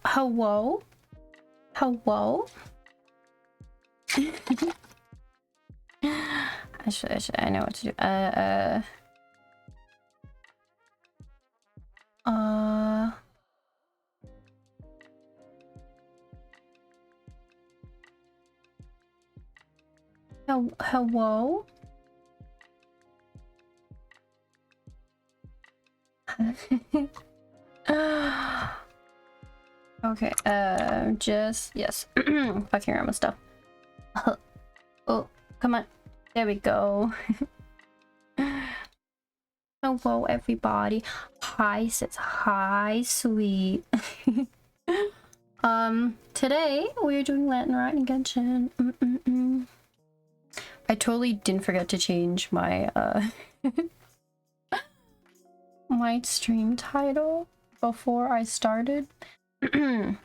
Hello? Hello? I know what to do. Hello? Okay, just, yes. Fucking around with stuff. Oh, come on. There we go. Hello, everybody. Hi, sis. Hi, sweet. Today we're doing Latin Rite and Genshin. I totally didn't forget to change my, my stream title before I started. I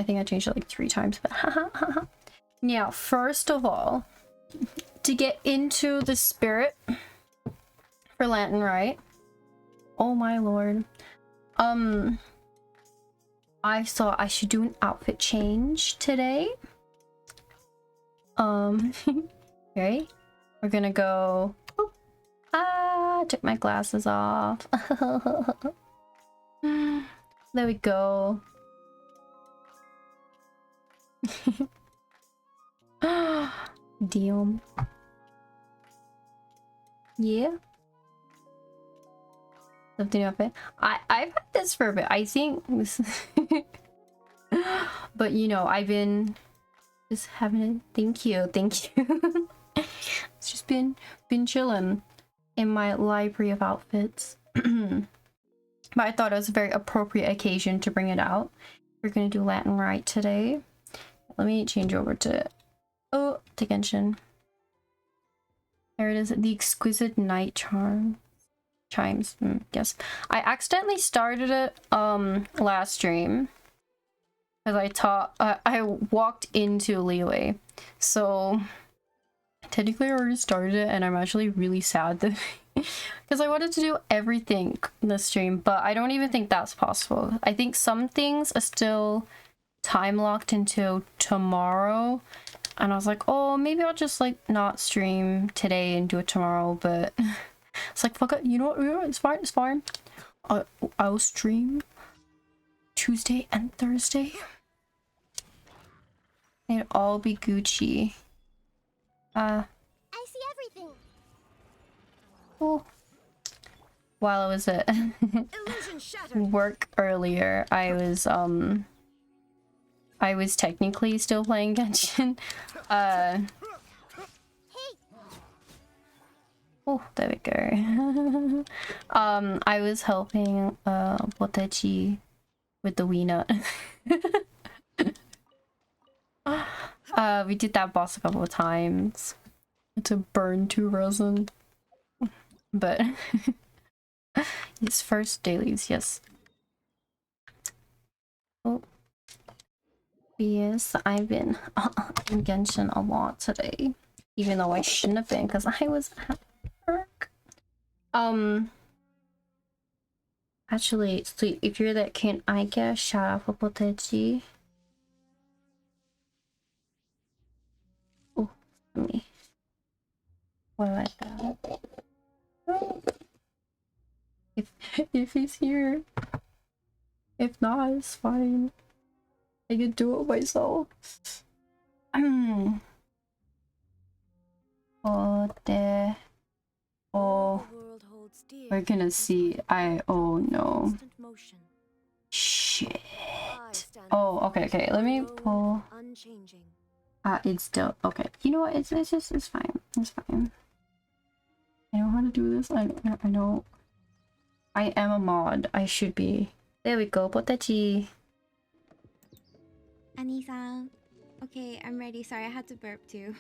think I changed it like 3 times, but now, first of all, to get into the spirit for Latin Rite, oh my lord, I thought I should do an outfit change today. Okay, we're gonna go. Took my glasses off. There we go. Damn. Yeah. Something up it. I've had this for a bit. I think this but you know, I've been just having it. Thank you. It's just been chilling in my library of outfits. But I thought it was a very appropriate occasion to bring it out. We're gonna do Latin Rite today. Let me change over to Genshin. There it is, the Exquisite Night Chimes. Yes, I accidentally started it last stream because I walked into Leeway, so technically I already started it, and I'm actually really sad that because I wanted to do everything in the stream, but I don't even think that's possible. I think some things are still time locked until tomorrow, and I was like, oh, maybe I'll just like not stream today and do it tomorrow, but it's like, fuck it, you know what, it's fine. I'll stream Tuesday and Thursday. It'll all be Gucci. I see everything. Oh. While I was at work earlier, I was technically still playing Genshin. Oh, there we go. I was helping Potechi with the Weenut. We did that boss a couple of times to burn 2 resin, but his first dailies, yes. Oh, yes, I've been in Genshin a lot today, even though I shouldn't have been because I was at work. Actually, sweet, if you're that, can I get a shout out for Potechi? Oh, me. What like that? If he's here. If not, it's fine. I can do it myself. Oh, there. Oh, we're gonna see. Oh no. Shit. Oh, okay. Let me pull. It's still okay. You know what? It's fine. It's fine. I know how to do this. I know. I am a mod. I should be. There we go. Potachi. Annie-san. Okay, I'm ready. Sorry, I had to burp too.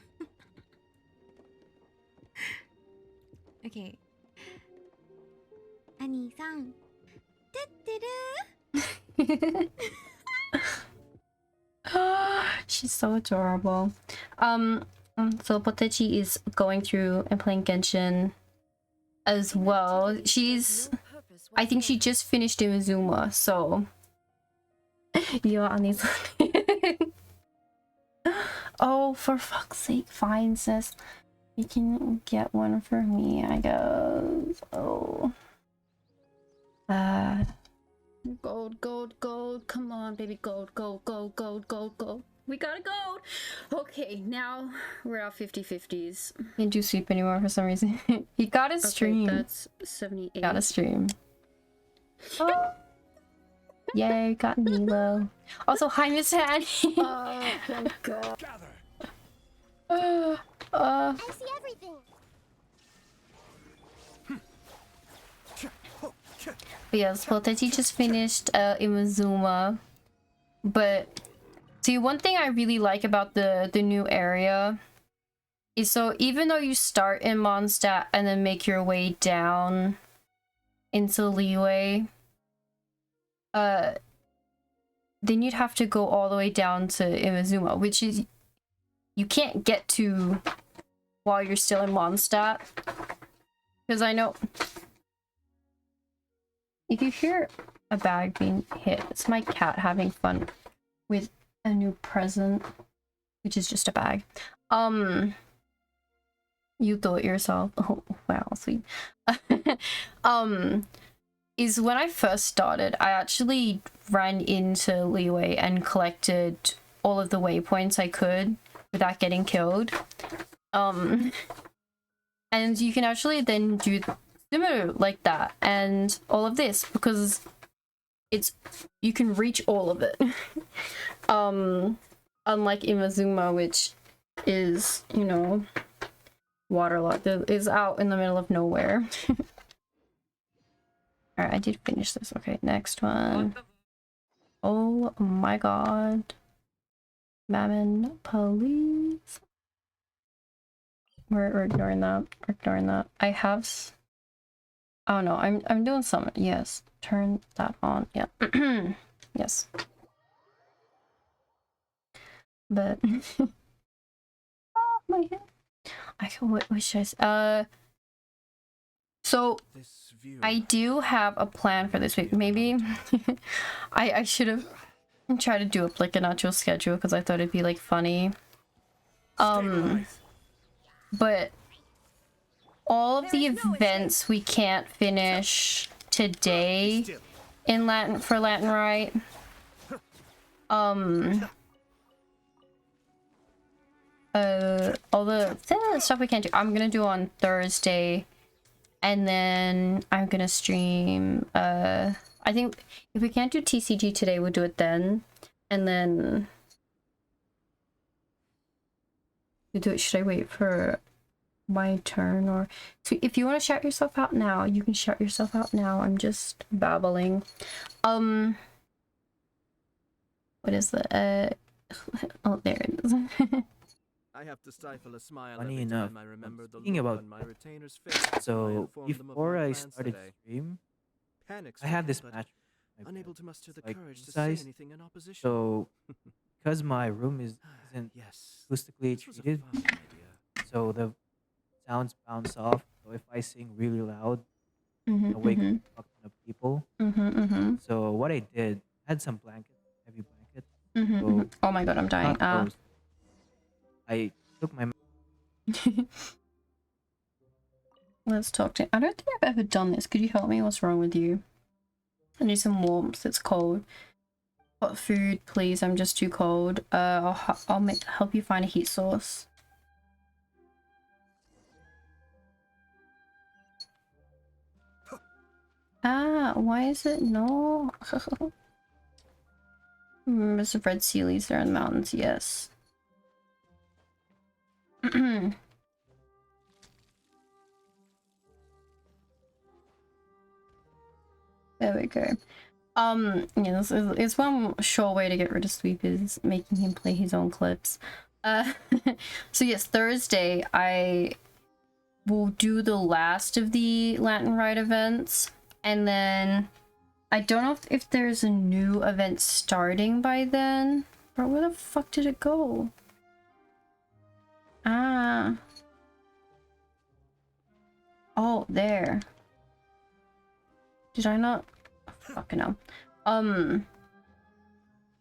Okay. Annie-san. She's so adorable. So Potechi is going through and playing Genshin as well. I think she just finished Imizuma, so you're on these. Oh, for fuck's sake, fine, sis. You can get one for me, I guess. Oh. Gold. Come on, baby. Gold. We got a gold. Okay, now we're at 50-50s. Didn't do sweep anymore for some reason. He got a stream. Okay, that's 78. Got a stream. Oh. Yay, got Nilo. Also, hi, Miss Annie. Oh my god. I see everything. But yes, Potechi just finished Imazuma. But see, one thing I really like about the new area is, so even though you start in Mondstadt and then make your way down into Liyue, then you'd have to go all the way down to Imazuma, which is you can't get to while you're still in Mondstadt. Because I know if you hear a bag being hit, it's my cat having fun with a new present, which is just a bag. You do it yourself. Oh wow, sweet. Is when I first started, I actually ran into Liyue and collected all of the waypoints I could without getting killed. And you can actually then do similar like that and all of this, because you can reach all of it. Unlike Imazuma, which is, you know, waterlogged, it is out in the middle of nowhere. Alright, I did finish this. Okay, next one. Oh my god. Mammon police. We're ignoring that. We're ignoring that. I have oh no, I'm doing something. Yes. Turn that on. Yeah. Yes. But oh, my head. What should I so I do have a plan for this week. Maybe I should have tried to do up like an actual schedule, because I thought it'd be like funny. But all of the events we can't finish today in Latin Rite. All the stuff we can't do, I'm gonna do on Thursday, and then I'm gonna stream. I think if we can't do TCG today, we'll do it then, and then we do it. Should I wait for my turn, or so if you want to shout yourself out now, you can shout yourself out now. I'm just babbling. What is the oh, there it is. I have to stifle a smile. Funny every enough, time I remember the speaking look about on my retainer's face. so before I started stream, I had this match. Unable to muster the like courage to say size. anything in opposition. So because my room isn't yes, acoustically this was a treated, fun idea. so the sounds bounce off. So if I sing really loud, Mm-hmm, I'll wake mm-hmm. up a ton of people. Mm-hmm. So what I did, I had some blankets, heavy blankets. Mm-hmm, So mm-hmm. Oh my god, I'm dying. not those. I took my Let's talk to. I don't think I've ever done this. Could you help me? What's wrong with you? I need some warmth. It's cold. Hot food, please. I'm just too cold. I'll help you find a heat source. Ah, why is it no? There's the red sea leaves there in the mountains. Yes. There we go. Yeah, it's one sure way to get rid of Sweep is making him play his own clips. So yes, Thursday I will do the last of the Lantern Rite events, and then I don't know if there's a new event starting by then. But where the fuck did it go? Ah. Oh, there. Did I not? Fucking hell.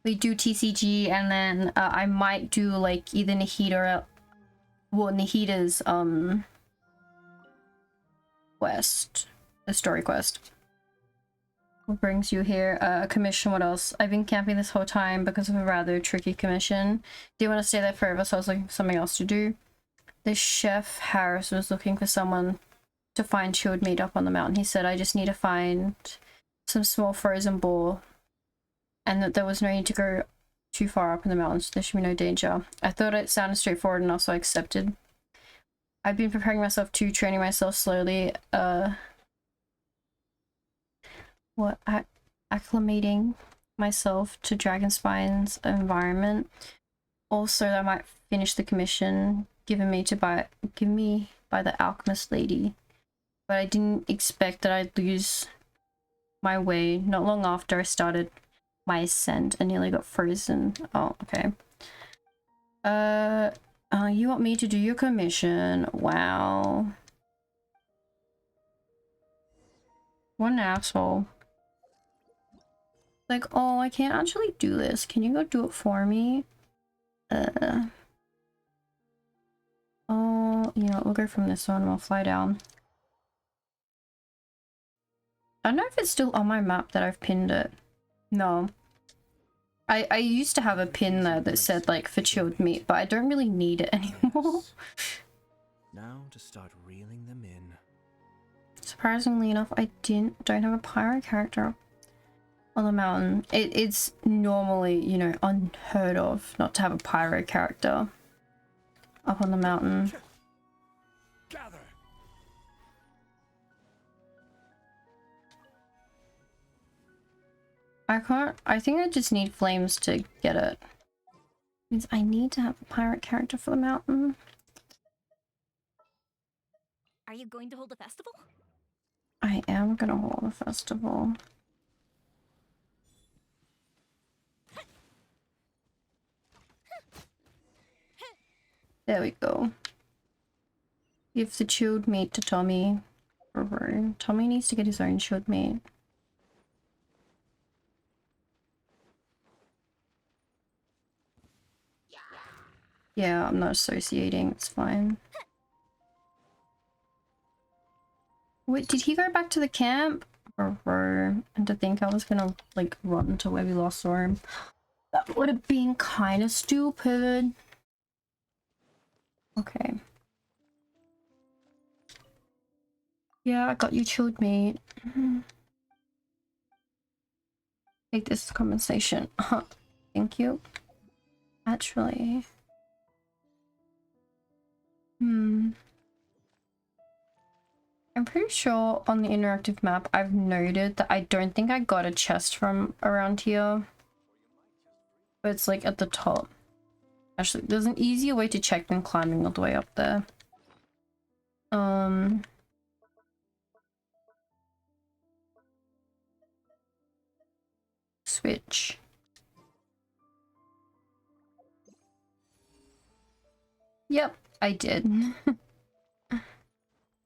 We do TCG, and then I might do like either Nahida or well, Nahida's quest, the story quest. What brings you here? A commission. What else? I've been camping this whole time because of a rather tricky commission. Do you want to stay there forever? So I was looking for something else to do. The chef Harris was looking for someone to find chilled meat up on the mountain. He said, I just need to find some small frozen boar, and that there was no need to go too far up in the mountains. There should be no danger. I thought it sounded straightforward enough, so I accepted. I've been preparing myself to training myself slowly, acclimating myself to Dragonspine's environment. Also, I might finish the commission given me by the alchemist lady, but I didn't expect that I'd lose my way not long after I started my ascent and nearly got frozen. Oh, okay. You want me to do your commission? Wow. What an asshole. Like, oh, I can't actually do this. Can you go do it for me? Oh, you know, we'll go from this one and we'll fly down. I don't know if it's still on my map that I've pinned it. No. I used to have a pin there that said like for chilled meat, but I don't really need it anymore. Now to start reeling them in. Surprisingly enough, I don't have a pirate character on the mountain. It's normally, you know, unheard of not to have a pyro character up on the mountain. Gather. I think I just need flames to get it. Means I need to have a pirate character for the mountain. Are you going to hold a festival? I am gonna hold a festival. There we go. Give the chilled meat to Tommy. Tommy needs to get his own chilled meat. Yeah, I'm not associating, it's fine. Wait, did he go back to the camp? And to think I was gonna like run to where we last saw him. That would have been kind of stupid. Okay. Yeah, I got you chilled meat. Take this as compensation. Thank you. Actually. I'm pretty sure on the interactive map I've noted that I don't think I got a chest from around here. But it's like at the top. Actually, there's an easier way to check than climbing all the way up there. Switch. Yep, I did.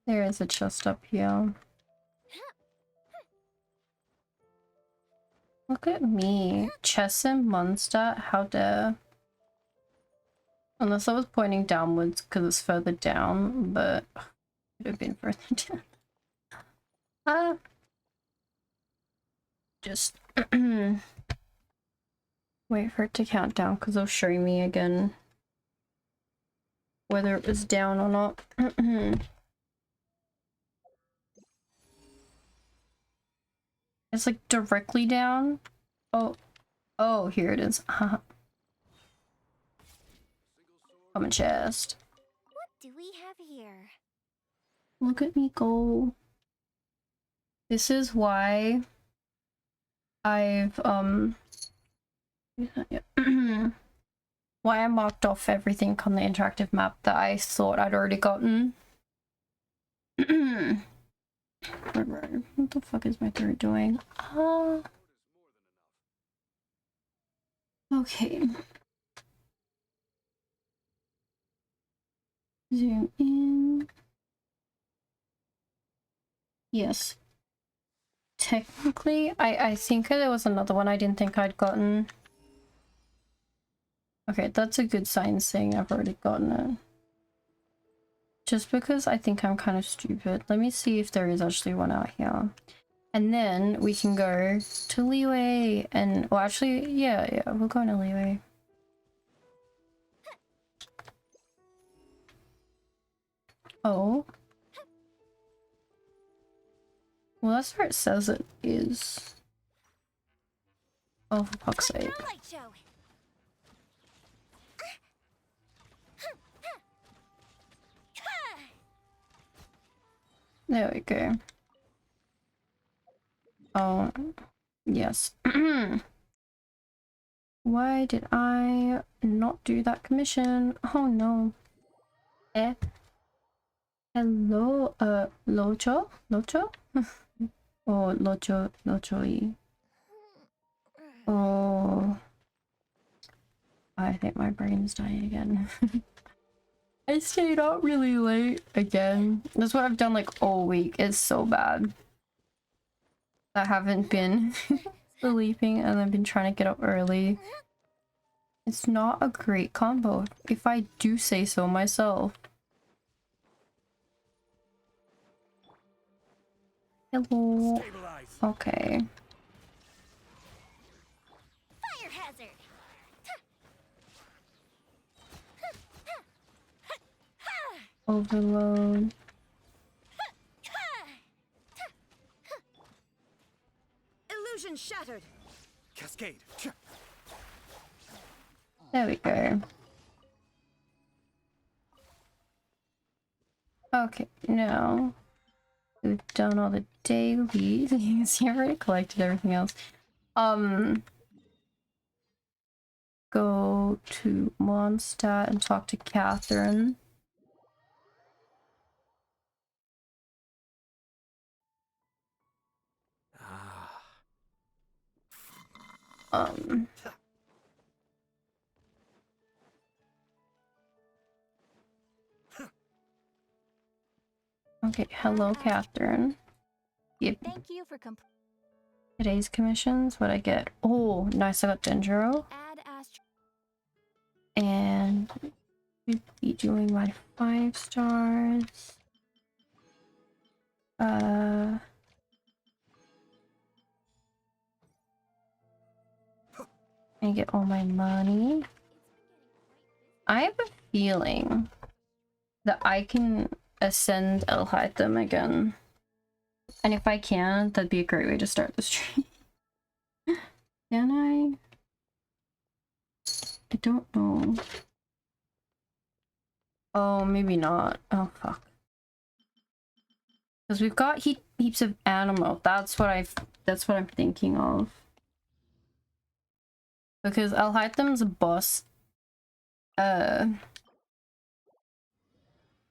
There is a chest up here. Look at me. Chess and Munster, how dare. Unless I was pointing downwards because it's further down, but it would have been further down. Just Wait for it to count down because it'll show me again whether it was down or not. It's like directly down. Oh, here it is. Common chest. What do we have here? Look at me go. This is why I've why I marked off everything on the interactive map that I thought I'd already gotten. What the fuck is my throat doing? Okay. Zoom in. Yes. Technically, I think there was another one I didn't think I'd gotten. Okay, that's a good sign saying I've already gotten it. Just because I think I'm kind of stupid. Let me see if there is actually one out here. And then we can go to Leeway and... Well, actually, yeah, we'll go to Leeway. Oh. Well, that's where it says it is. Oh, for fuck's sake. There we go. Oh, yes. Why did I not do that commission? Oh no. Hello, Locho? Locho? Or Lochoi? Oh. I think my brain's dying again. I stayed up really late again. That's what I've done like all week. It's so bad. I haven't been sleeping and I've been trying to get up early. It's not a great combo, if I do say so myself. Hello. Okay. Fire hazard. Overload. Illusion shattered. Cascade. There we go. Okay, now we've done all the dailies. You can see I've already collected everything else. Go to Mondstadt and talk to Catherine. Okay, hello, Catherine. Yep. Thank you for Today's commissions, what I get? Oh, nice, I got Dendro. add astro. And should be doing my 5 stars. And get all my money. I have a feeling that I can ascend Elhaitham again. And if I can, that'd be a great way to start the stream. Can I? I don't know. Oh, maybe not. Oh, fuck. Because we've got heaps of animal. That's what I'm thinking of. Because Elhaitham's boss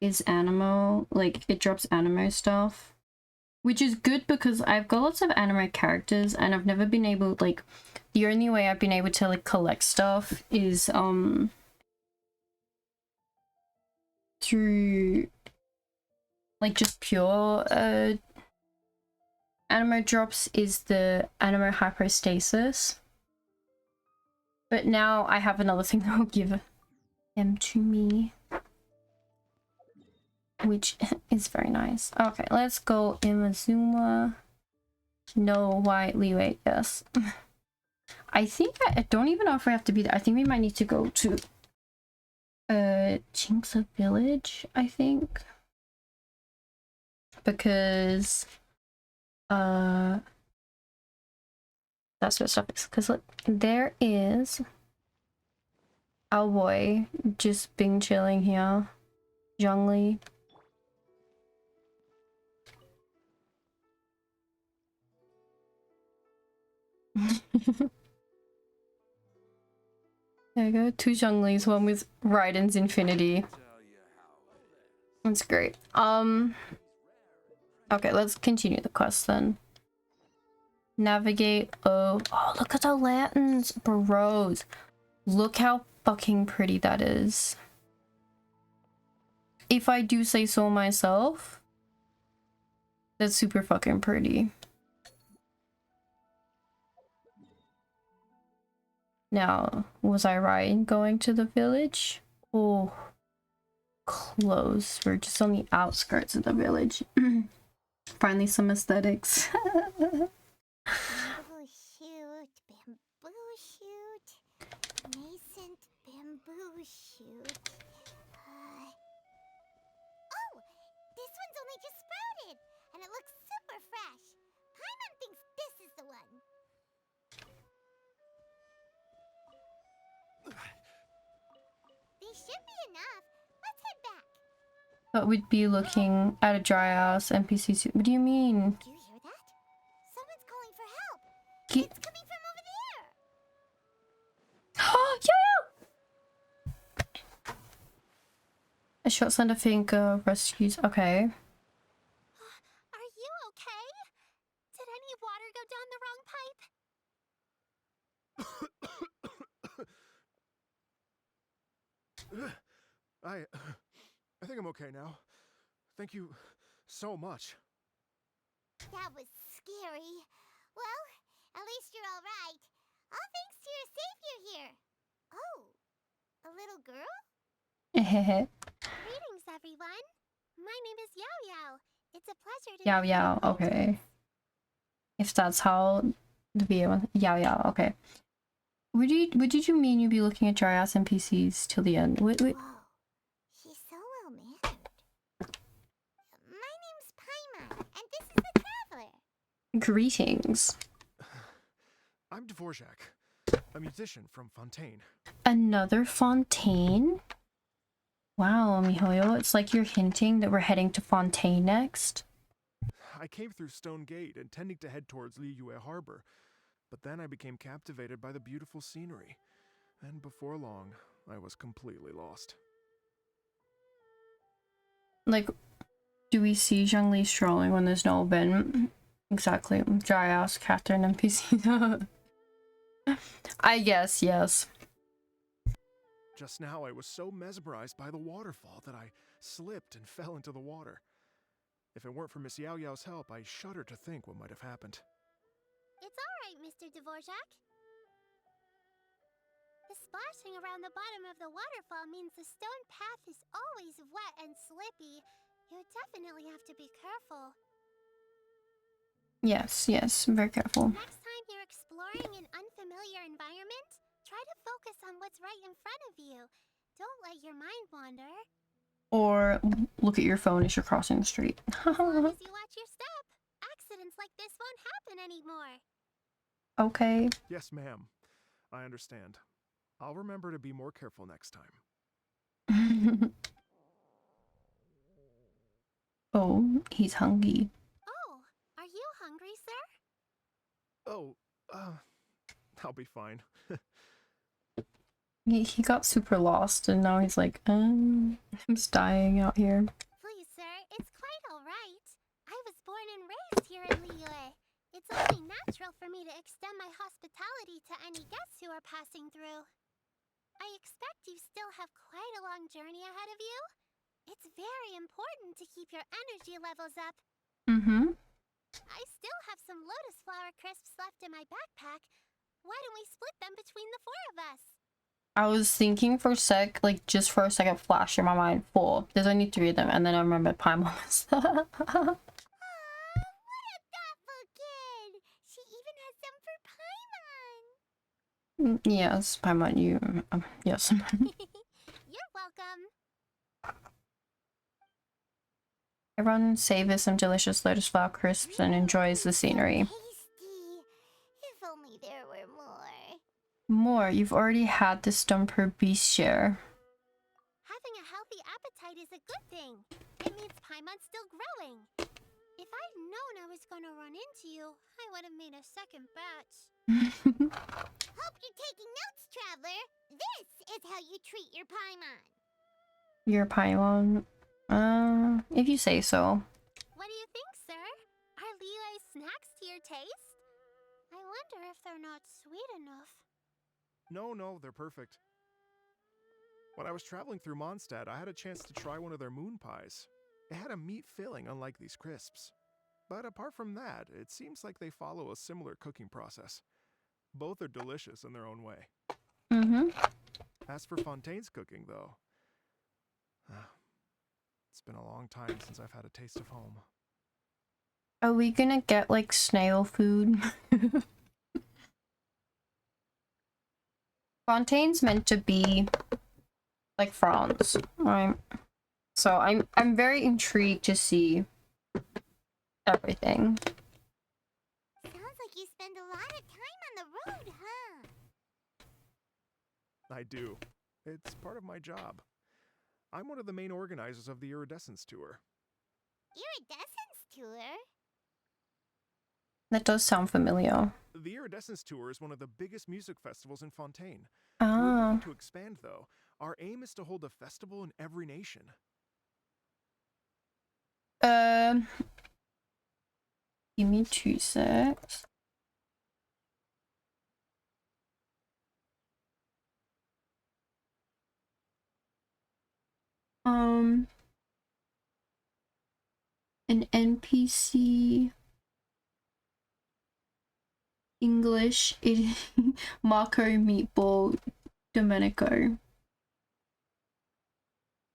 is animo, like it drops animo stuff. Which is good because I've got lots of anime characters and I've never been able, like, the only way I've been able to like collect stuff is through like just pure anime drops is the anime hypostasis. But now I have another thing that will give them to me, which is very nice. Okay, let's go Imazuma. No white leeway, yes. I think I don't even know if we have to be there. I think we might need to go to Chimes village, I think. Because that's what stuff is. Because look, there is our boy just been chilling here. Zhongli. There you go. Two Zhonglis, one with Raiden's Infinity. That's great. Okay, let's continue the quest then. Navigate. Oh, look at the lanterns, bros. Look how fucking pretty that is. If I do say so myself, that's super fucking pretty. Now, was I right in going to the village? Oh, close. We're just on the outskirts of the village. Finally, some aesthetics. Bamboo shoot, bamboo shoot, nascent bamboo shoot. Oh, this one's only just sprouted, and it looks super fresh. Paimon thinks this is the one. These should be enough. Let's head back. But we'd be looking at a dry house NPC. What do you mean? Do you hear that? Someone's calling for help. Ki It's coming from over there. Oh, yeah! A short slender finger rescues. Okay. Are you okay? Did any water go down the wrong pipe? I think I'm okay now. Thank you so much. That was scary. Well, at least you're all right. All thanks to your savior here. Oh, a little girl? Greetings, everyone. My name is Yao Yao. It's a pleasure to Yao meet you. Yao, okay. If that's how the video. Yao Yao, okay. What did you mean you'd be looking at dry ass NPCs till the end? Wait. Whoa, she's so well mannered. My name's Paimon, and this is the traveler. Greetings. I'm Dvorak, a musician from Fontaine. Another Fontaine? Wow, Mihoyo, it's like you're hinting that we're heading to Fontaine next. I came through Stone Gate intending to head towards Liyue Harbor, but then I became captivated by the beautiful scenery, and before long, I was completely lost. Like, do we see Zhongli strolling when there's no bin? Exactly. Dry ass Catherine NPC. I guess, yes. Just now, I was so mesmerized by the waterfall that I slipped and fell into the water. If it weren't for Miss Yao Yao's help, I shudder to think what might have happened. It's all right, Mr. Dvorak. The splashing around the bottom of the waterfall means the stone path is always wet and slippy. You definitely have to be careful. Yes, very careful. Next time you're exploring an unfamiliar environment, try to focus on what's right in front of you. Don't let your mind wander. Or look at your phone as you're crossing the street. As long as you watch your step, accidents like this won't happen anymore. Okay. Yes, ma'am. I understand. I'll remember to be more careful next time. Oh, he's hungry. Oh, are you hungry, sir? Oh, I'll be fine. He got super lost and now he's like, I'm just dying out here. Please, sir, it's quite all right. I was born and raised here in Liyue. It's only natural for me to extend my hospitality to any guests who are passing through. I expect you still have quite a long journey ahead of you. It's very important to keep your energy levels up. Mm-hmm. I still have some lotus flower crisps left in my backpack. Why don't we split them between the four of us? I was thinking for a sec, like just for a second flash in my mind, 4. There's only 3 of them, and then I remembered Paimon was Aw, what a thoughtful kid! She even has some for Paimon! Yes, Paimon, you. Yes. You're welcome. Everyone savors some delicious lotus flower crisps and enjoys the scenery. Tasty. If only there were more. More, you've already had the Stumper Beast share. Having a healthy appetite is a good thing. It means Paimon's still growing. If I'd known I was gonna run into you, I would have made a second batch. Hope you're taking notes, traveler. This is how you treat your Paimon. Your Paimon? If you say so. What do you think, sir? Are Liyue's snacks to your taste? I wonder if they're not sweet enough. No, they're perfect. When I was traveling through Mondstadt, I had a chance to try one of their moon pies. It had a meat filling, unlike these crisps. But apart from that, it seems like they follow a similar cooking process. Both are delicious in their own way. As for Fontaine's cooking, though, it's been a long time since I've had a taste of home. Are we gonna get like snail food? Fontaine's meant to be like France, right? So I'm very intrigued to see everything. Sounds like you spend a lot of time on the road, huh? I do. It's part of my job. I'm one of the main organizers of the Iridescence Tour. Iridescence tour? That does sound familiar. The Iridescence Tour is one of the biggest music festivals in Fontaine. We're Ah. looking to expand, though. Our aim is to hold a festival in every nation. Give me 2 secs. An NPC English Marco Meatball Domenico.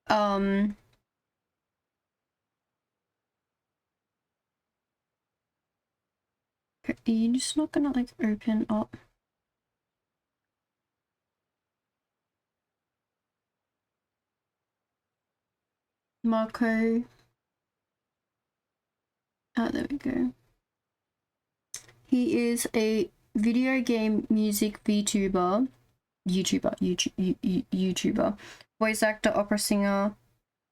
Are you just not gonna like open up? Marco. Oh, there we go. He is a video game music YouTuber, voice actor, opera singer,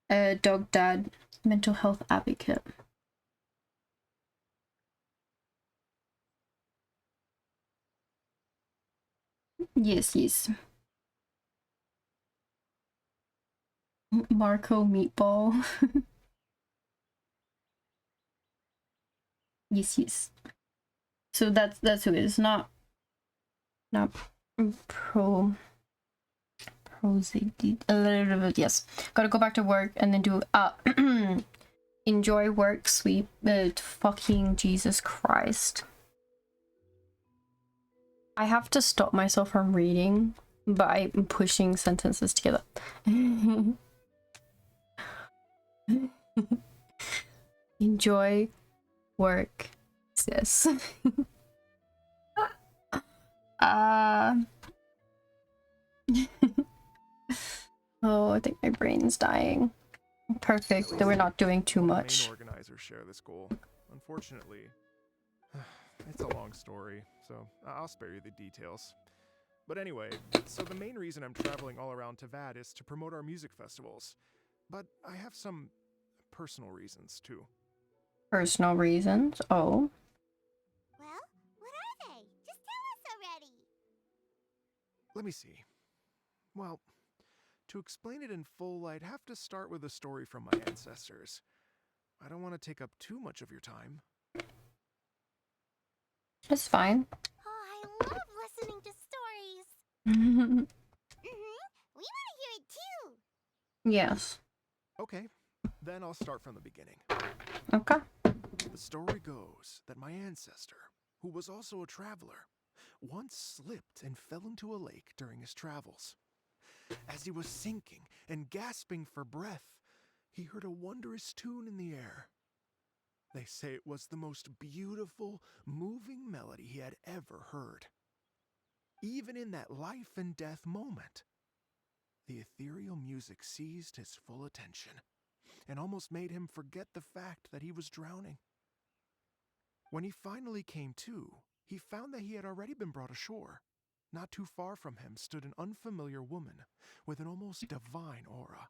dog dad, mental health advocate. Yes. Marco Meatball. yes. So that's who it is. Not yes. Gotta go back to work and then do enjoy work, sweet fucking Jesus Christ. I have to stop myself from reading by pushing sentences together. Enjoy work, sis. Oh, I think my brain's dying. Perfect, that we're not doing too much. Main organizers share this goal. Unfortunately, it's a long story, so I'll spare you the details. But anyway, so the main reason I'm traveling all around Tavad is to promote our music festivals. But I have some personal reasons, too. Personal reasons? Oh. Well, what are they? Just tell us already. Let me see. Well, to explain it in full, I'd have to start with a story from my ancestors. I don't want to take up too much of your time. It's fine. Oh, I love listening to stories. Mm-hmm. We want to hear it too. Yes. Okay, then I'll start from the beginning. Okay. The story goes that my ancestor, who was also a traveler, once slipped and fell into a lake during his travels. As he was sinking and gasping for breath, he heard a wondrous tune in the air. They say it was the most beautiful, moving melody he had ever heard. even in that life and death moment. The ethereal music seized his full attention and almost made him forget the fact that he was drowning. When he finally came to, he found that he had already been brought ashore. Not too far from him stood an unfamiliar woman with an almost divine aura.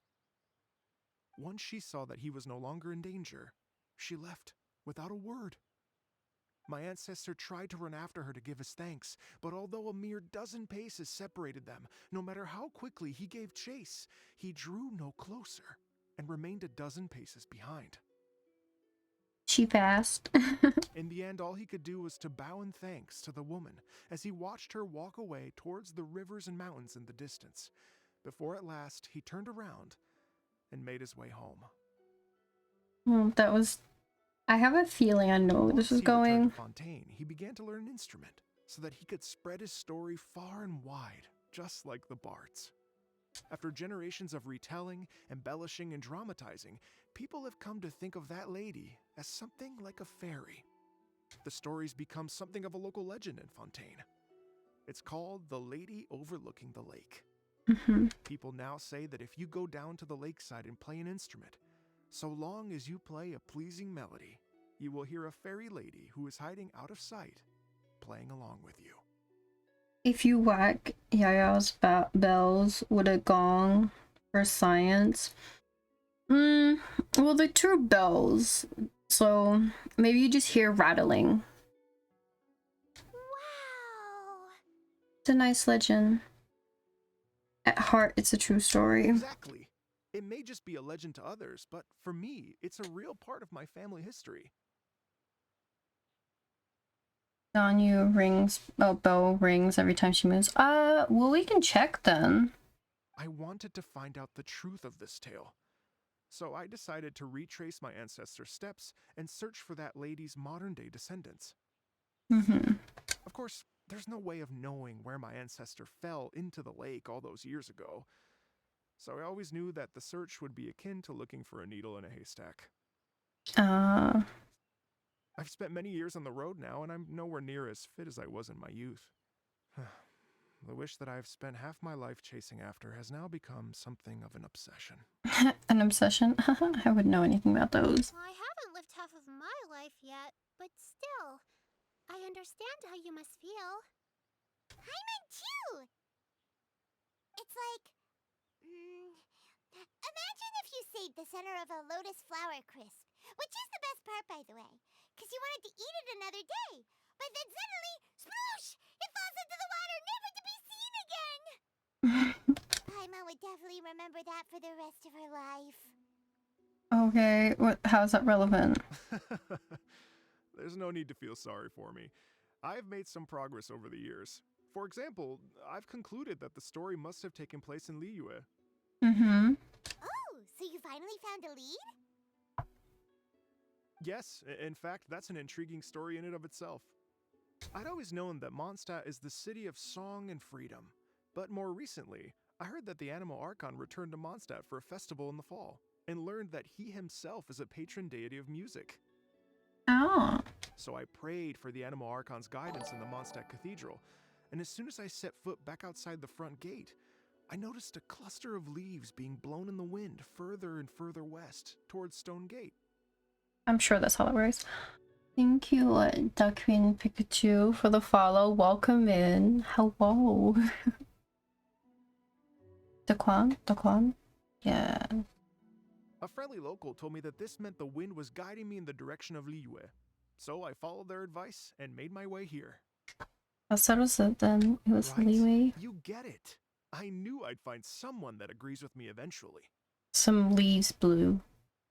Once she saw that he was no longer in danger, she left without a word. My ancestor tried to run after her to give his thanks, but although a mere dozen paces separated them, no matter how quickly he gave chase, he drew no closer and remained a dozen paces behind. She fast. In the end, all he could do was to bow in thanks to the woman as he watched her walk away towards the rivers and mountains in the distance, before at last he turned around and made his way home. That was... I have a feeling I know where this is Once he returned going. to Fontaine, he began to learn an instrument so that he could spread his story far and wide, just like the bards. After generations of retelling, embellishing, and dramatizing, people have come to think of that lady as something like a fairy. The story's become something of a local legend in Fontaine. It's called the Lady Overlooking the Lake. People now say that if you go down to the lakeside and play an instrument, so long as you play a pleasing melody, you will hear a fairy lady who is hiding out of sight, playing along with you. If you whack Yaya's bells with a gong for science, well, they're true bells, so maybe you just hear rattling. Wow! It's a nice legend. At heart, it's a true story. Exactly. It may just be a legend to others, but for me, it's a real part of my family history. Ganyu rings, bell rings every time she moves. Well, we can check then. I wanted to find out the truth of this tale, so I decided to retrace my ancestors' steps and search for that lady's modern-day descendants. Of course, there's no way of knowing where my ancestor fell into the lake all those years ago, so I always knew that the search would be akin to looking for a needle in a haystack. I've spent many years on the road now, and I'm nowhere near as fit as I was in my youth. The wish that I've spent half my life chasing after has now become something of an obsession. An obsession? I wouldn't know anything about those. I haven't lived half of my life yet, but still, I understand how you must feel. I meant too! It's like... imagine if you saved the center of a lotus flower crisp, which is the best part, by the way, because you wanted to eat it another day, but then suddenly, sploosh! It falls into the water, never to be seen again! Paimon would definitely remember that for the rest of her life. Okay, how is that relevant? There's no need to feel sorry for me. I've made some progress over the years. For example, I've concluded that the story must have taken place in Liyue. Oh, so you finally found a lead? Yes, in fact, that's an intriguing story in and of itself. I'd always known that Mondstadt is the city of song and freedom, but more recently, I heard that the Animal Archon returned to Mondstadt for a festival in the fall, and learned that he himself is a patron deity of music. Oh. So I prayed for the Animal Archon's guidance in the Mondstadt Cathedral, and as soon as I set foot back outside the front gate, I noticed a cluster of leaves being blown in the wind further and further west, towards Stone Gate. I'm sure that's how it works. Thank you, Duckwing Pikachu, for the follow. Welcome in. Hello. Daquan? Yeah. A friendly local told me that this meant the wind was guiding me in the direction of Liyue, so I followed their advice and made my way here. That settles it then. It was Right? leeway. You get it. I knew I'd find someone that agrees with me eventually. Some leaves blew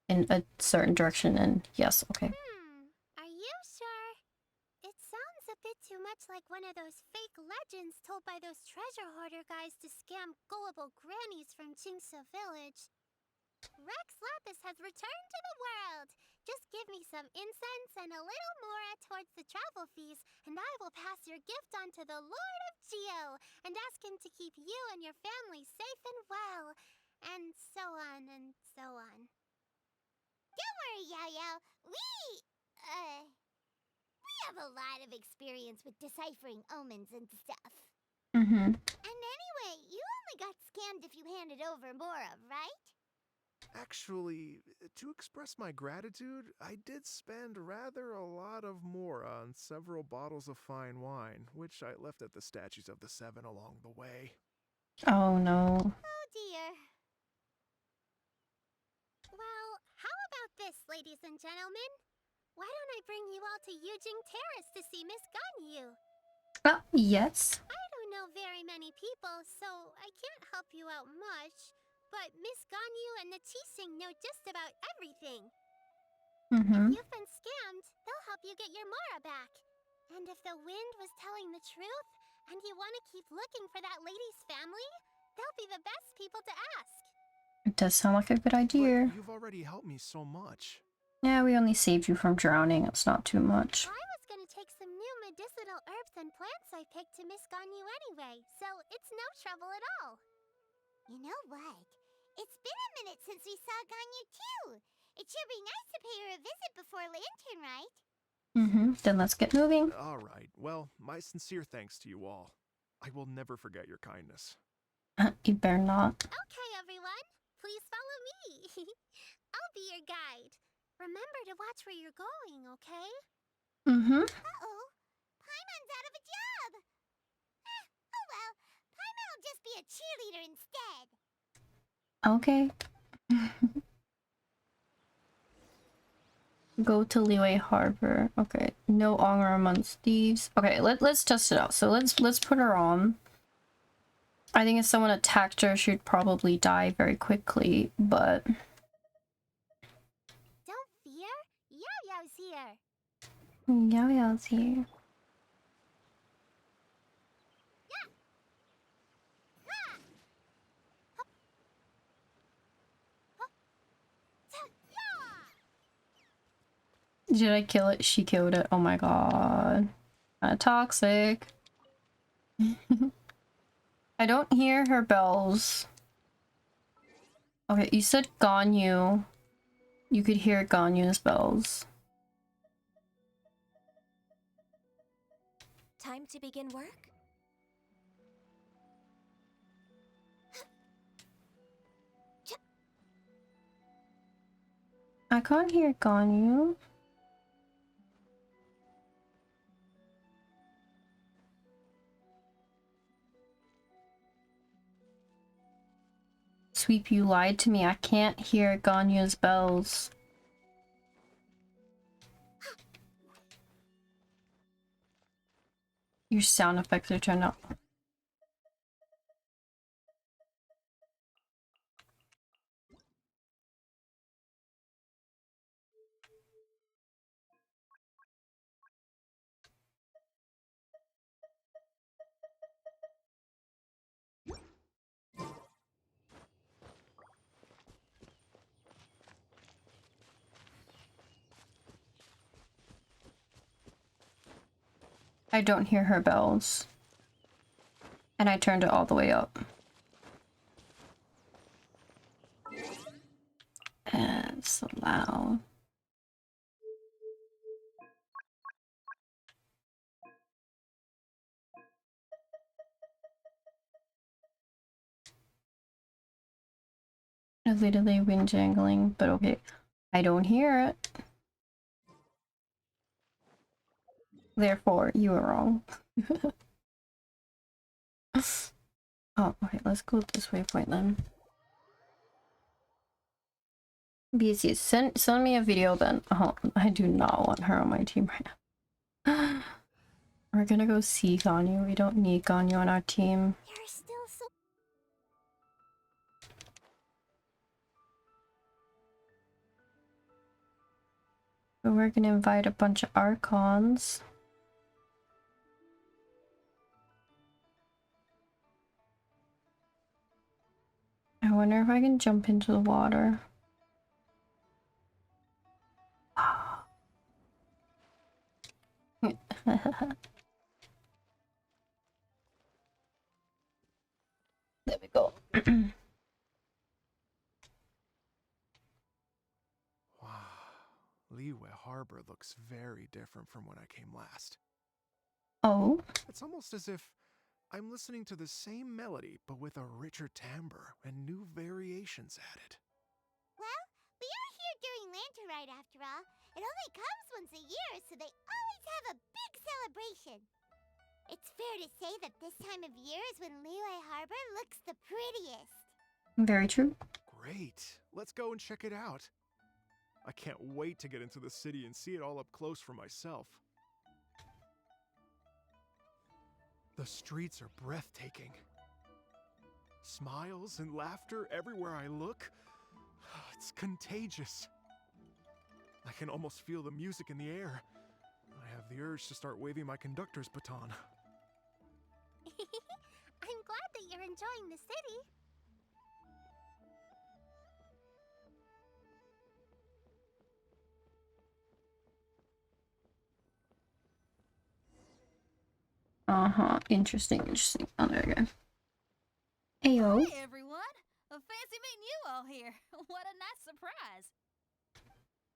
in a certain direction, and yes, okay. Are you sure? It sounds a bit too much like one of those fake legends told by those treasure hoarder guys to scam gullible grannies from Jingsa Village. Rex Lapis has returned to the world! Just give me some incense and a little mora towards the travel fees, and I will pass your gift on to the Lord of Geo, and ask him to keep you and your family safe and well, and so on and so on. Don't worry, Yao-Yao. We have a lot of experience with deciphering omens and stuff. Mm-hmm. And anyway, you only got scammed if you handed over Mora, right? Actually, to express my gratitude, I did spend rather a lot of more on several bottles of fine wine, which I left at the statues of the Seven along the way. Oh no. Oh dear. Well, how about this, ladies and gentlemen? Why don't I bring you all to Yujing Terrace to see Miss Ganyu? Oh, yes. I don't know very many people, so I can't help you out much. But Miss Ganyu and the Qixing know just about everything. If Mm-hmm. you've been scammed, they'll help you get your Mora back. And if the wind was telling the truth, and you want to keep looking for that lady's family, they'll be the best people to ask. It does sound like a good idea. But you've already helped me so much. Yeah, we only saved you from drowning. It's not too much. I was gonna take some new medicinal herbs and plants I picked to Miss Ganyu anyway, so it's no trouble at all. You know what? It's been a minute since we saw Ganyu too. It should be nice to pay her a visit before Lantern, right? Mm-hmm. Then let's get moving. All right. Well, my sincere thanks to you all. I will never forget your kindness. You better not. Okay, everyone. Please follow me. I'll be your guide. Remember to watch where you're going, okay? Mm-hmm. Uh-oh. Paimon's out of a job. Oh well. Paimon will just be a cheerleader instead. Okay. Go to Liyue Harbor. Okay. No honor amongst thieves. Okay, let's test it out. So let's put her on. I think if someone attacked her, she'd probably die very quickly, but Don't fear. Yao Yao's here. Yao Yao's here. Did I kill it? She killed it. Oh my god. Toxic. I don't hear her bells. Okay, you said Ganyu. You could hear Ganyu's bells. Time to begin work? I can't hear Ganyu. Sweep, you lied to me. I can't hear Ganyu's bells. Your sound effects are turned up. I don't hear her bells. And I turned it all the way up. And it's so loud. Literally wind jangling, but okay. I don't hear it. Therefore, you were wrong. Oh, okay, let's go this waypoint then. BC, send me a video then. Oh, I do not want her on my team right now. We're gonna go see Ganyu. We don't need Ganyu on our team. You're still so... But we're gonna invite a bunch of Archons. I wonder if I can jump into the water. There we go. Wow. Liyue Harbor looks very different from when I came last. Oh, It's almost as if I'm listening to the same melody, but with a richer timbre and new variations added. Well, we are here during Lantern Rite after all. It only comes once a year, so they always have a big celebration. It's fair to say that this time of year is when Liyue Harbor looks the prettiest. Very true. Great. Let's go and check it out. I can't wait to get into the city and see it all up close for myself. The streets are breathtaking. Smiles and laughter everywhere I look. It's contagious. I can almost feel the music in the air. I have the urge to start waving my conductor's baton. I'm glad that you're enjoying the city. Interesting. Oh, there we go. Ayo. Hey everyone! Fancy meeting you all here. What a nice surprise.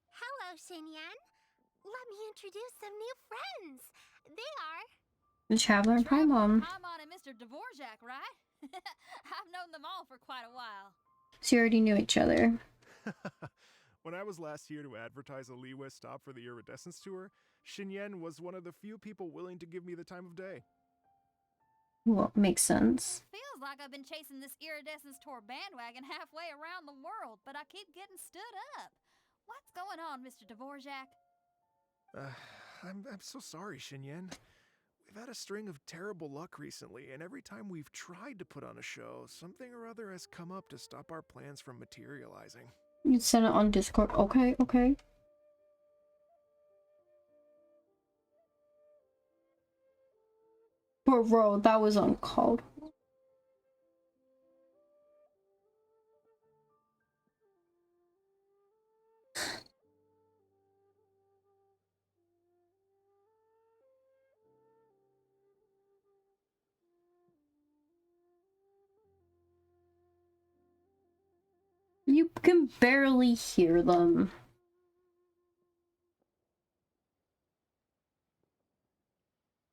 Hello, Xinyan. Let me introduce some new friends. They are... The Traveler and Paimon. Paimon and Mr. Dvorak, right? I've known them all for quite a while. So you already knew each other. When I was last here to advertise a Liyue stop for the Iridescence Tour, Xinyan was one of the few people willing to give me the time of day. Well, makes sense. Feels like I've been chasing this Iridescence Tour bandwagon halfway around the world, but I keep getting stood up. What's going on, Mr. Dvorak? I'm so sorry, Xinyan. We've had a string of terrible luck recently, and every time we've tried to put on a show, something or other has come up to stop our plans from materializing. You sent it on Discord. Okay. Bro, that was uncalled for. You can barely hear them.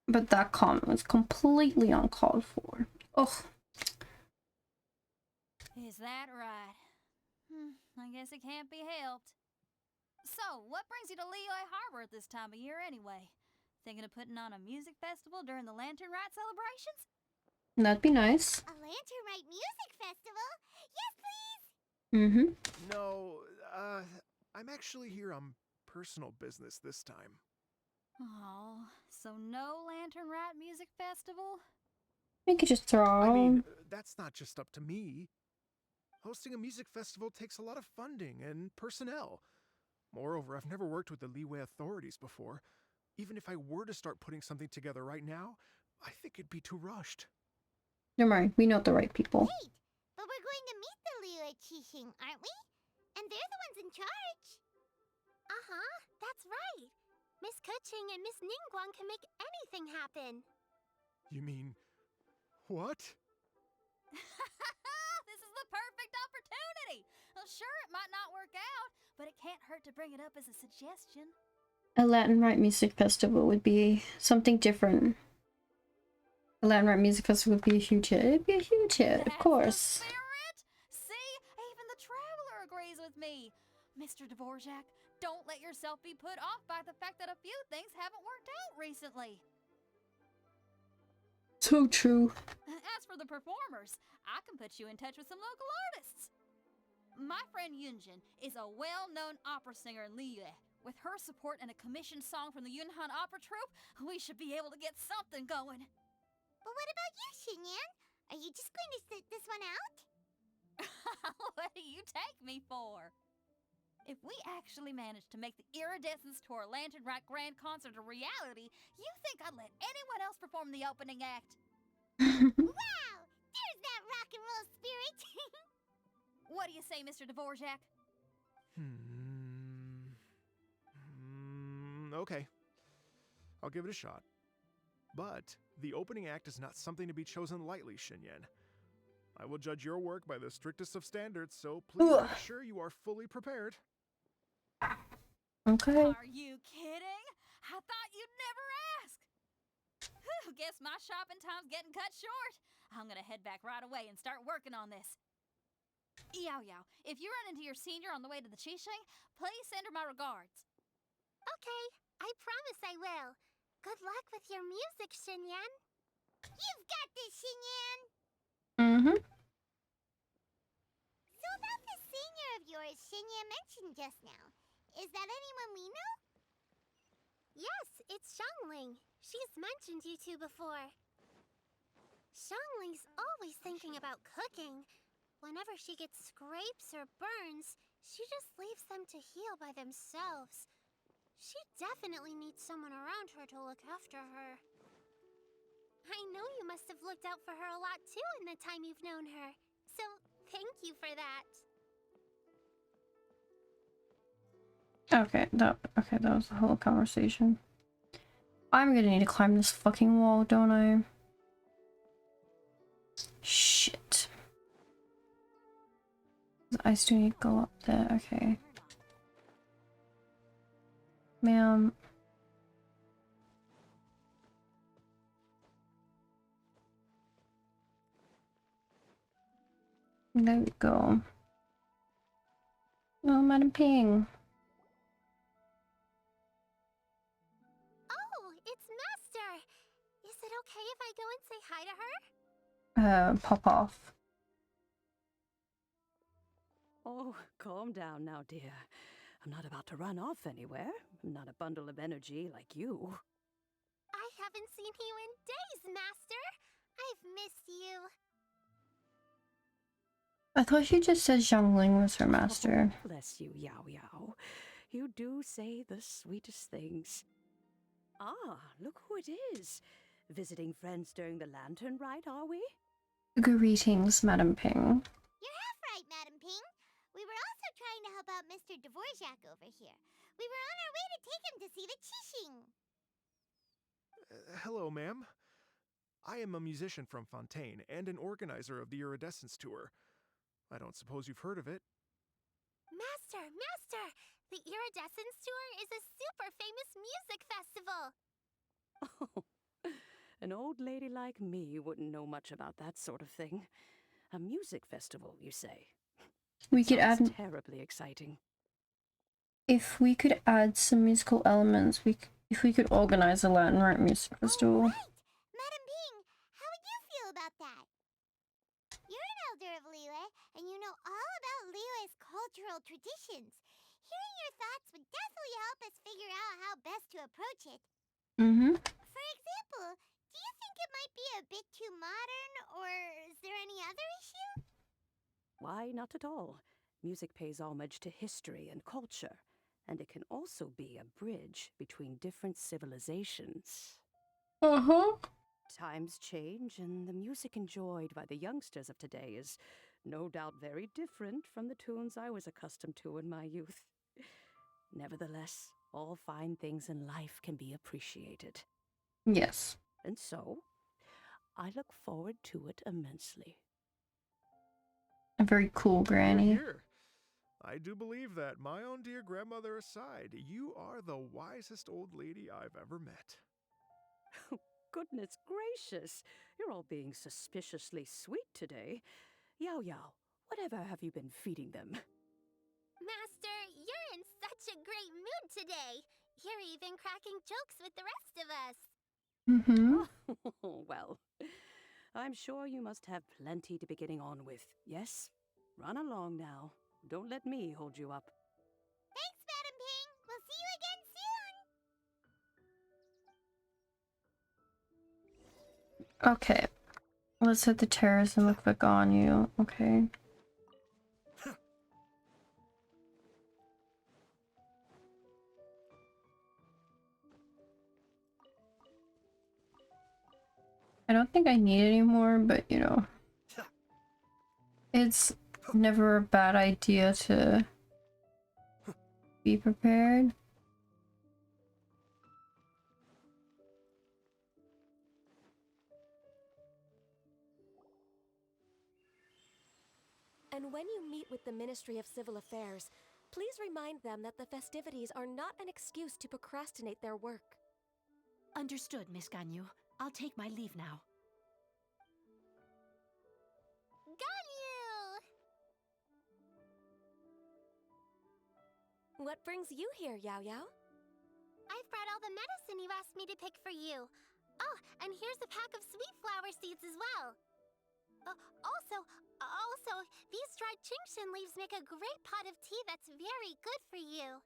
But that comment was completely uncalled for. Ugh. Is that right? I guess it can't be helped. So, what brings you to Liyue Harbor at this time of year anyway? Thinking of putting on a music festival during the Lantern Rite celebrations? That'd be nice. A Lantern Rite music festival? Yes, please! No, I'm actually here on personal business this time. Oh, so no Lantern Rite music festival? We could just throw. I mean, that's not just up to me. Hosting a music festival takes a lot of funding and personnel. Moreover, I've never worked with the Liyue authorities before. Even if I were to start putting something together right now, I think it'd be too rushed. Don't worry, we know the right people. Wait, but we're going to meet the Liyue Qixing, aren't we? And they're the ones in charge. Uh-huh, that's right. Miss Keqing and Miss Ningguang can make anything happen. You mean... what? This is the perfect opportunity! Well, sure, it might not work out, but it can't hurt to bring it up as a suggestion. A Latin Rite music festival would be something different. A Latin Rite music festival would be a huge hit. It'd be a huge hit, of That's course. the spirit! See? Even the Traveler agrees with me. Mr. Dvorak, don't let yourself be put off by the fact that a few things haven't worked out recently. So true. As for the performers, I can put you in touch with some local artists. My friend Yunjin is a well-known opera singer in Liyue. With her support and a commissioned song from the Yunhan Opera Troupe, we should be able to get something going. But what about you, Xinyan? Are you just going to sit this one out? What do you take me for? If we actually manage to make the Iridescence Tour Lantern Rite Grand Concert a reality, you think I'd let anyone else perform the opening act? Wow! There's that rock and roll spirit! What do you say, Mr. Dvorak? Okay. I'll give it a shot. But the opening act is not something to be chosen lightly, Xinyan. I will judge your work by the strictest of standards, so please make sure you are fully prepared. Okay. Are you kidding? I thought you'd never ask. Guess my shopping time's getting cut short. I'm gonna head back right away and start working on this. Yao Yao, if you run into your senior on the way to the Qixing, please send her my regards. Okay, I promise I will. Good luck with your music, Xinyan. You've got this, Xinyan! Mm-hmm. So about this senior of yours Xinyan mentioned just now, is that anyone we know? Yes, it's Xiangling. She's mentioned you two before. Xiangling's always thinking about cooking. Whenever she gets scrapes or burns, she just leaves them to heal by themselves. She definitely needs someone around her to look after her. I know you must have looked out for her a lot too in the time you've known her. So, thank you for that. Okay, that was the whole conversation. I'm gonna need to climb this fucking wall, don't I? Shit. I still need to go up there, okay. Ma'am. There we go. Oh, Madam Ping. Oh, it's Master! Is it okay if I go and say hi to her? Pop off. Oh, calm down now, dear. I'm not about to run off anywhere. I'm not a bundle of energy like you. I haven't seen you in days, Master! I've missed you. I thought she just said Xiangling was her master. Oh, bless you, Yao Yao. You do say the sweetest things. Ah, look who it is. Visiting friends during the lantern rite, are we? Greetings, Madam Ping. You're half right, Madam Ping. We were also trying to help out Mr. Dvorak over here. We were on our way to take him to see the Qixing. Hello, ma'am. I am a musician from Fontaine and an organizer of the Iridescence Tour. I don't suppose you've heard of it. Master! The Iridescence Tour is a super famous music festival! Oh, an old lady like me wouldn't know much about that sort of thing. A music festival, you say? We could Sounds add, terribly exciting. if we could add some musical elements, if we could organize a Latin Rite music festival. Oh, right! Madam Ping, how would you feel about that? You're an elder of Liyue, and you know all about Liyue's cultural traditions. Hearing your thoughts would definitely help us figure out how best to approach it. Mm-hmm. For example, do you think it might be a bit too modern, or is there any other issue? Why, not at all. Music pays homage to history and culture, and it can also be a bridge between different civilizations. Uh-huh. Times change, and the music enjoyed by the youngsters of today is no doubt very different from the tunes I was accustomed to in my youth. Nevertheless, all fine things in life can be appreciated. Yes. And so, I look forward to it immensely. A very cool granny. Here. I do believe that, my own dear grandmother aside, you are the wisest old lady I've ever met. Goodness gracious, you're all being suspiciously sweet today. Yao Yao, whatever have you been feeding them? Master, you're in such a great mood today. You're even cracking jokes with the rest of us. Mm-hmm. Well, I'm sure you must have plenty to be getting on with, yes? Run along now. Don't let me hold you up. Thanks, Madam Ping. We'll see you again soon. Okay. Let's hit the terrace and look back on you. Okay. I don't think I need any more, but you know. It's never a bad idea to be prepared. And when you meet with the Ministry of Civil Affairs, please remind them that the festivities are not an excuse to procrastinate their work. Understood, Miss Ganyu. I'll take my leave now. Ganyu! What brings you here, Yao Yao? I've brought all the medicine you asked me to pick for you. Oh, and here's a pack of sweet flower seeds as well. Also, these dried Chingshin leaves make a great pot of tea that's very good for you.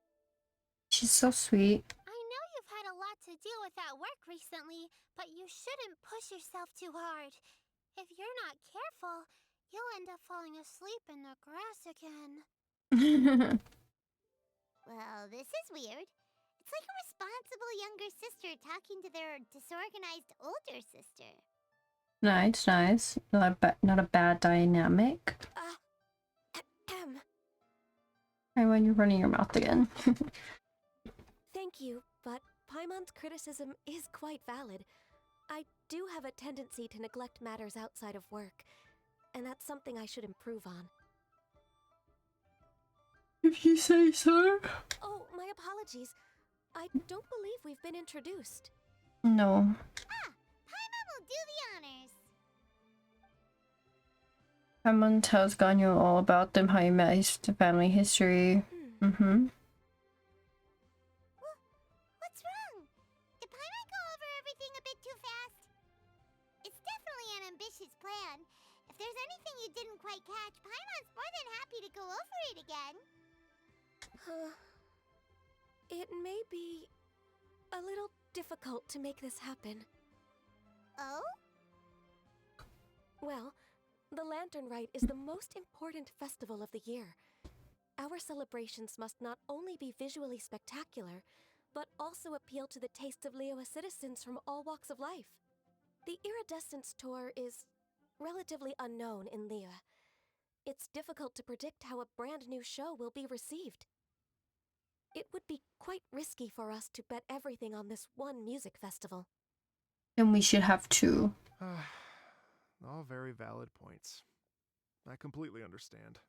She's so sweet. I know you've had a lot to deal with at work recently, but you shouldn't push yourself too hard. If you're not careful, you'll end up falling asleep in the grass again. Well, this is weird. It's like a responsible younger sister talking to their disorganized older sister. Nice, nice. Not a bad dynamic. Hey, when you're running your mouth again. Thank you, but Paimon's criticism is quite valid. I do have a tendency to neglect matters outside of work, and that's something I should improve on. If you say so. Oh, my apologies. I don't believe we've been introduced. No. Paimon will do the honors. Paimon tells Ganyu all about them, how he met his family history. Mm-hmm. What's wrong? Did Paimon go over everything a bit too fast? It's definitely an ambitious plan. If there's anything you didn't quite catch, Paimon's more than happy to go over it again. It may be a little difficult to make this happen. Oh? Well, the Lantern Rite is the most important festival of the year. Our celebrations must not only be visually spectacular, but also appeal to the tastes of Liyue citizens from all walks of life. The Iridescence Tour is relatively unknown in Liyue. It's difficult to predict how a brand new show will be received. It would be quite risky for us to bet everything on this one music festival. And we should have two. All very valid points. I completely understand.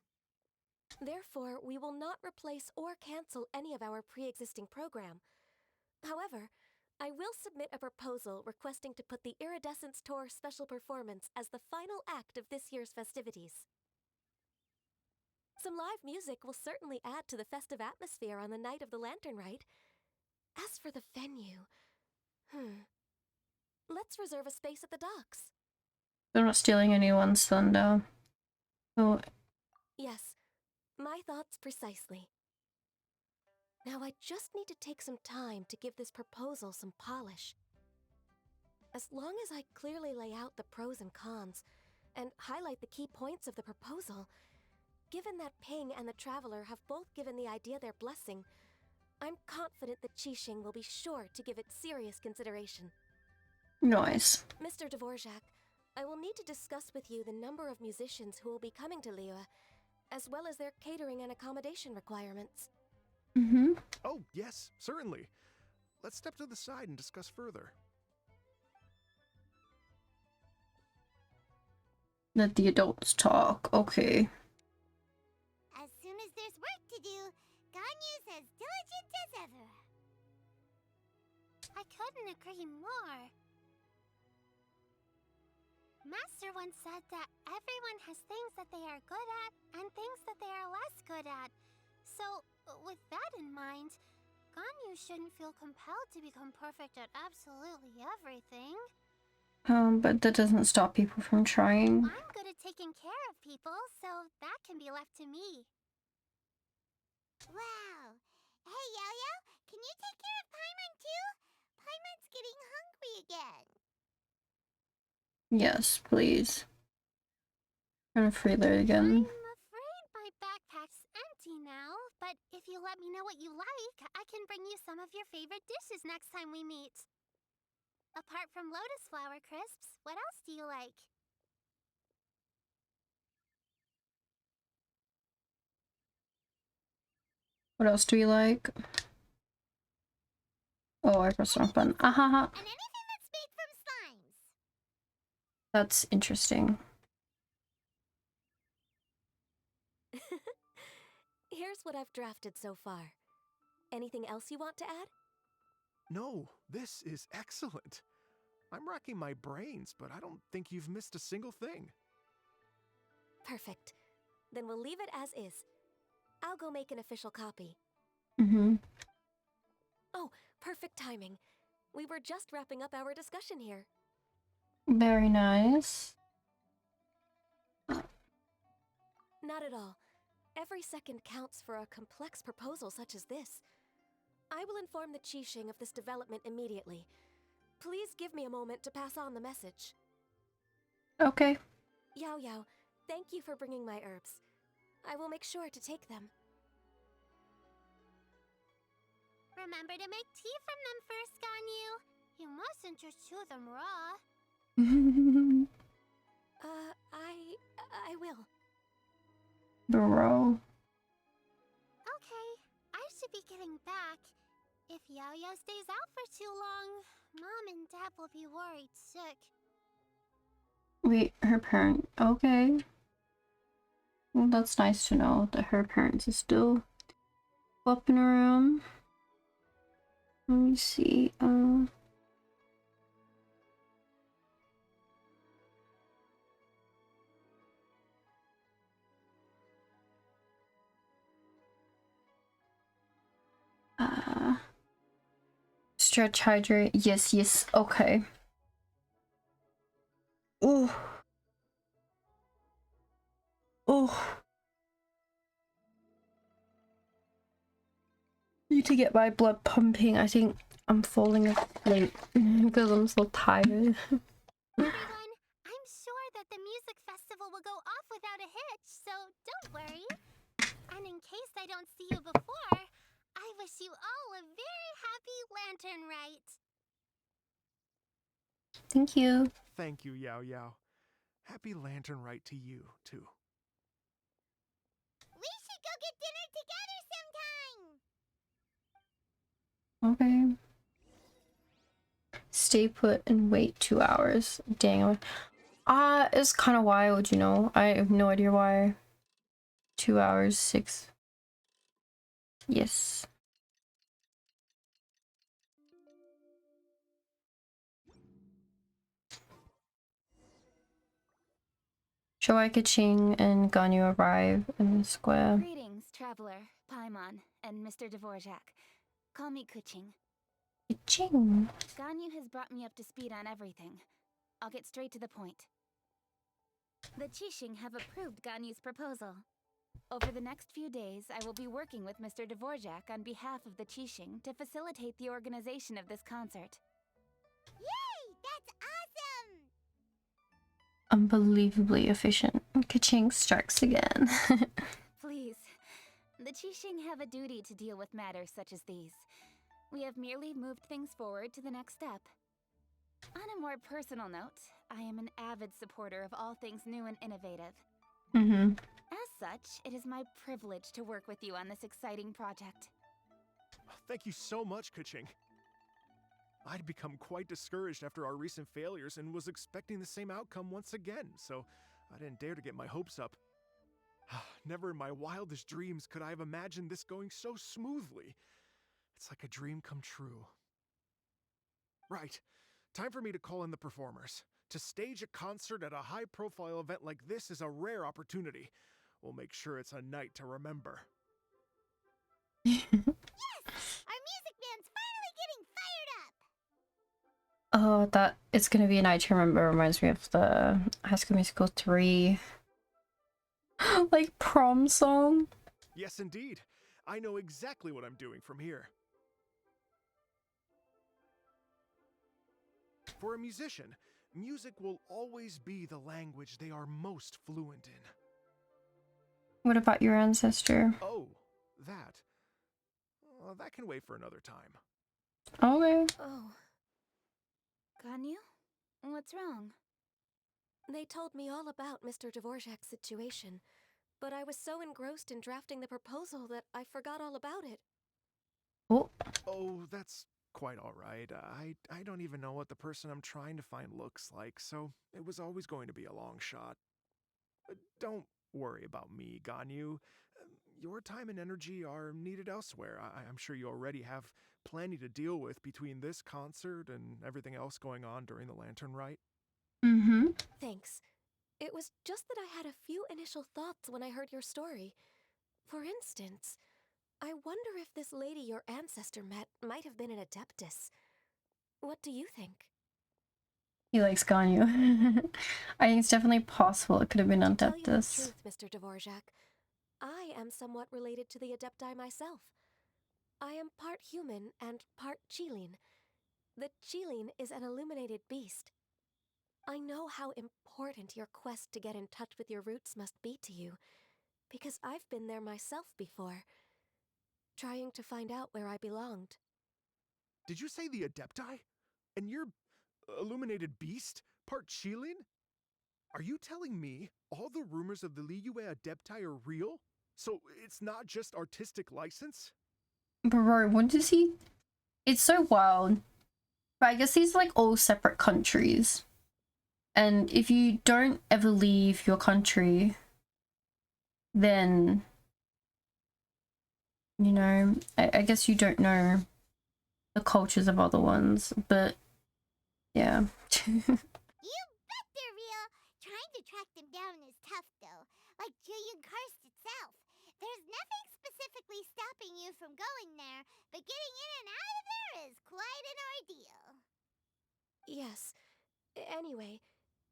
Therefore, we will not replace or cancel any of our pre-existing program. However, I will submit a proposal requesting to put the Iridescence Tour special performance as the final act of this year's festivities. Some live music will certainly add to the festive atmosphere on the night of the Lantern Rite. As for the venue, let's reserve a space at the docks. They're not stealing anyone's thunder. Oh. Yes, my thoughts precisely. Now I just need to take some time to give this proposal some polish. As long as I clearly lay out the pros and cons, and highlight the key points of the proposal, given that Ping and the Traveler have both given the idea their blessing, I'm confident that Qixing will be sure to give it serious consideration. Nice. Mr. Dvorak, I will need to discuss with you the number of musicians who will be coming to Liyue, as well as their catering and accommodation requirements. Mm-hmm. Oh, yes, certainly. Let's step to the side and discuss further. Let the adults talk. Okay. As soon as there's work to do, Ganyu's as diligent as ever. I couldn't agree more. Master once said that everyone has things that they are good at and things that they are less good at. So, with that in mind, Ganyu shouldn't feel compelled to become perfect at absolutely everything. But that doesn't stop people from trying. I'm good at taking care of people, so that can be left to me. Wow. Hey, Yo-Yo, can you take care of Paimon too? Paimon's getting hungry again. Yes, please. Trying to free there again. I'm afraid my backpack's empty now, but if you let me know what you like, I can bring you some of your favorite dishes next time we meet. Apart from lotus flower crisps, what else do you like? What else do you like? Oh, I pressed the wrong button. Ahaha. And anything that's made from slimes. That's interesting. Here's what I've drafted so far. Anything else you want to add? No, this is excellent. I'm racking my brains, but I don't think you've missed a single thing. Perfect. Then we'll leave it as is. I'll go make an official copy. Mm-hmm. Oh, perfect timing. We were just wrapping up our discussion here. Very nice. Not at all. Every second counts for a complex proposal such as this. I will inform the Qixing of this development immediately. Please give me a moment to pass on the message. Okay. Yao Yao, thank you for bringing my herbs. I will make sure to take them. Remember to make tea from them first, Ganyu. You mustn't just chew them raw. I will. Bro. Okay, I should be getting back. If Yao Yao stays out for too long, Mom and Dad will be worried sick. Wait, her parent. Okay. Well, that's nice to know that her parents are still bopping around. Let me see. Stretch, hydrate. Yes, yes. Okay. Oh. Oh. Need to get my blood pumping. I think I'm falling asleep because I'm so tired. Everyone, I'm sure that the music festival will go off without a hitch, so don't worry. And in case I don't see you before, I wish you all a very happy Lantern Rite. Thank you. Thank you, Yao Yao. Happy Lantern Rite to you, too. We should go get dinner together sometime! Okay. Stay put and wait 2 hours. Dang. It's kind of wild, you know. I have no idea why. 2 hours, 6. Yes. Shoei Kaching and Ganyu arrive in the square. Greetings, traveler, Paimon, and Mr. Dvorak. Call me Kuching. Kaching. Ganyu has brought me up to speed on everything. I'll get straight to the point. The Qixing have approved Ganyu's proposal. Over the next few days, I will be working with Mr. Dvorak on behalf of the Qixing to facilitate the organization of this concert. Yay! That's awesome! Unbelievably efficient. Kaching strikes again. Please. The Qixing have a duty to deal with matters such as these. We have merely moved things forward to the next step. On a more personal note, I am an avid supporter of all things new and innovative. Mm-hmm. As such, it is my privilege to work with you on this exciting project. Thank you so much, Kuching. I'd become quite discouraged after our recent failures and was expecting the same outcome once again, so I didn't dare to get my hopes up. Never in my wildest dreams could I have imagined this going so smoothly. It's like a dream come true. Right. Time for me to call in the performers. To stage a concert at a high-profile event like this is a rare opportunity. We'll make sure it's a night to remember. Yes! Our music band's finally getting fired up! Oh, that it's gonna be a night to remember reminds me of the High School Musical 3 like prom song. Yes, indeed. I know exactly what I'm doing from here. For a musician, music will always be the language they are most fluent in. What about your ancestor? Oh, that. Well, that can wait for another time. Okay. Oh, Ganyu? What's wrong? they told me all about Mr. Dvorak's situation, but I was so engrossed in drafting the proposal that I forgot all about it. Oh. Oh, that's quite all right. I don't even know what the person I'm trying to find looks like, so it was always going to be a long shot. Don't worry about me, Ganyu. your time and energy are needed elsewhere. I'm sure you already have plenty to deal with between this concert and everything else going on during the Lantern Rite. Mm-hmm. Thanks. It was just that I had a few initial thoughts when I heard your story. For instance, I wonder if this lady your ancestor met might have been an Adeptus. What do you think? He likes Ganyu. I think it's definitely possible it could have been To tell you the Adeptus. truth, Mr. Dvorak, I am somewhat related to the Adepti myself. I am part human and part Qilin. The Qilin is an illuminated beast. I know how important your quest to get in touch with your roots must be to you, because I've been there myself before, trying to find out where I belonged. Did you say the Adepti? And you're illuminated beast? Part Qilin? Are you telling me all the rumors of the Liyue Adepti are real? So it's not just artistic license? Bro, what does he... It's so wild. But I guess these are like all separate countries. And if you don't ever leave your country, then, you know, I guess you don't know the cultures of other ones, but yeah. You bet they're real! Trying to track them down is tough, though. Like Julian Karst itself. There's nothing specifically stopping you from going there, but getting in and out of there is quite an ordeal. Yes. Anyway,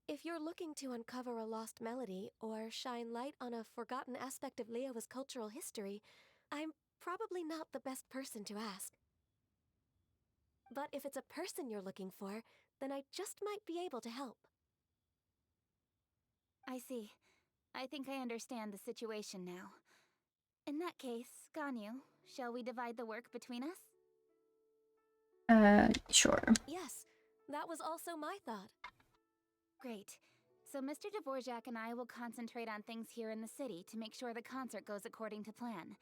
if you're looking to uncover a lost melody or shine light on a forgotten aspect of Leo's cultural history, I'm probably not the best person to ask. But if it's a person you're looking for, then I just might be able to help. I see. I think I understand the situation now. In that case, Ganyu, shall we divide the work between us? Sure. Yes, that was also my thought. Great. So Mr. Dvorak and I will concentrate on things here in the city to make sure the concert goes according to plan.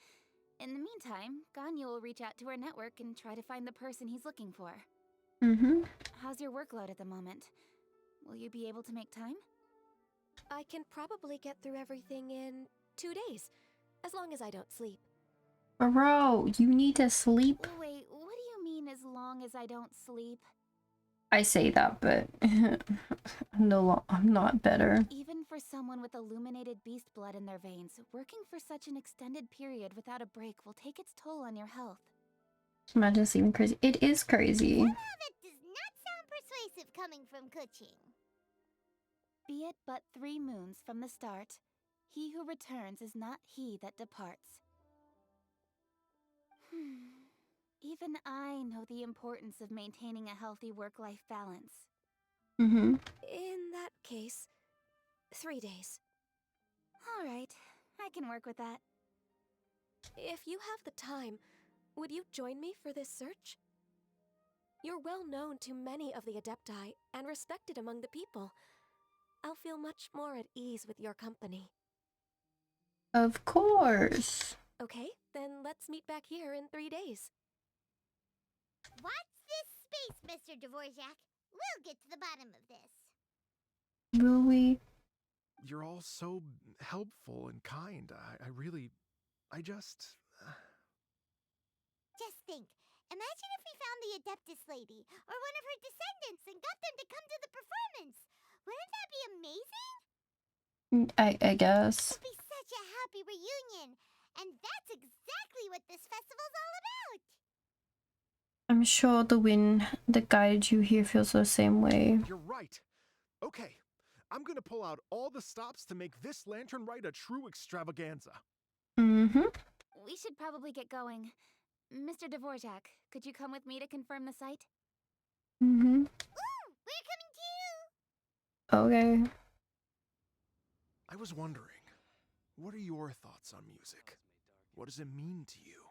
In the meantime, Ganyu will reach out to our network and try to find the person he's looking for. Mm-hmm. How's your workload at the moment? Will you be able to make time? I can probably get through everything in 2 days, as long as I don't sleep. Bro, you need to sleep. Wait, what do you mean as long as I don't sleep? I say that, but no, I'm not better. Even for someone with illuminated beast blood in their veins, working for such an extended period without a break will take its toll on your health. Imagine sleeping crazy. It is crazy. Somehow that does not sound persuasive coming from Kuching. Be it but 3 moons from the start, he who returns is not he that departs. Even I know the importance of maintaining a healthy work-life balance. Mm-hmm. In that case, 3 days. Alright, I can work with that. If you have the time, would you join me for this search? You're well known to many of the Adepti and respected among the people. I'll feel much more at ease with your company. Of course. Okay, then let's meet back here in 3 days. Watch this space, Mr. Dvorak. We'll get to the bottom of this. Will we? You're all so helpful and kind. I just... Just think. Imagine if we found the Adeptus lady, or one of her descendants, and got them to come to the performance. Wouldn't that be amazing? I guess. It'd be such a happy reunion. And that's exactly what this festival's all about. I'm sure the wind that guided you here feels the same way. You're right. Okay, I'm gonna pull out all the stops to make this Lantern Rite a true extravaganza. Mm-hmm. We should probably get going. Mr. Dvorak, could you come with me to confirm the site? Mm-hmm. Ooh, we're coming too! Okay. I was wondering, what are your thoughts on music? What does it mean to you?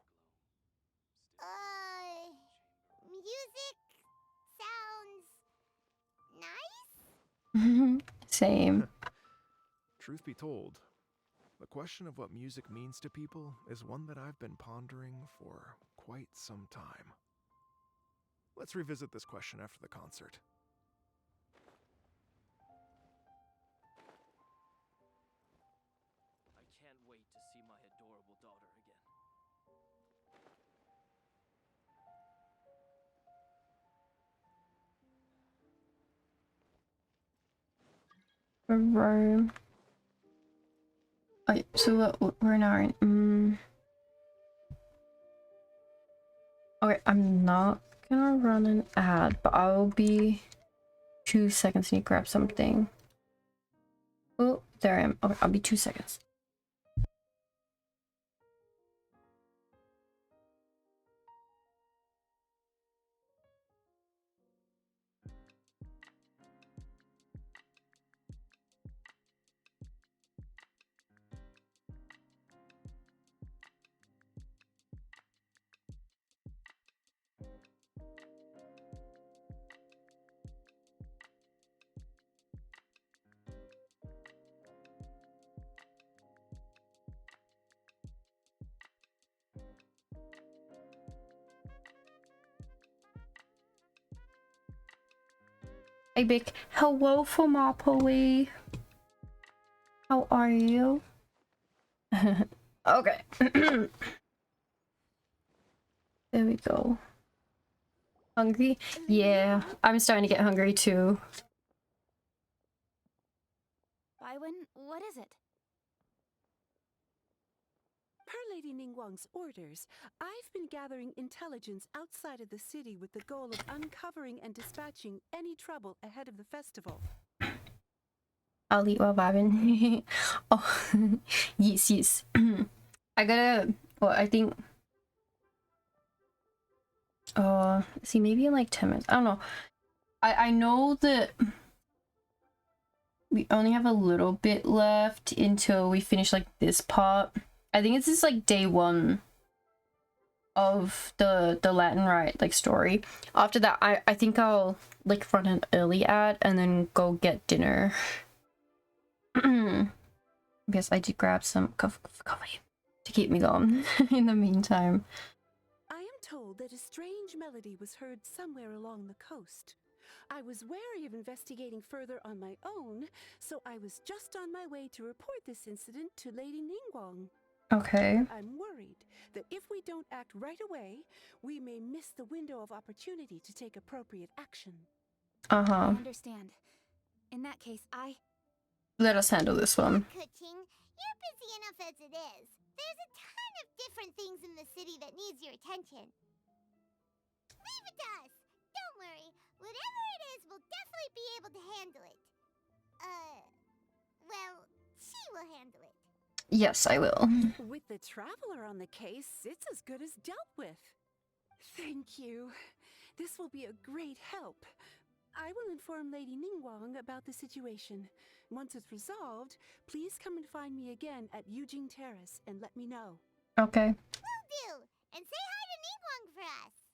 Music sounds nice? Same. Truth be told, the question of what music means to people is one that I've been pondering for quite some time. Let's revisit this question after the concert. I can't wait to see my adorable daughter again. Rome. Oh, so we're now in. Okay, I'm not gonna run an ad, but I'll be 2 seconds. I need to grab something. Oh, there I am. Okay, I'll be 2 seconds. Hey, Big. Hello from Monopoly. How are you? Okay. There we go. Hungry? Yeah, I'm starting to get hungry too. Bywin, what is it? Per Lady Ningguang's orders, I've been gathering intelligence outside of the city with the goal of uncovering and dispatching any trouble ahead of the festival. I'll eat while vibing. Oh, yes, yes. I gotta. Well, I think. See, maybe in like 10 minutes. I don't know. I know that we only have a little bit left until we finish like this part. I think it's just like day 1 of the Latin Rite like story. After that, I think I'll like run an early ad and then go get dinner. Yes, I did grab some coffee to keep me going in the meantime. I am told that a strange melody was heard somewhere along the coast. I was wary of investigating further on my own, so I was just on my way to report this incident to Lady Ningguang. Okay. But I'm worried that if we don't act right away, we may miss the window of opportunity to take appropriate action. I understand. In that case, Let us handle this one. Kuching, you're busy enough as it is. There's a ton of different things in the city that needs your attention. Leave it to us. Don't worry. Whatever it is, we'll definitely be able to handle it. Well, she will handle it. Yes, I will. With the traveler on the case, it's as good as dealt with. Thank you. This will be a great help. I will inform Lady Ningguang about the situation. Once it's resolved, please come and find me again at Yujing Terrace and let me know. Okay. Will do. And say hi to Ningguang for us.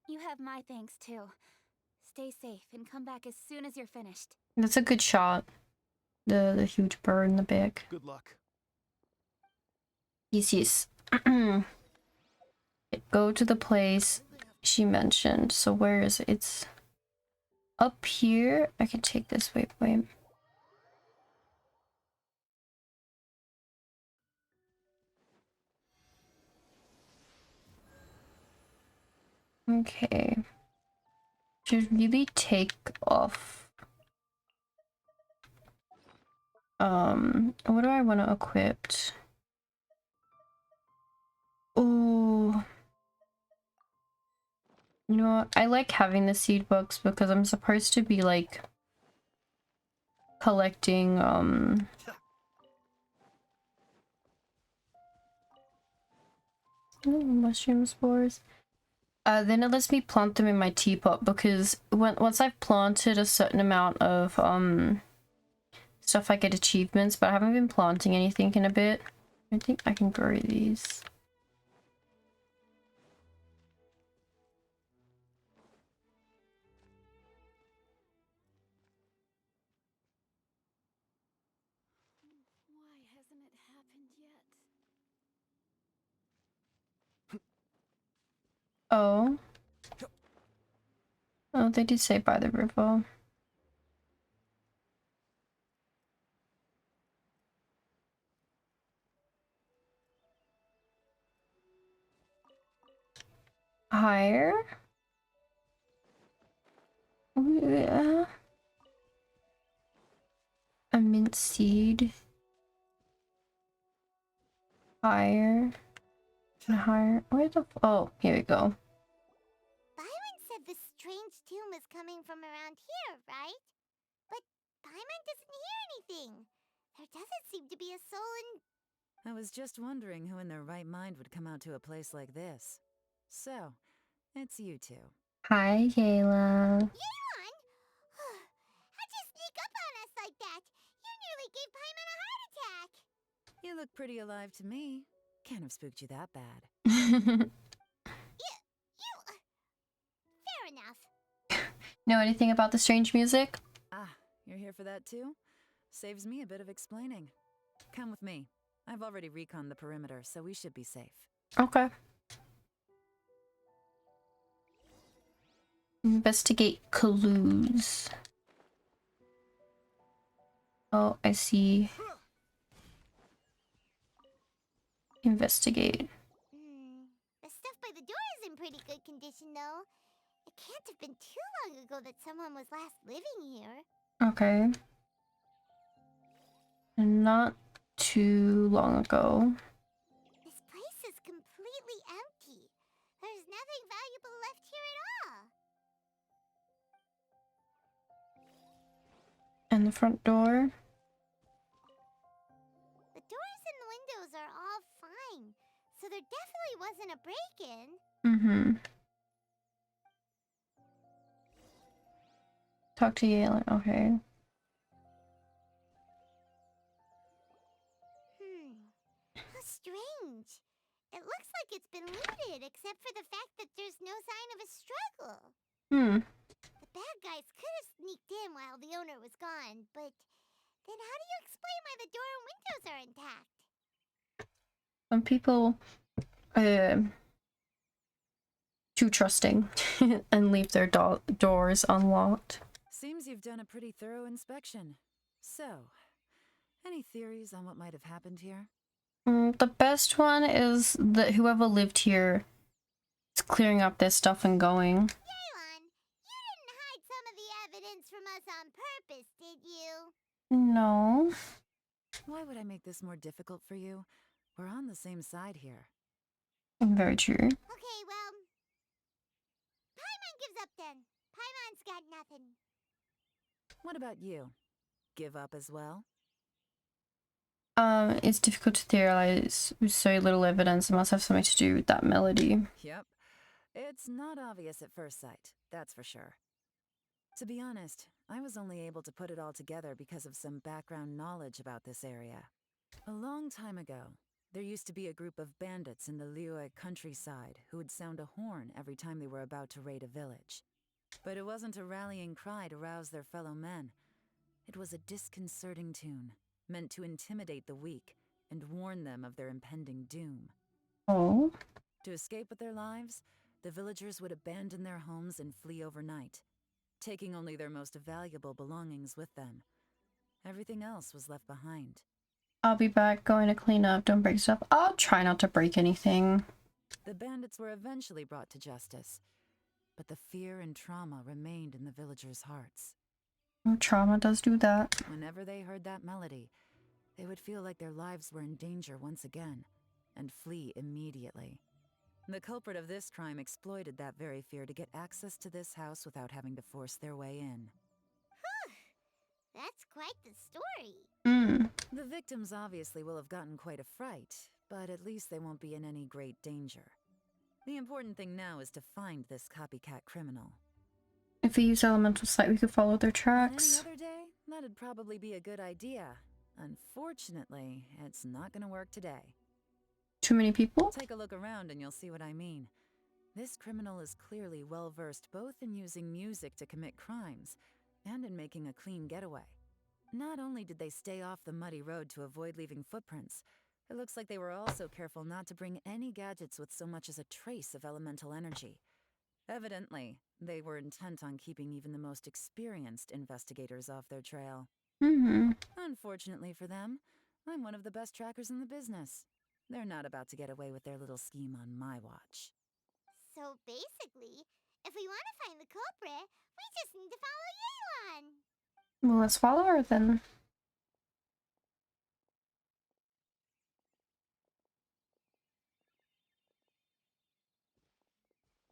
You have my thanks too. Stay safe and come back as soon as you're finished. That's a good shot. The huge bird in the back. Good luck. Yes, yes. Go to the place she mentioned. So where is it? It's up here. I can take this. Wait. Okay. Should really take off. What do I want to equip? Oh. You know what? I like having the seed books because I'm supposed to be like collecting mushroom spores. Then it lets me plant them in my teapot because once I've planted a certain amount of stuff, I get achievements, but I haven't been planting anything in a bit. I think I can grow these. Why hasn't it happened yet? Oh. Oh, they did say by the river. Higher? Yeah. A mint seed. Higher. And higher. Where the oh, here we go. Byron said the strange tune was coming from around here, right? But Byron doesn't hear anything. There doesn't seem to be a soul in... I was just wondering who in their right mind would come out to a place like this. So, it's you two. Hi, Kayla. Yeon! How'd you sneak up on us like that? You nearly gave Paimon a heart attack! You look pretty alive to me. Can't have spooked you that bad. Fair enough. Know anything about the strange music? Ah, you're here for that too? Saves me a bit of explaining. Come with me. I've already reconned the perimeter, so we should be safe. Okay. Investigate clues. Oh, I see. Investigate. The stuff by the door is in pretty good condition, though. It can't have been too long ago that someone was last living here. Okay. Not too long ago. This place is completely empty. There's nothing valuable left here at all. And the front door. The doors and the windows are all fine, so there definitely wasn't a break-in. Mm-hmm. Talk to Yale. Okay. How strange. It looks like it's been looted, except for the fact that there's no sign of a struggle. The bad guys could have sneaked in while the owner was gone, but then how do you explain why the door and windows are intact? Some people too trusting and leave their doors unlocked. Seems you've done a pretty thorough inspection. So, any theories on what might have happened here? The best one is that whoever lived here is clearing up their stuff and going. Yeon, you didn't hide some of the evidence from us on purpose, did you? No. Why would I make this more difficult for you? We're on the same side here. Very true. Okay, well... Paimon gives up then. Paimon's got nothing. What about you? Give up as well? It's difficult to theorize with so little evidence. It must have something to do with that melody. Yep. It's not obvious at first sight, that's for sure. To be honest, I was only able to put it all together because of some background knowledge about this area. A long time ago, there used to be a group of bandits in the Liyue countryside who would sound a horn every time they were about to raid a village. But it wasn't a rallying cry to rouse their fellow men. It was a disconcerting tune, meant to intimidate the weak and warn them of their impending doom. Oh. To escape with their lives, the villagers would abandon their homes and flee overnight, taking only their most valuable belongings with them. Everything else was left behind. I'll be back. Going to clean up. Don't break stuff. I'll try not to break anything. The bandits were eventually brought to justice, but the fear and trauma remained in the villagers' hearts. Trauma does do that. Whenever they heard that melody, they would feel like their lives were in danger once again, and flee immediately. The culprit of this crime exploited that very fear to get access to this house without having to force their way in. That's quite the story. The victims obviously will have gotten quite a fright, but at least they won't be in any great danger. The important thing now is to find this copycat criminal. If we use elemental sight, we could follow their tracks. Any other day, that'd probably be a good idea. Unfortunately, it's not gonna work today. Too many people? Take a look around and you'll see what I mean. This criminal is clearly well-versed both in using music to commit crimes and in making a clean getaway. Not only did they stay off the muddy road to avoid leaving footprints, it looks like they were also careful not to bring any gadgets with so much as a trace of elemental energy. Evidently, they were intent on keeping even the most experienced investigators off their trail. Unfortunately for them, I'm one of the best trackers in the business. They're not about to get away with their little scheme on my watch. So basically, if we want to find the culprit, we just need to follow Yelan. Well, let's follow her then.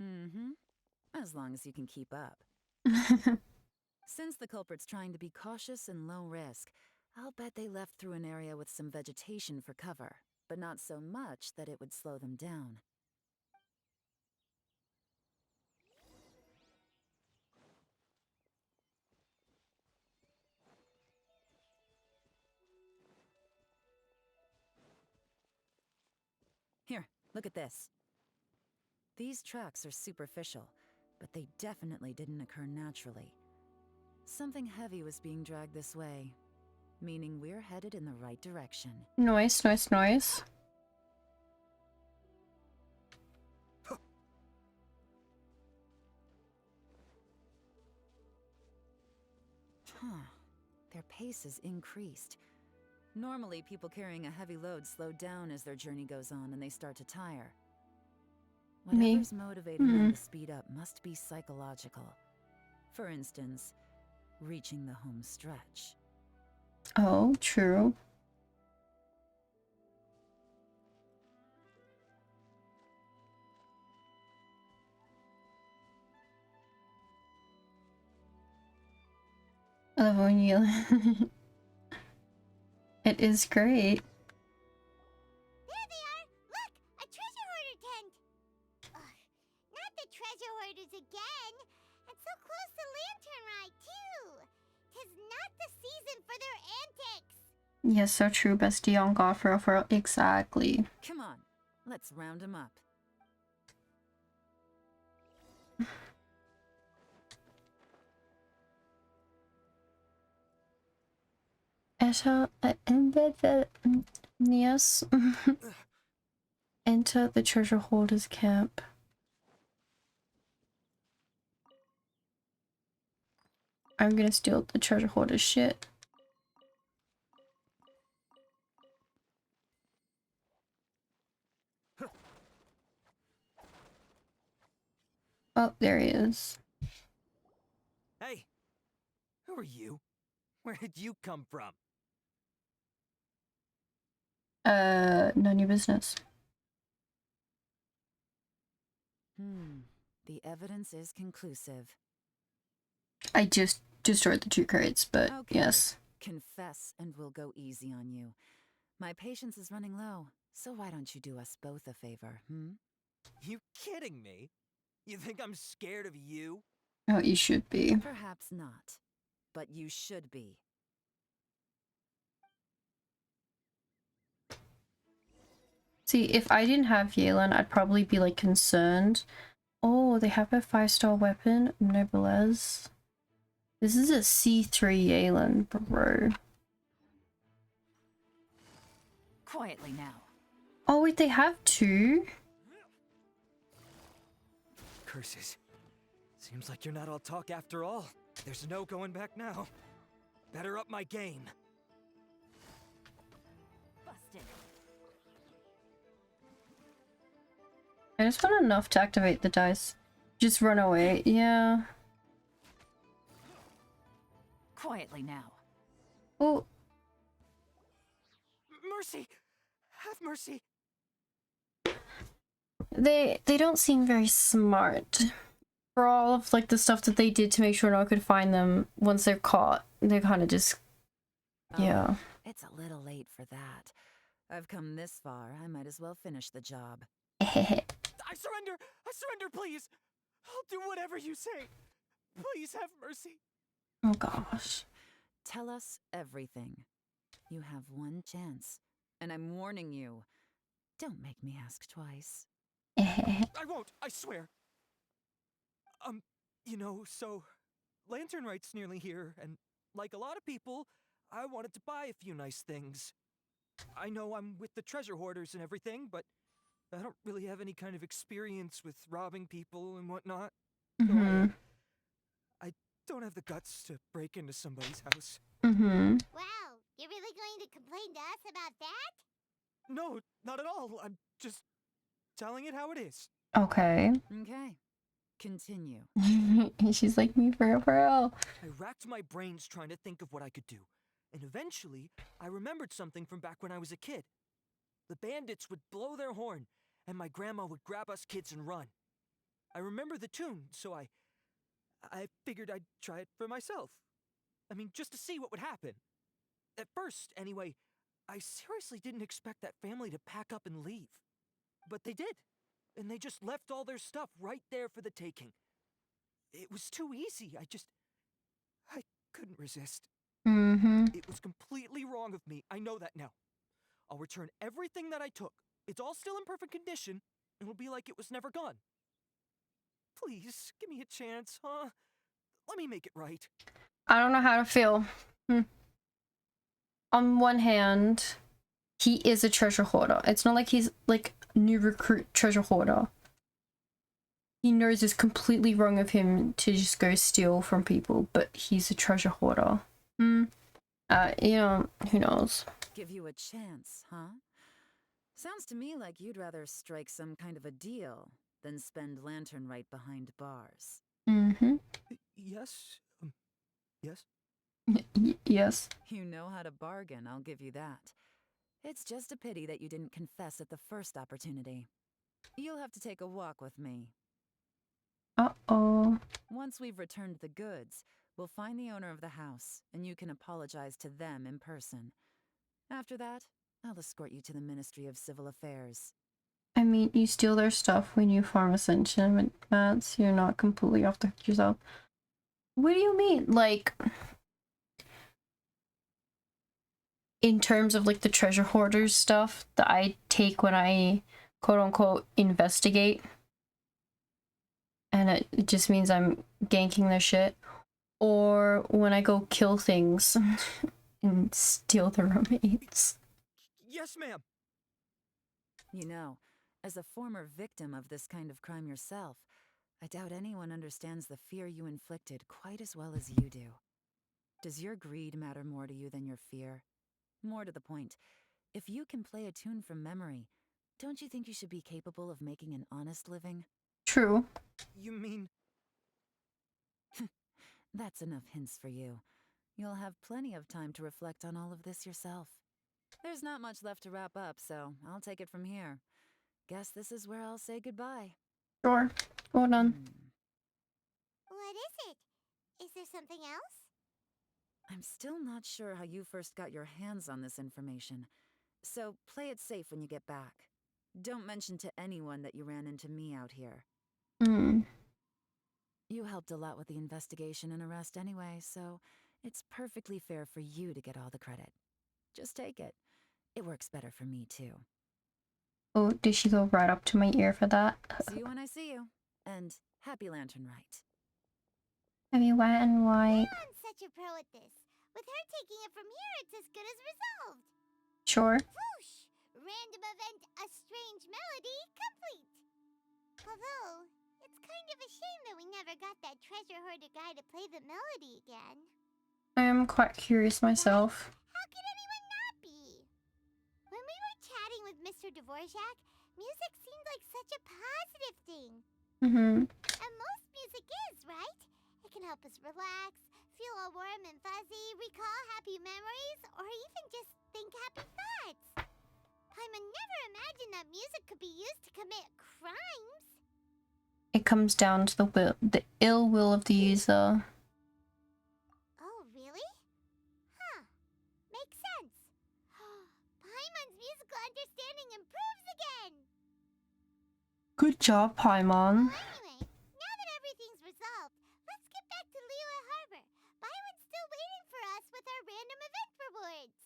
Mm-hmm. As long as you can keep up. Since the culprit's trying to be cautious and low risk, I'll bet they left through an area with some vegetation for cover, but not so much that it would slow them down. Here, look at this. These tracks are superficial, but they definitely didn't occur naturally. Something heavy was being dragged this way, meaning we're headed in the right direction. Noise, noise, noise. Huh. Their pace is increased. Normally, people carrying a heavy load slow down as their journey goes on and they start to tire. Whatever's motivating them to speed up must be psychological. For instance, reaching the home stretch. Oh, true. I love when you... It is great. There they are! Look! A treasure hoarder tent! Ugh, not the treasure hoarders again! And so close to Lantern Rite, too! 'Tis not the season for their antics! Yes, so true, bestie on God for exactly. Come on, let's round them up. Yes. Enter the treasure hoarder's camp. I'm gonna steal the treasure hoarder's shit. Oh, there he is. Hey! Who are you? Where did you come from? None of your business. The evidence is conclusive. I just destroyed the 2 crates, but okay. Yes. Confess and we'll go easy on you. My patience is running low, so why don't you do us both a favor, You kidding me? You think I'm scared of you? Oh, you should be. Perhaps not, but you should be. See, if I didn't have Yelan, I'd probably be like concerned. Oh, they have a 5-star weapon, Noblesse. This is a C3 Yelan, bro. Quietly now. Oh wait, they have 2? Curses. Seems like you're not all talk after all. There's no going back now. Better up my game. Busted. I just want enough to activate the dice. Just run away, yeah. Quietly now. Oh. Mercy! Have mercy! They don't seem very smart. For all of like the stuff that they did to make sure no one could find them once they're caught, they kind of just... Yeah. It's a little late for that. I've come this far, I might as well finish the job. I surrender! I surrender, please! I'll do whatever you say. Please have mercy. Oh gosh. Tell us everything. You have one chance, and I'm warning you. Don't make me ask twice. I won't, I swear. You know, so Lantern Rite's nearly here, and like a lot of people, I wanted to buy a few nice things. I know I'm with the treasure hoarders and everything, but I don't really have any kind of experience with robbing people and whatnot. So I don't have the guts to break into somebody's house. Wow, you're really going to complain to us about that? No, not at all. I'm just telling it how it is. Okay. Okay. Continue. She's like, me for real. I racked my brains trying to think of what I could do, and eventually, I remembered something from back when I was a kid. The bandits would blow their horn, and my grandma would grab us kids and run. I remember the tune, so I figured I'd try it for myself. I mean, just to see what would happen. At first, anyway, I seriously didn't expect that family to pack up and leave. But they did, and they just left all their stuff right there for the taking. It was too easy. I couldn't resist. Mm-hmm. It was completely wrong of me. I know that now. I'll return everything that I took. It's all still in perfect condition. It'll be like it was never gone. Please, give me a chance, huh? Let me make it right. I don't know how to feel. On one hand, he is a treasure hoarder. It's not like he's like new recruit treasure hoarder. He knows it's completely wrong of him to just go steal from people, but he's a treasure hoarder. You know, who knows? Give you a chance, huh? Sounds to me like you'd rather strike some kind of a deal than spend Lantern Rite behind bars. Mm-hmm. Yes. Yes? Yes. You know how to bargain, I'll give you that. It's just a pity that you didn't confess at the first opportunity. You'll have to take a walk with me. Uh-oh. Once we've returned the goods, we'll find the owner of the house, and you can apologize to them in person. After that, I'll escort you to the Ministry of Civil Affairs. I mean, you steal their stuff when you farm Ascension, Mats. You're not completely off the hook yourself. What do you mean? Like, in terms of like the treasure hoarders stuff that I take when I quote unquote investigate, and it just means I'm ganking their shit, or when I go kill things and steal their roommates. Yes, ma'am. You know, as a former victim of this kind of crime yourself, I doubt anyone understands the fear you inflicted quite as well as you do. Does your greed matter more to you than your fear? More to the point, if you can play a tune from memory, don't you think you should be capable of making an honest living? True. You mean... That's enough hints for you. You'll have plenty of time to reflect on all of this yourself. There's not much left to wrap up, so I'll take it from here. Guess this is where I'll say goodbye. Sure. Hold on. What is it? Is there something else? I'm still not sure how you first got your hands on this information, so play it safe when you get back. Don't mention to anyone that you ran into me out here. You helped a lot with the investigation and arrest anyway, so it's perfectly fair for you to get all the credit. Just take it. It works better for me, too. Oh, did she go right up to my ear for that? See you when I see you. And happy Lantern Rite. Happy white and white. Leon's such a pro at this. With her taking it from here, it's as good as resolved. Sure. Whoosh! Random event, a strange melody, complete. Although, it's kind of a shame that we never got that treasure hoarder guy to play the melody again. I am quite curious myself. How could anyone not be? When we were chatting with Mr. Dvorak, music seemed like such a positive thing. And most music is, right? It can help us relax, feel all warm and fuzzy, recall happy memories, or even just think happy thoughts. Paimon never imagined that music could be used to commit crimes. It comes down to the ill will of the user. Oh, really? Huh. Makes sense. Paimon's musical understanding improves again! Good job, Paimon. Anyway, now that everything's resolved, let's get back to Liyue Harbor. Byron's still waiting for us with our random event rewards.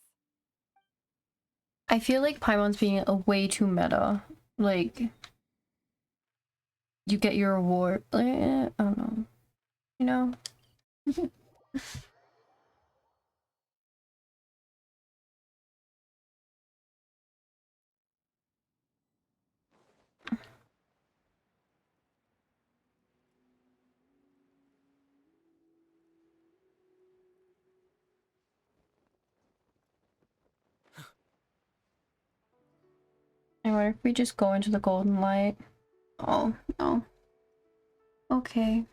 I feel like Paimon's being a way too meta. Like, you get your reward. I don't know. You know? I wonder if we just go into the golden light. Oh, no. Okay.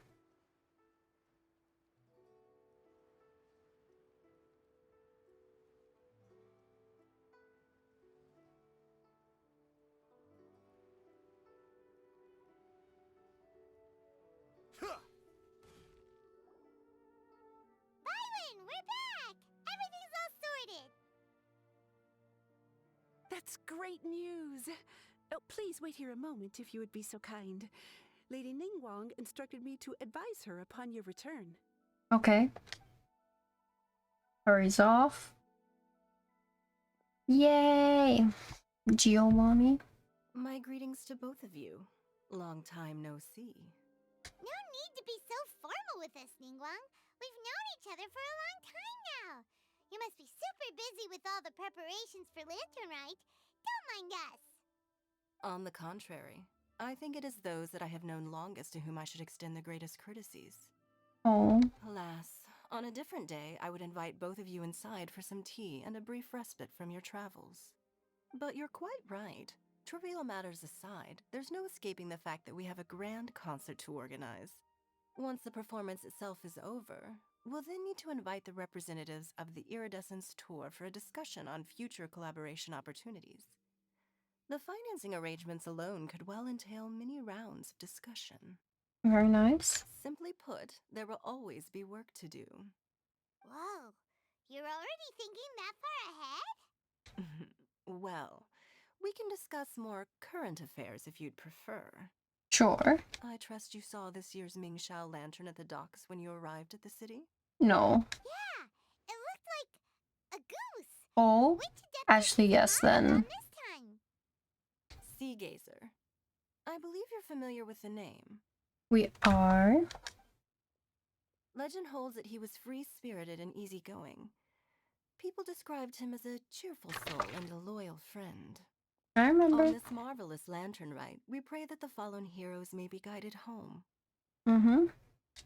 Byron, we're back! Everything's all sorted! That's great news! Oh, please wait here a moment if you would be so kind. Lady Ningguang instructed me to advise her upon your return. Okay. Hurries off. Yay! Geo mommy. My greetings to both of you. Long time no see. No need to be so formal with us, Ningguang. We've known each other for a long time now. You must be super busy with all the preparations for Lantern Rite. Don't mind us. On the contrary, I think it is those that I have known longest to whom I should extend the greatest courtesies. Oh. Alas, on a different day, I would invite both of you inside for some tea and a brief respite from your travels. But you're quite right. Trivial matters aside, there's no escaping the fact that we have a grand concert to organize. Once the performance itself is over, we'll then need to invite the representatives of the Iridescence Tour for a discussion on future collaboration opportunities. The financing arrangements alone could well entail many rounds of discussion. Very nice. Simply put, there will always be work to do. Whoa, you're already thinking that far ahead? Well, we can discuss more current affairs if you'd prefer. Sure. I trust you saw this year's Mingxiao lantern at the docks when you arrived at the city? No. Yeah, it looked like a goose. Oh. Actually, yes then. This time. Sea Gazer. I believe you're familiar with the name. We are. Legend holds that he was free-spirited and easygoing. People described him as a cheerful soul and a loyal friend. I remember. On this marvelous lantern rite, we pray that the fallen heroes may be guided home. Mm-hmm.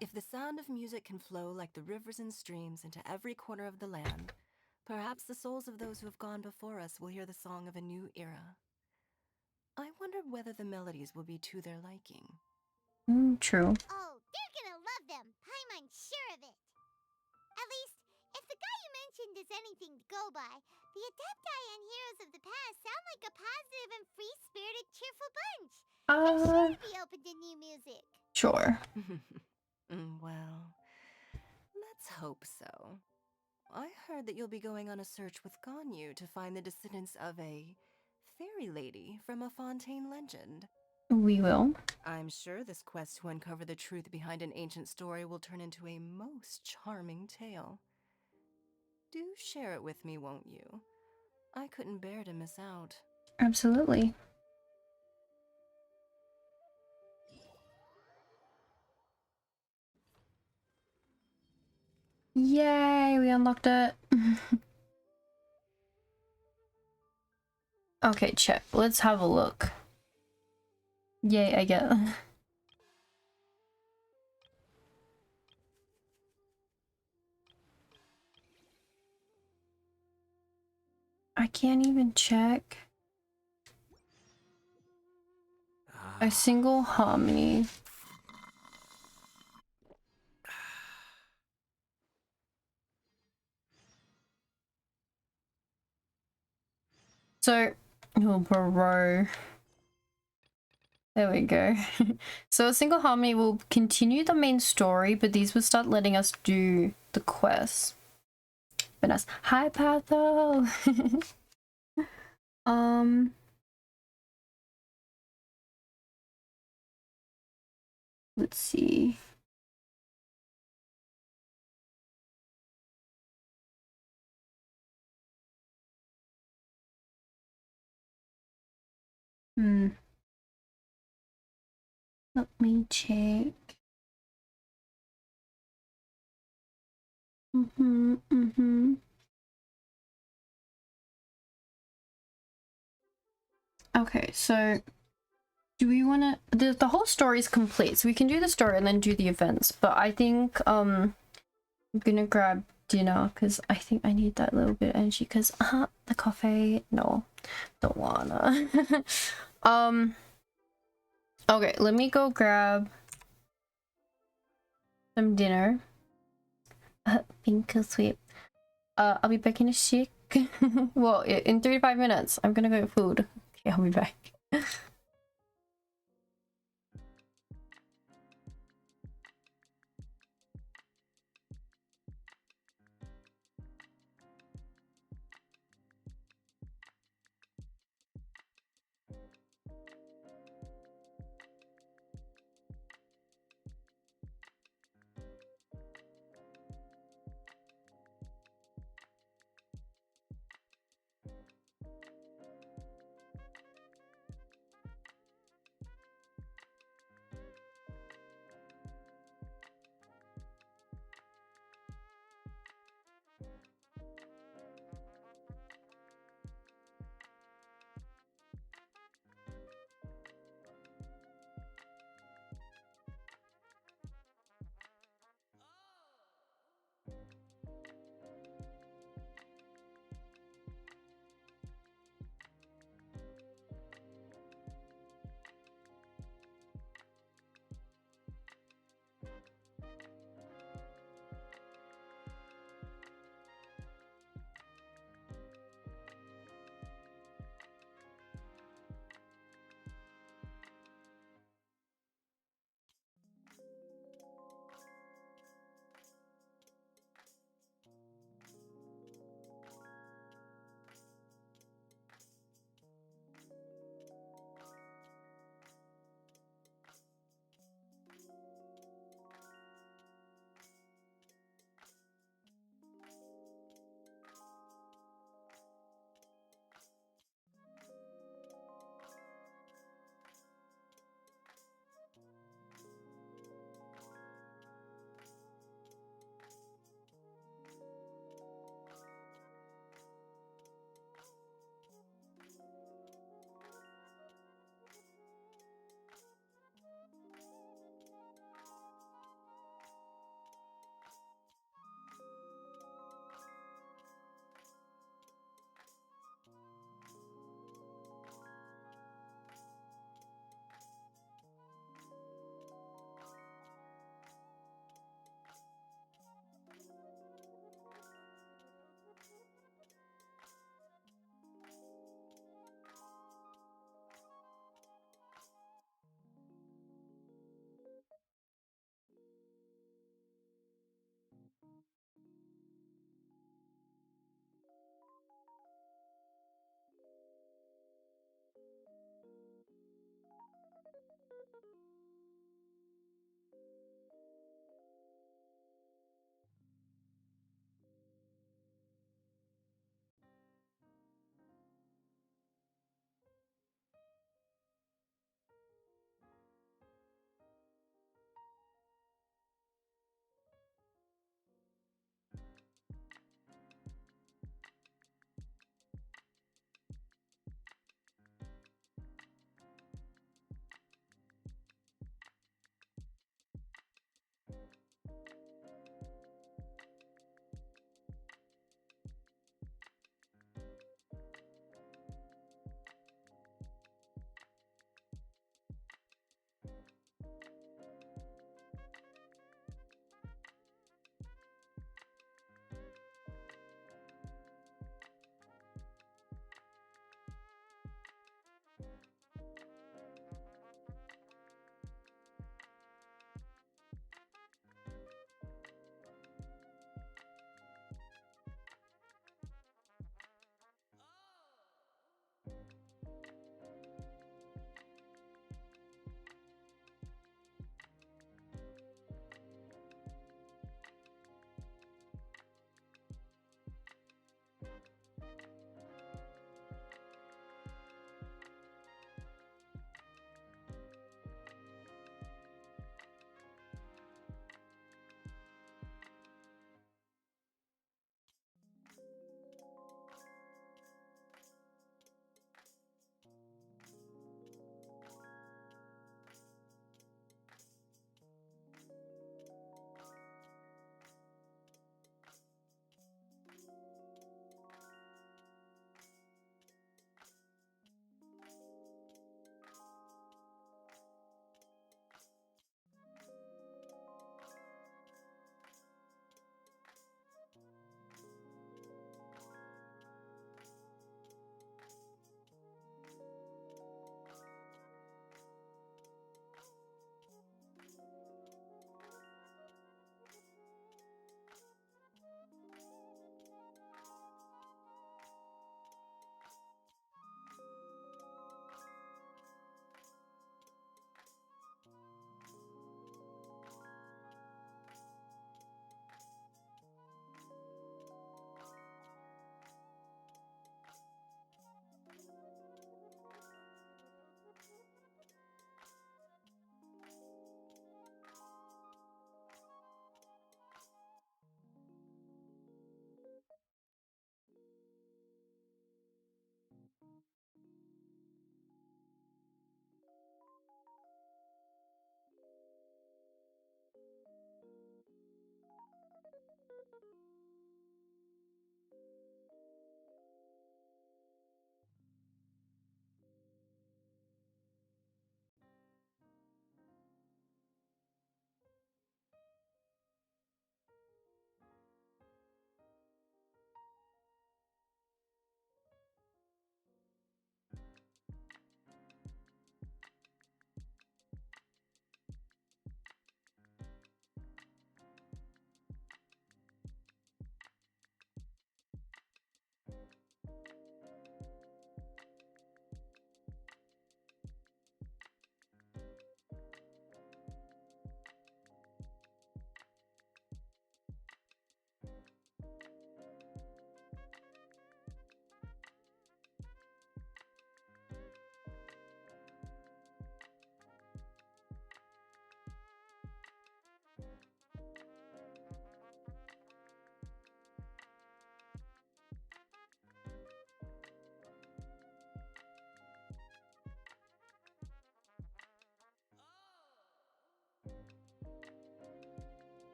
If the sound of music can flow like the rivers and streams into every corner of the land, perhaps the souls of those who have gone before us will hear the song of a new era. I wonder whether the melodies will be to their liking. True. Oh, they're gonna love them. I'm sure of it. At least, if the guy you mentioned is anything to go by, the Adepti and Heroes of the Past sound like a positive and free-spirited, cheerful bunch. They're sure to be open to new music. Sure. Well, let's hope so. I heard that you'll be going on a search with Ganyu to find the descendants of a fairy lady from a Fontaine legend. We will. I'm sure this quest to uncover the truth behind an ancient story will turn into a most charming tale. Do share it with me, won't you? I couldn't bear to miss out. Absolutely. Yay, we unlocked it. Okay, check. Let's have a look. Yay, I get. I can't even check. A single harmony. So, oh, bro. There we go. So a single harmony will continue the main story, but these will start letting us do the quests. But nice. Hi, Patho. Let's see. Let me check. Okay, so do we want to... The whole story is complete, so we can do the story and then do the events. But I think I'm gonna grab dinner because I think I need that little bit of energy because the coffee, no, don't wanna. Okay, let me go grab some dinner. Pink sweet. I'll be back in a sec. Well, in 3 to 5 minutes. I'm gonna go get food. Okay, I'll be back.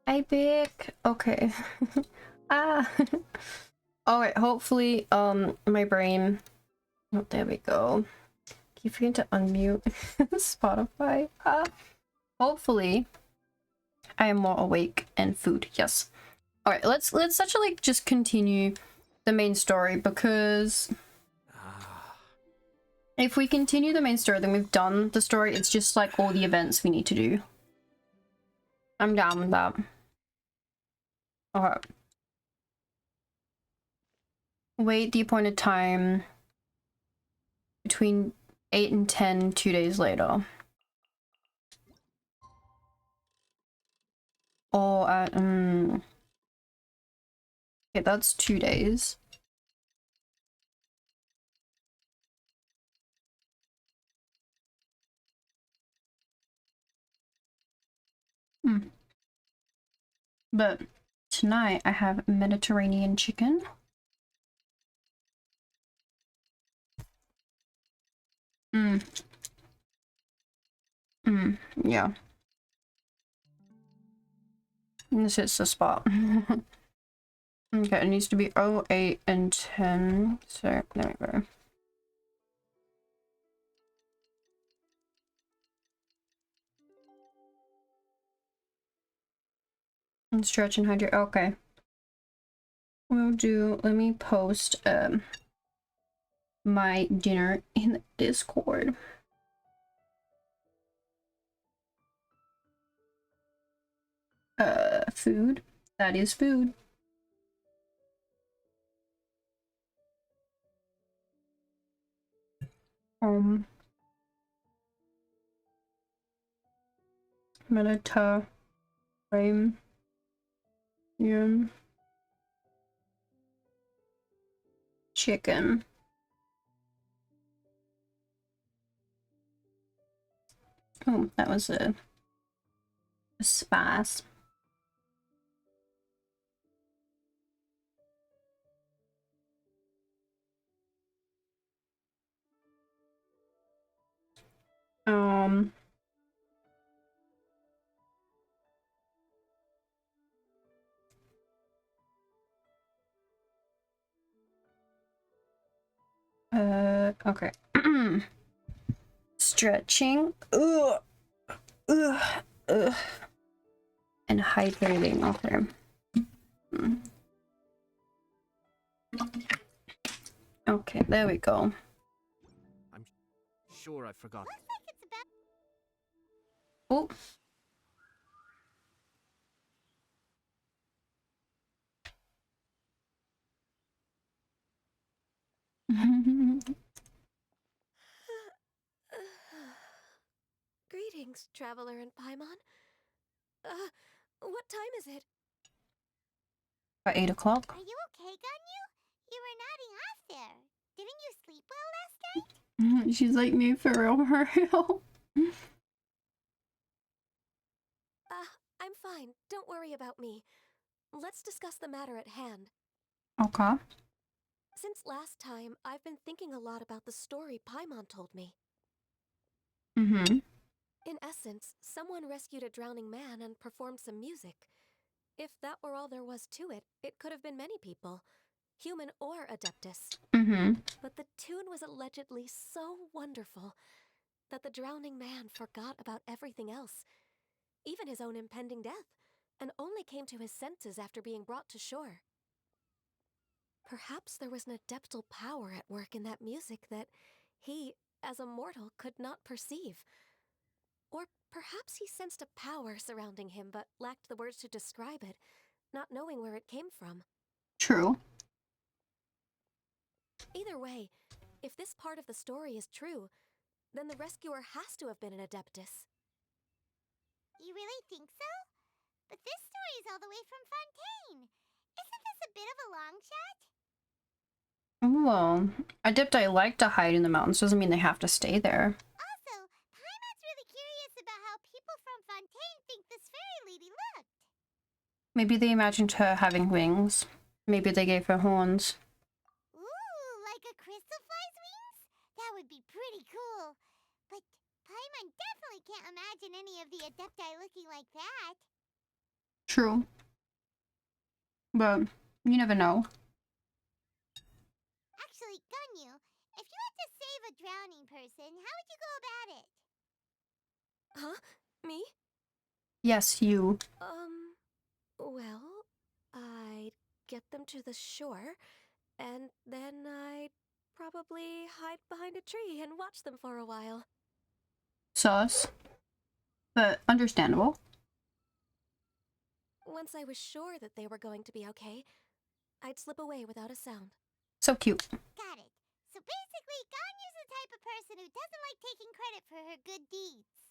Hi, Vic. Okay. Ah. Alright, hopefully, my brain... Oh, there we go. Keep forgetting to unmute Spotify. Ah. Hopefully, I am more awake and food. Yes. Alright, let's actually just continue the main story, because if we continue the main story, then we've done the story. It's just like all the events we need to do. I'm down with that. Alright. Wait the appointed time between 8 and 10 2 days later. Or at, okay, that's 2 days. But tonight I have Mediterranean chicken. Yeah. This is the spot. Okay, it needs to be 08 and 10. So, there we go. And stretch and hydrate. Okay. We'll do, let me post my dinner in the Discord. Food. That is food. Mediterranean chicken. Oh, that was a spice. Okay. Stretching. Ugh. Ugh. Ugh. And hydrating. Okay. Okay, there we go. I'm sure I forgot. Oh. Greetings, Traveler and Paimon. What time is it? About 8 o'clock. Are you okay, Ganyu? You were nodding off there. Didn't you sleep well last night? She's like me for real. I'm fine. Don't worry about me. Let's discuss the matter at hand. Okay. Since last time, I've been thinking a lot about the story Paimon told me. Mm-hmm. In essence, someone rescued a drowning man and performed some music. If that were all there was to it, it could have been many people, human or Adeptus. Mm-hmm. But the tune was allegedly so wonderful that the drowning man forgot about everything else, even his own impending death, and only came to his senses after being brought to shore. Perhaps there was an adeptal power at work in that music that he, as a mortal, could not perceive. Or perhaps he sensed a power surrounding him but lacked the words to describe it, not knowing where it came from. True. Either way, if this part of the story is true, then the rescuer has to have been an Adeptus. You really think so? But this story is all the way from Fontaine. Isn't this a bit of a long shot? Well, Adepti like to hide in the mountains. Doesn't mean they have to stay there. Also, Paimon's really curious about how people from Fontaine think this fairy lady looked. Maybe they imagined her having wings. Maybe they gave her horns. Ooh, like a crystal fly's wings? That would be pretty cool. But Paimon definitely can't imagine any of the Adepti looking like that. True. But you never know. Actually, Ganyu, if you had to save a drowning person, how would you go about it? Huh? Me? Yes, you. Well, I'd get them to the shore, and then I'd probably hide behind a tree and watch them for a while. Sus. But understandable. Once I was sure that they were going to be okay, I'd slip away without a sound. So cute. Got it. So basically, Ganyu's the type of person who doesn't like taking credit for her good deeds.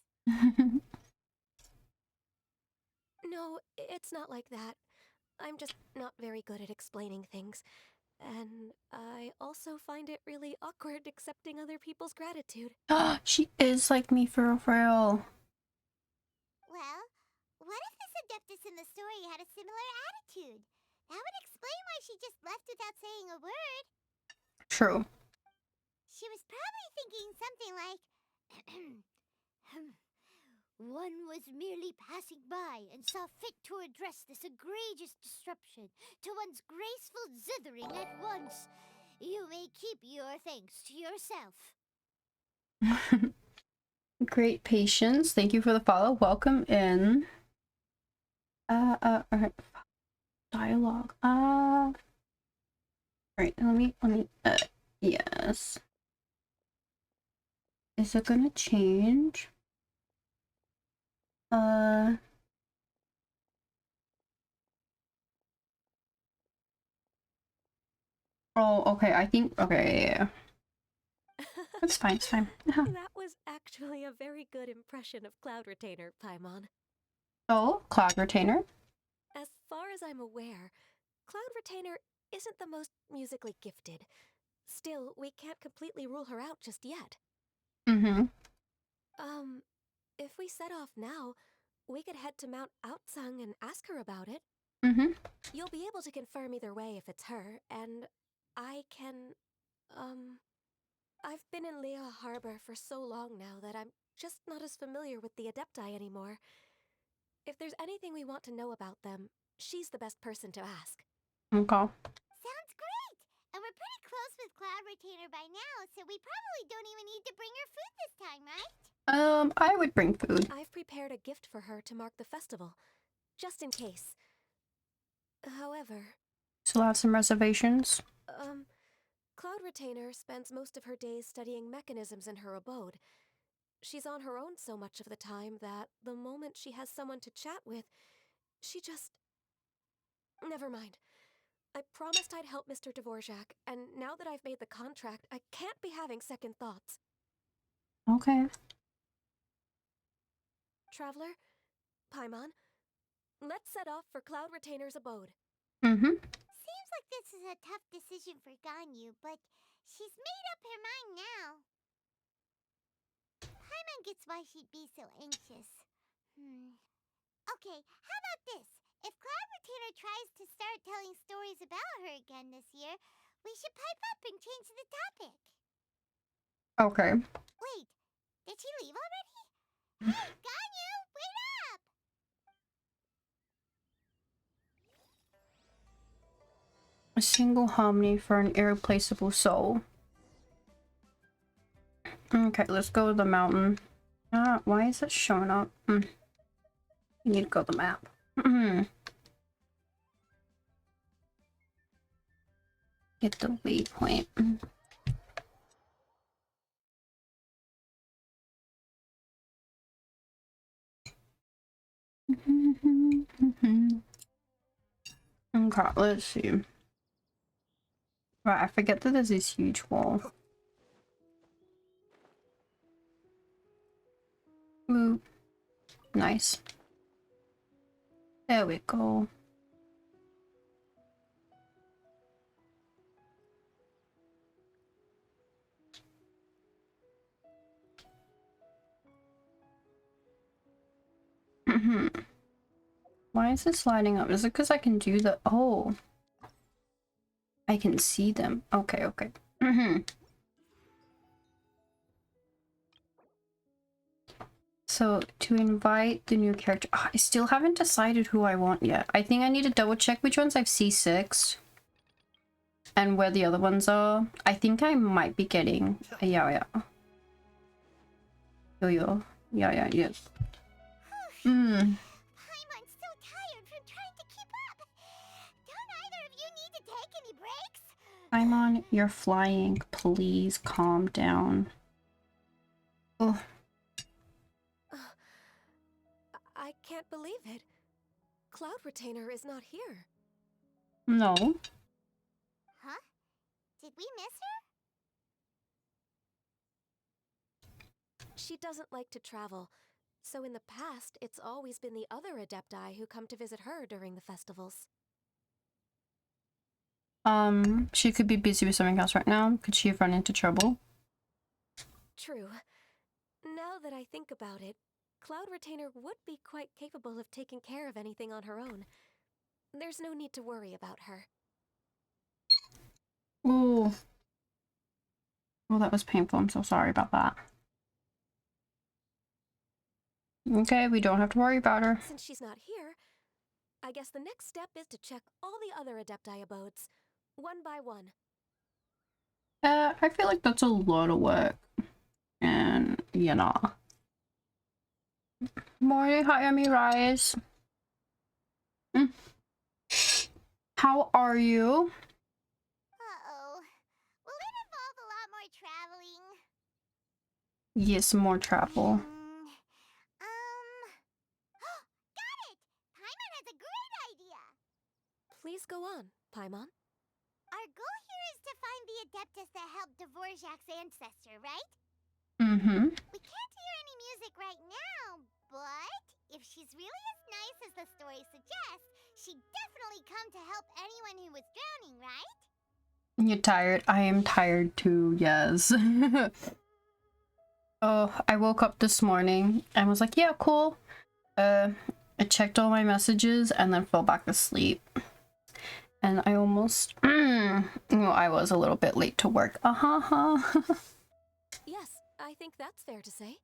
No, it's not like that. I'm just not very good at explaining things. And I also find it really awkward accepting other people's gratitude. She is like me for real. Well, what if this Adeptus in the story had a similar attitude? That would explain why she just left without saying a word. True. She was probably thinking something like, one was merely passing by and saw fit to address this egregious disruption to one's graceful zithering at once. You may keep your thanks to yourself. Great patience. Thank you for the follow. Welcome in. Alright. Dialogue. Alright, let me, yes. Is it gonna change? Oh, okay, I think, okay, yeah. It's fine, it's fine. That was actually a very good impression of Cloud Retainer, Paimon. Oh, Cloud Retainer? As far as I'm aware, Cloud Retainer isn't the most musically gifted. Still, we can't completely rule her out just yet. Mm-hmm. If we set off now, we could head to Mount Outsung and ask her about it. Mm-hmm. You'll be able to confirm either way if it's her, and I can, I've been in Lea Harbor for so long now that I'm just not as familiar with the Adepti anymore. If there's anything we want to know about them, she's the best person to ask. Okay. Sounds great! And we're pretty close with Cloud Retainer by now, so we probably don't even need to bring her food this time, right? I would bring food. I've prepared a gift for her to mark the festival, just in case. However... Still have some reservations? Cloud Retainer spends most of her days studying mechanisms in her abode. She's on her own so much of the time that the moment she has someone to chat with, she just... Never mind. I promised I'd help Mr. Dvorak, and now that I've made the contract, I can't be having second thoughts. Okay. Traveler, Paimon, let's set off for Cloud Retainer's abode. Mm-hmm. Seems like this is a tough decision for Ganyu, but she's made up her mind now. Paimon gets why she'd be so anxious. Okay, how about this? If Cloud Retainer tries to start telling stories about her again this year, we should pipe up and change the topic. Okay. Wait, did she leave already? Hey, Ganyu, wait up! A single harmony for an irreplaceable soul. Okay, let's go to the mountain. Why is it showing up? You need to go to the map. Get the waypoint. Okay, let's see. Right, I forget that there's this huge wall. Ooh. Nice. There we go. Why is this lighting up? Is it because I can do the— oh. I can see them. Okay, okay. So, to invite the new character— oh, I still haven't decided who I want yet. I think I need to double check which ones I've C6 and where the other ones are. I think I might be getting a Yo-Yo. Yo-Yo. Yeah, yes. Paimon's so tired from trying to keep up. Don't either of you need to take any breaks? Paimon, you're flying. Please calm down. Oh. I can't believe it. Cloud Retainer is not here. No. Huh? Did we miss her? She doesn't like to travel, so in the past, it's always been the other Adepti who come to visit her during the festivals. She could be busy with something else right now. Could she have run into trouble? True. Now that I think about it, Cloud Retainer would be quite capable of taking care of anything on her own. There's no need to worry about her. Ooh. Oh, that was painful. I'm so sorry about that. Okay, we don't have to worry about her. Since she's not here, I guess the next step is to check all the other Adepti abodes, one by one. I feel like that's a lot of work. And, you know. Morning, Hayami Rise. How are you? Uh-oh. Will it involve a lot more traveling? Yes, more travel. Got it! Paimon has a great idea! Please go on, Paimon. Our goal here is to find the Adeptus that helped Dvorak's ancestor, right? We can't hear any music right now, but if she's really as nice as the story suggests, she'd definitely come to help anyone who was drowning, right? You're tired? I am tired too, yes. Oh, I woke up this morning and was like, yeah, cool. I checked all my messages and then fell back asleep. And I almost, well, I was a little bit late to work. Yes, I think that's fair to say.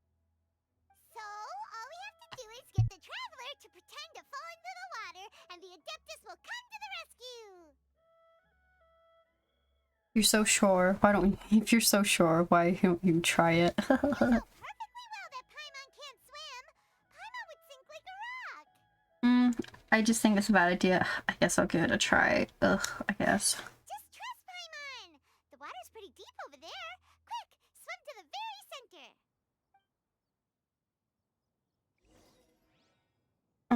So, all we have to do is get the traveler to pretend to fall into the water, and the Adeptus will come to the rescue! You're so sure. Why don't we, if you're so sure, why don't you try it? You know perfectly well that Paimon can't swim. Paimon would sink like a rock. I just think it's a bad idea. I guess I'll give it a try. Ugh, I guess. Just trust Paimon! The water's pretty deep over there. Quick, swim to the very center.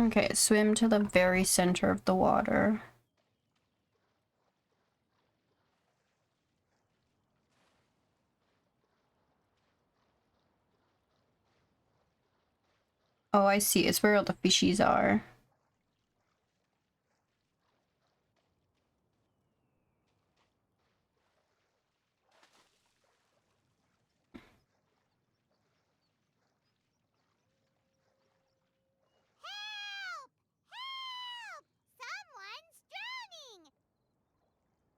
Okay, swim to the very center of the water. Oh, I see. It's where all the fishies are. Someone's drowning!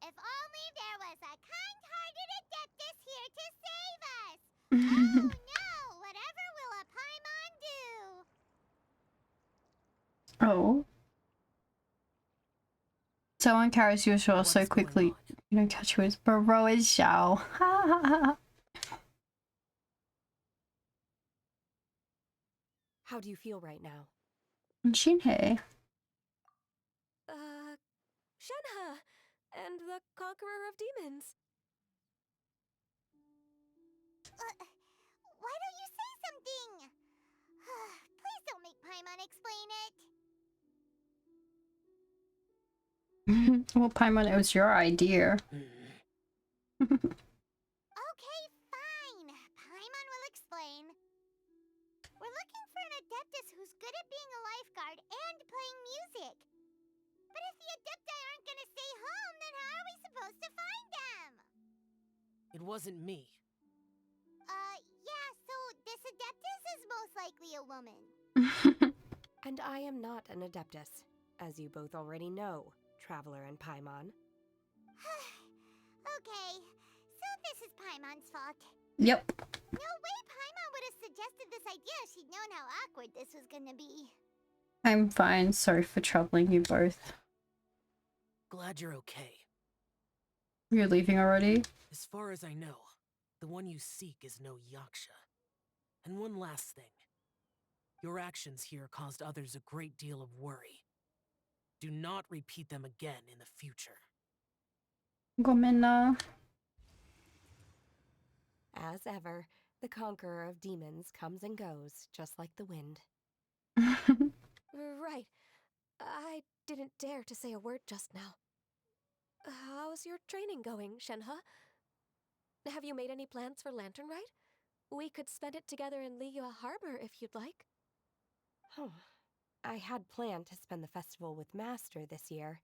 If only there was a kind-hearted Adeptus here to save us! Oh no! Whatever will a Paimon do? Oh. Someone carries you ashore so quickly you don't catch who is. Bro is Xiao. How do you feel right now? Shinhei. Shenhe! And the Conqueror of Demons. Why don't you say something? Please don't make Paimon explain it. Well, Paimon, it was your idea. Okay, fine. Paimon will explain. We're looking for an Adeptus who's good at being a lifeguard and playing music. But if the Adepti aren't gonna stay home, then how are we supposed to find them? It wasn't me. Yeah, so this Adeptus is most likely a woman. And I am not an Adeptus, as you both already know, Traveler and Paimon. Okay, so this is Paimon's fault. Yep. No way Paimon would have suggested this idea if she'd known how awkward this was gonna be. I'm fine. Sorry for troubling you both. Glad you're okay. You're leaving already? As far as I know, the one you seek is no Yaksha. And one last thing. Your actions here caused others a great deal of worry. Do not repeat them again in the future. Gomena. As ever, the Conqueror of Demons comes and goes, just like the wind. Right. I didn't dare to say a word just now. How's your training going, Shenhe? Have you made any plans for Lantern Rite? We could spend it together in Liyue Harbor if you'd like. Oh, I had planned to spend the festival with Master this year.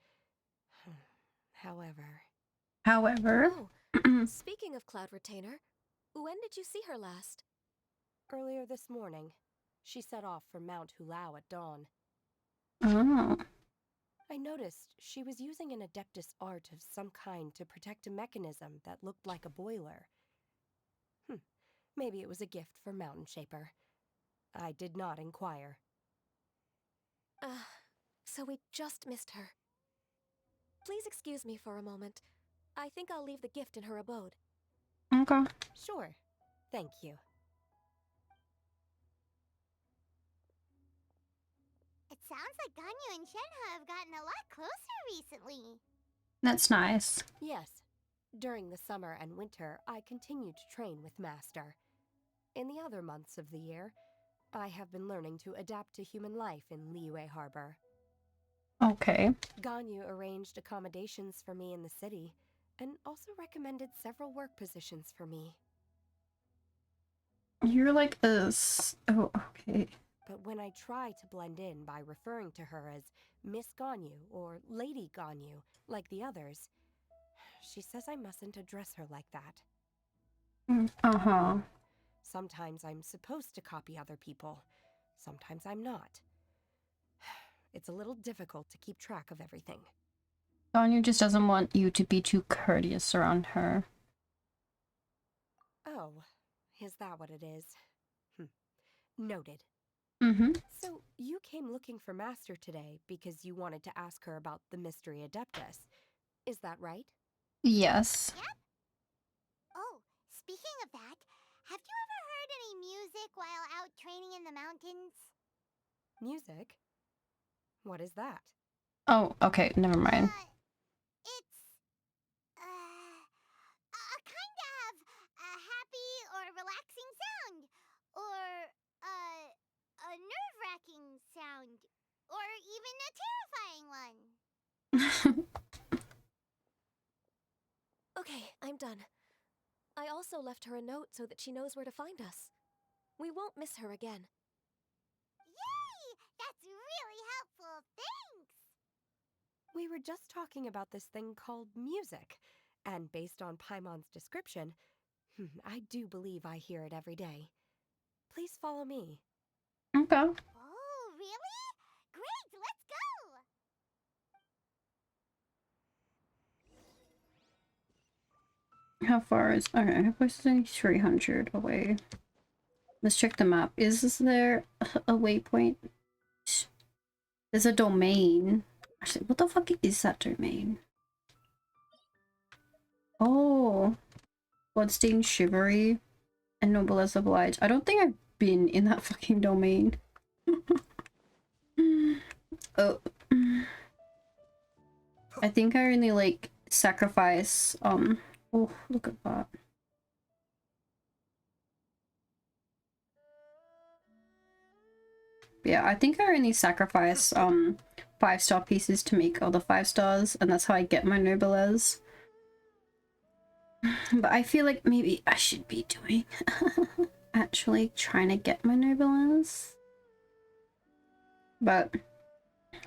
However... Oh, speaking of Cloud Retainer, when did you see her last? Earlier this morning. She set off for Mount Hulao at dawn. Oh. I noticed she was using an Adeptus art of some kind to protect a mechanism that looked like a boiler. Maybe it was a gift for Mountain Shaper. I did not inquire. So we just missed her. Please excuse me for a moment. I think I'll leave the gift in her abode. Okay. Sure. Thank you. It sounds like Ganyu and Shenhe have gotten a lot closer recently. That's nice. Yes. During the summer and winter, I continue to train with Master. In the other months of the year, I have been learning to adapt to human life in Liyue Harbor. Okay. Ganyu arranged accommodations for me in the city, and also recommended several work positions for me. You're like this. Oh, okay. But when I try to blend in by referring to her as Miss Ganyu or Lady Ganyu, like the others, she says I mustn't address her like that. Uh-huh. Sometimes I'm supposed to copy other people. Sometimes I'm not. It's a little difficult to keep track of everything. Ganyu just doesn't want you to be too courteous around her. Oh, is that what it is? Noted. So, you came looking for Master today because you wanted to ask her about the Mystery Adeptus. Is that right? Yes. Yep. Oh, speaking of that, have you ever heard any music while out training in the mountains? Music? What is that? Oh, okay, never mind. It's... a kind of a happy or relaxing sound. Or a nerve-wracking sound. Or even a terrifying one. Okay, I'm done. I also left her a note so that she knows where to find us. We won't miss her again. really helpful. Thanks! We were just talking about this thing called music, and based on Paimon's description, I do believe I hear it every day. Please follow me. Okay. Oh, really? Great, let's go! How far is... Okay, my place is only 300 away. Let's check the map. Is there a waypoint? There's a domain. Actually, what the fuck is that domain? Oh. Bloodstained Chivalry and Noblesse Oblige. I don't think I've been in that fucking domain. Oh. I think I only like sacrifice oh, look at that. Yeah, I think I only sacrifice 5-star pieces to make all the 5 stars, and that's how I get my noblesse. But I feel like maybe I should be doing actually trying to get my noblesse. But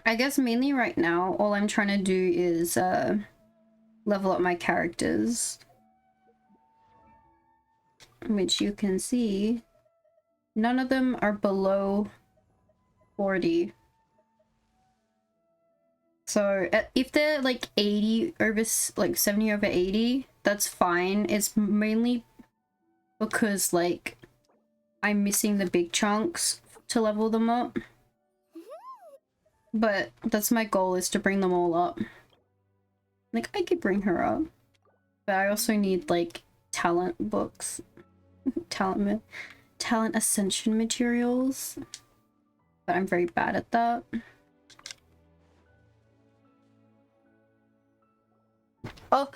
I guess mainly right now all I'm trying to do is level up my characters, which you can see none of them are below 40. So if they're like 80 over, like 70 over 80, that's fine. It's mainly because like I'm missing the big chunks to level them up. But that's my goal, is to bring them all up. Like I could bring her up, but I also need like talent books, talent ascension materials. But I'm very bad at that. Oh,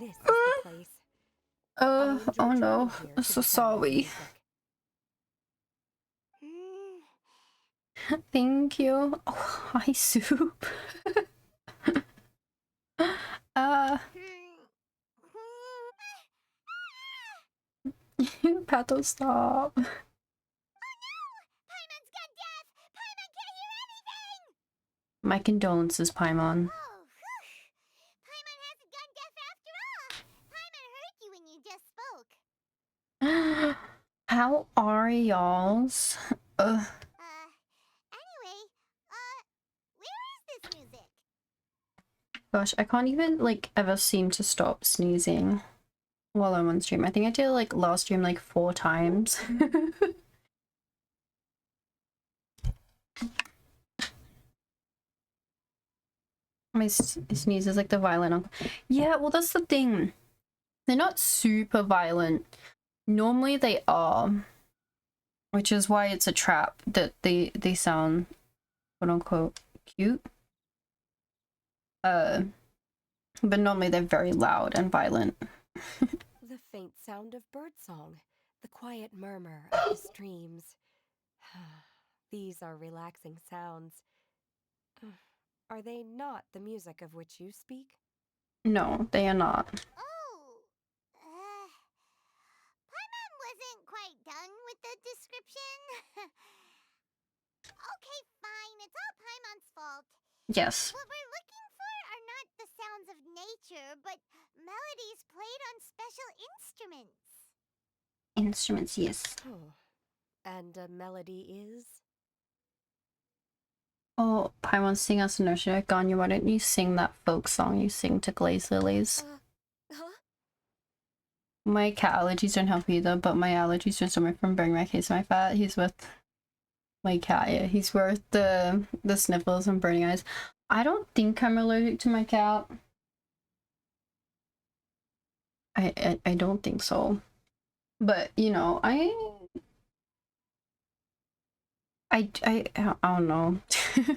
This is the place. oh no, I'm so sorry. Thank you. Oh, hi, Soup. Pato, stop. My condolences, Paimon. Oh, Paimon hasn't gone deaf after all. Paimon heard you when you just spoke. How are y'alls? Anyway, where is this music? Gosh, I can't even like ever seem to stop sneezing while I'm on stream. I think I did like last stream like 4 times. My sneeze is like the violent uncle. Yeah, well that's the thing. They're not super violent. Normally they are. Which is why it's a trap that they sound quote unquote cute. But normally they're very loud and violent. The faint sound of birdsong, the quiet murmur of the streams. These are relaxing sounds. Are they not the music of which you speak? No, they are not. Oh, Paimon wasn't quite done with the description. Okay, fine, it's all Paimon's fault. Yes. What we're looking for are not the sounds of nature, but melodies played on special instruments. Instruments, yes. Oh. And a melody is? Oh, Paimon, sing us a notion. Ganya, why don't you sing that folk song you sing to Glaze Lilies? Huh? My cat allergies don't help either, but my allergies just stomach from burning my case my fat. He's with my cat, yeah. He's worth the sniffles and burning eyes. I don't think I'm allergic to my cat. I don't think so. But, you know, I don't know. Why don't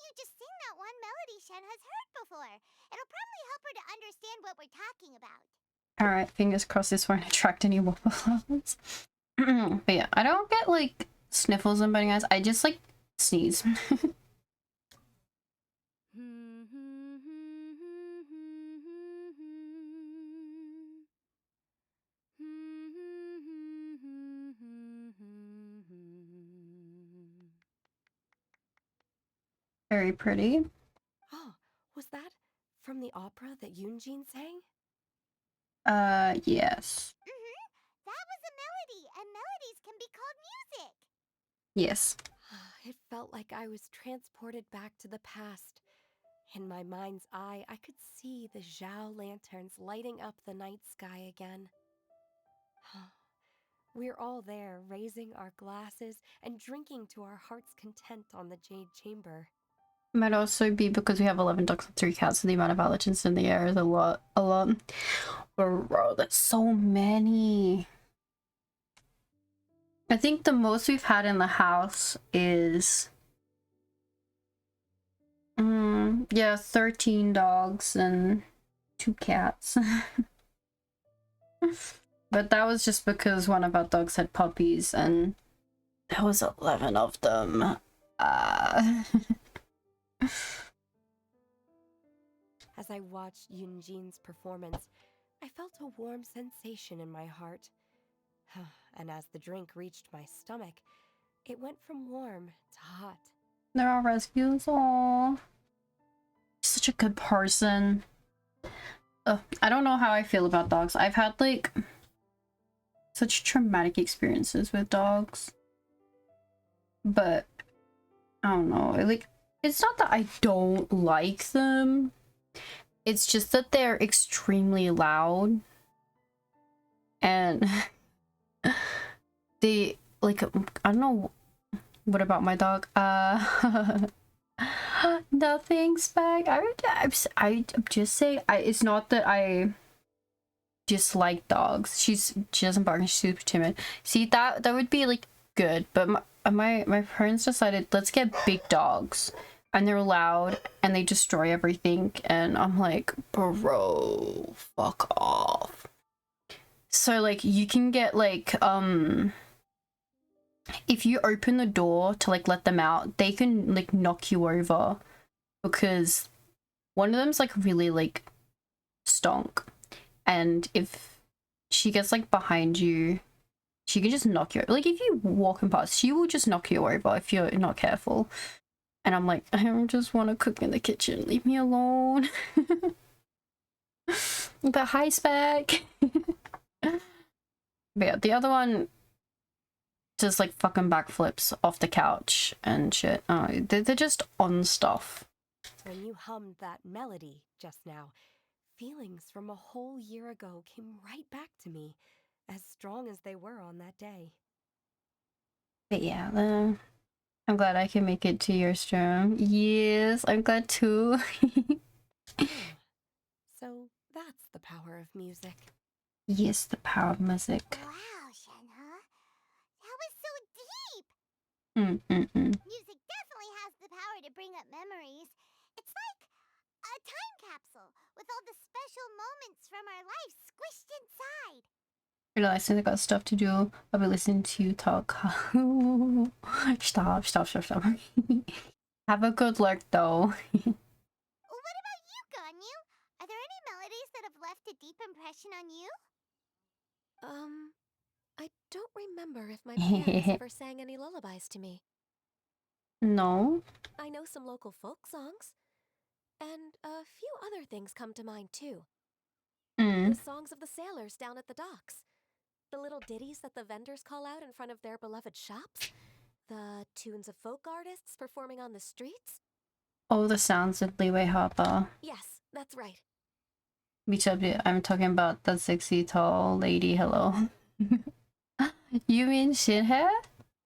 you just sing that one melody Shen has heard before? It'll probably help her to understand what we're talking about. Alright, fingers crossed this won't attract any wallflowers. But yeah, I don't get like sniffles and burning eyes. I just like sneeze. Very pretty. Oh, was that from the opera that Yunjin sang? Yes. That was a melody, and melodies can be called music. Yes. It felt like I was transported back to the past. In my mind's eye, I could see the Zhao lanterns lighting up the night sky again. We're all there, raising our glasses and drinking to our heart's content on the Jade Chamber. Might also be because we have 11 dogs and 3 cats, and the amount of allergens in the air is a lot. Bro, that's so many. I think the most we've had in the house is... yeah, 13 dogs and 2 cats. But that was just because one of our dogs had puppies, and there was 11 of them. As I watched Yunjin's performance, I felt a warm sensation in my heart. And as the drink reached my stomach, it went from warm to hot. They're all rescues. Aww. Such a good person. I don't know how I feel about dogs. I've had like such traumatic experiences with dogs. But I don't know. Like, it's not that I don't like them. It's just that they're extremely loud. And they like, I don't know. What about my dog? Nothing's back. I'm just saying, it's not that I dislike dogs. She doesn't bark and she's super timid. See, that would be like good, but my parents decided, let's get big dogs, and they're loud and they destroy everything, and I'm like, bro, fuck off. So like, you can get like if you open the door to like let them out, they can like knock you over, because one of them's like really like stonk, and if she gets like behind you, she can just knock you, like if you walking past, she will just knock you over if you're not careful. And I'm like, I just want to cook in the kitchen, leave me alone. The high spec. But yeah, the other one just like fucking backflips off the couch and shit. They're just on stuff. When you hummed that melody just now, feelings from a whole year ago came right back to me, as strong as they were on that day. But yeah, I'm glad I can make it to your stream. Yes, I'm glad too. So that's the power of music. Yes, the power of music. Wow, Shenhe. That was so deep! Music definitely has the power to bring up memories. It's like a time capsule with all the special moments from our lives squished inside. Realizing I got stuff to do. I'll be listening to you talk. Stop. Have a good lurk though. What about you, Ganyu? Are there any melodies that have left a deep impression on you? I don't remember if my parents ever sang any lullabies to me. No. I know some local folk songs, and a few other things come to mind too. The songs of the sailors down at the docks, the little ditties that the vendors call out in front of their beloved shops, the tunes of folk artists performing on the streets. Oh, the sounds of Leeway Harper. Yes, that's right. I'm talking about that sexy tall lady. Hello. You mean Shinhe?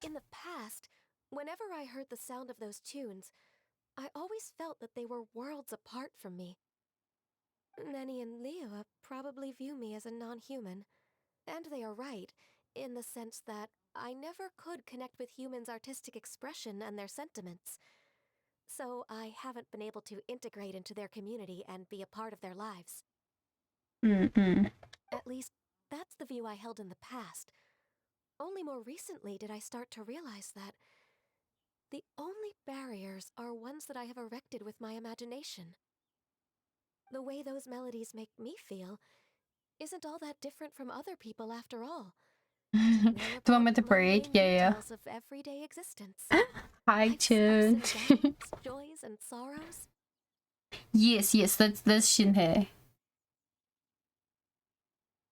In the past, whenever I heard the sound of those tunes, I always felt that they were worlds apart from me. Nenny and Liyue probably view me as a non-human. And they are right, in the sense that I never could connect with humans' artistic expression and their sentiments. So I haven't been able to integrate into their community and be a part of their lives. At least, that's the view I held in the past. Only more recently did I start to realize that the only barriers are ones that I have erected with my imagination. The way those melodies make me feel isn't all that different from other people after all. The one with the braid? Yeah. Of everyday existence. Hi, Tune. Joys and sorrows. Yes, that's Shinhei.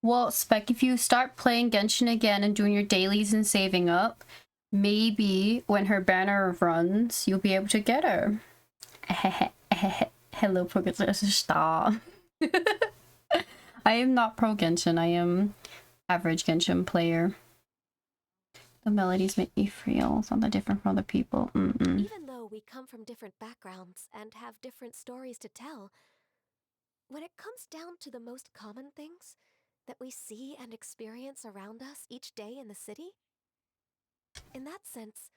Well, Spec, if you start playing Genshin again and doing your dailies and saving up, maybe when her banner runs, you'll be able to get her. Hello, Progressive Star. I am not pro Genshin, I am average Genshin player. The melodies make me feel something different from other people. Even though we come from different backgrounds and have different stories to tell, when it comes down to the most common things that we see and experience around us each day in the city, in that sense,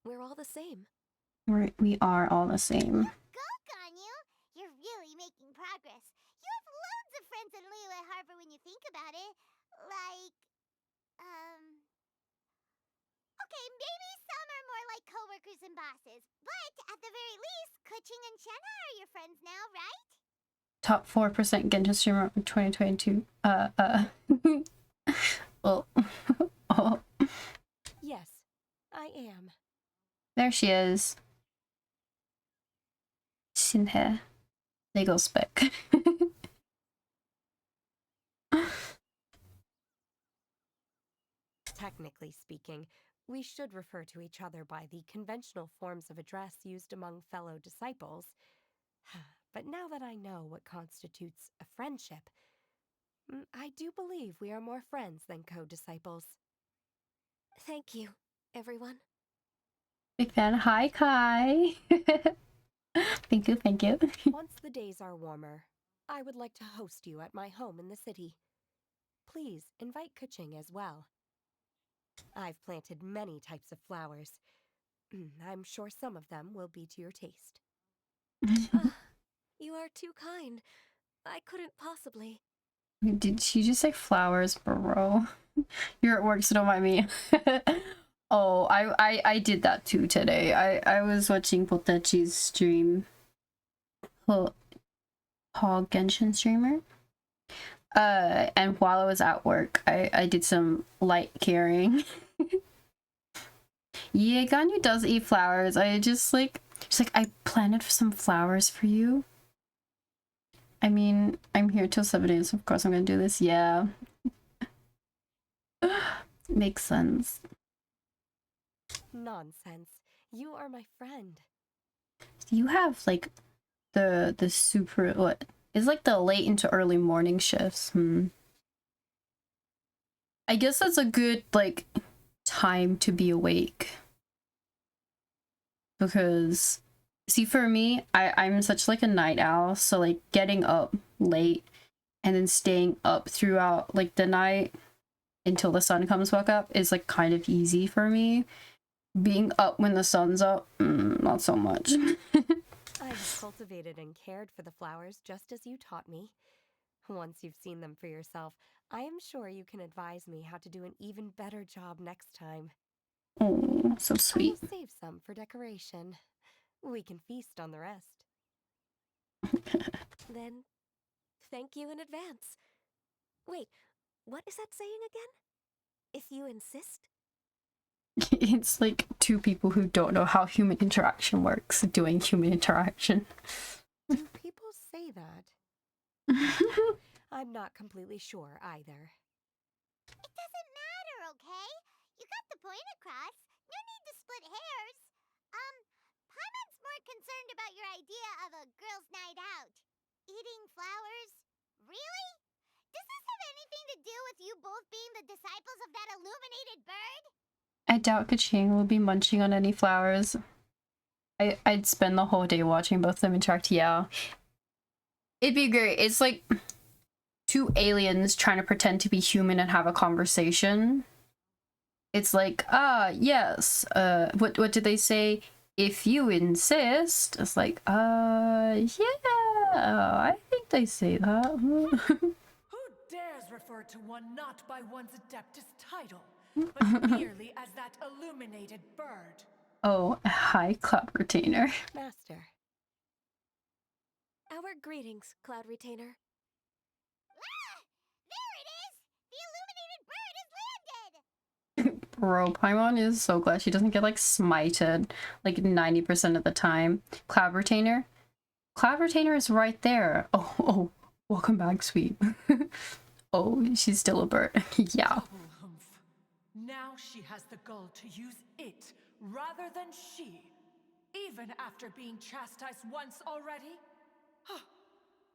we're all the same. We are all the same. Go, Ganyu! You're really making progress. You have loads of friends in Liyue Harbor when you think about it. Like, okay, maybe some are more like coworkers and bosses, but at the very least, Kuching and Shenna are your friends now, right? Top 4% Genshin streamer in 2022. Well, oh. Yes, I am. There she is. Shinhei. Legal Spec. Technically speaking, we should refer to each other by the conventional forms of address used among fellow disciples. But now that I know what constitutes a friendship, I do believe we are more friends than co-disciples. Thank you, everyone. Big fan. Hi, Kai. Thank you. Once the days are warmer, I would like to host you at my home in the city. Please invite Kuching as well. I've planted many types of flowers. I'm sure some of them will be to your taste. You are too kind. I couldn't possibly. Did she just say flowers, bro? You're at work, so don't mind me. Oh, I did that too today. I was watching Potechi's stream. Paul Genshin streamer. And while I was at work, I did some light caring. Yeah, Ganyu does eat flowers. She's like, I planted some flowers for you. I mean, I'm here till 7 days, so of course I'm gonna do this. Yeah. Makes sense. Nonsense. You are my friend. You have like the super what is like the late into early morning shifts. I guess that's a good like time to be awake. Because see, for me, I'm such like a night owl, so like getting up late and then staying up throughout like the night until the sun comes back up is like kind of easy for me. Being up when the sun's up, not so much. I have cultivated and cared for the flowers just as you taught me. Once you've seen them for yourself, I am sure you can advise me how to do an even better job next time. Oh, so sweet. I will save some for decoration. We can feast on the rest. Then, thank you in advance. Wait, what is that saying again? If you insist? It's like two people who don't know how human interaction works doing human interaction. Do people say that? I'm not completely sure either. It doesn't matter, okay? You got the point across. No need to split hairs. Paimon's more concerned about your idea of a girls' night out. Eating flowers? Really? Does this have anything to do with you both being the disciples of that illuminated bird? I doubt Kaching will be munching on any flowers. I'd spend the whole day watching both of them interact. Yeah. It'd be great. It's like two aliens trying to pretend to be human and have a conversation. It's like, yes. What did they say? If you insist. It's like, yeah. I think they say that. Who dares refer to one not by one's Adeptus title, but merely as that illuminated bird? Oh, hi, Cloud Retainer. Master. Our greetings, Cloud Retainer. Ah! There it is! The illuminated bird has landed! Bro, Paimon is so glad she doesn't get like smited like 90% of the time. Cloud Retainer? Cloud Retainer is right there. Oh, welcome back, sweet. Oh, she's still a bird. Yeah. Now she has the gall to use it rather than she, even after being chastised once already?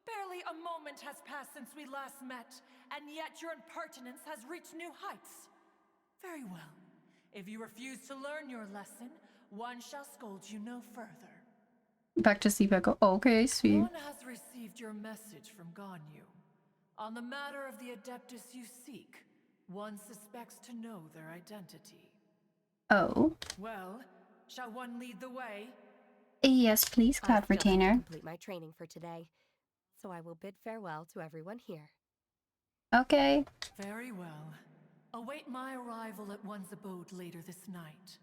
Barely a moment has passed since we last met, and yet your impertinence has reached new heights. Very well. If you refuse to learn your lesson, one shall scold you no further. Back to sleep. I go, okay, sweet. One has received your message from Ganyu. On the matter of the Adeptus you seek, one suspects to know their identity. Oh. Well, shall one lead the way? Yes, please, Cloud I still have to Retainer. complete my training for today, so I will bid farewell to everyone here. Okay. Very well. Await my arrival at one's abode later this night.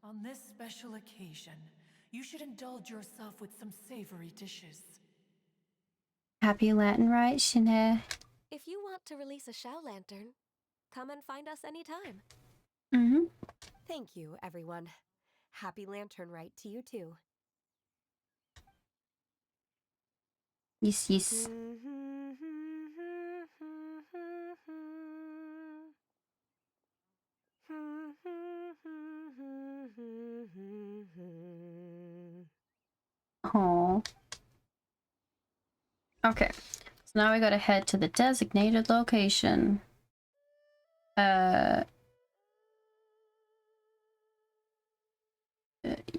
On this special occasion, you should indulge yourself with some savory dishes. Happy Latin Rite, Shanae. If you want to release a Shao Lantern, come and find us anytime. Mm-hmm. Thank you, everyone. Happy Lantern Rite to you too. Yes, yes. Oh. Okay. So now we gotta head to the designated location.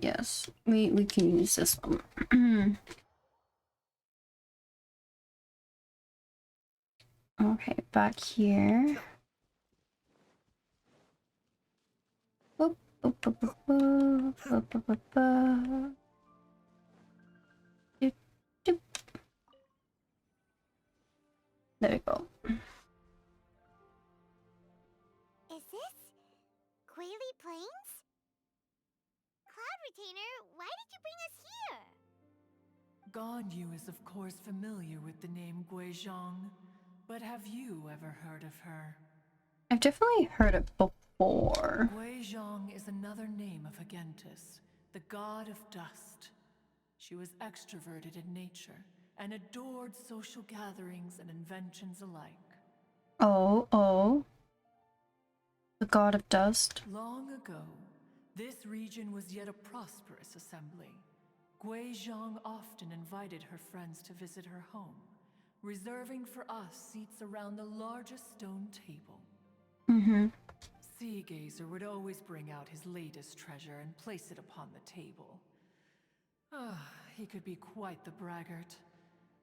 Yes. We can use this one. Okay, back here. Boop, boop, boop, boop, boop, boop, boop, boop, boop. Doop, doop. There we go. Is this Quaily Plains? Cloud Retainer, why did you bring us here? Ganyu is of course familiar with the name Guizhong, but have you ever heard of her? I've definitely heard it before. Guizhong is another name of Agentis, the god of dust. She was extroverted in nature and adored social gatherings and inventions alike. Oh. The god of dust. Long ago, this region was yet a prosperous assembly. Guizhong often invited her friends to visit her home, reserving for us seats around the largest stone table. Mm-hmm. Sea Gazer would always bring out his latest treasure and place it upon the table. He could be quite the braggart.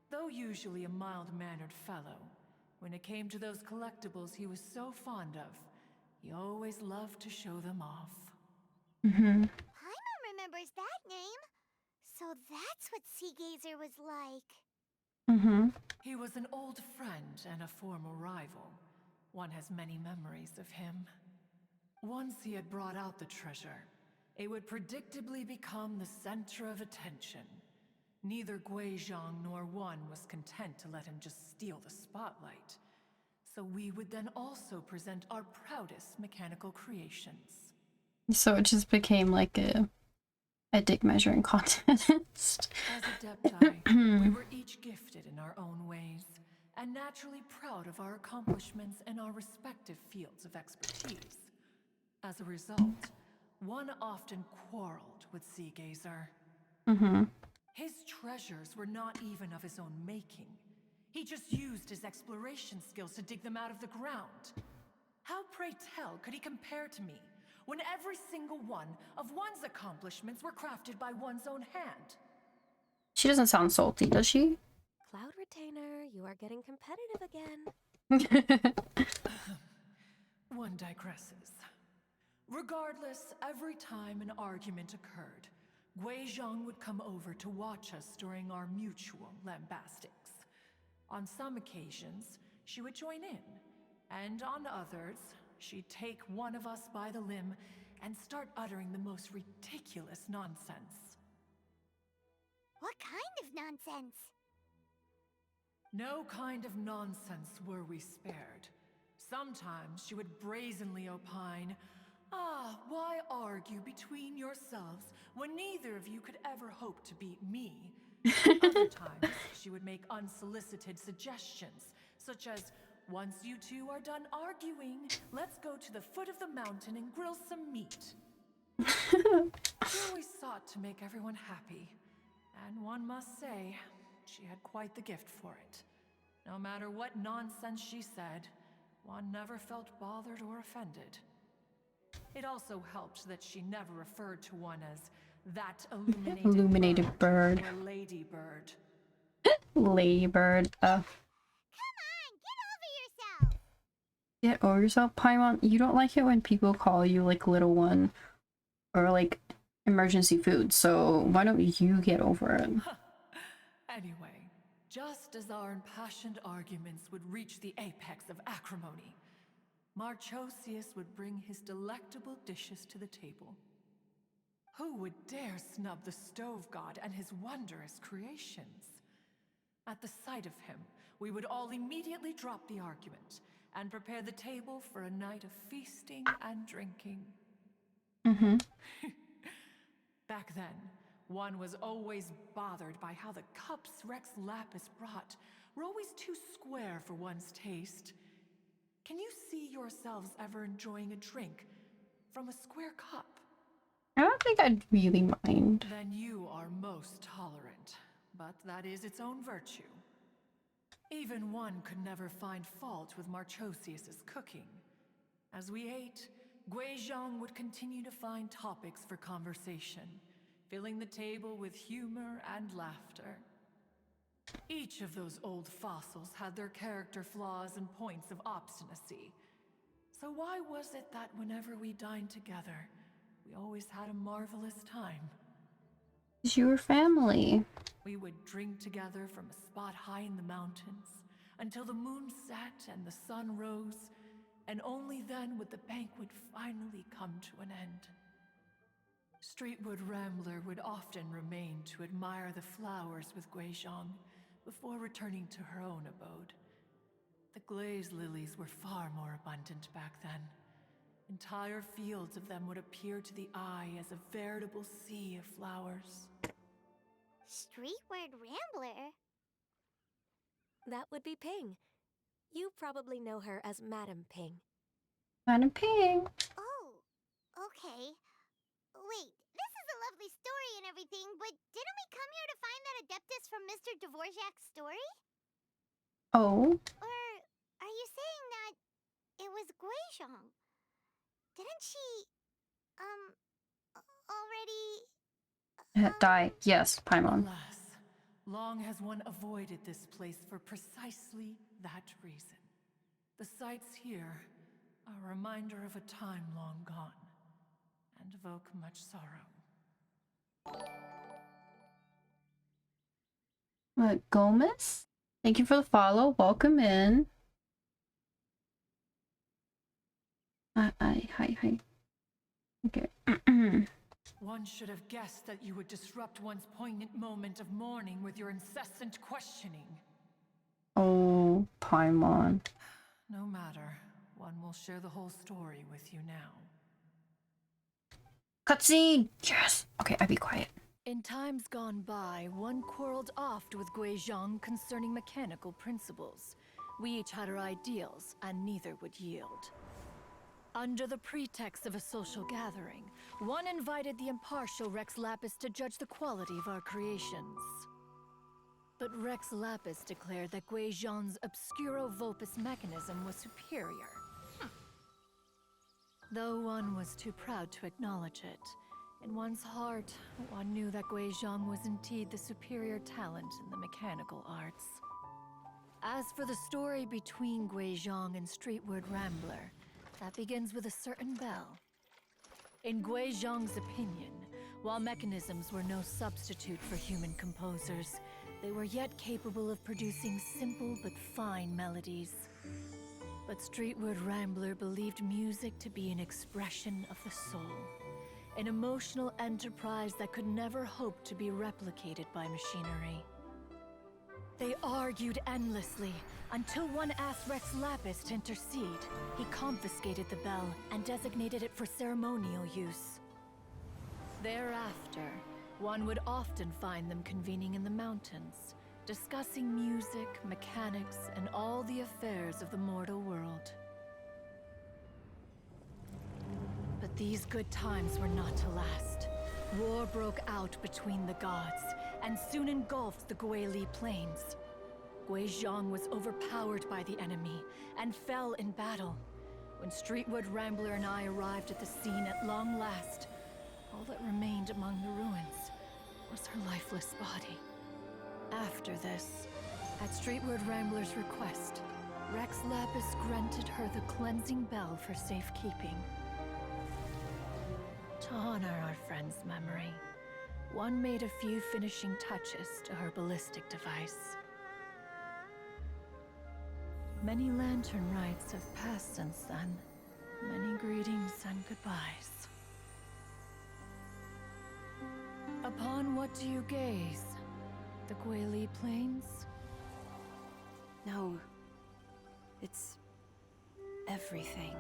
Though usually a mild-mannered fellow, when it came to those collectibles he was so fond of, he always loved to show them off. Mm-hmm. Paimon remembers that name. So that's what Sea Gazer was like. Mm-hmm. He was an old friend and a former rival. One has many memories of him. Once he had brought out the treasure, it would predictably become the center of attention. Neither Guizhong nor one was content to let him just steal the spotlight. So we would then also present our proudest mechanical creations. So it just became like a dick measuring contest. As Adepti, we were each gifted in our own ways, and naturally proud of our accomplishments in our respective fields of expertise. As a result, one often quarreled with Sea Gazer. Mm-hmm. His treasures were not even of his own making. He just used his exploration skills to dig them out of the ground. How, pray tell, could he compare to me, when every single one of one's accomplishments were crafted by one's own hand? She doesn't sound salty, does she? Cloud Retainer, you are getting competitive again. One digresses. Regardless, every time an argument occurred, Guizhong would come over to watch us during our mutual lambastics. On some occasions, she would join in, and on others, she'd take one of us by the limb and start uttering the most ridiculous nonsense. What kind of nonsense? No kind of nonsense were we spared. Sometimes she would brazenly opine, argue between yourselves when neither of you could ever hope to beat me. Other times, she would make unsolicited suggestions, such as, once you two are done arguing, let's go to the foot of the mountain and grill some meat. She always sought to make everyone happy, and one must say, she had quite the gift for it. No matter what nonsense she said, one never felt bothered or offended. It also helped that she never referred to one as that illuminated bird. or lady bird. Lady bird. Get over yourself, Paimon. You don't like it when people call you like little one or like emergency food, so why don't you get over it? Anyway, just as our impassioned arguments would reach the apex of acrimony, Marchosius would bring his delectable dishes to the table. Who would dare snub the stove god and his wondrous creations? At the sight of him, we would all immediately drop the argument and prepare the table for a night of feasting and drinking. Back then, one was always bothered by how the cups Rex Lapis brought were always too square for one's taste. Can you see yourselves ever enjoying a drink from a square cup? I don't think I'd really mind. Then you are most tolerant, but that is its own virtue. Even one could never find fault with Marchosius's cooking. As we ate, Guizhong would continue to find topics for conversation, filling the table with humor and laughter. Each of those old fossils had their character flaws and points of obstinacy. So why was it that whenever we dined together, we always had a marvelous time? It's your family. We would drink together from a spot high in the mountains until the moon set and the sun rose, and only then would the banquet finally come to an end. Streetwood Rambler would often remain to admire the flowers with Guizhong before returning to her own abode. The glaze lilies were far more abundant back then. Entire fields of them would appear to the eye as a veritable sea of flowers. Streetward Rambler? That would be Ping. You probably know her as Madam Ping. Madam Ping. Oh, okay. Wait, this is a lovely story and everything, but didn't we come here to find that Adeptus from Mr. Dvorak's story? Oh. Or are you saying that it was Guizhong? Didn't she, already... Die. Yes, Paimon. Alas, long has one avoided this place for precisely that reason. The sights here are a reminder of a time long gone, and evoke much sorrow. What, Gomez? Thank you for the follow. Welcome in. Hi. Okay. One should have guessed that you would disrupt one's poignant moment of mourning with your incessant questioning. Oh, Paimon. No matter. One will share the whole story with you now. Cutscene! Yes! Okay, I'll be quiet. In times gone by, one quarreled oft with Guizhong concerning mechanical principles. We each had our ideals, and neither would yield. Under the pretext of a social gathering, one invited the impartial Rex Lapis to judge the quality of our creations. But Rex Lapis declared that Guizhong's Obscuro Vulpus mechanism was superior. Though one was too proud to acknowledge it, in one's heart, one knew that Guizhong was indeed the superior talent in the mechanical arts. As for the story between Guizhong and Streetward Rambler, that begins with a certain bell. In Guizhong's opinion, while mechanisms were no substitute for human composers, they were yet capable of producing simple but fine melodies. But Streetward Rambler believed music to be an expression of the soul, an emotional enterprise that could never hope to be replicated by machinery. They argued endlessly, until one asked Rex Lapis to intercede. He confiscated the bell and designated it for ceremonial use. Thereafter, one would often find them convening in the mountains, discussing music, mechanics, and all the affairs of the mortal world. But these good times were not to last. War broke out between the gods, and soon engulfed the Guili Plains. Guizhong was overpowered by the enemy, and fell in battle. When Streetwood Rambler and I arrived at the scene at long last, all that remained among the ruins was her lifeless body. After this, at Streetwood Rambler's request, Rex Lapis granted her the cleansing bell for safekeeping. To honor our friend's memory, one made a few finishing touches to her ballistic device. Many lantern rites have passed since then. Many greetings and goodbyes. Upon what do you gaze? The Guili Plains? No. It's everything.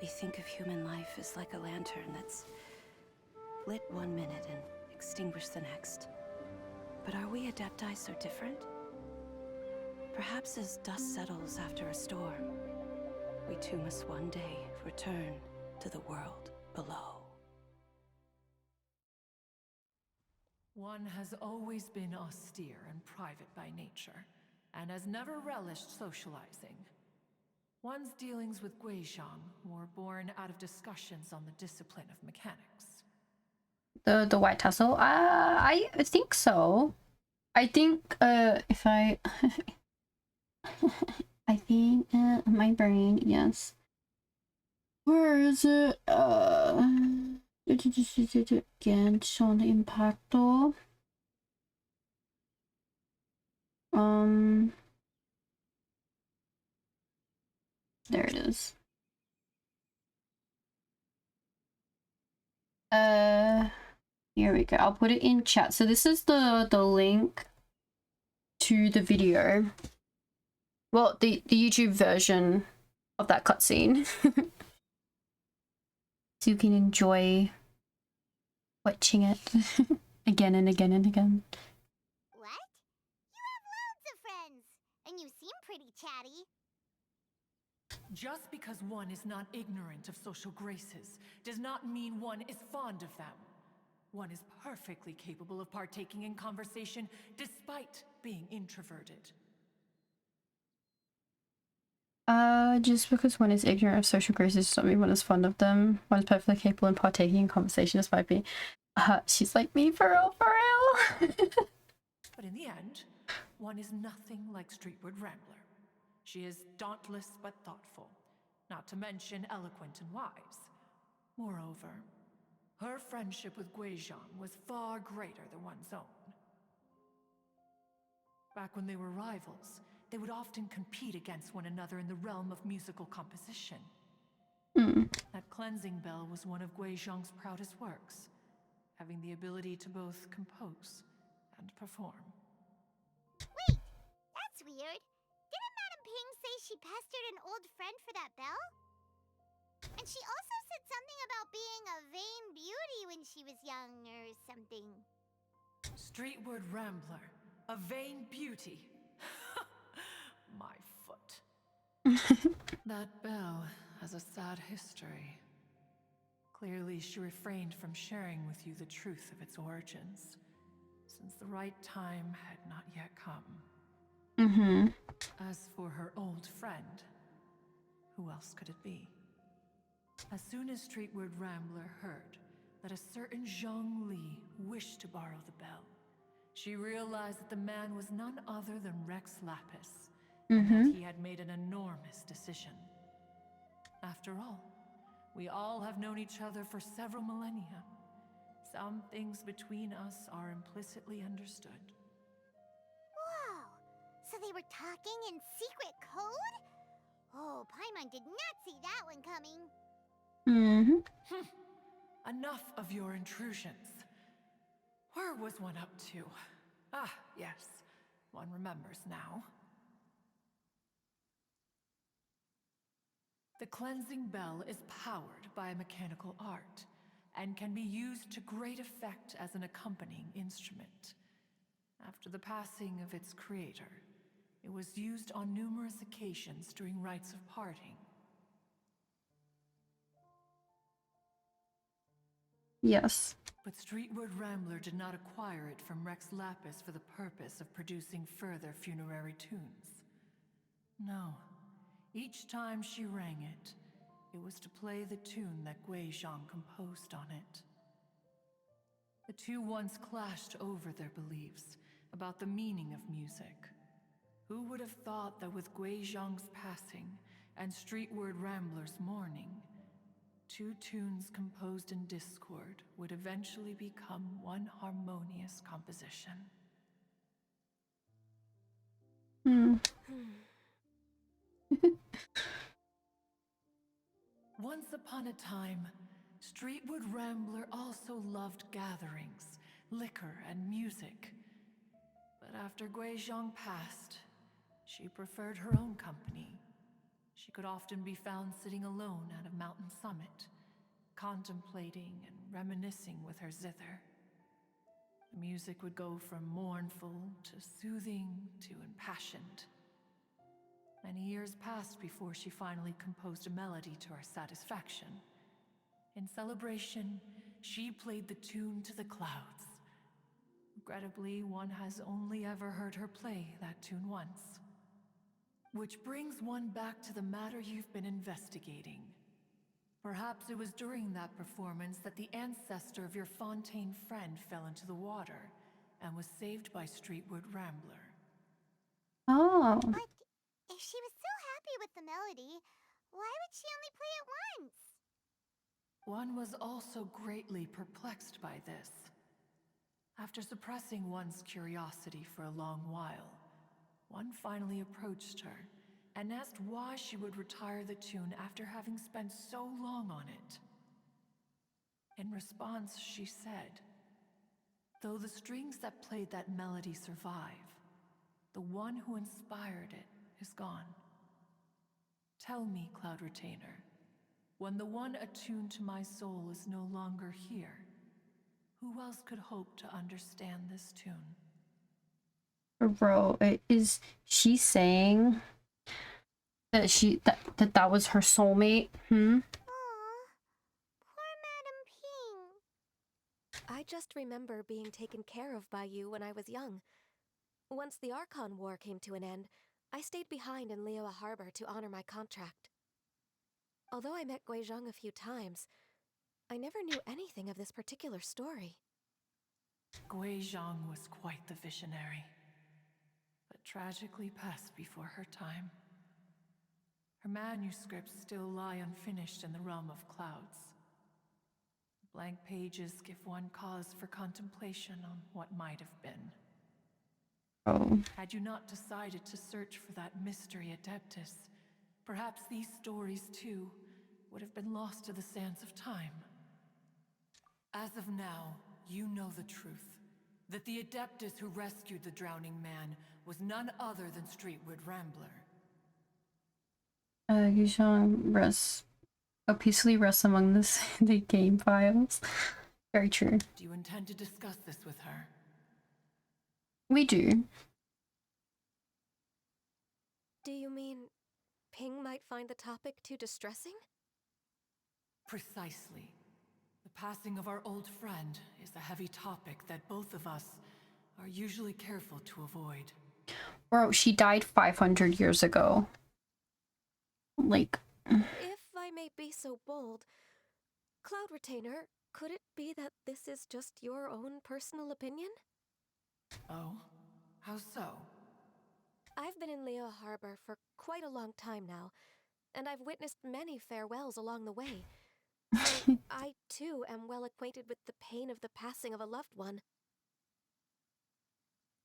We think of human life as like a lantern that's lit one minute and extinguished the next. But are we Adepti so different? Perhaps as dust settles after a storm, we too must one day return to the world below. One has always been austere and private by nature, and has never relished socializing. One's dealings with Guizhong were born out of discussions on the discipline of mechanics. The White Tassel? I think so. I think if I I think my brain, yes. Where is it? Genshin Impacto. There it is. Here we go. I'll put it in chat. So this is the link to the video. Well, the YouTube version of that cutscene. So you can enjoy watching it again and again and again. What? You have loads of friends, and you seem pretty chatty. Just because one is not ignorant of social graces does not mean one is fond of them. One is perfectly capable of partaking in conversation despite being introverted. Just because one is ignorant of social graces does not mean one is fond of them. One is perfectly capable in partaking in conversation despite being... she's like me for real, for real. But in the end, one is nothing like Streetwood Rambler. She is dauntless but thoughtful, not to mention eloquent and wise. Moreover, her friendship with Guizhong was far greater than one's own. Back when they were rivals, they would often compete against one another in the realm of musical composition. That cleansing bell was one of Guizhong's proudest works, having the ability to both compose and perform. Wait, that's weird. Didn't Madame Ping say she pestered an old friend for that bell? And she also said something about being a vain beauty when she was young or something. Streetwood Rambler, a vain beauty. My foot. That bell has a sad history. Clearly, she refrained from sharing with you the truth of its origins, since the right time had not yet come. As for her old friend, who else could it be? As soon as Streetwood Rambler heard that a certain Zhang Li wished to borrow the bell, she realized that the man was none other than Rex Lapis, and that he had made an enormous decision. After all, we all have known each other for several millennia. Some things between us are implicitly understood. Whoa! So they were talking in secret code? Oh, Paimon did not see that one coming. Enough of your intrusions. Where was one up to? Ah, yes. One remembers now. The cleansing bell is powered by a mechanical art and can be used to great effect as an accompanying instrument. After the passing of its creator, it was used on numerous occasions during rites of parting. Yes. But Streetwood Rambler did not acquire it from Rex Lapis for the purpose of producing further funerary tunes. No. Each time she rang it, it was to play the tune that Gui Zhang composed on it. The two once clashed over their beliefs about the meaning of music. Who would have thought that with Gui Zhang's passing and Streetward Rambler's mourning, two tunes composed in discord would eventually become one harmonious composition? Once upon a time, Streetwood Rambler also loved gatherings, liquor, and music. But after Gui Zhang passed, she preferred her own company. She could often be found sitting alone at a mountain summit, contemplating and reminiscing with her zither. The music would go from mournful to soothing to impassioned. Many years passed before she finally composed a melody to her satisfaction. In celebration, she played the tune to the clouds. Regrettably, one has only ever heard her play that tune once. Which brings one back to the matter you've been investigating. Perhaps it was during that performance that the ancestor of your Fontaine friend fell into the water and was saved by Streetwood Rambler. Oh. But if she was so happy with the melody, why would she only play it once? One was also greatly perplexed by this. After suppressing one's curiosity for a long while, one finally approached her and asked why she would retire the tune after having spent so long on it. In response, she said, "Though the strings that played that melody survive, the one who inspired it is gone. Tell me, Cloud Retainer, when the one attuned to my soul is no longer here, who else could hope to understand this tune?" Bro, is she saying that that was her soulmate? I just remember being taken care of by you when I was young. Once the Archon War came to an end, I stayed behind in Liyue Harbor to honor my contract. Although I met Gui Zhang a few times, I never knew anything of this particular story. Gui Zhang was quite the visionary, but tragically passed before her time. Her manuscripts still lie unfinished in the realm of clouds. Blank pages give one cause for contemplation on what might have been. Oh. Had you not decided to search for that mystery Adeptus, perhaps these stories too would have been lost to the sands of time. As of now, you know the truth. That the Adeptus who rescued the drowning man was none other than Streetwood Rambler. Gushan rests peacefully rests among the game files. Very true. Do you intend to discuss this with her? We do. Do you mean Ping might find the topic too distressing? Precisely. The passing of our old friend is a heavy topic that both of us are usually careful to avoid. Bro, she died 500 years ago. Like... If I may be so bold, Cloud Retainer, could it be that this is just your own personal opinion? Oh? How so? I've been in Liyue Harbor for quite a long time now, and I've witnessed many farewells along the way. So I, too, am well acquainted with the pain of the passing of a loved one.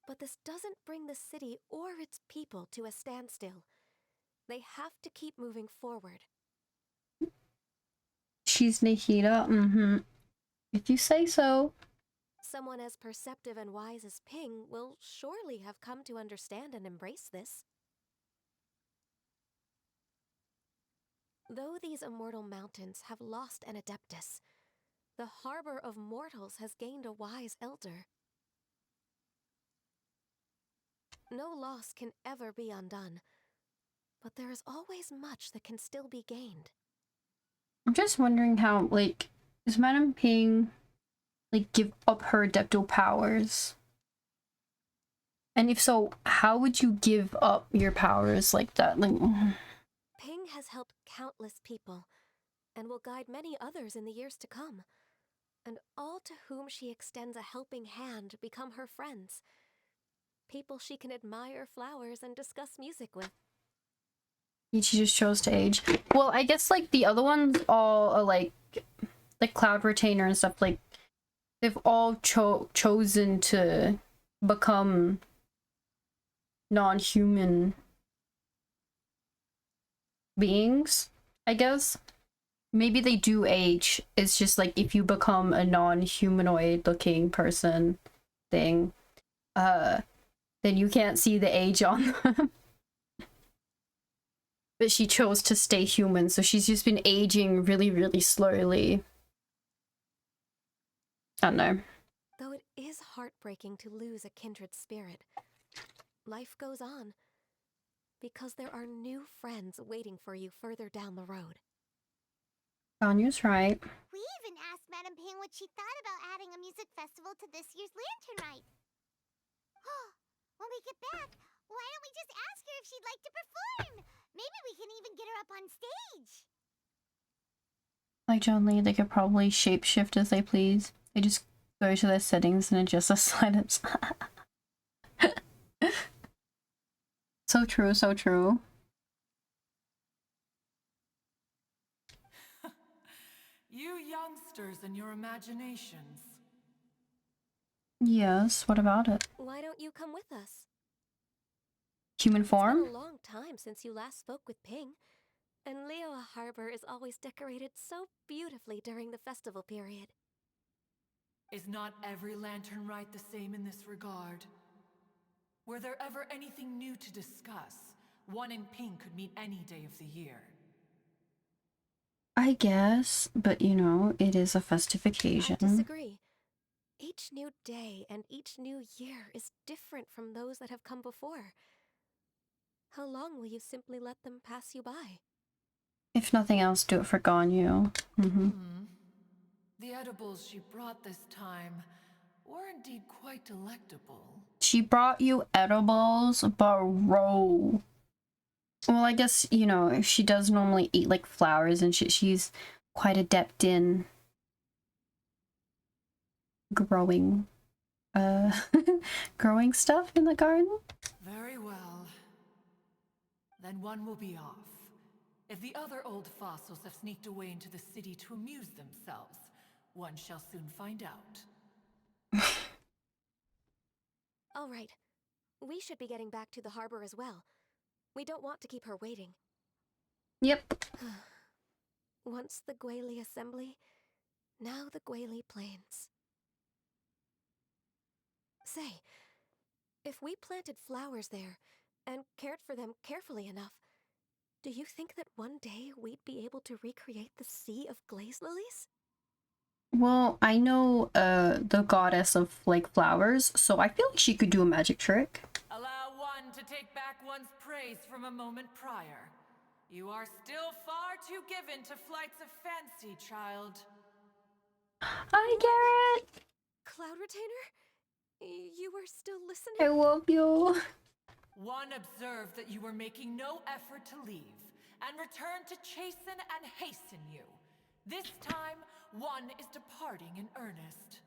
But this doesn't bring the city or its people to a standstill. They have to keep moving forward. She's Nahida, if you say so. Someone as perceptive and wise as Ping will surely have come to understand and embrace this. Though these immortal mountains have lost an adeptus, the harbor of mortals has gained a wise elder. No loss can ever be undone, but there is always much that can still be gained. I'm just wondering how, like, does Madame Ping, like, give up her adeptal powers? And if so, how would you give up your powers like that? Like, Ping has helped countless people, and will guide many others in the years to come. And all to whom she extends a helping hand become her friends. People she can admire flowers and discuss music with. she just chose to age. Well, I guess, like, the other ones all are, like Cloud Retainer and stuff, like, they've all chosen to become non-human beings, I guess. Maybe they do age. It's just like if you become a non-humanoid looking person thing, then you can't see the age on them. But she chose to stay human, so she's just been aging really, really slowly. I don't know. Though it is heartbreaking to lose a kindred spirit, life goes on. Because there are new friends waiting for you further down the road. Ganya's right. We even asked Madame Ping what she thought about adding a music festival to this year's Lantern Rite. When we get back, why don't we just ask her if she'd like to perform? Maybe we can even get her up on stage. Like John Lee, they could probably shapeshift as they please. They just go to their settings and adjust the sliders. So true, so true. You youngsters and your imaginations. Yes, what about it? Why don't you come with us? Human It's form? been a long time since you last spoke with Ping, and Liyue Harbor is always decorated so beautifully during the festival period. Is not every Lantern Rite the same in this regard? Were there ever anything new to discuss? One in pink could mean any day of the year. I guess, but you know, it is a festive occasion. I disagree. Each new day and each new year is different from those that have come before. How long will you simply let them pass you by? If nothing else, do it for Ganyu. The edibles she brought this time were indeed quite delectable. She brought you edibles, bro. Well, I guess, you know, she does normally eat like flowers and shit. She's quite adept in growing, growing stuff in the garden. Very well. Then one will be off. If the other old fossils have sneaked away into the city to amuse themselves, one shall soon find out. All right. We should be getting back to the harbor as well. We don't want to keep her waiting. Yep. Once the Guili Assembly, now the Guili Plains. Say, if we planted flowers there and cared for them carefully enough, do you think that one day we'd be able to recreate the sea of glaze lilies? Well, I know the goddess of like flowers, so I feel like she could do a magic trick. Allow one to take back one's praise from a moment prior. You are still far too given to flights of fancy, child. Hi, Garrett! Cloud Retainer? You were still listening? I love you. One observed that you were making no effort to leave, and returned to chasten and hasten you. This time, one is departing in earnest.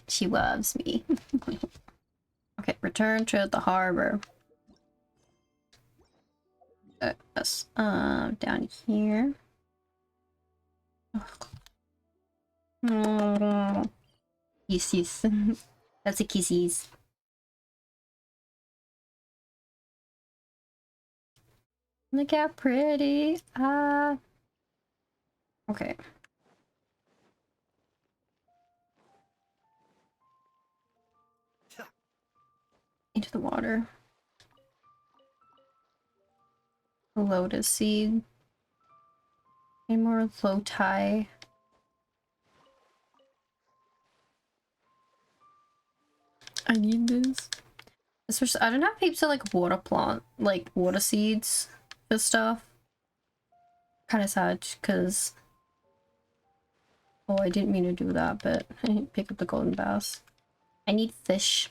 She loves me. Okay, return to the harbor. Yes, down here. Yes, yes. That's a kisses. Look how pretty. Okay. Into the water. Lotus seed. Any more low tie? I need this. Especially, I don't have heaps of like water plant, like water seeds for stuff. Kind of sad, because oh, I didn't mean to do that, but I didn't pick up the golden bass. I need fish.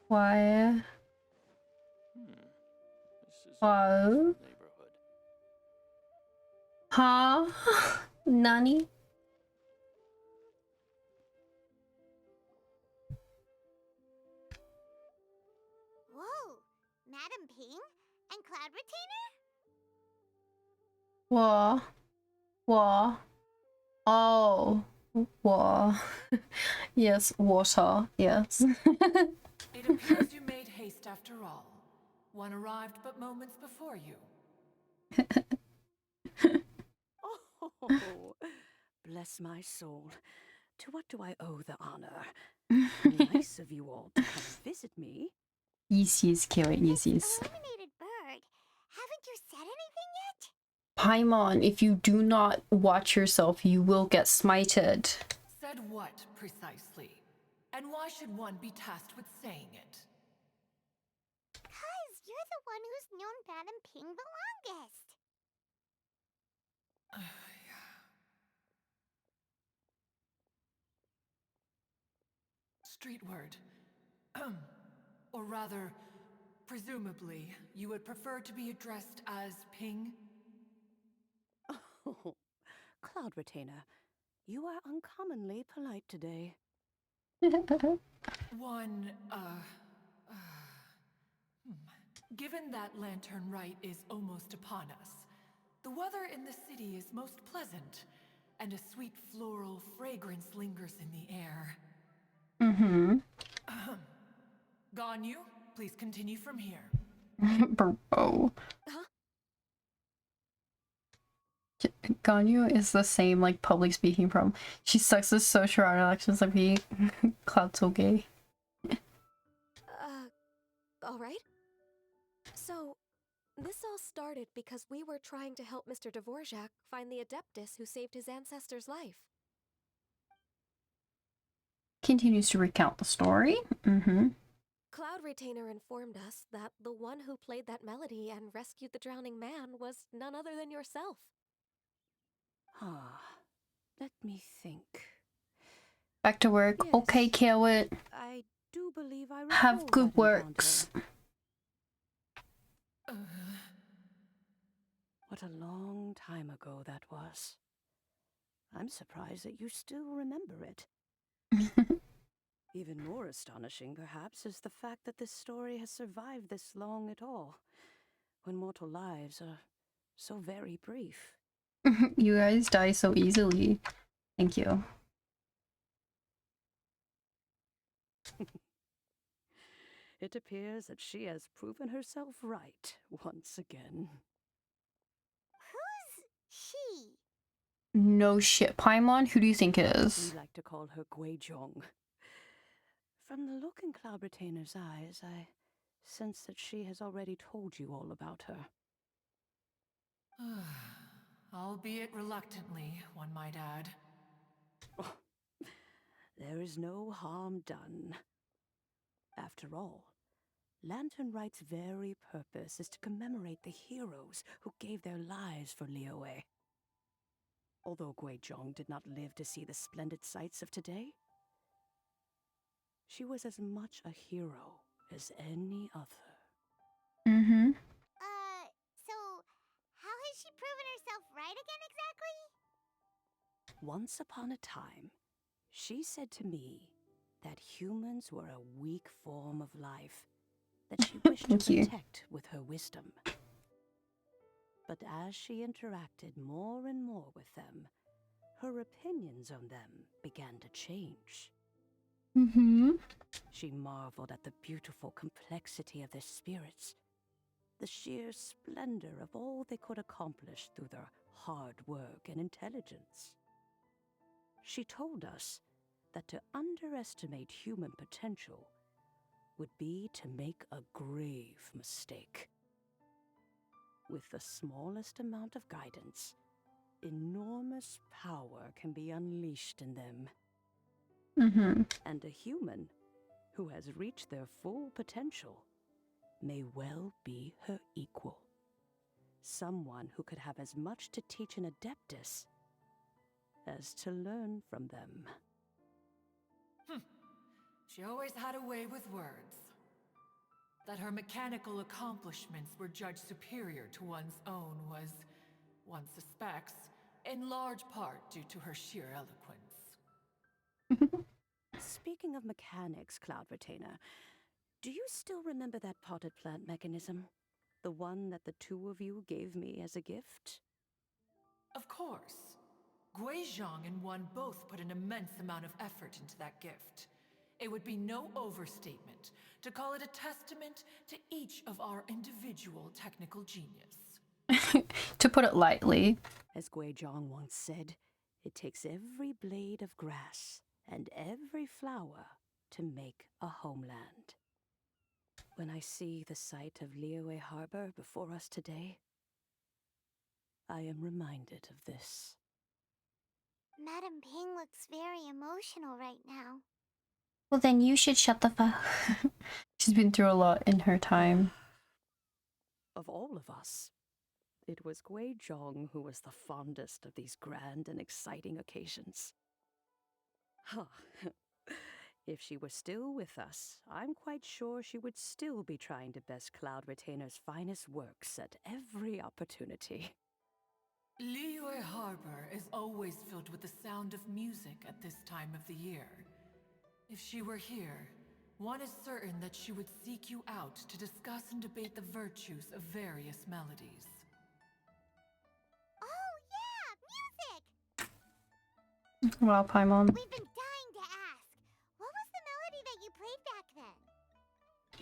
Why? Whoa. Huh? Nani? Whoa, Madam Ping and Cloud Retainer? Whoa. Whoa. Oh. Whoa. Yes, water. Yes. It appears you made haste after all. One arrived but moments before you. Oh, bless my soul. To what do I owe the honor? Nice of you all to come visit me. Yes, yes, Karen, yes, yes. Illuminated bird, haven't you said anything yet? Paimon, if you do not watch yourself, you will get smited. Said what, precisely? And why should one be tasked with saying it? 'Cause you're the one who's known Madam Ping the longest. Street word. Or rather, presumably, you would prefer to be addressed as Ping? Oh, Cloud Retainer, you are uncommonly polite today. One, given that Lantern Rite is almost upon us, the weather in the city is most pleasant, and a sweet floral fragrance lingers in the air. Mm-hmm. Ganyu, please continue from here. Bro. Ganyu is the same like public speaking from. She sucks at social interactions like me. Cloud so gay. Alright. So, this all started because we were trying to help Mr. Dvorak find the Adeptus who saved his ancestor's life. Continues to recount the story. Mm-hmm. Cloud Retainer informed us that the one who played that melody and rescued the drowning man was none other than yourself. Ah, let me think. Back to work. Yes, okay, Kawit. I do believe I Have recall good that works. What a long time ago that was. I'm surprised that you still remember it. Even more astonishing, perhaps, is the fact that this story has survived this long at all, when mortal lives are so very brief. You guys die so easily. Thank you. It appears that she has proven herself right once again. Who's she? No shit. Paimon, who do you think it is? We like to call her Guizhong. From the look in Cloud Retainer's eyes, I sense that she has already told you all about her. Albeit reluctantly, one might add. Oh, there is no harm done. After all, Lantern Rite's very purpose is to commemorate the heroes who gave their lives for Liyue. Although Guizhong did not live to see the splendid sights of today, she was as much a hero as any other. Mm-hmm. So, how has she proven herself right again exactly? Once upon a time, she said to me that humans were a weak form of life that she wished to protect with her wisdom. But as she interacted more and more with them, her opinions on them began to change. Mm-hmm. She marveled at the beautiful complexity of their spirits, the sheer splendor of all they could accomplish through their hard work and intelligence. She told us that to underestimate human potential would be to make a grave mistake. With the smallest amount of guidance, enormous power can be unleashed in them. And a human who has reached their full potential may well be her equal. Someone who could have as much to teach an adeptus as to learn from them. She always had a way with words. That her mechanical accomplishments were judged superior to one's own was, one suspects, in large part due to her sheer eloquence. Speaking of mechanics, Cloud Retainer, do you still remember that potted plant mechanism? The one that the two of you gave me as a gift? Of course. Guizhong and one both put an immense amount of effort into that gift. It would be no overstatement to call it a testament to each of our individual technical genius. To put it lightly. As Guizhong once said, it takes every blade of grass and every flower to make a homeland. When I see the site of Liyue Harbor before us today, I am reminded of this. Madam Ping looks very emotional right now. Well, then you should shut the fuck. She's been through a lot in her time. Of all of us, it was Guizhong who was the fondest of these grand and exciting occasions. Huh. If she were still with us, I'm quite sure she would still be trying to best Cloud Retainer's finest works at every opportunity. Liyue Harbor is always filled with the sound of music at this time of the year. If she were here, one is certain that she would seek you out to discuss and debate the virtues of various melodies. Oh yeah, music! Wow, Paimon. We've been dying to ask. What was the melody that you played back then?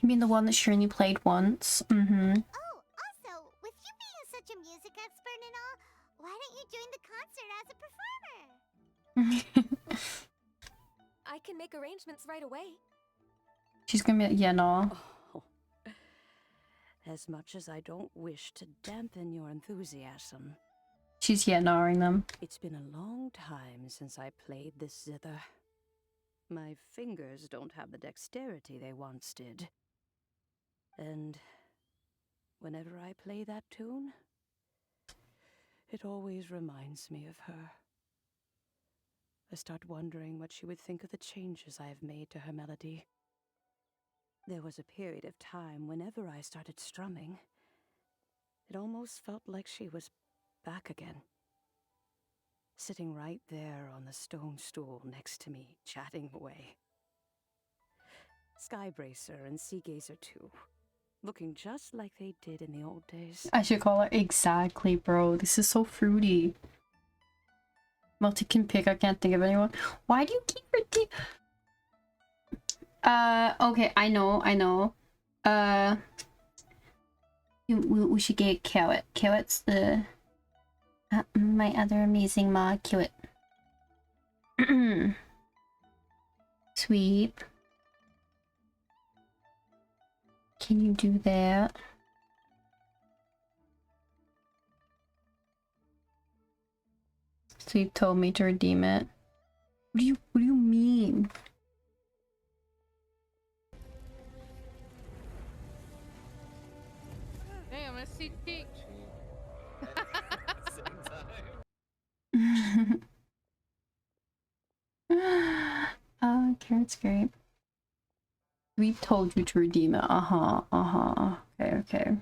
You mean the one that Shirley played once? Oh, also, with you being such a music expert and all, why don't you join the concert as a performer? I can make arrangements right away. She's gonna be like, yeah, no. Oh. As much as I don't wish to dampen your enthusiasm, She's yeah-gnawing them. it's been a long time since I played this zither. My fingers don't have the dexterity they once did. And whenever I play that tune, it always reminds me of her. I start wondering what she would think of the changes I have made to her melody. There was a period of time whenever I started strumming, it almost felt like she was back again. Sitting right there on the stone stool next to me, chatting away. Skybracer and Seagazer too, looking just like they did in the old days. I should call her exactly, bro. This is so fruity. Multi can pick. I can't think of anyone. Why do you keep her okay, I know. We should get Kiwit. Kiwit's the my other amazing mod. Kiwit. Sweep. Can you do that? Sweep told me to redeem it. What do you mean? Hey, I'm gonna see cheek. Carrot's great. We told you to redeem it. Okay.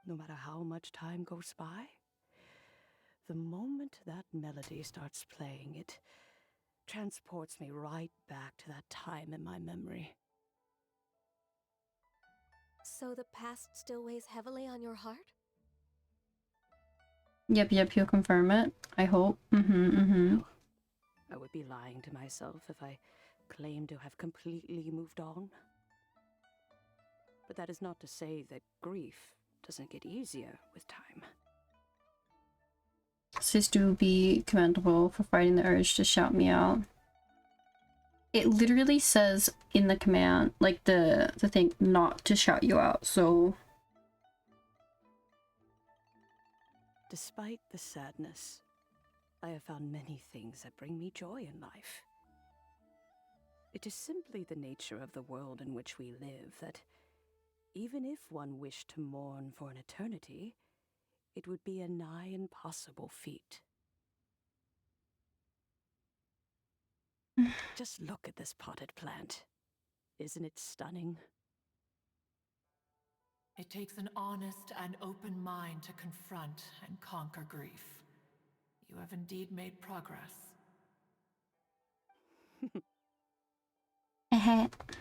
No matter how much time goes by, the moment that melody starts playing, it transports me right back to that time in my memory. So the past still weighs heavily on your heart? Yep, he'll confirm it. I hope. I would be lying to myself if I claimed to have completely moved on. But that is not to say that grief doesn't get easier with time. Sis do be commendable for fighting the urge to shout me out. It literally says in the command, like the thing, not to shout you out, so... Despite the sadness, I have found many things that bring me joy in life. It is simply the nature of the world in which we live that, even if one wished to mourn for an eternity, it would be a nigh impossible feat. Just look at this potted plant. Isn't it stunning? It takes an honest and open mind to confront and conquer grief. You have indeed made progress.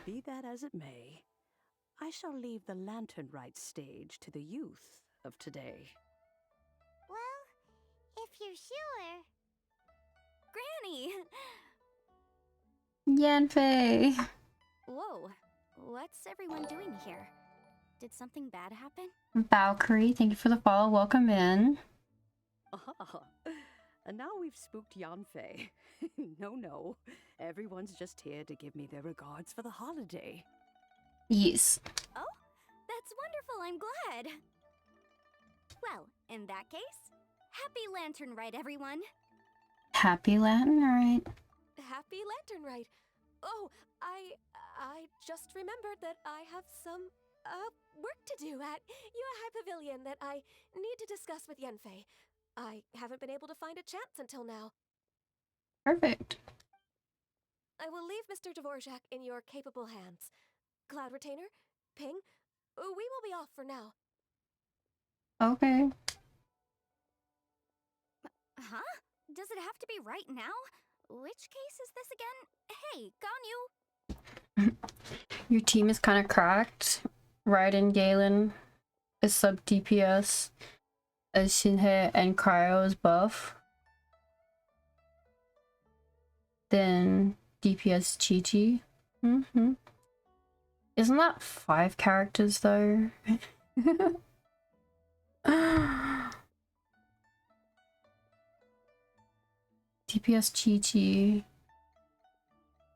Be that as it may, I shall leave the Lantern Rite stage to the youth of today. Well, if you're sure. Granny! Yanfei! Whoa, what's everyone doing here? Did something bad happen? Valkyrie, thank you for the follow. Welcome in. Ah, and now we've spooked Yanfei. No. Everyone's just here to give me their regards for the holiday. Yes. Oh, that's wonderful. I'm glad. Well, in that case, happy Lantern Rite, everyone. Happy Latin, alright. Happy Lantern Rite. Oh, I just remembered that I have some work to do at High Pavilion that I need to discuss with Yenfei. I haven't been able to find a chance until now. Perfect. I will leave Mr. Dvorak in your capable hands. Cloud Retainer, Ping, we will be off for now. Okay. Huh? Does it have to be right now? Which case is this again? Hey, Ganyu! Your team is kind of cracked. Rite and Galen is sub DPS. As Shinhe and Cryo is buff. Then DPS Chi-Chi. Isn't that 5 characters though? DPS Chi-Chi.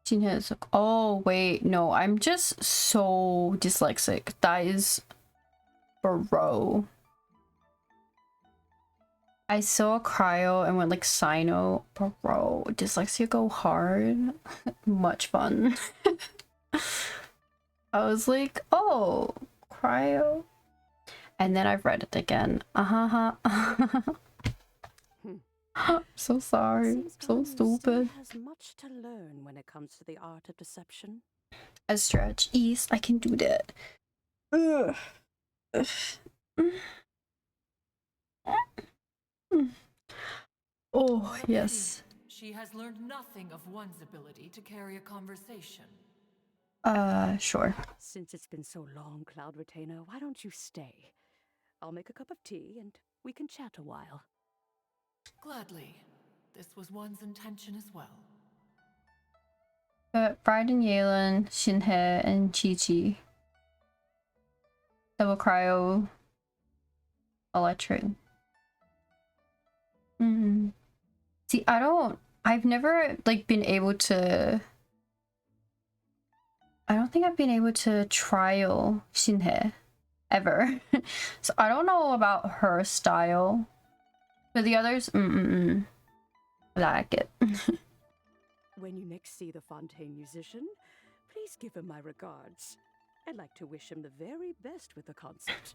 Shinhe is... Oh wait, no, I'm just so dyslexic. That is bro. I saw Cryo and went like Sino. Bro, dyslexia go hard. Much fun. I was like, oh, Cryo. And then I've read it again. So sorry. So stupid. Has much to learn when it comes to the art of deception. A stretch. East, I can do that. Ugh. Oh, yes. She has learned nothing of one's ability to carry a conversation. Sure. Since it's been so long, Cloud Retainer, why don't you stay? I'll make a cup of tea and we can chat a while. Gladly. This was one's intention as well. Rite and Yalen, Shinhe, and Chi-Chi. Double Cryo. Electric. See, I've never like been able to... I don't think I've been able to trial Shinhe ever. So I don't know about her style. But the others, like it. When you next see the Fontaine musician, please give him my regards. I'd like to wish him the very best with the concert.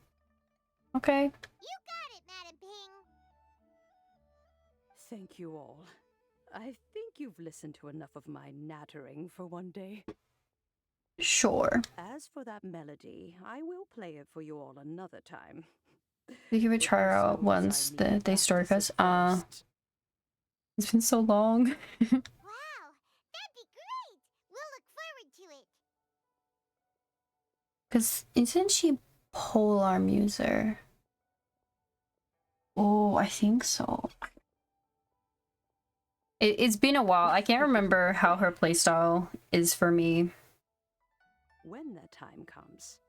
Okay. You got it, Madam Ping. Thank you all. I think you've listened to enough of my nattering for one day. Sure. As for that melody, I will play it for you all another time. We give it a try out once they start us. It's been so long. Wow, that'd be great. We'll look forward to it. Cause isn't she Polar Muser? Oh, I think so. It's been a while. I can't remember how her playstyle is for me. When that time comes,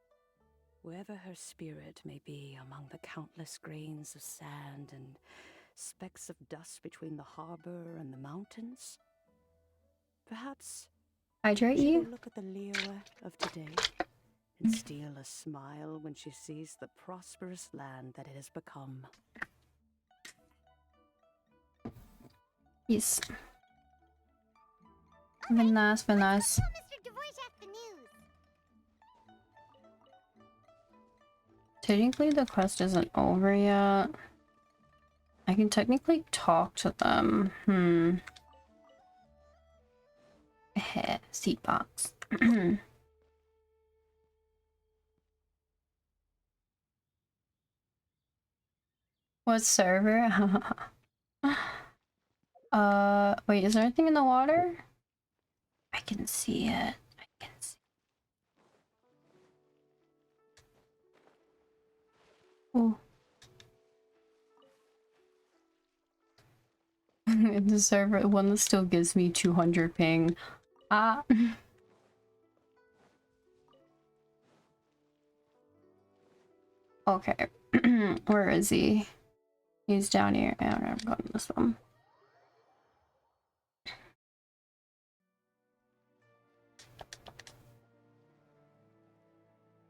wherever her spirit may be among the countless grains of sand and specks of dust between the harbor and the mountains, perhaps Hydrate Should you? I look at the Liyue of today and steal a smile when she sees the prosperous land that it has become? Yes. Been nice, been nice. Mr. Dvorak the news. Technically, the quest isn't over yet. I can technically talk to them. Seat box. What server? Wait, is there anything in the water? I can see it. I can see. Oh. The server one that still gives me 200 ping. Ah. Okay. Where is he? He's down here. Okay, I'm going to this one.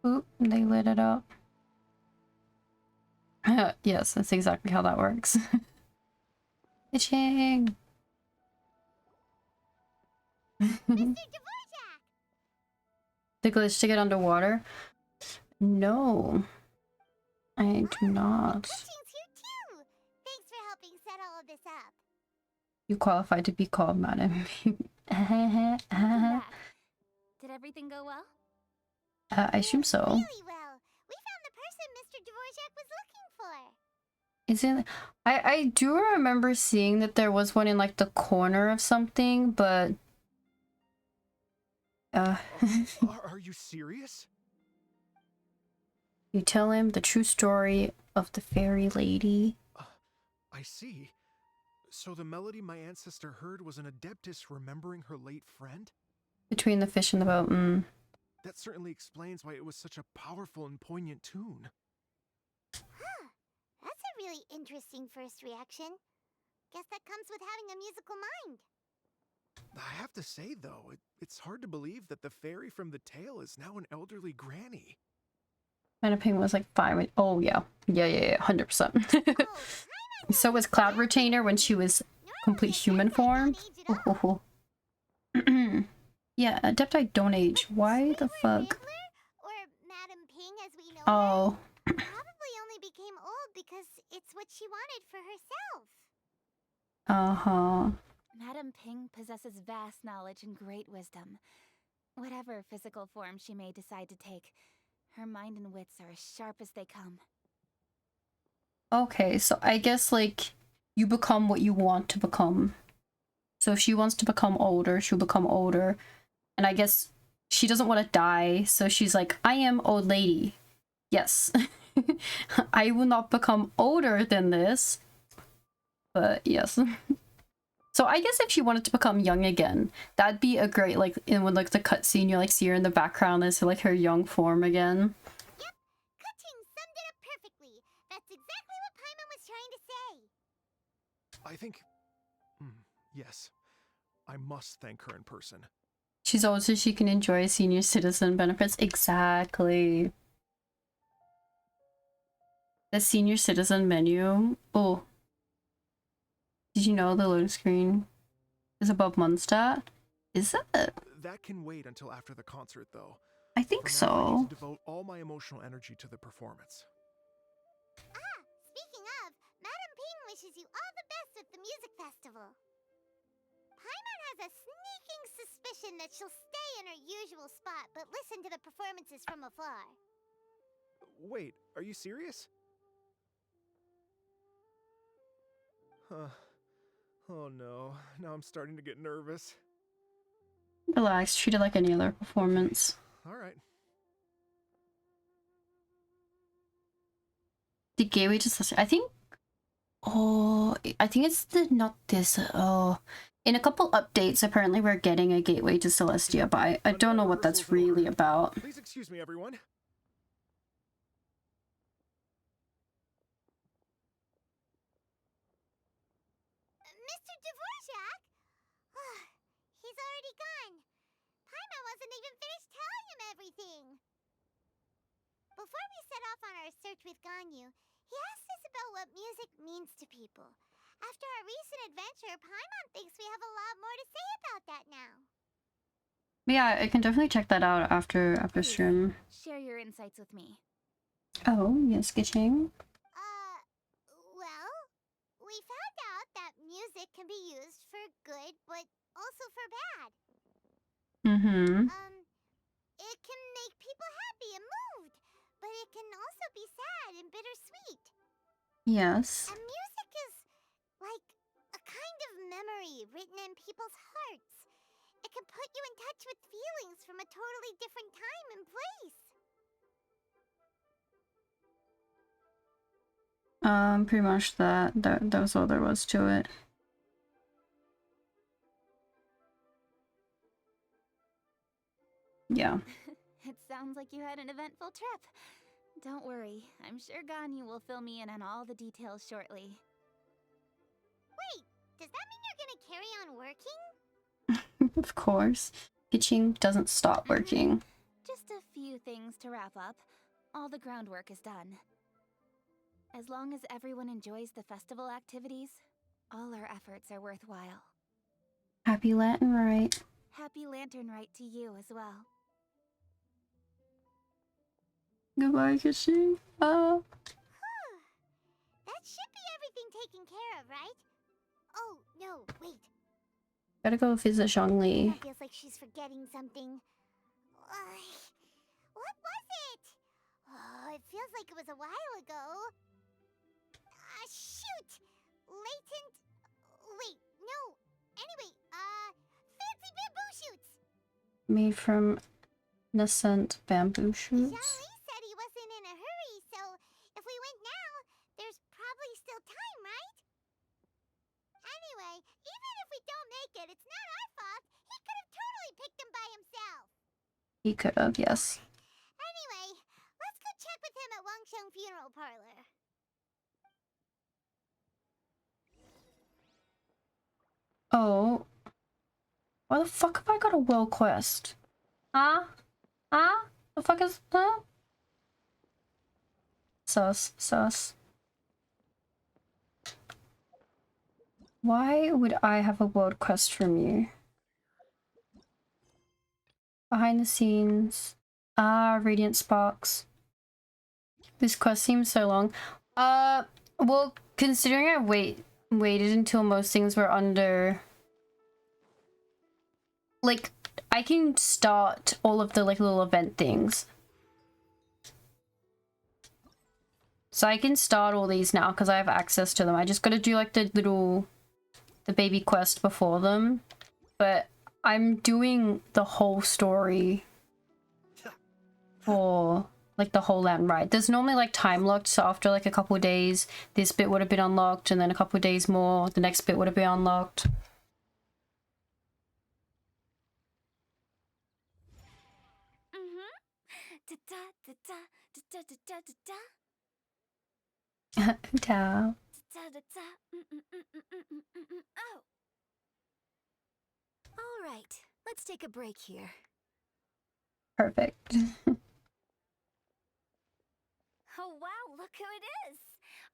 Oop, they lit it up. Yes, that's exactly how that works. Itching. The glitch to get underwater? No, I do not. Thanks for helping set all of this up. You qualify to be called Madam. Welcome back. Did everything go well? I assume so. Really well. We found the person Mr. Dvorak was looking for. Is it? I do remember seeing that there was one in like the corner of something, but Are you serious? You tell him the true story of the fairy lady. I see. So the melody my ancestor heard was an adeptus remembering her late friend? Between the fish and the boat. That certainly explains why it was such a powerful and poignant tune. Huh. That's a really interesting first reaction. Guess that comes with having a musical mind. I have to say, though, it's hard to believe that the fairy from the tale is now an elderly granny. My opinion was like 5. Oh yeah, 100%. So was Cloud Retainer when she was complete human form. Oh. Yeah, Adepti don't age. Why the fuck? Or Madam Ping as we know Oh. her, probably only became old because it's what she wanted for herself. Uh-huh. Madam Ping possesses vast knowledge and great wisdom. Whatever physical form she may decide to take, her mind and wits are as sharp as they come. Okay, so I guess like you become what you want to become. So if she wants to become older, she'll become older. And I guess she doesn't want to die, so she's like, I am old lady. Yes. I will not become older than this. But yes. So I guess if she wanted to become young again, that'd be a great, like, in when like the cutscene, you like see her in the background as like her young form again. Yep, Kuching summed it up perfectly. That's exactly what Paimon was trying to say. I think... yes. I must thank her in person. She's old so she can enjoy senior citizen benefits. Exactly. The senior citizen menu. Oh. Did you know the loading screen is above Mondstadt? Is it? That can wait until after the concert, though. I think For now, I need so. to devote all my emotional energy to the performance. Ah, speaking of, Madam Ping wishes you all the best at the music festival. Paimon has a sneaking suspicion that she'll stay in her usual spot, but listen to the performances from afar. Wait, are you serious? Huh. Oh no, now I'm starting to get nervous. Relax, treat it like any other performance. Alright. The gateway to Celestia. I think. Oh, I think it's not this. Oh, in a couple updates, apparently we're getting a gateway to Celestia, but I don't know what that's really about. Please excuse me, everyone. Mr. Dvorak? He's already gone. Paimon wasn't even finished telling him everything. Before we set off on our search with Ganyu, he asked us about what music means to people. After our recent adventure, Paimon thinks we have a lot more to say about that now. But yeah, I can definitely check that out after stream. Share your insights with me. Oh, yes, Genshin. Well, we found out that music can be used for good, but also for bad. Mm-hmm. It can make people happy and moved, but it can also be sad and bittersweet. Yes. And music is like a kind of memory written in people's hearts. It can put you in touch with feelings from a totally different time and place. Pretty much that was all there was to it. Yeah. It sounds like you had an eventful trip. Don't worry, I'm sure Ganyu will fill me in on all the details shortly. Wait, does that mean you're gonna carry on working? Of course. Kitching doesn't stop working. Just a few things to wrap up. All the groundwork is done. As long as everyone enjoys the festival activities, all our efforts are worthwhile. Happy Latin Rite. Happy Lantern Rite to you as well. Goodbye, Kitching. That should be everything taken care of, right? Oh, no, wait. Gotta go visit Zhongli. That feels like she's forgetting something. What was it? Oh, it feels like it was a while ago. Shoot! Latent... Wait, no. Anyway, fancy bamboo shoots! Made from nascent bamboo shoots. Zhongli said he wasn't in a hurry, so if we went now, there's probably still time, right? Anyway, even if we don't make it, it's not our fault. He could have totally picked them by himself. He could have, yes. Anyway, let's go check with him at Wangsheng Funeral Parlor. Oh. Why the fuck have I got a world quest? Huh? Huh? The fuck is that? Sus. Why would I have a world quest from you? Behind the scenes. Radiant Sparks. This quest seems so long. Well, considering I waited until most things were under... Like, I can start all of the, like, little event things. So I can start all these now because I have access to them. I just gotta do, like, the baby quest before them. But I'm doing the whole story for, like, the whole land ride. There's normally, like, time locked, so after, like, a couple of days, this bit would have been unlocked, and then a couple of days more, the next bit would have been unlocked. Ciao. Oh. All right, let's take a break here. Perfect. Oh wow, look who it is!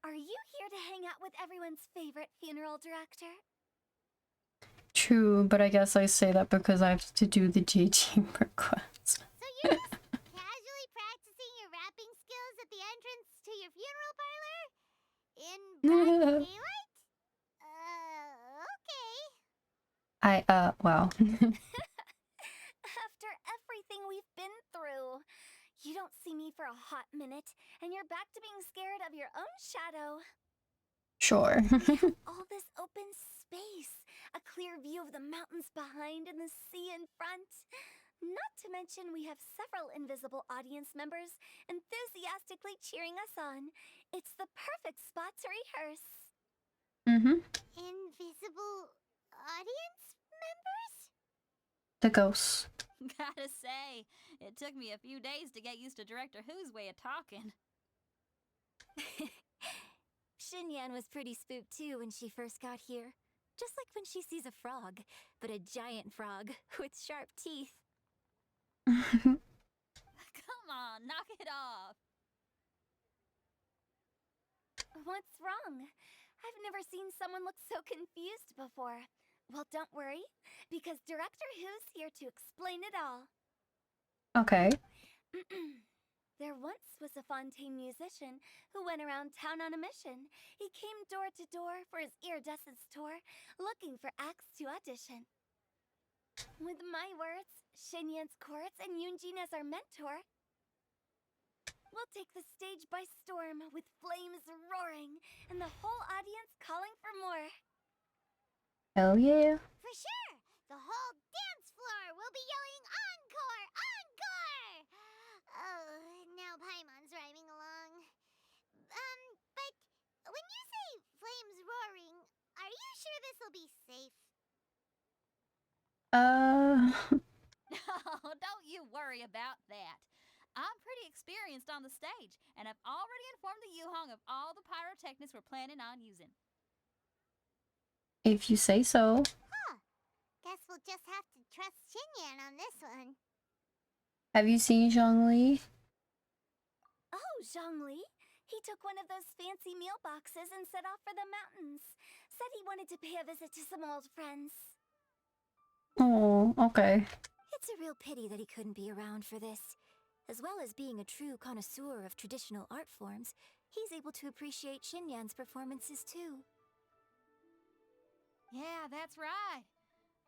Are you here to hang out with everyone's favorite funeral director? True, but I guess I say that because I have to do the JT request. So you're just casually practicing your rapping skills at the entrance to your funeral parlor? In broad daylight? Okay. Wow. After everything we've been through, you don't see me for a hot minute, and you're back to being scared of your own shadow. Sure. All this open space, a clear view of the mountains behind and the sea in front. Not to mention we have several invisible audience members enthusiastically cheering us on. It's the perfect spot to rehearse. Invisible audience members? The ghosts. Gotta say, it took me a few days to get used to Director Who's way of talking. Xinyan was pretty spooked too when she first got here. Just like when she sees a frog, but a giant frog with sharp teeth. Come on, knock it off. What's wrong? I've never seen someone look so confused before. Well, don't worry, because Director Who's here to explain it all. Okay. There once was a Fontaine musician who went around town on a mission. He came door to door for his iridescence tour, looking for acts to audition. With my words, Shinyan's chorus, and Yunjin as our mentor, we'll take the stage by storm with flames roaring and the whole audience calling for more. Hell yeah. For sure! The whole dance floor will be yelling encore! Encore! Oh, now Paimon's rhyming along. But when you say flames roaring, are you sure this'll be safe? Oh, don't you worry about that. I'm pretty experienced on the stage, and I've already informed the Yuhong of all the pyrotechnics we're planning on using. If you say so. Huh. Guess we'll just have to trust Xinyan on this one. Have you seen Zhongli? Oh, Zhongli? He took one of those fancy meal boxes and set off for the mountains. Said he wanted to pay a visit to some old friends. Oh, okay. It's a real pity that he couldn't be around for this. As well as being a true connoisseur of traditional art forms, he's able to appreciate Xinyan's performances too. Yeah, that's right.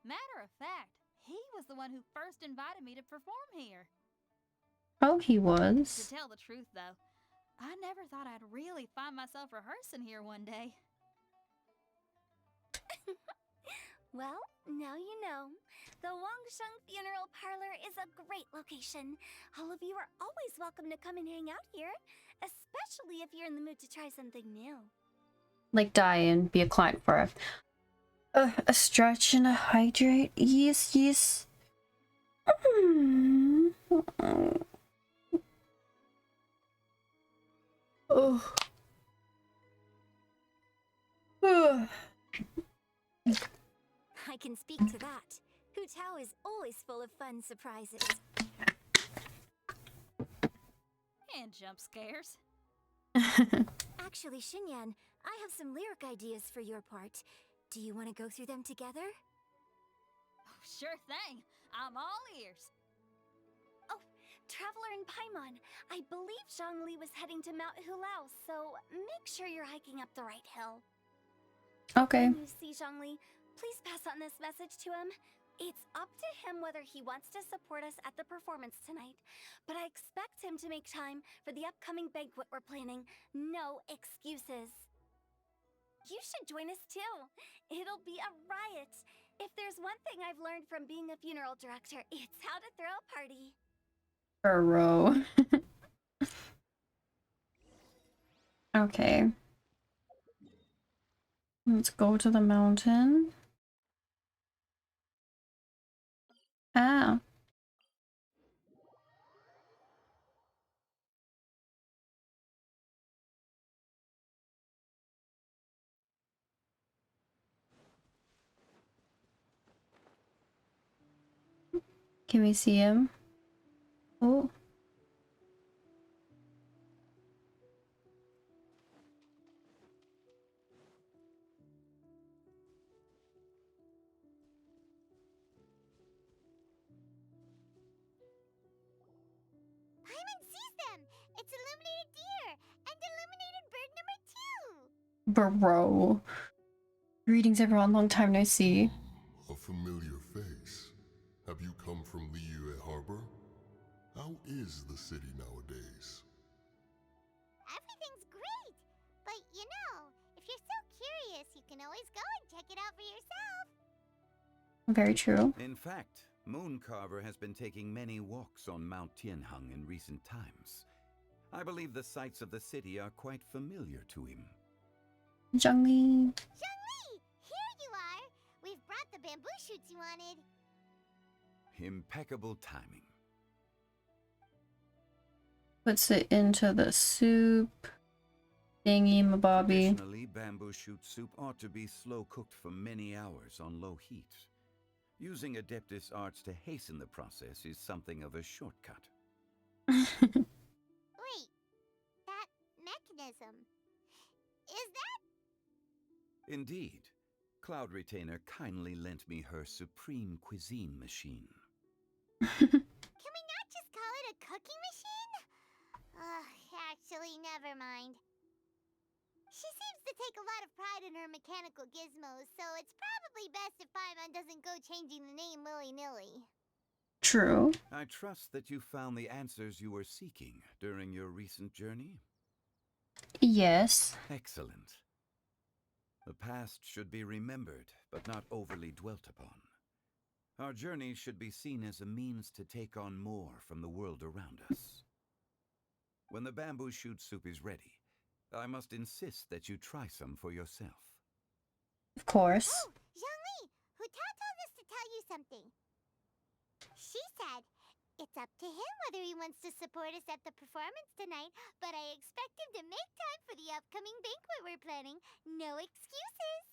Matter of fact, he was the one who first invited me to perform here. Oh, he To was. tell the truth, though, I never thought I'd really find myself rehearsing here one day. Well, now you know. The Wangsheng Funeral Parlor is a great location. All of you are always welcome to come and hang out here, especially if you're in the mood to try something new. Like die and be a client for a stretch and a hydrate. Yes, yes. Oh. I can speak to that. Hu Tao is always full of fun surprises. And jump scares. Actually, Xinyan, I have some lyric ideas for your part. Do you want to go through them together? Oh, sure thing. I'm all ears. Oh, Traveler and Paimon, I believe Zhongli was heading to Mount Hulao, so make sure you're hiking up the right hill. Okay. When you see Zhongli, please pass on this message to him. It's up to him whether he wants to support us at the performance tonight, but I expect him to make time for the upcoming banquet we're planning. No excuses. You should join us too. It'll be a riot. If there's one thing I've learned from being a funeral director, it's how to throw a party. Burrow. Okay. Let's go to the mountain. Ah. Can we see him? Oh. Paimon sees them! It's illuminated deer! And illuminated bird number 2! Burrow. Greetings everyone, long time no see. A familiar face. Have you come from Liyue Harbor? How is the city nowadays? Everything's great! But you know, if you're so curious, you can always go and check it out for yourself! Very true. In fact, Mooncarver has been taking many walks on Mount Tianheng in recent times. I believe the sights of the city are quite familiar to him. Zhongli. Zhongli! Here you are! We've brought the bamboo shoots you wanted. Impeccable timing. Puts it into the soup. Thingy mabobby. Traditionally, bamboo shoot soup ought to be slow cooked for many hours on low heat. Using Adeptus arts to hasten the process is something of a shortcut. Wait, that mechanism. Is that? Indeed. Cloud Retainer kindly lent me her supreme cuisine machine. Can we not just call it a cooking machine? Actually, never mind. She seems to take a lot of pride in her mechanical gizmos, so it's probably best if Paimon doesn't go changing the name willy-nilly. True. I trust that you found the answers you were seeking during your recent journey? Yes. Excellent. The past should be remembered, but not overly dwelt upon. Our journey should be seen as a means to take on more from the world around us. When the bamboo shoot soup is ready, I must insist that you try some for yourself. Of course. Oh, Zhongli! Hutao told us to tell you something. She said, it's up to him whether he wants to support us at the performance tonight, but I expect him to make time for the upcoming banquet we're planning. No excuses!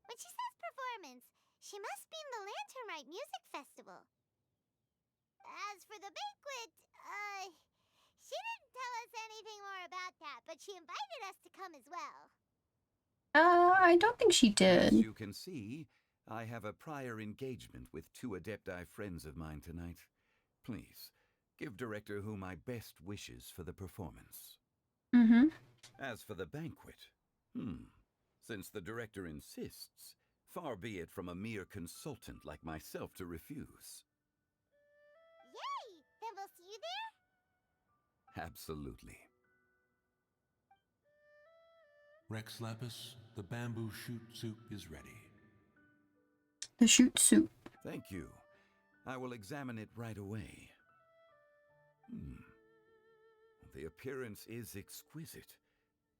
When she says performance, she must mean the Lantern Rite Music Festival. As for the banquet, she didn't tell us anything more about that, but she invited us to come as well. I don't think she did. As you can see, I have a prior engagement with 2 Adepti friends of mine tonight. Please, give Director Hu my best wishes for the performance. Mm-hmm. As for the banquet, since the director insists, far be it from a mere consultant like myself to refuse. Yay! Then we'll see you there? Absolutely. Rex Lapis, the bamboo shoot soup is ready. The shoot soup. Thank you. I will examine it right away. The appearance is exquisite,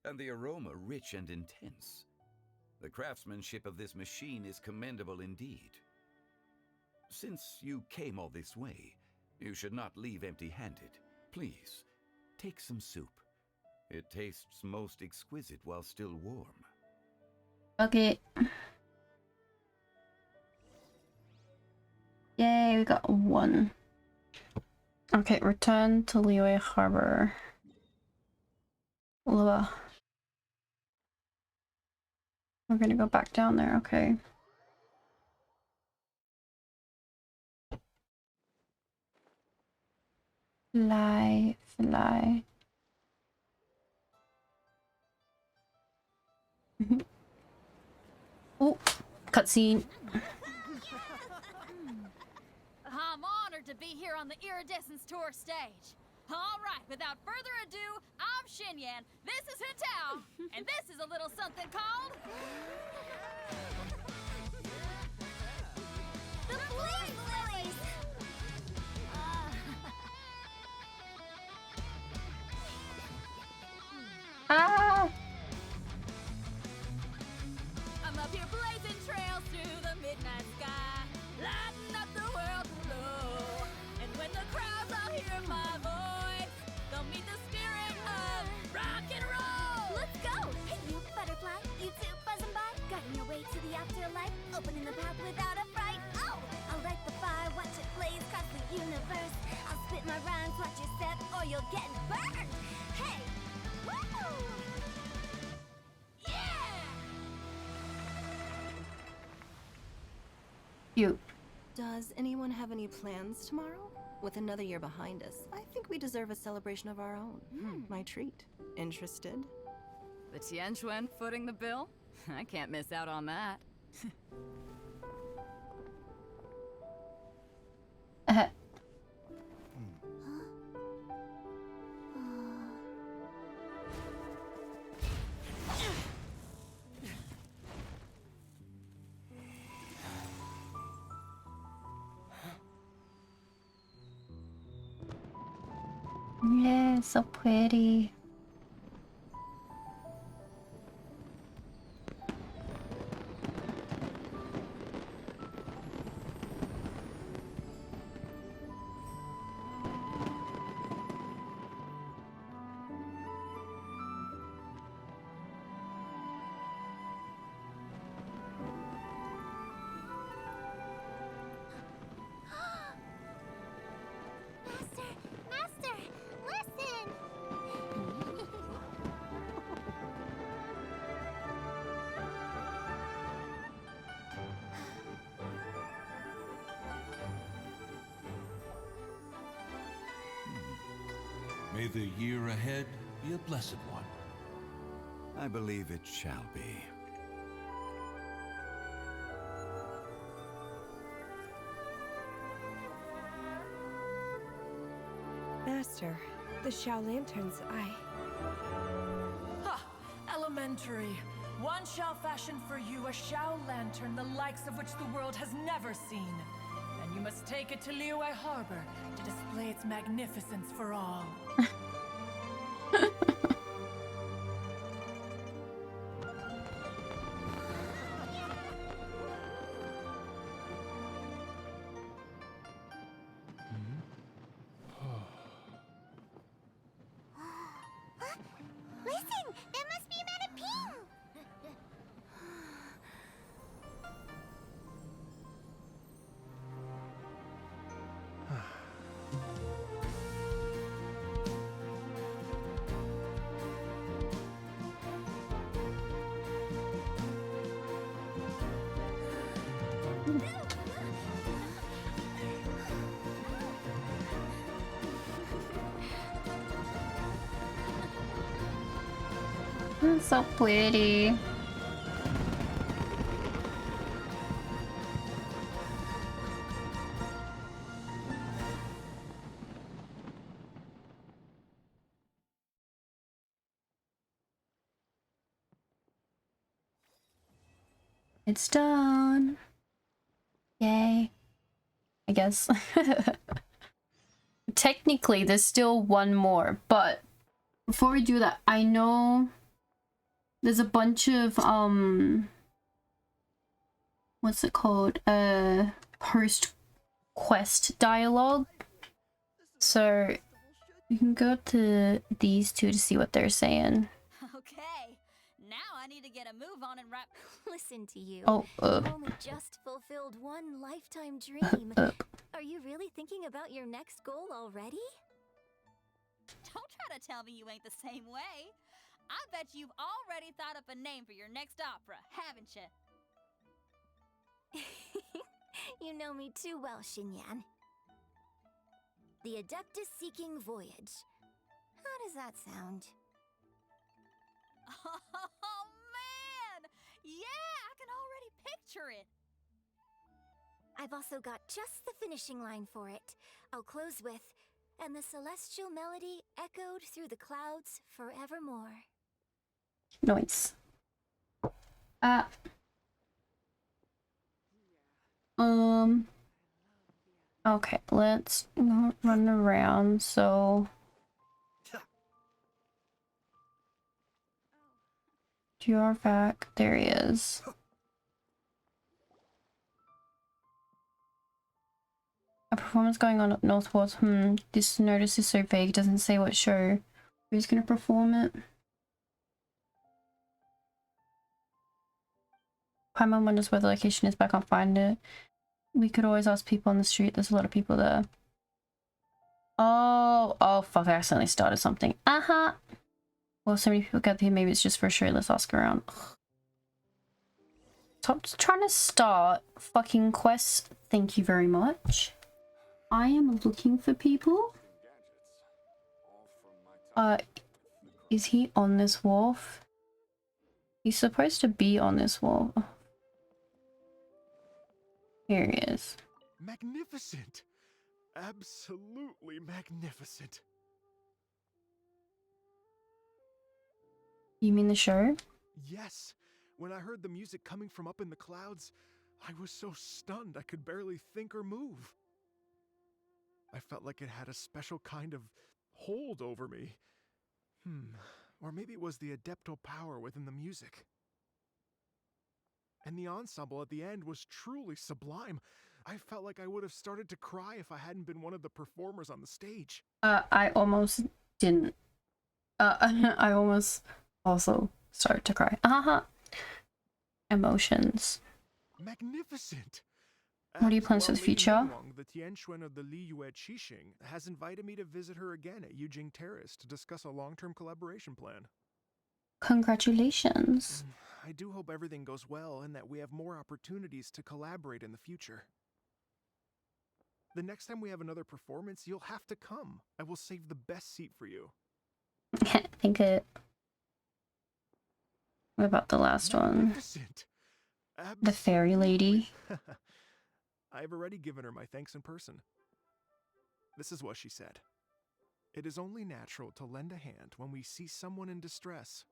and the aroma rich and intense. The craftsmanship of this machine is commendable indeed. Since you came all this way, you should not leave empty-handed. Please, take some soup. It tastes most exquisite while still warm. Okay. Yay, we got 1. Okay, return to Liyue Harbor. We're gonna go back down there, okay. Fly. Oh, cutscene. I'm honored to be here on the Iridescence Tour stage. All right, without further ado, I'm Xinyan, this is Hutao, and this is a little something called... The Blaze Lilies! Ah! I'm up here blazing trails through the midnight sky, lighting up the world below. And when the crowds all hear my voice, they'll meet the spirit of rock and roll. Let's go! Hey, you butterfly, you too buzzing by, guiding your way to the afterlife, opening the path without a fright. Oh! I'll light the fire, watch it blaze across the universe. I'll spit my rhymes, watch your step, or you'll get burned. Hey! Woo! You. Does anyone have any plans tomorrow? With another year behind us, I think we deserve a celebration of our own. My treat. Interested? The Tianquan footing the bill? I can't miss out on that. Yeah, so pretty. May the year ahead be a blessed one. I believe it shall be. Master, the Shao Lanterns, Ha! Elementary. One shall fashion for you a Shao Lantern the likes of which the world has never seen. And you must take it to Liyue Harbor to display its magnificence for all. Listen! That must be Manaping! It's so pretty. It's done. Yay. I guess. Technically, there's still one more, but before we do that, I know there's a bunch of what's it called? Post quest dialogue. So you can go to these two to see what they're saying. Okay, now I need to get a move on and wrap. Listen to you. Oh, You've only just fulfilled one lifetime dream. Are you really thinking about your next goal already? Don't try to tell me you ain't the same way. I bet you've already thought up a name for your next opera, haven't you? You know me too well, Xinyan. The Adeptus Seeking Voyage. How does that sound? Oh man! Yeah, I can already picture it. I've also got just the finishing line for it. I'll close with, and the celestial melody echoed through the clouds forevermore. Nice. Okay, let's run around. So Jorvac, there he is. A performance going on up northwards. This notice is so vague, doesn't say what show. Who's gonna perform it? Paimon wonders where the location is, but I can't find it. We could always ask people on the street. There's a lot of people there. Oh fuck, I accidentally started something. Well, so many people get here, maybe it's just for a show. Let's ask around. Stop trying to start fucking quests. Thank you very much. I am looking for people. Is he on this wharf? He's supposed to be on this wharf. Here he is. Magnificent! Absolutely magnificent. You mean the show? Yes. When I heard the music coming from up in the clouds, I was so stunned I could barely think or move. I felt like it had a special kind of hold over me. Or maybe it was the adeptal power within the music. And the ensemble at the end was truly sublime. I felt like I would have started to cry if I hadn't been one of the performers on the stage. I almost didn't. I almost also started to cry. Emotions. Magnificent. What are your plans for the future? The Tianquan of the Liyue Qixing has invited me to visit her again at Yujing Terrace to discuss a long-term collaboration plan. Congratulations. I do hope everything goes well and that we have more opportunities to collaborate in the future. The next time we have another performance, you'll have to come. I will save the best seat for you. Think it. What about the last one? Magnificent. The fairy lady. I've already given her my thanks in person. This is what she said. It is only natural to lend a hand when we see someone in distress.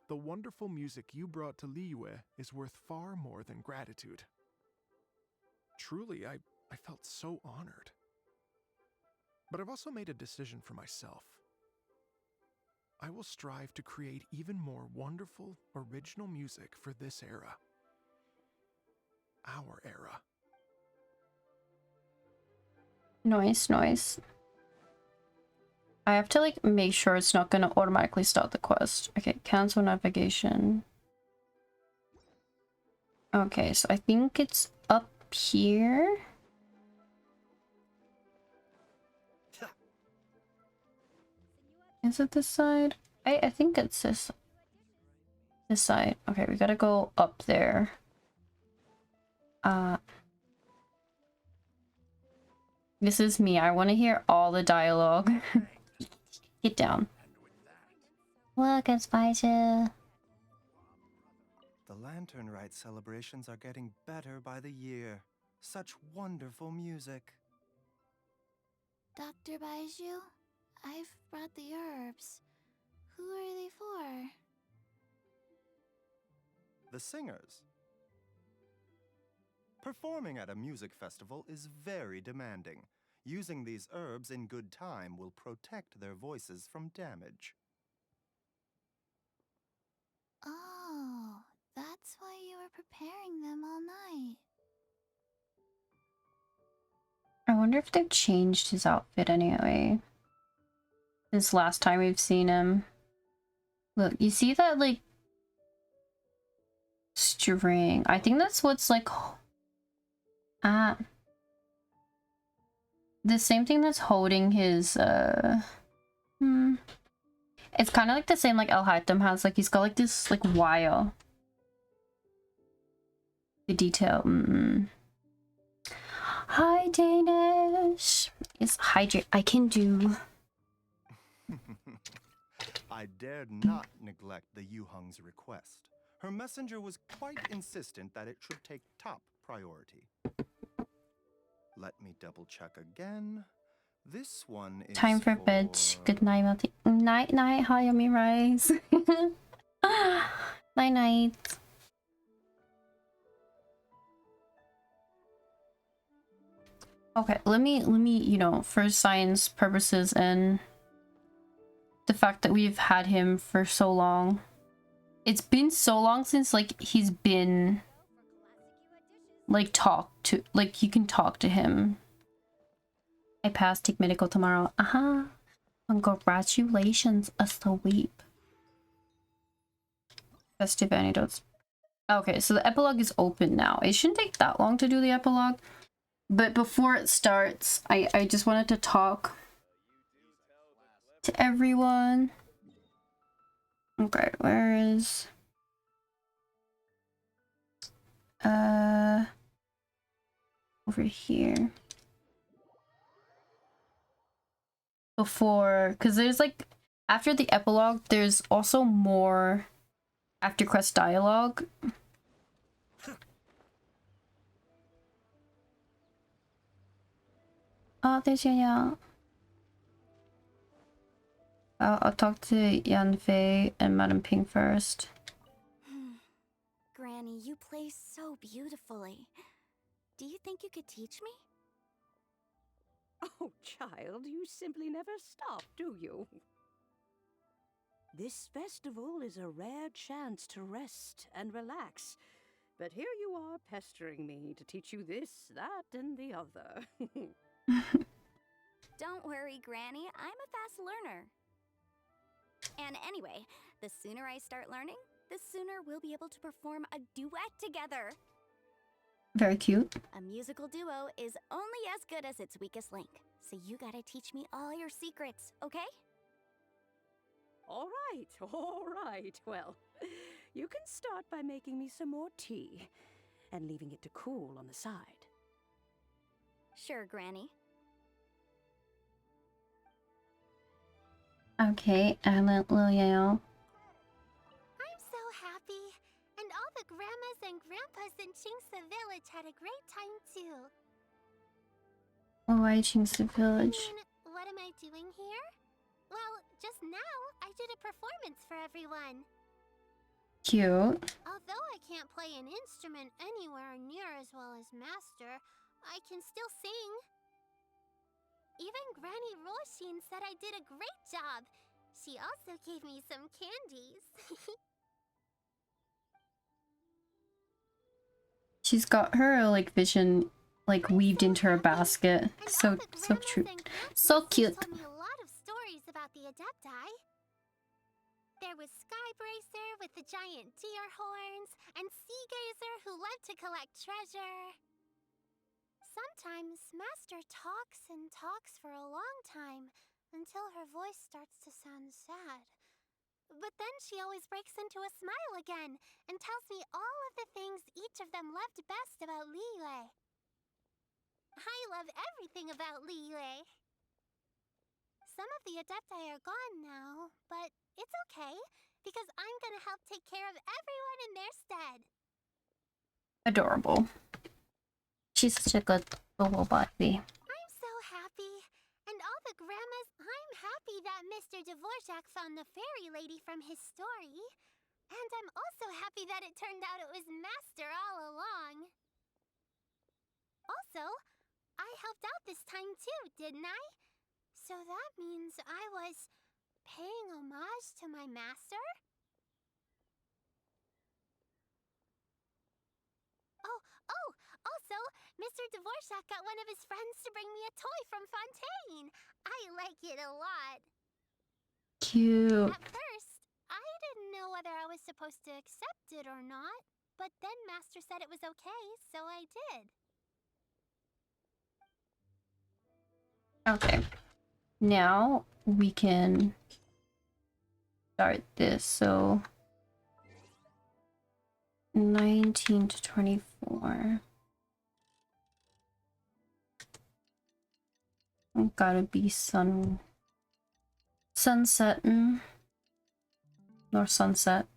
The wonderful music you brought to Liyue is worth far more than gratitude. Truly, I felt so honored. But I've also made a decision for myself. I will strive to create even more wonderful, original music for this era. Our era. Nice. I have to like make sure it's not gonna automatically start the quest. Okay, cancel navigation. Okay, so I think it's up here. Is it this side? I think it's this side. Okay, we gotta go up there. This is me. I want to hear all the dialogue. Get down. Look, it's Faisal. The Lantern Rite celebrations are getting better by the year. Such wonderful music. Dr. Baiju, I've brought the herbs. Who are they for? The singers. Performing at a music festival is very demanding. Using these herbs in good time will protect their voices from damage. Oh, that's why you were preparing them all night. I wonder if they've changed his outfit anyway. This last time we've seen him. Look, you see that like string? I think that's what's like the same thing that's holding his it's kind of like the same like El Haitham has, like he's got like this like wire. The detail. Hi Danish. It's hydrate. I can do. I dared not neglect the Yuheng's request. Her messenger was quite insistent that it should take top priority. Let me double check again. This one is Time for bed. Good night, Melty. Night, night. Hi, Yummy Rise. Night, night. Okay, let me, you know, for science purposes and the fact that we've had him for so long. It's been so long since, like, he's been, like, you can talk to him. I passed, take medical tomorrow. Congratulations, asleep. Festive anecdotes. Okay, so the epilogue is open now. It shouldn't take that long to do the epilogue. But before it starts, I just wanted to talk to everyone. Okay, where is... over here. Before, because there's like, after the epilogue, there's also more after quest dialogue. Oh, there's Yaya. I'll talk to Yan Fei and Madame Ping first. Granny, you play so beautifully. Do you think you could teach me? Oh, child, you simply never stop, do you? This festival is a rare chance to rest and relax. But here you are pestering me to teach you this, that, and the other. Don't worry, Granny. I'm a fast learner. And anyway, the sooner I start learning, the sooner we'll be able to perform a duet together. Very cute. A musical duo is only as good as its weakest link. So you gotta teach me all your secrets, okay? All right. Well, you can start by making me some more tea and leaving it to cool on the side. Sure, Granny. Okay, Aunt Liliel. I'm so happy. And all the grandmas and grandpas in Chingsa Village had a great time too. Why Chimes Village? I mean, what am I doing here? Well, just now, I did a performance for everyone. Cute. Although I can't play an instrument anywhere near as well as Master, I can still sing. Even Granny Roshin said I did a great job. She also gave me some candies. She's got her like vision like weaved into her basket. So true. So cute. told me a lot of stories about the Adepti. There was Skybracer with the giant deer horns, and Sea Gazer who loved to collect treasure. Sometimes Master talks and talks for a long time until her voice starts to sound sad. But then she always breaks into a smile again and tells me all of the things each of them loved best about Liyue. I love everything about Liyue. Some of the Adepti are gone now, but it's okay, because I'm gonna help take care of everyone in their stead. Adorable. She's such a good little baby. I'm so happy. And all the grandmas, I'm happy that Mr. Dvorak found the fairy lady from his story. And I'm also happy that it turned out it was Master all along. Also, I helped out this time too, didn't I? So that means I was paying homage to my master? Oh, also, Mr. Dvorak got one of his friends to bring me a toy from Fontaine. I like it a lot. Cute. At first, I didn't know whether I was supposed to accept it or not, but then Master said it was okay, so I did. Okay. Now we can start this. So 19 to 24. Gotta be sunsetting or sunset.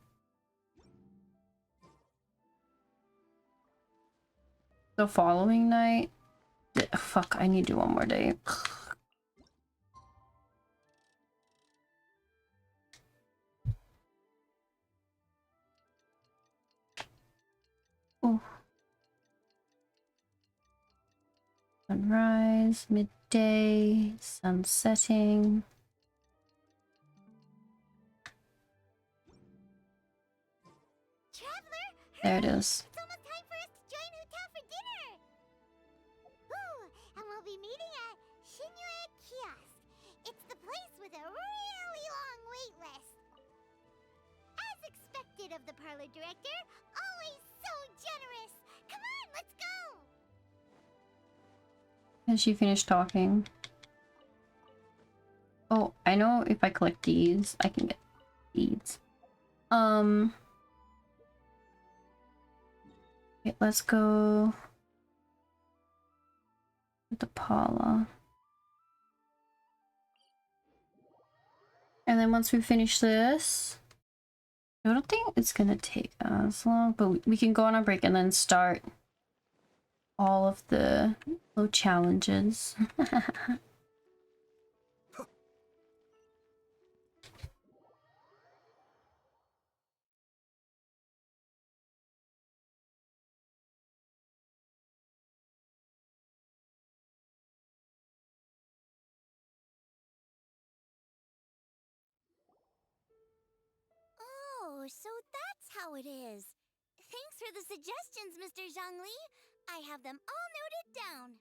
The following night. Fuck, I need to do one more day. Oh. Sunrise, midday, sun setting. Traveler, there it is. It's almost time for us to join Hotel for dinner! Ooh, and we'll be meeting at Shinue Kiosk. It's the place with a really long wait list. As expected of the parlor director, always so generous! Come on, let's go! Has she finished talking? Oh, I know if I collect these, I can get beads. Okay, let's go with the Paula. And then once we finish this, I don't think it's gonna take as long, but we can go on a break and then start all of the little challenges. Oh, so that's how it is. Thanks for the suggestions, Mr. Zhongli. I have them all noted down.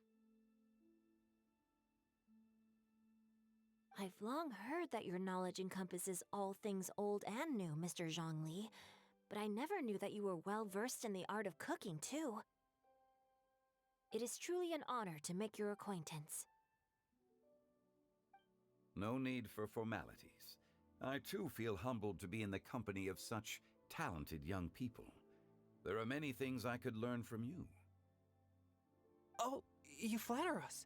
I've long heard that your knowledge encompasses all things old and new, Mr. Zhongli, but I never knew that you were well versed in the art of cooking, too. It is truly an honor to make your acquaintance. No need for formalities. I too feel humbled to be in the company of such talented young people. There are many things I could learn from you. Oh, you flatter us.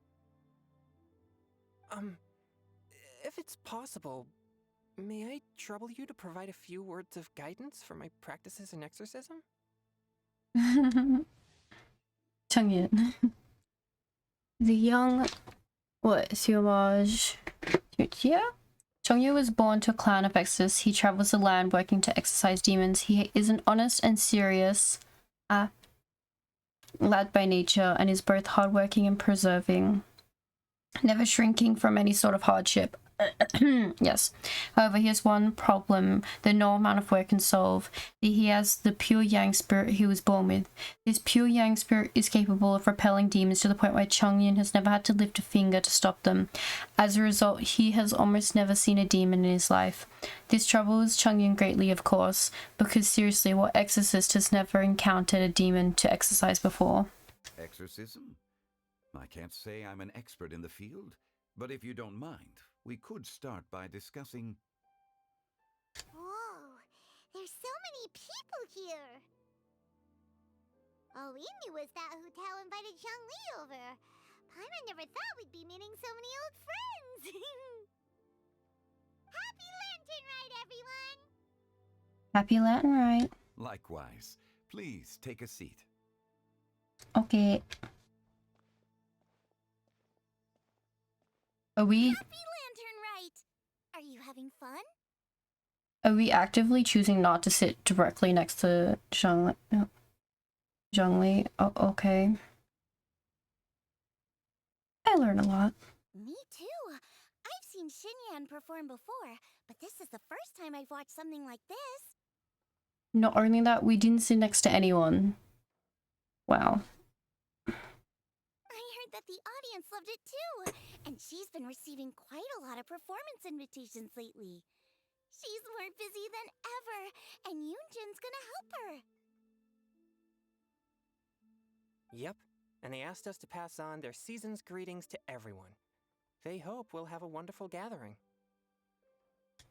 If it's possible, May I trouble you to provide a few words of guidance for my practices in exorcism? Changyin. The young... What? Siomage... Yeah? Chongyu was born to a clan of exorcists. He travels the land working to exorcise demons. He is an honest and serious lad by nature and is both hardworking and persevering, never shrinking from any sort of hardship. Yes. However, he has one problem that no amount of work can solve. He has the pure yang spirit he was born with. This pure yang spirit is capable of repelling demons to the point where Chongyin has never had to lift a finger to stop them. As a result, he has almost never seen a demon in his life. This troubles Chongyin greatly, of course, because seriously, what exorcist has never encountered a demon to exorcise before? Exorcism? I can't say I'm an expert in the field, but if you don't mind, we could start by discussing... Whoa, there's so many people here. All we knew was that Hu-Tao invited Zhongli over. Paimon never thought we'd be meeting so many old friends. Happy Lantern Rite, everyone! Happy Latin Rite. Likewise. Please take a seat. Okay. Are we... Happy Lantern Rite! Are you having fun? Are we actively choosing not to sit directly next to Zhongli? Oh, okay. I learned a lot. Me too. I've seen Xinyan perform before, but this is the first time I've watched something like this. Not only that, we didn't sit next to anyone. Wow. I heard that the audience loved it too, and she's been receiving quite a lot of performance invitations lately. She's more busy than ever, and Yunjin's gonna help her. Yep, and they asked us to pass on their season's greetings to everyone. They hope we'll have a wonderful gathering.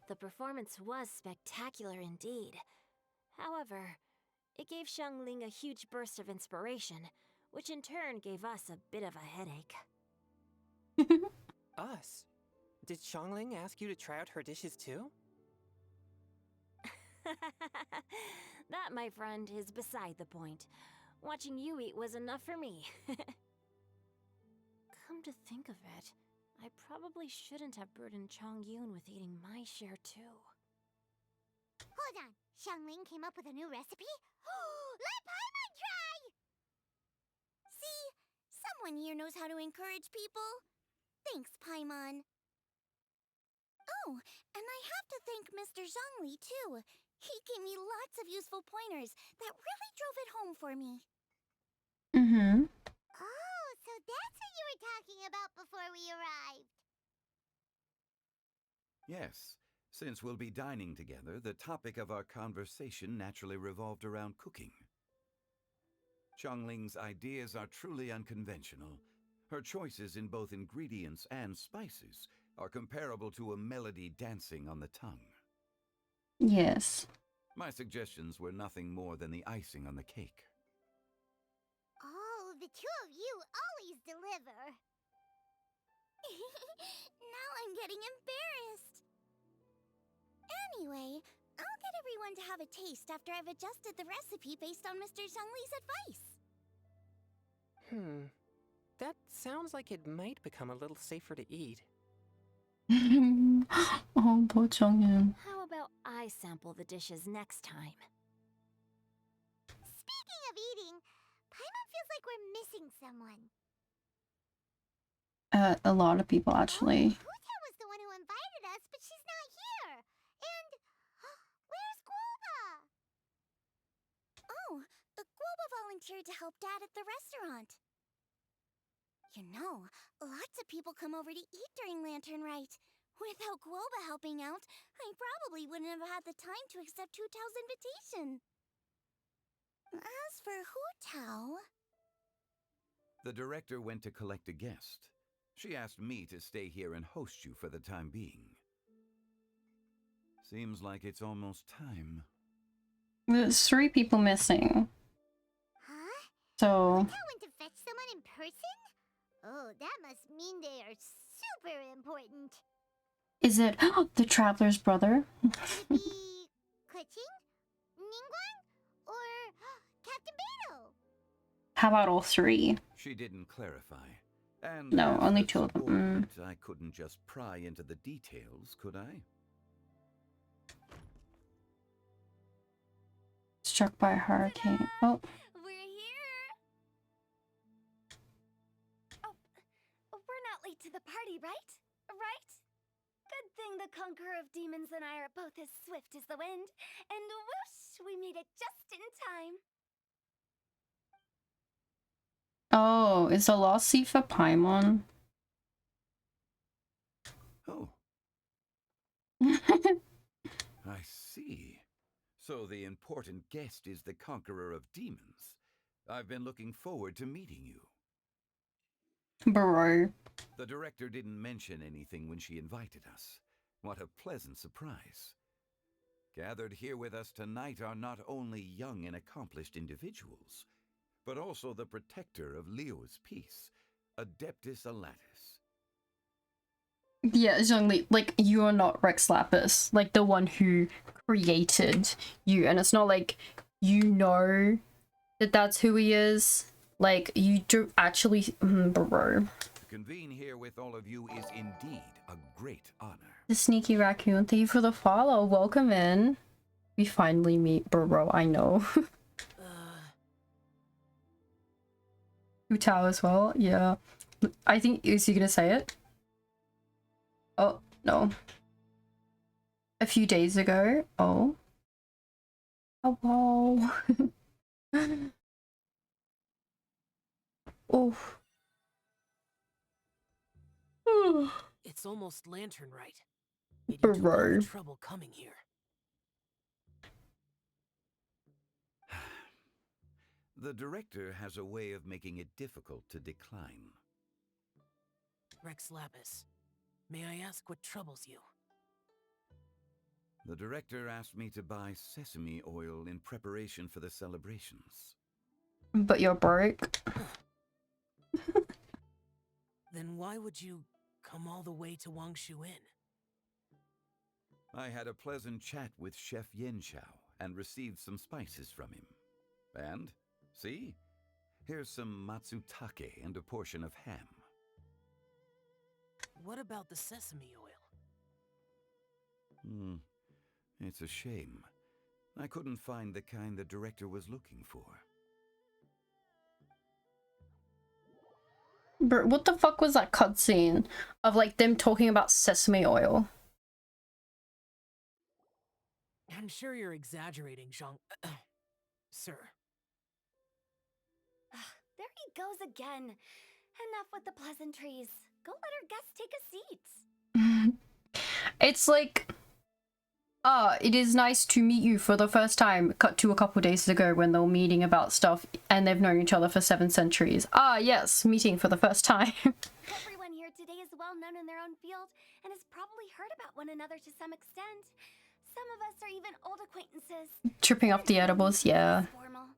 The performance was spectacular indeed. However, it gave Xiangling a huge burst of inspiration, which in turn gave us a bit of a headache. Us? Did Xiangling ask you to try out her dishes too? That, my friend, is beside the point. Watching you eat was enough for me. Come to think of it, I probably shouldn't have burdened Chongyun with eating my share too. Hold on, Xiangling came up with a new recipe? Let Paimon try! See? Someone here knows how to encourage people. Thanks, Paimon. Oh, and I have to thank Mr. Zhongli too. He gave me lots of useful pointers that really drove it home for me. Mm-hmm. Oh, so that's what you were talking about before we arrived. Yes, since we'll be dining together, the topic of our conversation naturally revolved around cooking. Xiangling's ideas are truly unconventional. Her choices in both ingredients and spices are comparable to a melody dancing on the tongue. Yes. My suggestions were nothing more than the icing on the cake. Oh, the two of you always deliver. Now I'm getting embarrassed. Anyway, I'll get everyone to have a taste after I've adjusted the recipe based on Mr. Zhongli's advice. That sounds like it might become a little safer to eat. Oh, poor Chongyun. How about I sample the dishes next time? Speaking of eating, Paimon feels like we're missing someone. A lot of people, actually. Hu-Tao was the one who invited us, but she's not here. And where's Guoba? Oh, Guoba volunteered to help Dad at the restaurant. You know, lots of people come over to eat during Lantern Rite. Without Guoba helping out, I probably wouldn't have had the time to accept Hu-Tao's invitation. As for Hu-Tao... The director went to collect a guest. She asked me to stay here and host you for the time being. Seems like it's almost time. There's 3 people missing. Huh? So... Hu-Tao went to fetch someone in person? Oh, that must mean they are super important. Is it the traveler's brother? Kuching? Ningguang? Or Captain Beto? How about all three? She didn't clarify. And No, as only her two of them. subordinate, I couldn't just pry into the details, could I? Struck by a hurricane. Oh. We're here! Oh, we're not late to the party, right? Right? Good thing the Conqueror of Demons and I are both as swift as the wind. And whoosh, we made it just in time. Oh, is the last seat for Paimon? Oh. I see. So the important guest is the Conqueror of Demons. I've been looking forward to meeting you. Bro. The director didn't mention anything when she invited us. What a pleasant surprise. Gathered here with us tonight are not only young and accomplished individuals, but also the protector of Leo's peace, Adeptus Alatus. Yeah, Zhongli, like, you are not Rex Lapis, like the one who created you, and it's not like you know that that's who he is. Like, you do actually, bro. To convene here with all of you is indeed a great honor. The sneaky raccoon, thank you for the follow. Welcome in. We finally meet, bro. I know. Hu Tao as well. Yeah. I think, is he gonna say it? Oh, no. A few days ago. Oh. Oh, wow. Oh. It's almost lantern right. Made you took all the trouble coming here. The director has a way of making it difficult to decline. Rex Lapis, may I ask what troubles you? The director asked me to buy sesame oil in preparation for the celebrations. But you're broke. Then why would you come all the way to Wangshu Inn? I had a pleasant chat with Chef Yenchao and received some spices from him. And, see? Here's some matsutake and a portion of ham. What about the sesame oil? It's a shame. I couldn't find the kind the director was looking for. Bro, what the fuck was that cutscene of like them talking about sesame oil? I'm sure you're exaggerating, Zhang. Sir. There he goes again. Enough with the pleasantries. Go let our guests take a seat. It's like, it is nice to meet you for the first time. Cut to a couple days ago when they were meeting about stuff and they've known each other for 7 centuries. Ah, yes, meeting for the first time. Everyone here today is well known in their own field and has probably heard about one another to some extent. Some of us are even old acquaintances. Tripping off the edibles, yeah. Formal.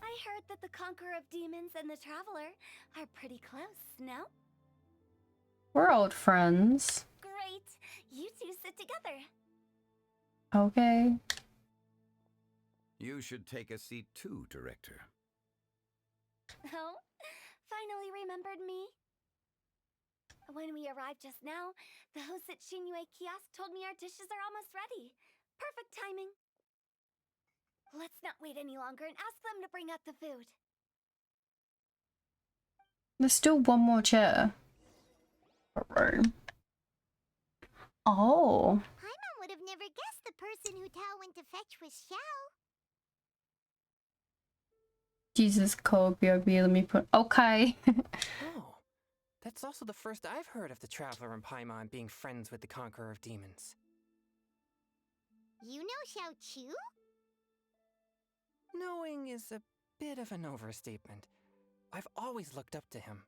I heard that the Conqueror of Demons and the Traveler are pretty close, no? We're old friends. Great. You two sit together. Okay. You should take a seat too, Director. Oh? Finally remembered me? When we arrived just now, the host at Xinyue Kiosk told me our dishes are almost ready. Perfect timing. Let's not wait any longer and ask them to bring out the food. There's still one more chair. Oh. Paimon would have never guessed the person who Tao went to fetch was Xiao. Jesus, cold BRB, let me put. Okay. Oh, that's also the first I've heard of the Traveler and Paimon being friends with the Conqueror of Demons. You know Xiao Chu? Knowing is a bit of an overstatement. I've always looked up to him.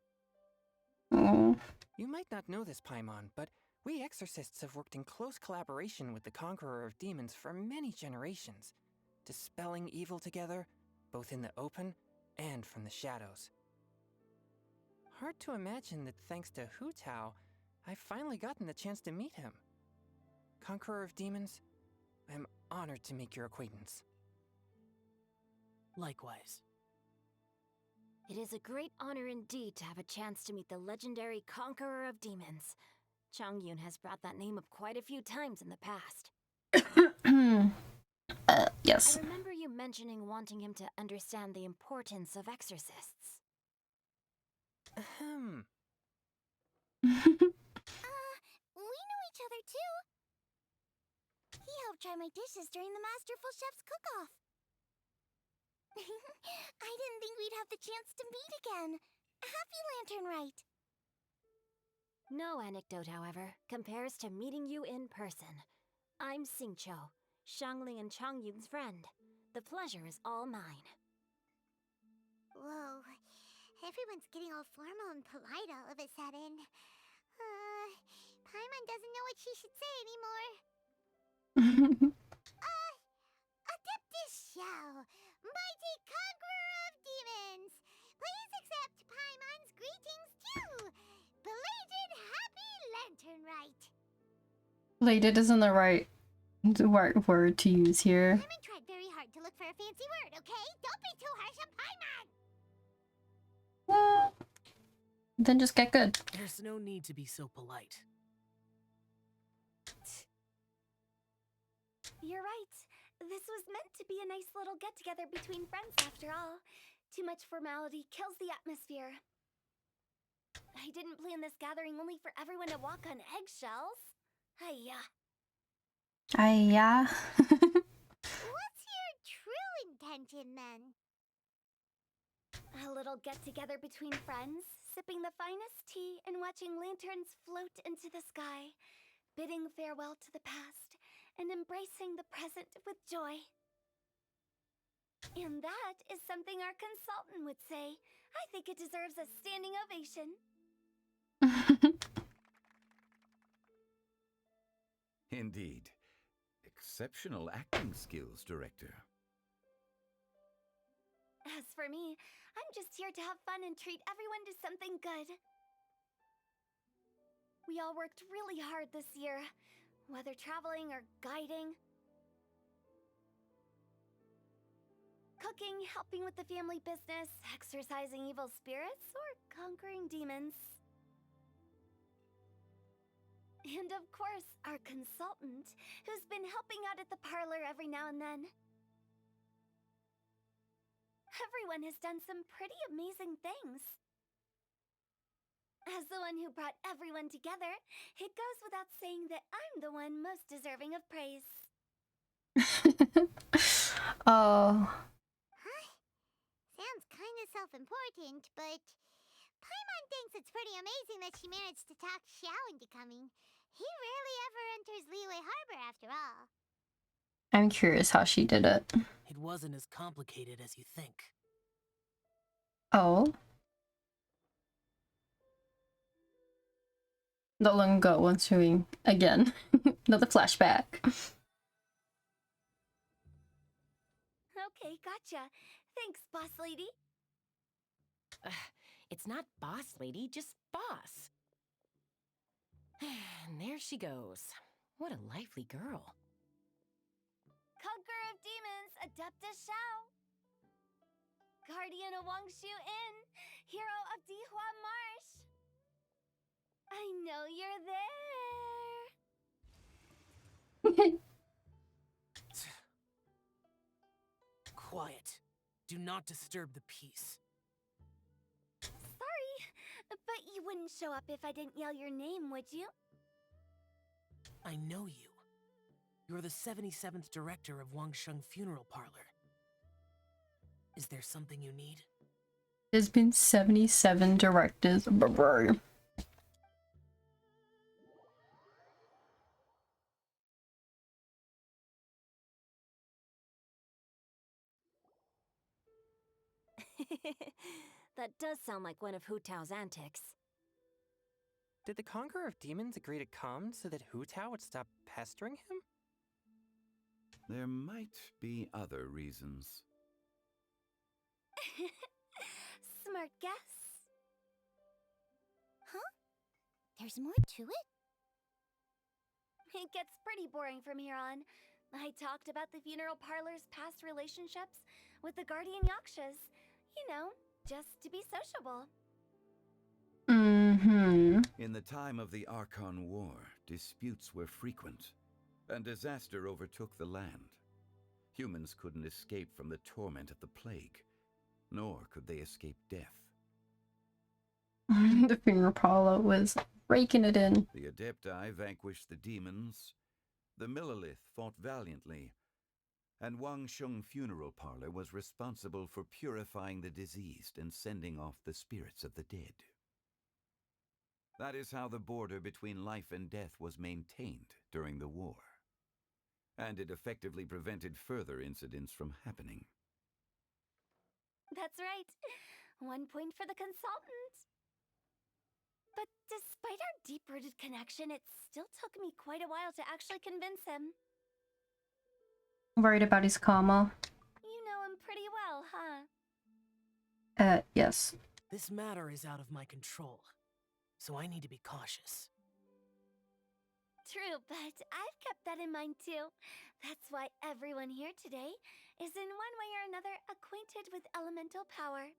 Oh. You might not know this, Paimon, but we exorcists have worked in close collaboration with the Conqueror of Demons for many generations, dispelling evil together, both in the open and from the shadows. Hard to imagine that thanks to Hu Tao, I've finally gotten the chance to meet him. Conqueror of Demons, I am honored to make your acquaintance. Likewise. It is a great honor indeed to have a chance to meet the legendary Conqueror of Demons. Changyun has brought that name up quite a few times in the past. Yes. I remember you mentioning wanting him to understand the importance of exorcists. Ahem. We know each other too. He helped try my dishes during the Masterful Chef's cook-off. I didn't think we'd have the chance to meet again. Happy Lantern Rite. No anecdote, however, compares to meeting you in person. I'm Xingqiu, Xiangling and Changyun's friend. The pleasure is all mine. Whoa. Everyone's getting all formal and polite all of a sudden. Paimon doesn't know what she should say anymore. Adeptus Xiao, mighty conqueror of demons! Please accept Paimon's greetings too! Belated Happy Lantern Rite! Belated isn't the right word to use here. Paimon tried very hard to look for a fancy word, okay? Don't be too harsh on Paimon! Then just get good. There's no need to be so polite. You're right. This was meant to be a nice little get-together between friends after all. Too much formality kills the atmosphere. I didn't plan this gathering only for everyone to walk on eggshells. Hiya. Yeah. What's your true intention then? A little get-together between friends, sipping the finest tea and watching lanterns float into the sky, bidding farewell to the past and embracing the present with joy. And that is something our consultant would say. I think it deserves a standing ovation. Indeed. Exceptional acting skills, Director. As for me, I'm just here to have fun and treat everyone to something good. We all worked really hard this year, whether traveling or guiding. Cooking, helping with the family business, exorcising evil spirits, or conquering demons. And of course, our consultant, who's been helping out at the parlor every now and then. Everyone has done some pretty amazing things. As the one who brought everyone together, it goes without saying that I'm the one most deserving of praise. Oh. Huh? Sounds kind of self-important, but Paimon thinks it's pretty amazing that she managed to talk Xiao into coming. He rarely ever enters Liyue Harbor after all. I'm curious how she did it. It wasn't as complicated as you think. Oh. Not long ago, once doing again. Another flashback. Okay, gotcha. Thanks, boss lady. It's not boss lady, just boss. And there she goes. What a lively girl. Conqueror of Demons, Adeptus Xiao. Guardian of Wangshu Inn, hero of Dihua Marsh. I know you're there. Quiet. Do not disturb the peace. Sorry, but you wouldn't show up if I didn't yell your name, would you? I know you. You're the 77th director of Wangsheng Funeral Parlor. Is there something you need? There's been 77 directors. That does sound like one of Hu Tao's antics. Did the Conqueror of Demons agree to come so that Hu Tao would stop pestering him? There might be other reasons. Smart guess. Huh? There's there's more to it? It gets pretty boring from here on. I talked about the funeral parlor's past relationships with the guardian yakshas. You know, just to be sociable. Mm-hmm. In the time of the Archon War, disputes were frequent, and disaster overtook the land. Humans couldn't escape from the torment of the plague, nor could they escape death. The funeral parlor was raking it in. The Adepti vanquished the demons, the Millelith fought valiantly, and Wang Sheng Funeral Parlor was responsible for purifying the diseased and sending off the spirits of the dead. That is how the border between life and death was maintained during the war. And it effectively prevented further incidents from happening. That's right. 1 point for the consultant. But despite our deep-rooted connection, it still took me quite a while to actually convince him. Worried about his karma. You know him pretty well, huh? Yes. This matter is out of my control, so I need to be cautious. True, but I've kept that in mind too. That's why everyone here today is in one way or another acquainted with elemental power.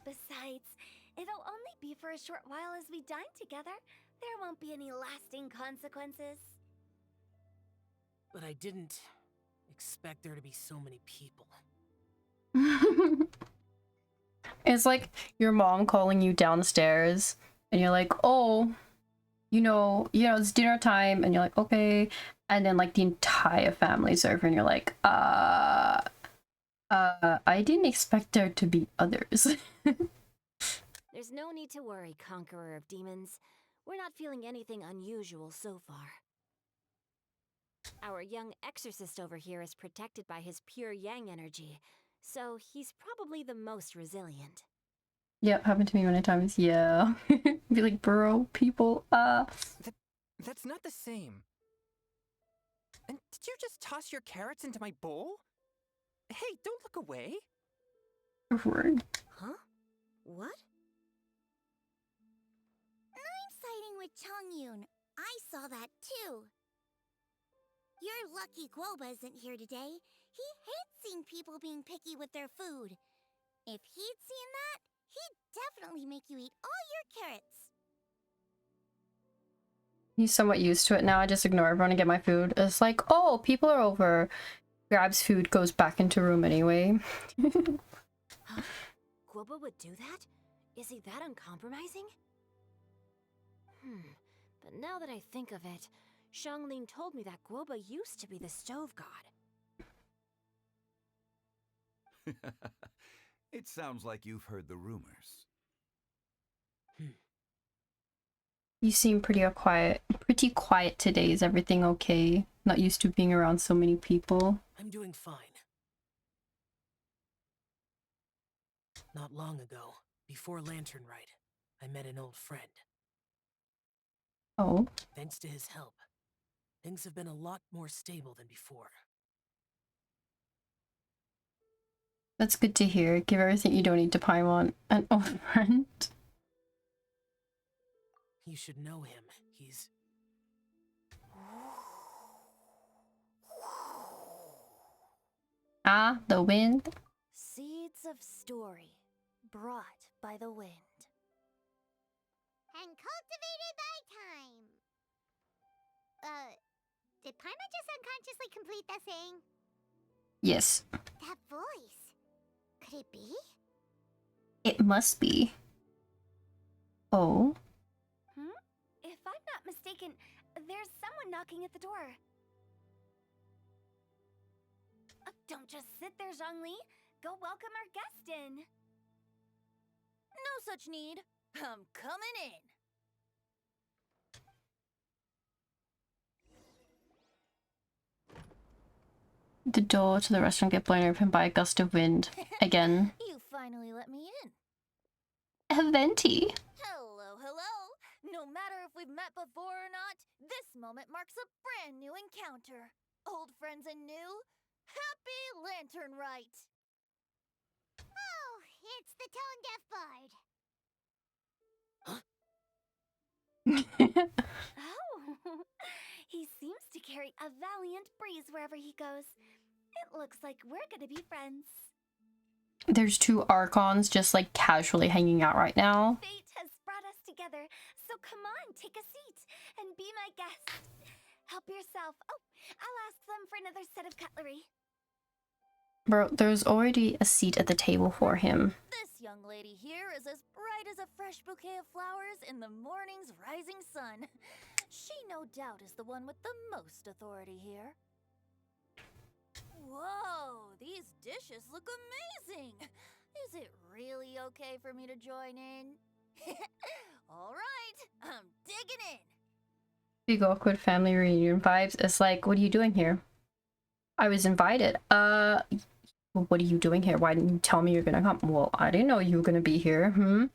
Besides, it'll only be for a short while as we dine together. There won't be any lasting consequences. But I didn't expect there to be so many people. It's like your mom calling you downstairs and you're like, oh, you know, it's dinner time, and you're like, okay, and then like the entire family's over and you're like, I didn't expect there to be others. There's no need to worry, Conqueror of Demons. We're not feeling anything unusual so far. Our young exorcist over here is protected by his pure yang energy, so he's probably the most resilient. Yep, happened to me many times. Yeah. Be like, bro, people, That's not the same. And did you just toss your carrots into my bowl? Hey, don't look away. Rude. Huh? What? I'm siding with Chongyun. I saw that too. You're lucky Guoba isn't here today. He hates seeing people being picky with their food. If he'd seen that, he'd definitely make you eat all your carrots. He's somewhat used to it now. I just ignore everyone and get my food. It's like, oh, people are over. Grabs food, goes back into room anyway. Guoba would do that? Is he that uncompromising? But now that I think of it, Xiangling told me that Guoba used to be the stove god. It sounds like you've heard the rumors. You seem pretty quiet today. Is everything okay? Not used to being around so many people. I'm doing fine. Not long ago, before Lantern Rite, I met an old friend. Oh. Thanks to his help, things have been a lot more stable than before. That's good to hear. Give everything you don't need to Paimon an old friend. You should know him. He's... Ah, the wind. Seeds of story, brought by the wind. And cultivated by time. Did Paimon just unconsciously complete that thing? Yes. That voice. Could it be? It must be. Oh. If I'm not mistaken, there's someone knocking at the door. Don't just sit there, Zhongli. Go welcome our guest in. No such need. I'm coming in. The door to the restaurant get blown open by a gust of wind. Again. You finally let me in. A venti. Hello, hello. No matter if we've met before or not, this moment marks a brand new encounter. Old friends and new. Happy Lantern Rite. Oh, it's the tone-deaf bard. Huh? Oh, he seems to carry a valiant breeze wherever he goes. It looks like we're gonna be friends. There's two Archons just like casually hanging out right now. Fate has brought us together, so come on, take a seat and be my guest. Help yourself. Oh, I'll ask them for another set of cutlery. Bro, there's already a seat at the table for him. This young lady here is as bright as a fresh bouquet of flowers in the morning's rising sun. She no doubt is the one with the most authority here. Whoa, these dishes look amazing! Is it really okay for me to join in? Alright, I'm digging in! Big awkward family reunion vibes. It's like, what are you doing here? I was invited. What are you doing here? Why didn't you tell me you're gonna come? Well, I didn't know you were gonna be here. Am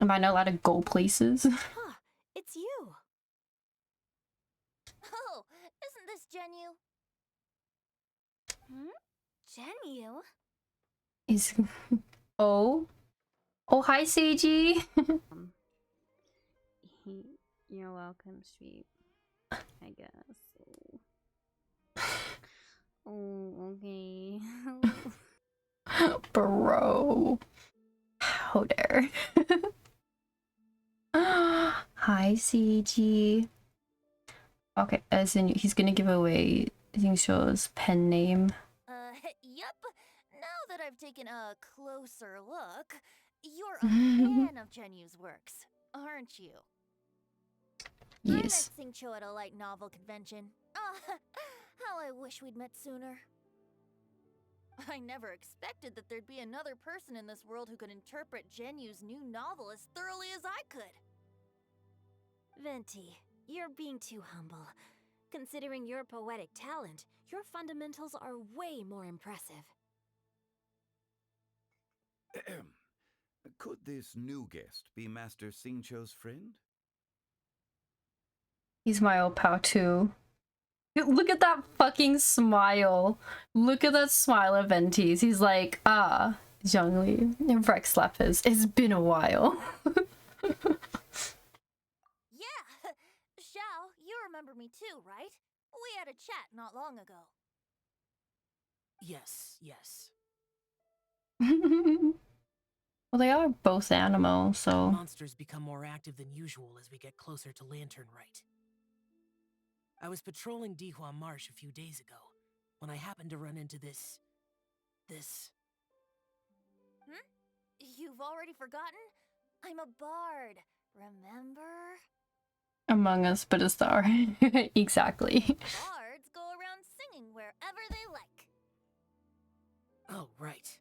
I not allowed to go places? Huh, it's you! Oh, isn't this Genu? Genu? Is oh hi Seiji. You're welcome, sweet. I guess. Oh, okay. Bro. How dare. Hi Seiji. Okay, as in he's gonna give away Xingqiu's pen name. Yep. Now that I've taken a closer look, you're a fan of Genu's works, aren't you? Yes. I met Xingqiu at a light novel convention. How I wish we'd met sooner. I never expected that there'd be another person in this world who could interpret Genu's new novel as thoroughly as I could. Venti, you're being too humble. Considering your poetic talent, your fundamentals are way more impressive. Could this new guest be Master Xingqiu's friend? He's my old pal too. Look at that fucking smile. Look at that smile of Venti's. He's like, Zhongli, Rex Lapis. It's been a while. Yeah! Xiao, you remember me too, right? We had a chat not long ago. Yes, yes. Well, they are both animals, so... Monsters become more active than usual as we get closer to Lantern Rite. I was patrolling Dihua Marsh a few days ago, when I happened to run into this... You've already forgotten? I'm a bard, remember? Among Us, but a star. Exactly. Bards go around singing wherever they like. Oh, right.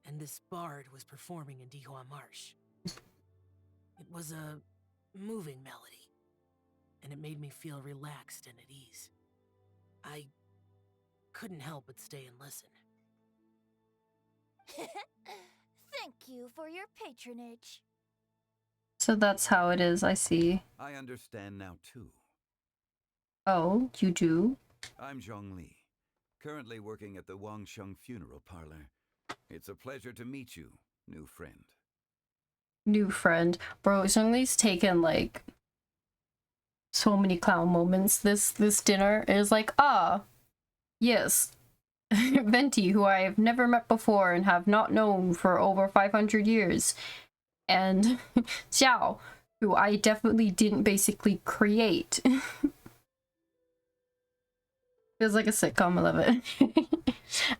And this bard was performing in Dihua Marsh. It was a moving melody, and it made me feel relaxed and at ease. I couldn't help but stay and listen. Thank you for your patronage. So that's how it is, I see. I understand now too. Oh, you do? I'm Zhongli, currently working at the Wangsheng Funeral Parlor. It's a pleasure to meet you, new friend. New friend. Bro, Zhongli's taken like so many clown moments this dinner. It is like, yes. Venti, who I have never met before and have not known for over 500 years. And Xiao, who I definitely didn't basically create. Feels like a sitcom, I love it.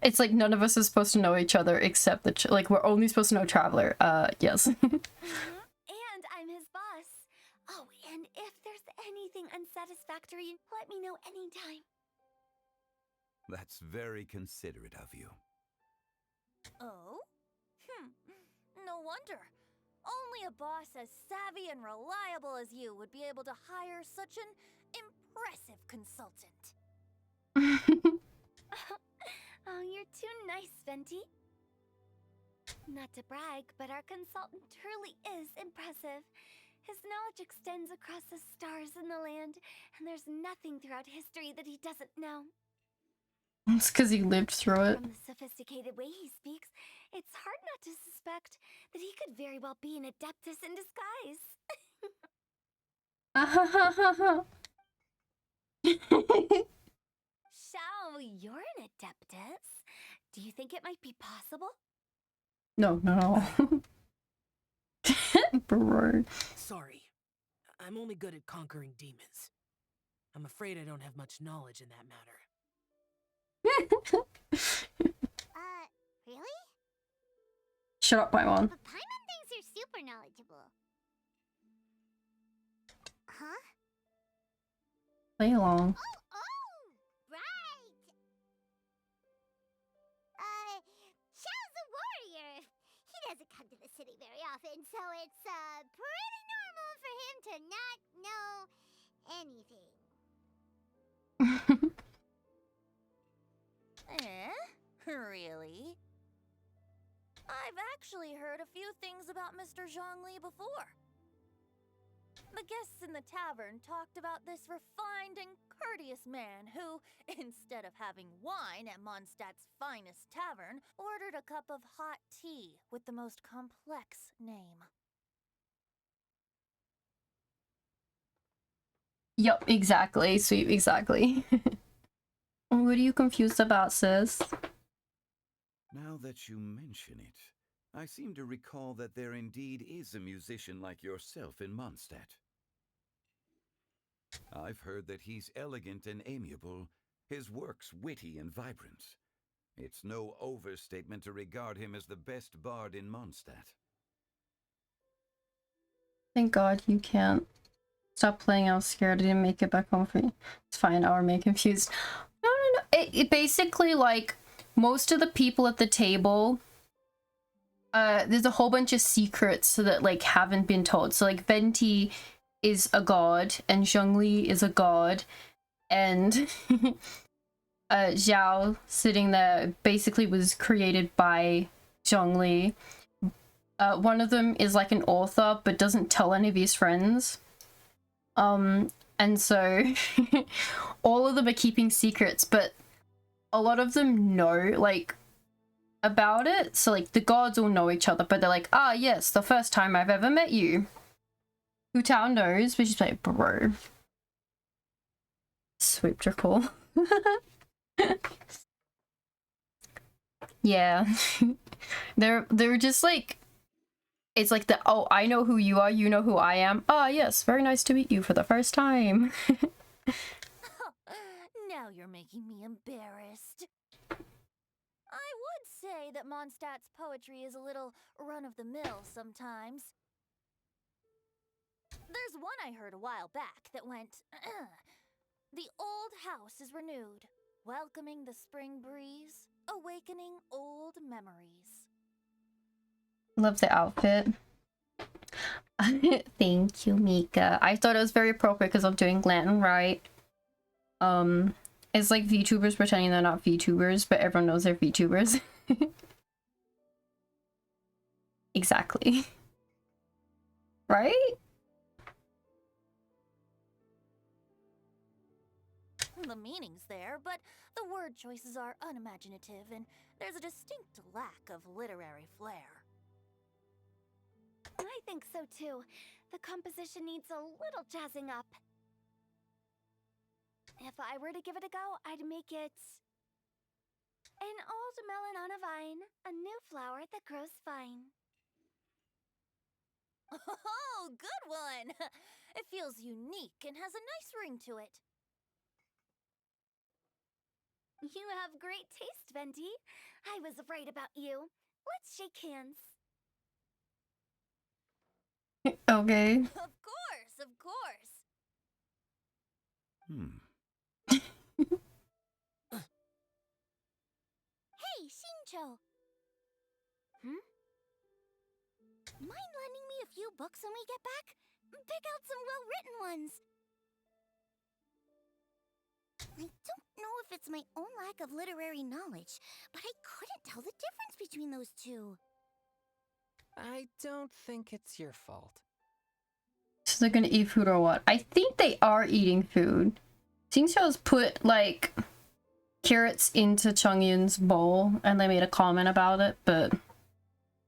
It's like none of us is supposed to know each other except the like we're only supposed to know Traveler. Yes. And I'm his boss. Oh, and if there's anything unsatisfactory, let me know anytime. That's very considerate of you. Oh? No wonder. Only a boss as savvy and reliable as you would be able to hire such an impressive consultant. Oh, you're too nice, Venti. Not to brag, but our consultant truly is impressive. His knowledge extends across the stars and the land, and there's nothing throughout history that he doesn't know. It's because he lived through it. From the sophisticated way he speaks, it's hard not to suspect that he could very well be an adeptus in disguise. Shao, you're an adeptus. Do you think it might be possible? No, no. Bro. Sorry. I'm only good at conquering demons. I'm afraid I don't have much knowledge in that matter. Really? Shut up, Paimon. But Paimon thinks you're super knowledgeable. Huh? Play along. Right! Xiao's a warrior. He doesn't come to the city very often, so it's, pretty normal for him to not know anything. Really? I've actually heard a few things about Mr. Zhongli before. The guests in the tavern talked about this refined and courteous man who, instead of having wine at Mondstadt's finest tavern, ordered a cup of hot tea with the most complex name. Yup, exactly. Sweet, exactly. What are you confused about, sis? Now that you mention it, I seem to recall that there indeed is a musician like yourself in Mondstadt. I've heard that he's elegant and amiable, his works witty and vibrant. It's no overstatement to regard him as the best bard in Mondstadt. Thank God you can't. Stop playing, I was scared I didn't make it back home for you. It's fine, I remain confused. No. It basically, like, most of the people at the table, there's a whole bunch of secrets that, like, haven't been told. So, like, Venti is a god, and Zhongli is a god, and Zhao sitting there basically was created by Zhongli. One of them is, like, an author, but doesn't tell any of his friends. And so all of them are keeping secrets, but a lot of them know, like, about it. So, like, the gods all know each other, but they're like, ah, yes, the first time I've ever met you. Hu Tao knows, but she's like, bro. Sweep cool. Yeah. They're just like, it's like the, oh, I know who you are, you know who I am. Ah, yes, very nice to meet you for the first time. Now you're making me embarrassed. I would say that Mondstadt's poetry is a little run-of-the-mill sometimes. There's one I heard a while back that went, the old house is renewed, welcoming the spring breeze, awakening old memories. Love the outfit. Thank you, Mika. I thought it was very appropriate because I'm doing Lantern Rite. It's like VTubers pretending they're not VTubers, but everyone knows they're VTubers. Exactly. Right? The meaning's there, but the word choices are unimaginative, and there's a distinct lack of literary flair. I think so too. The composition needs a little jazzing up. If I were to give it a go, I'd make it an old melon on a vine, a new flower that grows fine. Oh, good one! It feels unique and has a nice ring to it. You have great taste, Venti. I was right about you. Let's shake hands. Okay. Of course, of course. Hey, Shincho! Mind lending me a few books when we get back? Pick out some well-written ones. I don't know if it's my own lack of literary knowledge, but I couldn't tell the difference between those two. I don't think it's your fault. So they're gonna eat food or what? I think they are eating food. Xingqiu's put, like, carrots into Chongyun's bowl, and they made a comment about it, but...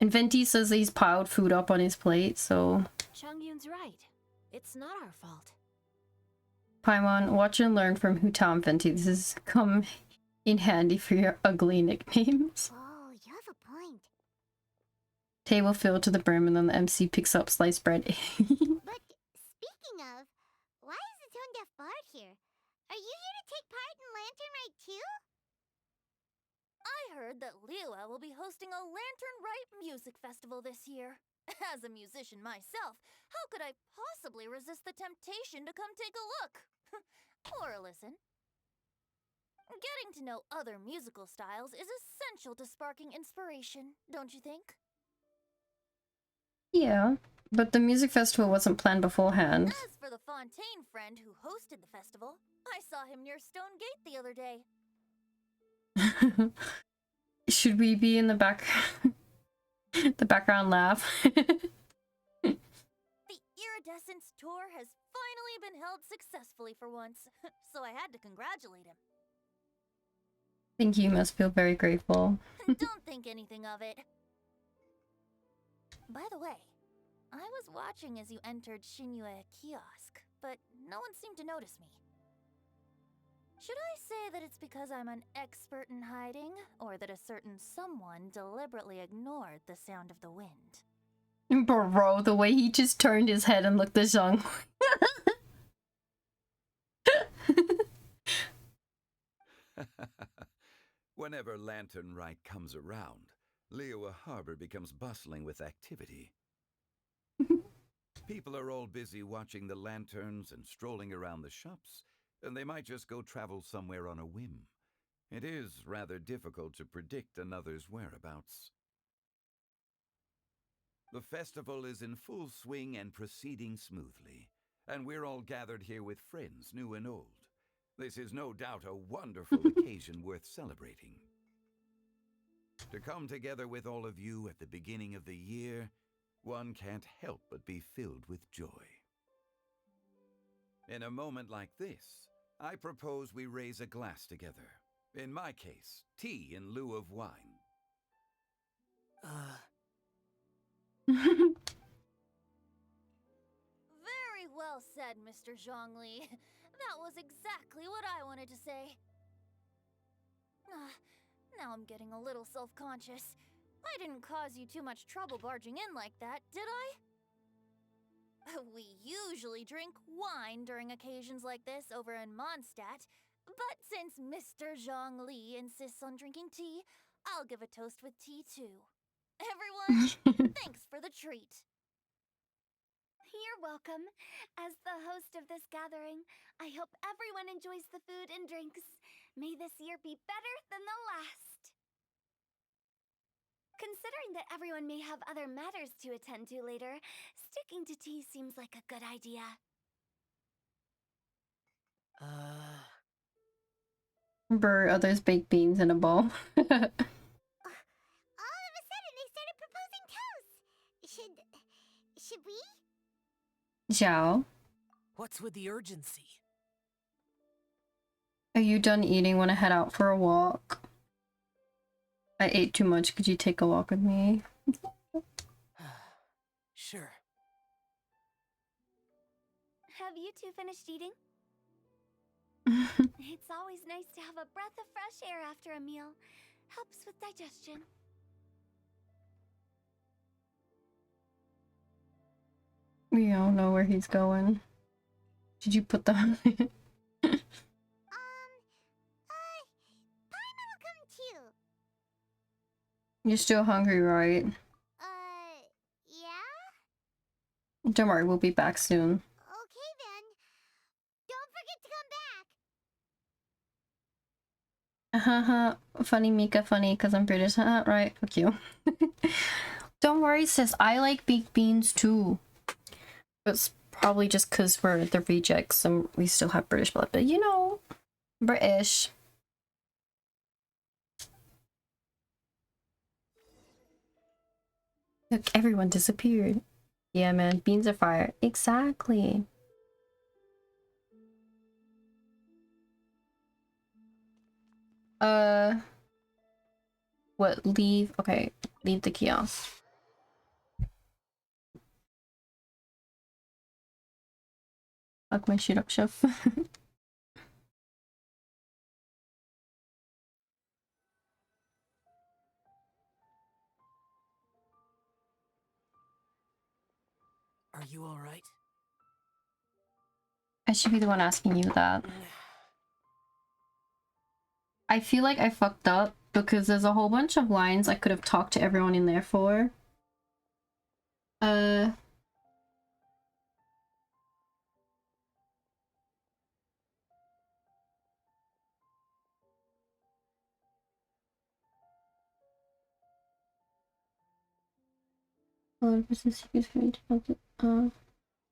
And Venti says he's piled food up on his plate, so... Chongyun's right. It's not our fault. Paimon, watch and learn from Hutam Fenty. This has come in handy for your ugly nicknames. Oh, you have a point. Table filled to the brim and then the MC picks up sliced bread. But speaking of, why is the Tone Deaf Bard here? Are you here to take part in Lantern Rite too? I heard that Liyue will be hosting a Lantern Rite music festival this year. As a musician myself, how could I possibly resist the temptation to come take a look? Or listen. Getting to know other musical styles is essential to sparking inspiration, don't you think? Yeah, but the music festival wasn't planned beforehand. As for the Fontaine friend who hosted the festival, I saw him near Stone Gate the other day. Should we be in the back the background laugh? The Iridescence tour has finally been held successfully for once, so I had to congratulate him. I think you must feel very grateful. Don't think anything of it. By the way, I was watching as you entered Shinyue Kiosk, but no one seemed to notice me. Should I say that it's because I'm an expert in hiding, or that a certain someone deliberately ignored the sound of the wind? Bro, the way he just turned his head and looked at Zhang. Whenever Lantern Rite comes around, Liyue Harbor becomes bustling with activity. People are all busy watching the lanterns and strolling around the shops, and they might just go travel somewhere on a whim. It is rather difficult to predict another's whereabouts. The festival is in full swing and proceeding smoothly, and we're all gathered here with friends, new and old. This is no doubt a wonderful occasion worth celebrating. To come together with all of you at the beginning of the year, one can't help but be filled with joy. In a moment like this, I propose we raise a glass together. In my case, tea in lieu of wine. Very well said, Mr. Zhongli. That was exactly what I wanted to say. Now I'm getting a little self-conscious. I didn't cause you too much trouble barging in like that, did I? We usually drink wine during occasions like this over in Mondstadt, but since Mr. Zhongli insists on drinking tea, I'll give a toast with tea too. Everyone, thanks for the treat. You're welcome. As the host of this gathering, I hope everyone enjoys the food and drinks. May this year be better than the last. Considering that everyone may have other matters to attend to later, sticking to tea seems like a good idea. Brr, others baked beans in a bowl. All of a sudden, they started proposing toasts. Should we? Zhao, What's with the urgency? are you done eating? Want to head out for a walk? I ate too much. Could you take a walk with me? Sure. Have you two finished eating? It's always nice to have a breath of fresh air after a meal. Helps with digestion. We all know where he's going. Did you put them? Paimon will come too. You're still hungry, right? Yeah? Don't worry, we'll be back soon. Okay then. Don't forget to come back. Funny Mika, funny because I'm British. Right, fuck you. Don't worry, sis. I like baked beans too. It's probably just because we're the rejects and we still have British blood, but you know, British. Look, everyone disappeared. Yeah, man, beans are fire. Exactly. What, leave? Okay, leave the kiosk. Fuck my shit up, chef. Are you alright? I should be the one asking you that. I feel like I fucked up because there's a whole bunch of lines I could have talked to everyone in there for.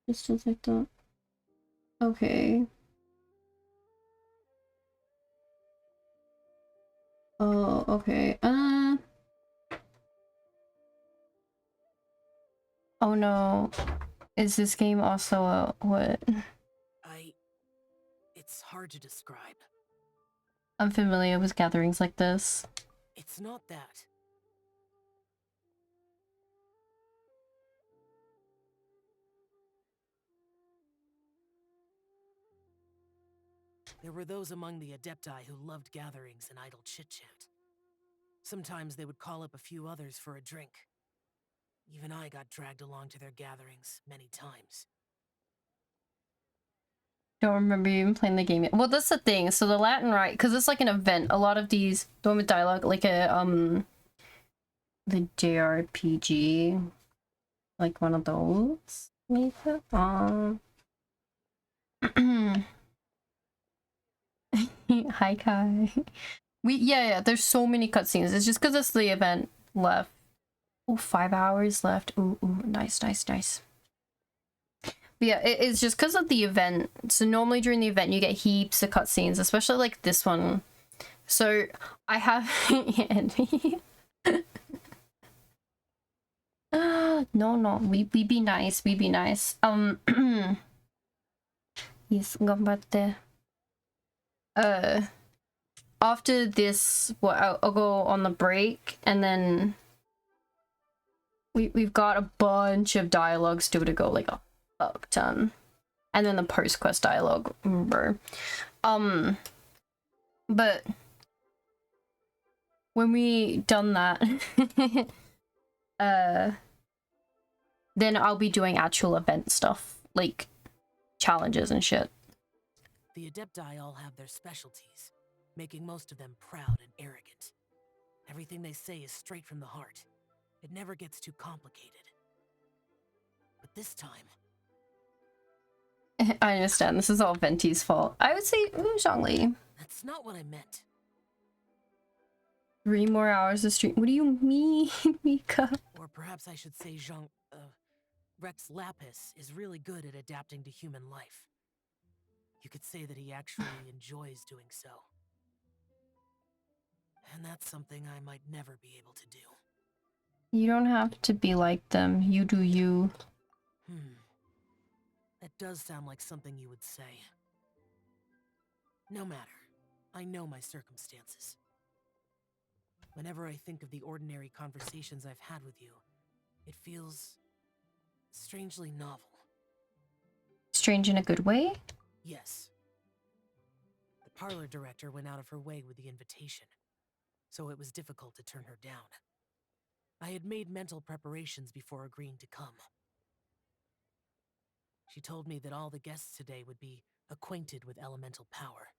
Just like that. Okay. Oh, okay. Oh no. Is this game also a what? It's hard to describe. I'm familiar with gatherings like this. It's not that. There were those among the Adepti who loved gatherings and idle chit-chat. Sometimes they would call up a few others for a drink. Even I got dragged along to their gatherings many times. Don't remember even playing the game yet. Well, that's the thing. So the Latin Rite, because it's like an event. A lot of these, the one with dialogue, like a the JRPG, like one of those. Maybe. Hi Kai. Yeah. There's so many cutscenes. It's just because it's the event left. Oh, 5 hours left. Ooh, nice. But yeah, it's just because of the event. So normally during the event you get heaps of cutscenes, especially like this one. So I have no, we be nice, we be nice. Yes, ganbatte. After this, I'll go on the break, and then we've got a bunch of dialogue still to go, like a fuck ton. And then the post-quest dialogue, remember. But when we done that, then I'll be doing actual event stuff, like challenges and shit. The Adepti all have their specialties, making most of them proud and arrogant. Everything they say is straight from the heart. It never gets too complicated. But this time... I understand, this is all Venti's fault. I would say, Zhongli. That's not what I meant. 3 more hours of stream. What do you mean, Mika? Or perhaps I should say Rex Lapis is really good at adapting to human life. You could say that he actually enjoys doing so. And that's something I might never be able to do. You don't have to be like them. You do you. That does sound like something you would say. No matter. I know my circumstances. Whenever I think of the ordinary conversations I've had with you, it feels strangely novel. Strange in a good way? Yes. The parlor director went out of her way with the invitation, so it was difficult to turn her down. I had made mental preparations before agreeing to come. She told me that all the guests today would be acquainted with elemental power,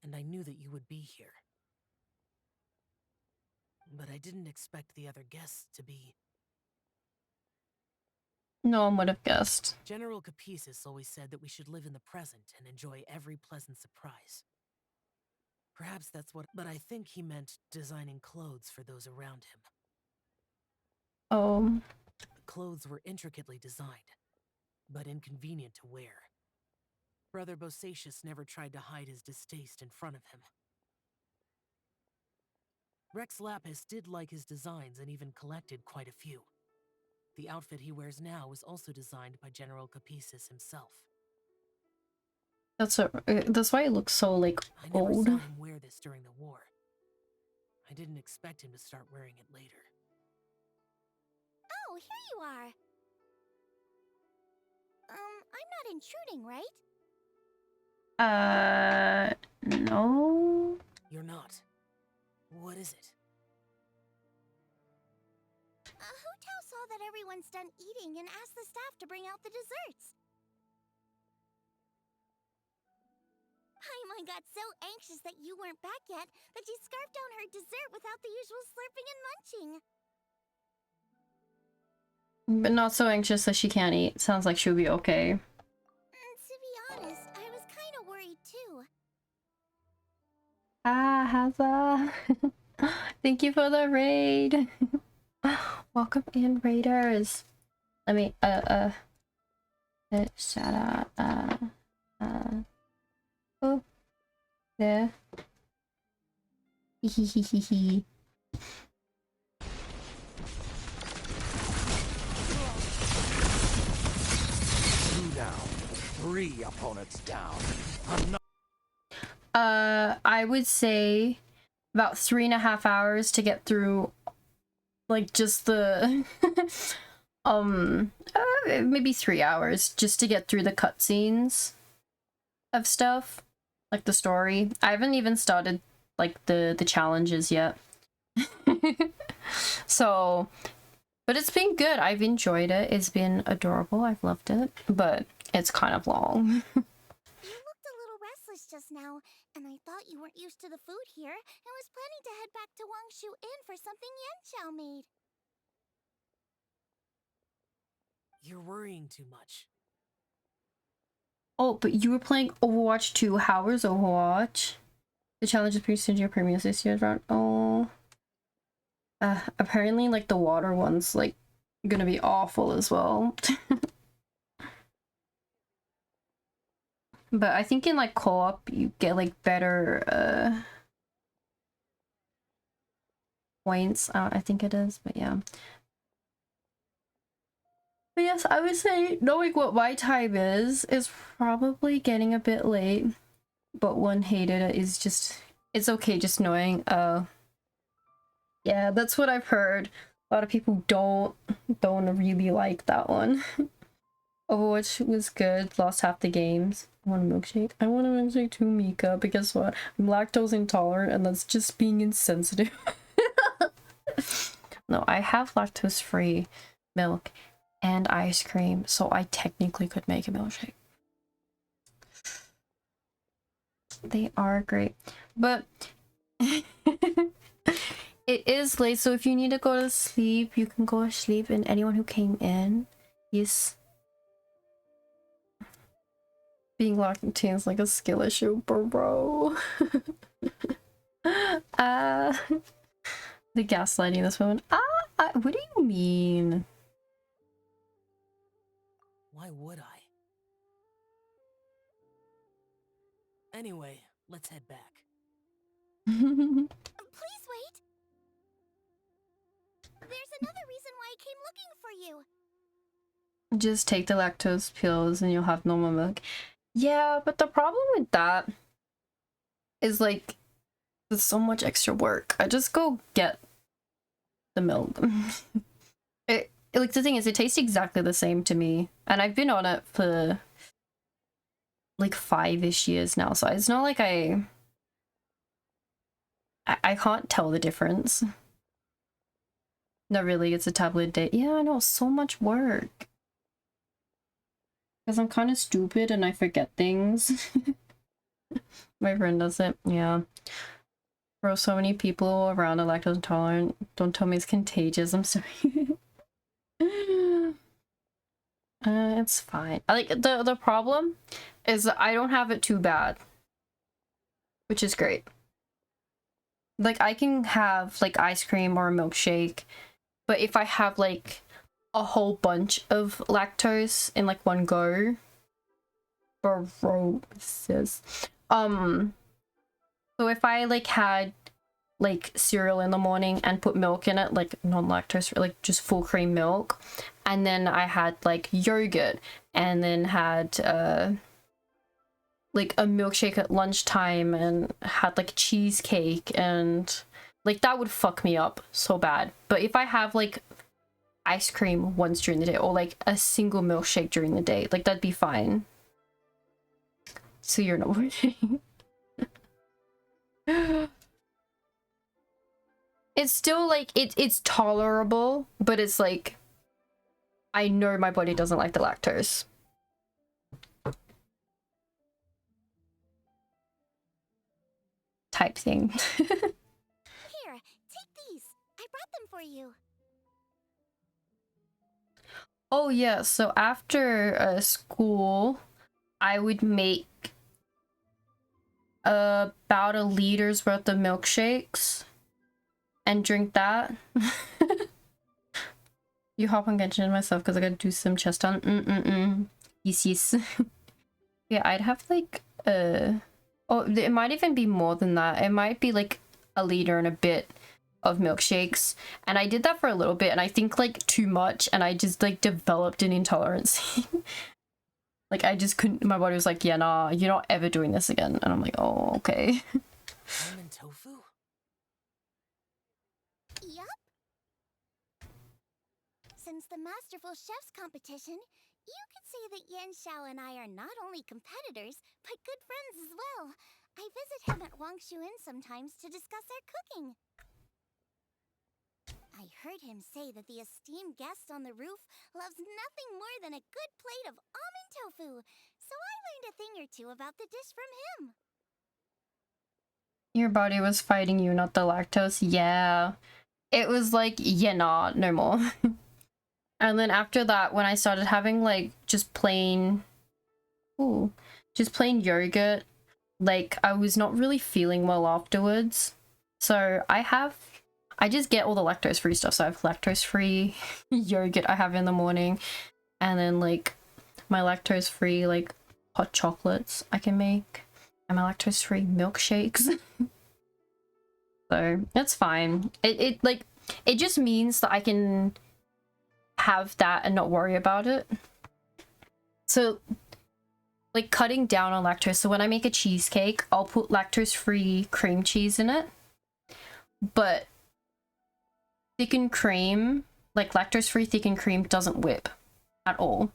and I knew that you would be here. But I didn't expect the other guests to be... No one would have guessed. General Capisis always said that we should live in the present and enjoy every pleasant surprise. Perhaps that's what... But I think he meant designing clothes for those around him. Oh. The clothes were intricately designed, but inconvenient to wear. Brother Bosacius never tried to hide his distaste in front of him. Rex Lapis did like his designs and even collected quite a few. The outfit he wears now was also designed by General Capisis himself. That's why it looks so, like, old. I never saw him wear this during the war. I didn't expect him to start wearing it later. Oh, here you are. I'm not intruding, right? No. You're not. What is it? Hu Tao saw that everyone's done eating and asked the staff to bring out the desserts. Paimon got so anxious that you weren't back yet that she scarfed down her dessert without the usual slurping and munching. But not so anxious that she can't eat. Sounds like she'll be okay. To be honest, I was kind of worried too. Ah, Haza. Thank you for the raid. Welcome in, raiders. Let me, shout out, oh, there. Hehehehe. Two down. 3 opponents down. I would say about 3.5 hours to get through, like, just the maybe 3 hours just to get through the cutscenes of stuff, like the story. I haven't even started like the challenges yet. So, but it's been good. I've enjoyed it. It's been adorable. I've loved it, but it's kind of long. You looked a little restless just now, and I thought you weren't used to the food here and was planning to head back to Wangshu Inn for something Yanchao made. You're worrying too much. Oh, but you were playing Overwatch 2. How was Overwatch? The challenge is pretty soon to your premium this year's round. Oh. Apparently, like, the water one's, like, gonna be awful as well. But I think in, like, co-op, you get, like, better, points. I think it is, but yeah. But yes, I would say knowing what my time is probably getting a bit late. But one hated it is just, it's okay just knowing, yeah, that's what I've heard. A lot of people don't really like that one. Overwatch was good, lost half the games. I want a milkshake. I want a milkshake too, Mika, but guess what? I'm lactose intolerant and that's just being insensitive. No, I have lactose-free milk and ice cream, so I technically could make a milkshake. They are great, but it is late, so if you need to go to sleep, you can go to sleep. And anyone who came in, yes, being lactating is like a skill issue, bro. The gaslighting this woman. What do you mean? Why would I? Anyway, let's head back. Please wait! There's another reason why I came looking for you. Just take the lactose pills and you'll have normal milk. Yeah, but the problem with that is, like, there's so much extra work. I just go get the milk. Like, the thing is, it tastes exactly the same to me. And I've been on it for like 5-ish years now, so it's not like I can't tell the difference. Not really, it's a tablet a day. Yeah, I know, so much work. Because I'm kind of stupid and I forget things. My friend does it, yeah. Bro, so many people around are lactose intolerant. Don't tell me it's contagious, I'm sorry. It's fine. Like, the problem is that I don't have it too bad, which is great. Like, I can have like ice cream or a milkshake, but if I have like a whole bunch of lactose in like one go, bro, sis. So if I like had like cereal in the morning and put milk in it, like non-lactose, like just full cream milk, and then I had like yogurt and then had like a milkshake at lunchtime and had like cheesecake, and like that would fuck me up so bad. But if I have like ice cream once during the day or like a single milkshake during the day, like that'd be fine. So you're not working. It's still like it's tolerable, but it's like I know my body doesn't like the lactose. Type thing. Here, take these. I brought them for you. Oh yeah, so after school, I would make about a liter's worth of milkshakes and drink that. You hop on Genshin myself because I gotta do some chest on. Yes, yes. Yeah, I'd have like oh, it might even be more than that. It might be like a liter and a bit of milkshakes, and I did that for a little bit, and I think like too much, and I just like developed an intolerance. Like I just couldn't. My body was like, yeah, nah, you're not ever doing this again, and I'm like, oh, okay. Almond tofu? Yup. Since the Masterful Chefs competition, you could say that Yan Xiao and I are not only competitors, but good friends as well. I visit him at Wangshuin sometimes to discuss our cooking. I heard him say that the esteemed guest on the roof loves nothing more than a good plate of almond tofu, so I learned a thing or two about the dish from him. Your body was fighting you, not the lactose. Yeah. It was like, yeah, nah, no more. And then after that, when I started having like just plain yogurt, like I was not really feeling well afterwards. So I just get all the lactose free stuff. So I have lactose free yogurt I have in the morning, and then like my lactose free like hot chocolates I can make, and my lactose free milkshakes. So it's fine. It just means that I can have that and not worry about it. So like cutting down on lactose. So when I make a cheesecake, I'll put lactose-free cream cheese in it. But thickened cream, like lactose-free thickened cream doesn't whip at all.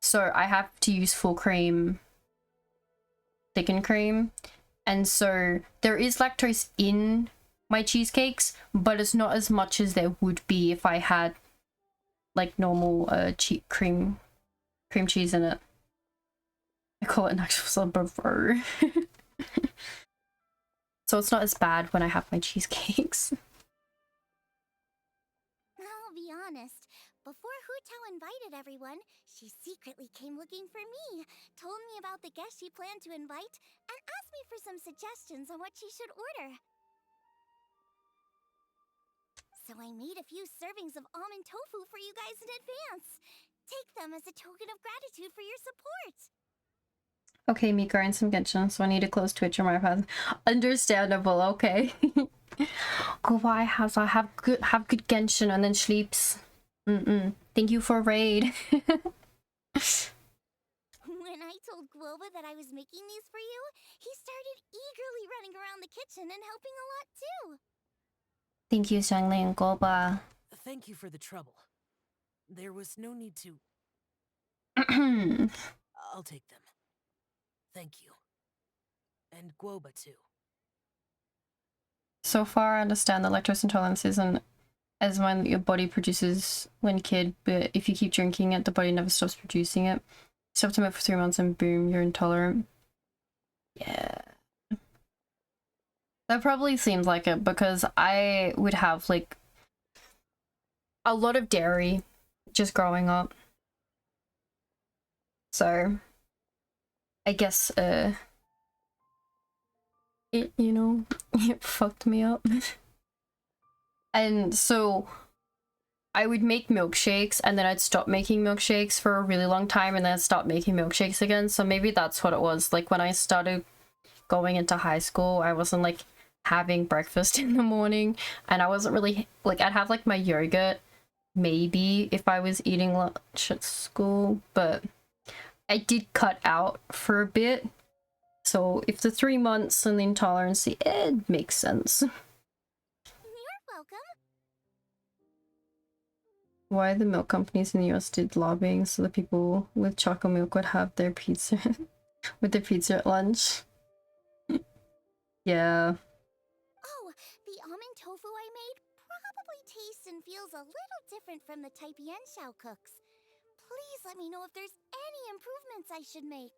So I have to use full cream thickened cream. And so there is lactose in my cheesecakes, but it's not as much as there would be if I had like normal cream cheese in it. I call it an actual subwoofer. So it's not as bad when I have my cheesecakes. I'll be honest. Before Hu Tao invited everyone, she secretly came looking for me, told me about the guests she planned to invite, and asked me for some suggestions on what she should order. So I made a few servings of almond tofu for you guys in advance. Take them as a token of gratitude for your support. Okay, me grind some Genshin, so I need to close Twitch on my path. Understandable, okay. Go buy house, I have good Genshin and then sleeps. Thank you for raid. When I told Guoba that I was making these for you, he started eagerly running around the kitchen and helping a lot too. Thank you, Xiangli and Goba. Thank you for the trouble. There was no need to... I'll take them. Thank you. And Guoba too. So far, I understand that lactose intolerance isn't as one that your body produces when kid, but if you keep drinking it, the body never stops producing it. Stop to milk for 3 months and boom, you're intolerant. Yeah. That probably seems like it, because I would have like a lot of dairy just growing up. So I guess it, you know, it fucked me up. And so I would make milkshakes and then I'd stop making milkshakes for a really long time and then I'd stop making milkshakes again. So maybe that's what it was. Like when I started going into high school, I wasn't like having breakfast in the morning, and I wasn't really like, I'd have like my yogurt maybe if I was eating lunch at school, but I did cut out for a bit. So if the 3 months and the intolerance, it makes sense. You're welcome. Why the milk companies in the US did lobbying so the people with chocolate milk would have their pizza. With the pizza at lunch. Yeah. Oh, the almond tofu I made probably tastes and feels a little different from the type Yanxiao cooks. Please let me know if there's any improvements I should make.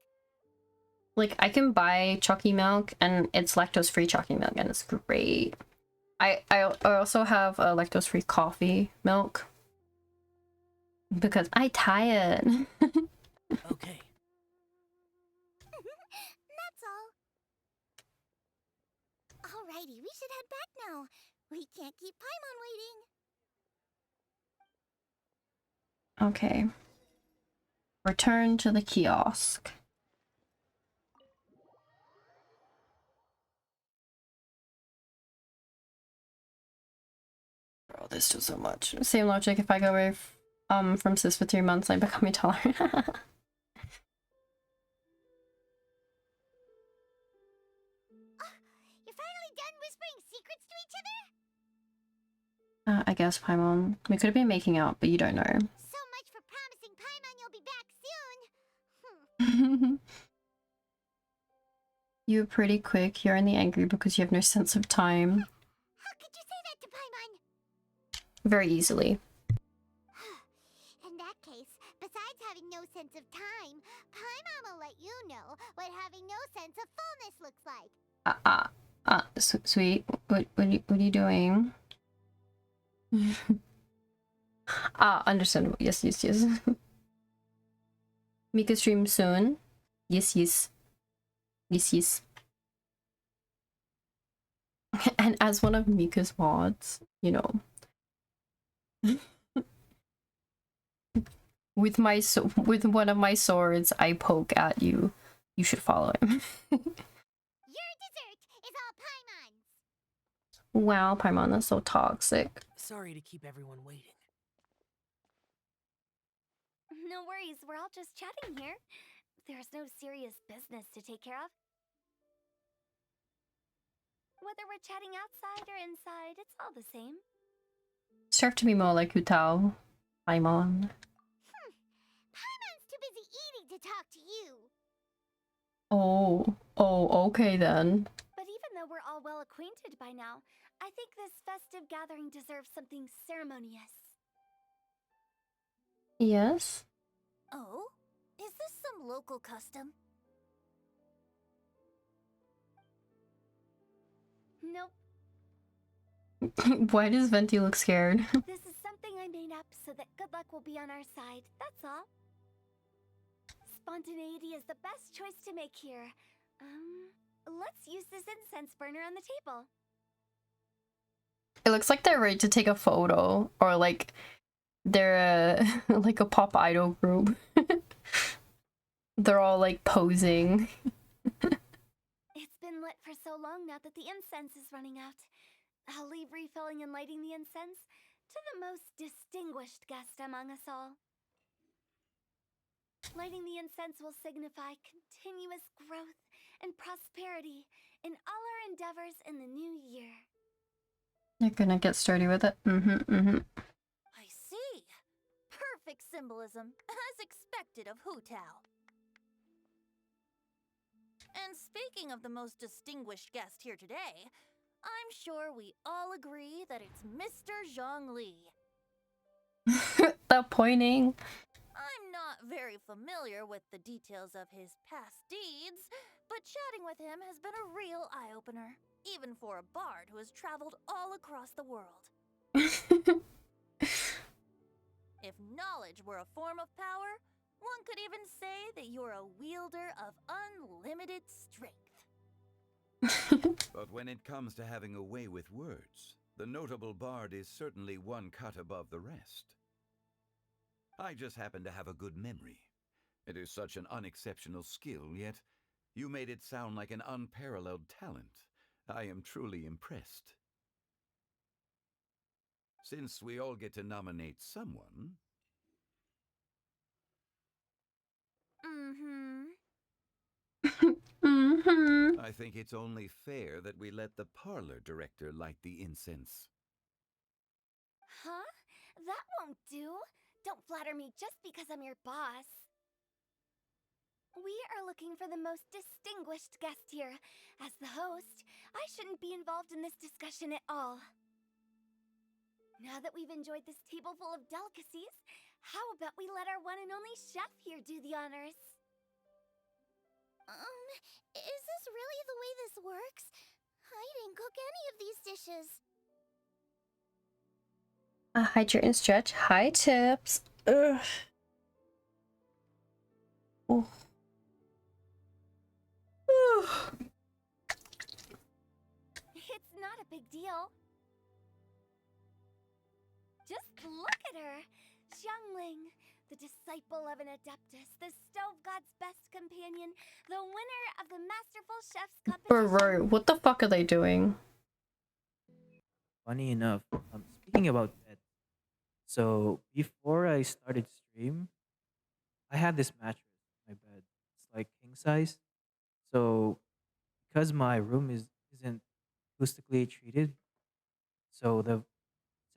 Like, I can buy chalky milk, and it's lactose-free chalky milk, and it's great. I also have a lactose-free coffee milk. Because I tired. Okay. That's all. Alrighty, we should head back now. We can't keep Paimon waiting. Okay. Return to the kiosk. Bro, this does so much. Same logic, if I go away from cis for 3 months, I become intolerant. You're finally done whispering secrets to each other? I guess, Paimon. We could have been making out, but you don't know. So much for promising Paimon you'll be back soon. You're pretty quick. You're only angry because you have no sense of time. How could you say that to Paimon? Very easily. In that case, besides having no sense of time, Paimon will let you know what having no sense of fullness looks like. Sweet. What are you doing? Understandable. Yes. Mika stream soon. Yes. And as one of Mika's mods, you know, with one of my swords, I poke at you. You should follow him. Your dessert is all Paimon's. Wow, Paimon, that's so toxic. Sorry to keep everyone waiting. No worries, we're all just chatting here. There's no serious business to take care of. Whether we're chatting outside or inside, it's all the same. Serve to be more like Utao, Paimon. Paimon's too busy eating to talk to you. Oh, okay then. But even though we're all well acquainted by now, I think this festive gathering deserves something ceremonious. Yes? Oh? Is this some local custom? Nope. Why does Venti look scared? This is something I made up so that good luck will be on our side, that's all. Spontaneity is the best choice to make here. Let's use this incense burner on the table. It looks like they're ready to take a photo, or like they're like a pop idol group. They're all like posing. It's been lit for so long now that the incense is running out. I'll leave refilling and lighting the incense to the most distinguished guest among us all. Lighting the incense will signify continuous growth and prosperity in all our endeavors in the new year. You're gonna get sturdy with it. I see. Perfect symbolism, as expected of Hu Tao. And speaking of the most distinguished guest here today, I'm sure we all agree that it's Mr. Zhongli. The pointing. I'm not very familiar with the details of his past deeds, but chatting with him has been a real eye-opener, even for a bard who has traveled all across the world. If knowledge were a form of power, one could even say that you're a wielder of unlimited strength. But when it comes to having a way with words, the notable bard is certainly one cut above the rest. I just happen to have a good memory. It is such an unexceptional skill, yet you made it sound like an unparalleled talent. I am truly impressed. Since we all get to nominate someone... I think it's only fair that we let the parlor director light the incense. Huh? That won't do. Don't flatter me just because I'm your boss. We are looking for the most distinguished guest here. As the host, I shouldn't be involved in this discussion at all. Now that we've enjoyed this table full of delicacies, how about we let our one and only chef here do the honors? Is this really the way this works? I didn't cook any of these dishes. Hydrate and stretch. High tips. Ugh. Oh. It's not a big deal. Just look at her. Xiangling, the disciple of an adeptus, the stove god's best companion, the winner of the Masterful Chef's competition. Bro, what the fuck are they doing? Funny enough, speaking about that, so before I started stream, I had this mattress in my bed. It's like king size. So because my room isn't acoustically treated, so the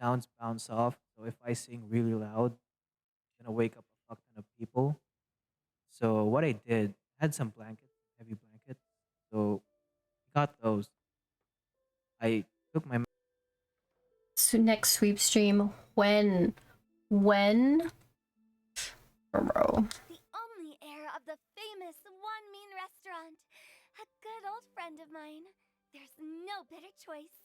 sounds bounce off. So if I sing really loud, it's gonna wake up a fuck ton of people. So what I did, I had some blankets, heavy blankets. So I got those. I took my So next sweep stream. When? When? Bro. The only heir of the famous One Mean restaurant. A good old friend of mine. There's no better choice.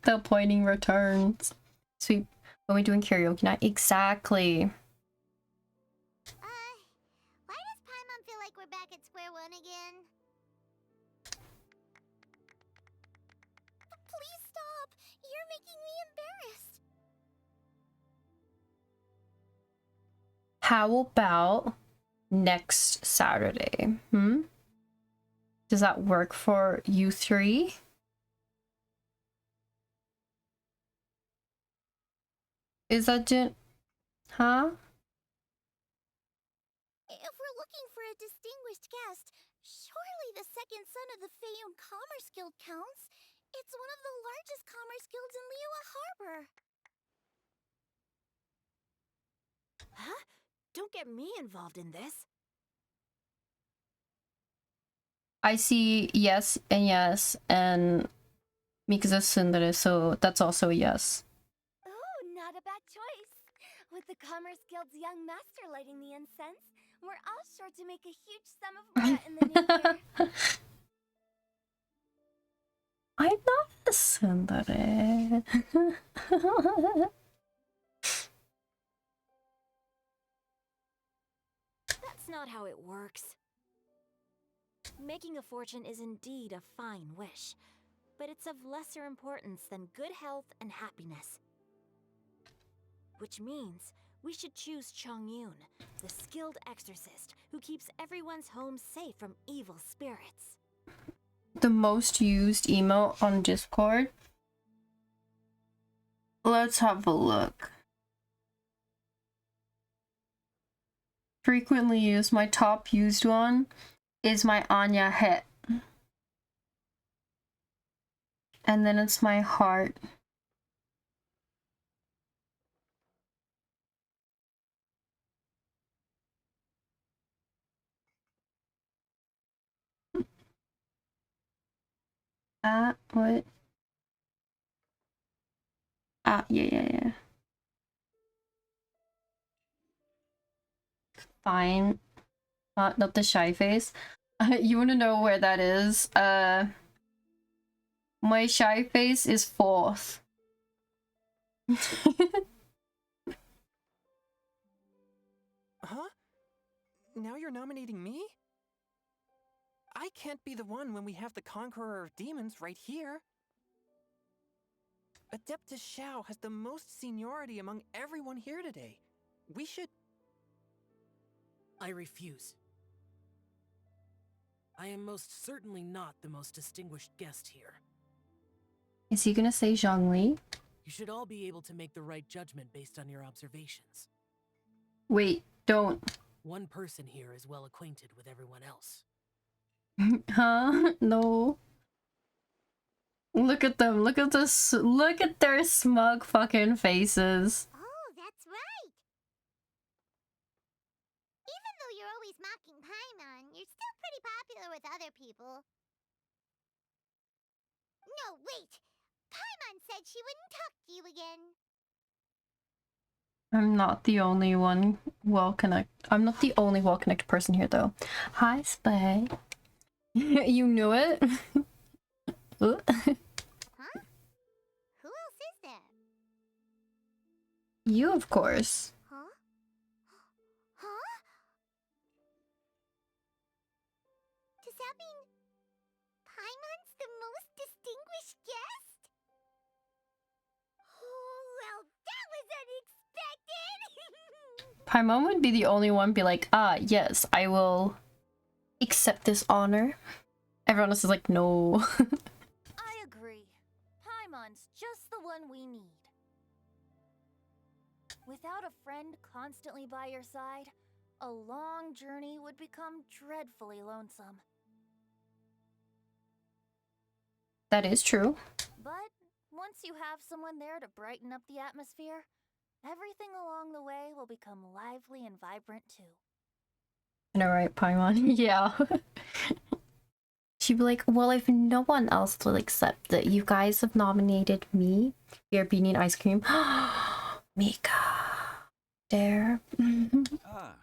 The pointing returns. Sweep. When we doing karaoke night? Exactly. Why does Paimon feel like we're back at square one again? Please stop! You're making me embarrassed. How about next Saturday? Does that work for you three? Is that huh? If we're looking for a distinguished guest, surely the second son of the Feiyun Commerce Guild counts. It's one of the largest commerce guilds in Liyue Harbor. Huh? Don't get me involved in this. I see yes, and Mika's tsundere, so that's also a yes. Oh, not a bad choice. With the Commerce Guild's young master lighting the incense, we're all sure to make a huge sum of money in the new year. I'm not a tsundere. That's not how it works. Making a fortune is indeed a fine wish, but it's of lesser importance than good health and happiness. Which means we should choose Chongyun, the skilled exorcist who keeps everyone's home safe from evil spirits. The most used emote on Discord? Let's have a look. Frequently used, my top used one is my Anya hit. And then it's my heart. What? Yeah. Fine. Not the shy face. You wanna know where that is? My shy face is 4th. Huh? Now you're nominating me? I can't be the one when we have the Conqueror of Demons right here. Adeptus Xiao has the most seniority among everyone here today. We should... I refuse. I am most certainly not the most distinguished guest here. Is he gonna say Zhongli? You should all be able to make the right judgment based on your observations. Wait, don't. One person here is well acquainted with everyone else. Huh? No. Look at them. Look at this. Look at their smug fucking faces. Oh, that's right. Even though you're with other people. No, wait! Paimon said she wouldn't talk to you again. I'm not the only one I'm not the only well-connected person here though. Hi, Spy. You knew it? Huh? Who else is there? You, of course. Huh? Huh? Does that mean Paimon's the most distinguished guest? Oh, well, that was unexpected! Paimon would be the only one be like, ah, yes, I will accept this honor. Everyone else is like, no. I agree. Paimon's just the one we need. Without a friend constantly by your side, a long journey would become dreadfully lonesome. That is true. But once you have someone there to brighten up the atmosphere, everything along the way will become lively and vibrant too. I know, right, Paimon? Yeah. She'd be like, well, if no one else will accept that you guys have nominated me, your beanie and ice cream. Mika. There. Ah.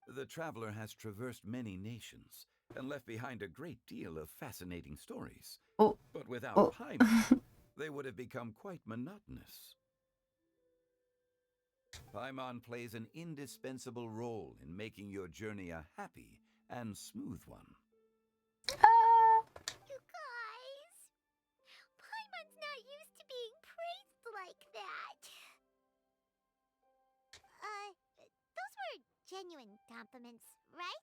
The traveler has traversed many nations and left behind a great deal of fascinating stories. Oh. But without Paimon, they would have become quite monotonous. Paimon plays an indispensable role in making your journey a happy and smooth one. You guys! Paimon's not used to being praised like that. Those were genuine compliments, right?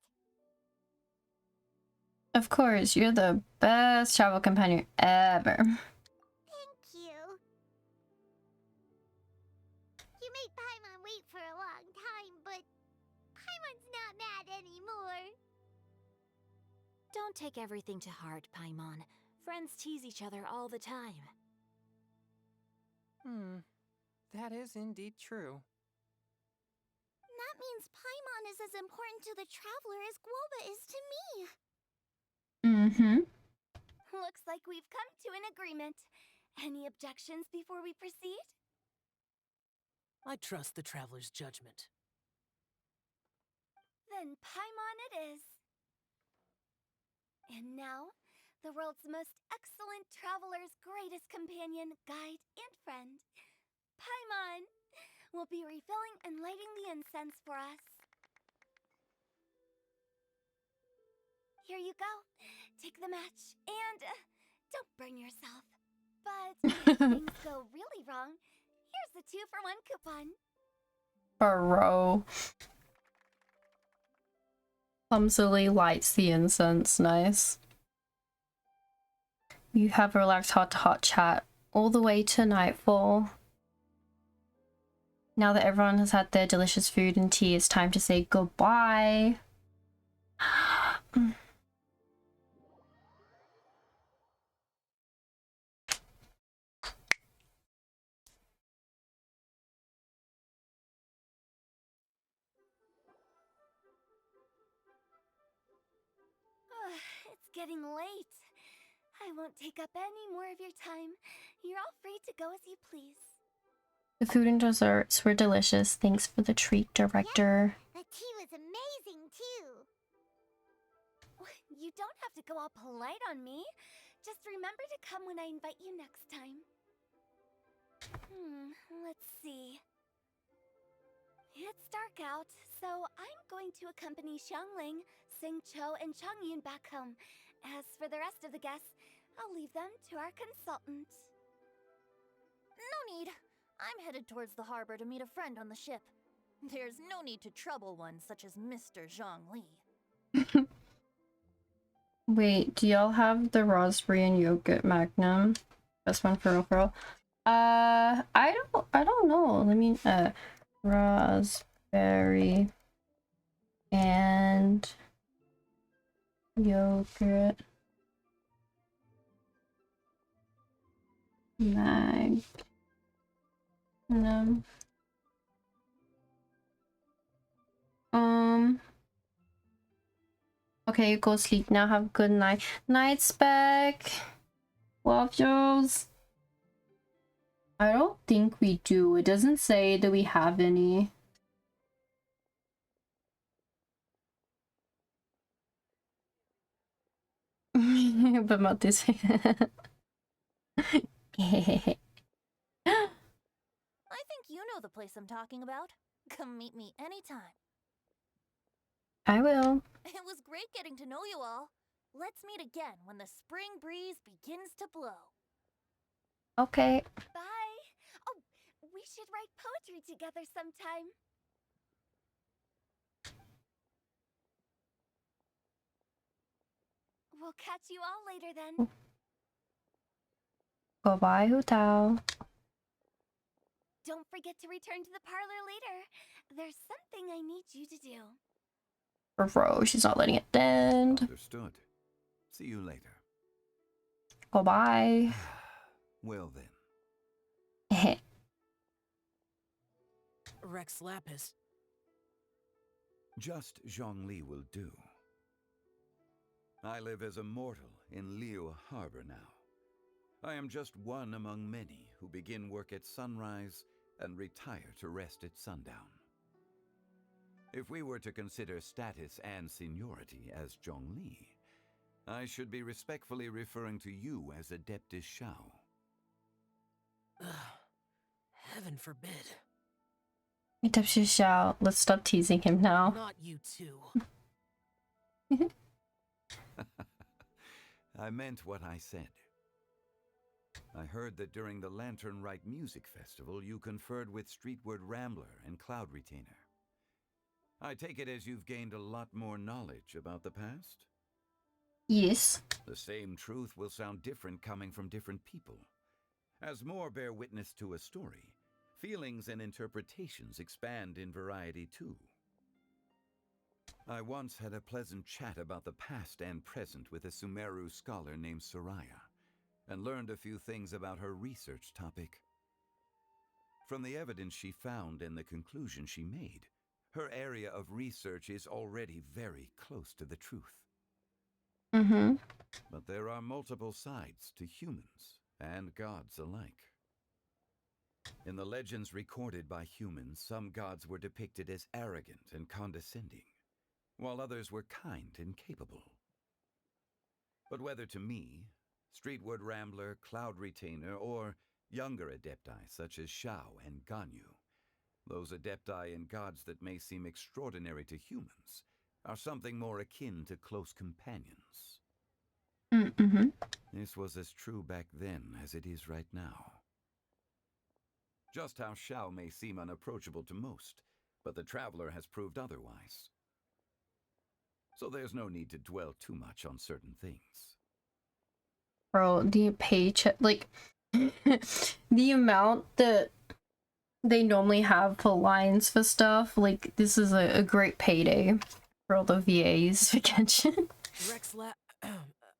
Of course, you're the best travel companion ever. Thank you. You made Paimon wait for a long time, but Paimon's not mad anymore. Don't take everything to heart, Paimon. Friends tease each other all the time. That is indeed true. That means Paimon is as important to the traveler as Guoba is to me. Mm-hmm. Looks like we've come to an agreement. Any objections before we proceed? I trust the traveler's judgment. Then Paimon it is. And now, the world's most excellent traveler's greatest companion, guide, and friend, Paimon, will be refilling and lighting the incense for us. Here you go. Take the match, and don't burn yourself. But if things go really wrong, here's the 2-for-1 coupon. Bro. Clumsily lights the incense. Nice. You have a relaxed heart-to-heart chat all the way to nightfall. Now that everyone has had their delicious food and tea, it's time to say goodbye. It's getting late. I won't take up any more of your time. You're all free to go as you please. The food and desserts were delicious. Thanks for the treat, director. The tea was amazing too. You don't have to go all polite on me. Just remember to come when I invite you next time. Let's see. It's dark out, so I'm going to accompany Xiangling, Xingqiu, and Changyun back home. As for the rest of the guests, I'll leave them to our consultant. No need. I'm headed towards the harbor to meet a friend on the ship. There's no need to trouble one such as Mr. Zhongli. Wait, do y'all have the raspberry and yogurt magnum? Best one for real. I don't know. Let me raspberry and yogurt magnum. Okay, go sleep now. Have a good night. Night, Spec. Love yous. I don't think we do. It doesn't say that we have any. But not this. I think you know the place I'm talking about. Come meet me anytime. I will. It was great getting to know you all. Let's meet again when the spring breeze begins to blow. Okay. Bye. Oh, we should write poetry together sometime. We'll catch you all later then. Goodbye, Hu Tao. Don't forget to return to the parlor later. There's something I need you to do. Bro, she's not letting it end. Understood. See you later. Goodbye. Well then. Rex Lapis. Just Zhongli will do. I live as a mortal in Liu Harbor now. I am just one among many who begin work at sunrise and retire to rest at sundown. If we were to consider status and seniority as Zhongli, I should be respectfully referring to you as Adeptus Shao. Heaven forbid. Adeptus Shao. Let's stop teasing him now. Not you too. I meant what I said. I heard that during the Lantern Rite Music Festival, you conferred with Streetward Rambler and Cloud Retainer. I take it as you've gained a lot more knowledge about the past? Yes. The same truth will sound different coming from different people. As more bear witness to a story, feelings and interpretations expand in variety too. I once had a pleasant chat about the past and present with a Sumeru scholar named Soraya, and learned a few things about her research topic. From the evidence she found and the conclusion she made, her area of research is already very close to the truth. But there are multiple sides to humans and gods alike. In the legends recorded by humans, some gods were depicted as arrogant and condescending, while others were kind and capable. But whether to me, Streetward Rambler, Cloud Retainer, or younger adepti such as Shao and Ganyu, those adepti and gods that may seem extraordinary to humans are something more akin to close companions. This was as true back then as it is right now. Just how Shao may seem unapproachable to most, but the Traveler has proved otherwise. So there's no need to dwell too much on certain things. Bro, the paycheck, like, the amount that they normally have for lines for stuff, like, this is a great payday for all the VAs for Genshin.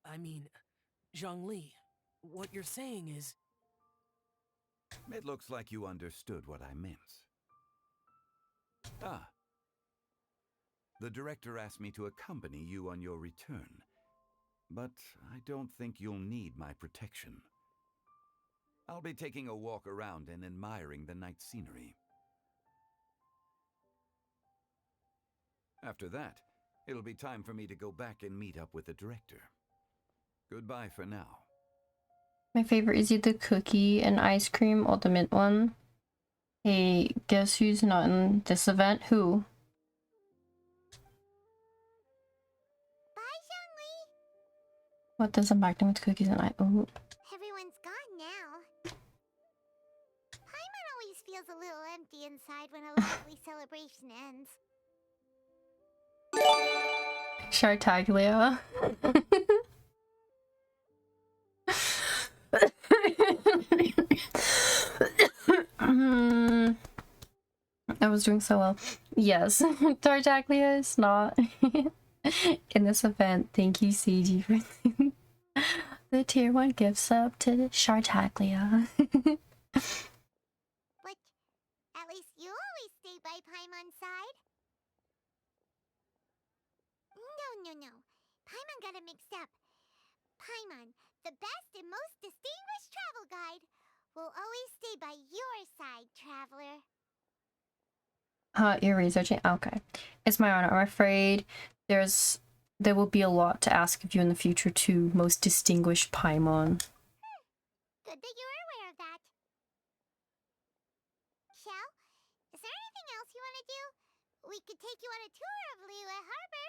I mean, Zhongli, what you're saying is... It looks like you understood what I meant. Ah. The director asked me to accompany you on your return, but I don't think you'll need my protection. I'll be taking a walk around and admiring the night scenery. After that, it'll be time for me to go back and meet up with the director. Goodbye for now. My favorite is either cookie and ice cream or the mint one. Hey, guess who's not in this event? Who? Bye, Zhongli. What does I'm acting with cookies and ice? Oh. Everyone's gone now. Paimon always feels a little empty inside when a lively celebration ends. Shartaglia. I was doing so well. Yes, Tartaglia is not in this event. Thank you, Seiji, for the tier 1 gift sub to Shartaglia. But at least you always stay by Paimon's side. No. everyone got it mixed up. Paimon, the best and most distinguished travel guide, will always stay by your side, traveler. You're researching? Okay. It's my honor. I'm afraid there will be a lot to ask of you in the future too, most distinguished Paimon. Good that you're aware of that. Shell, is there anything else you want to do? We could take you on a tour of Liyue Harbor.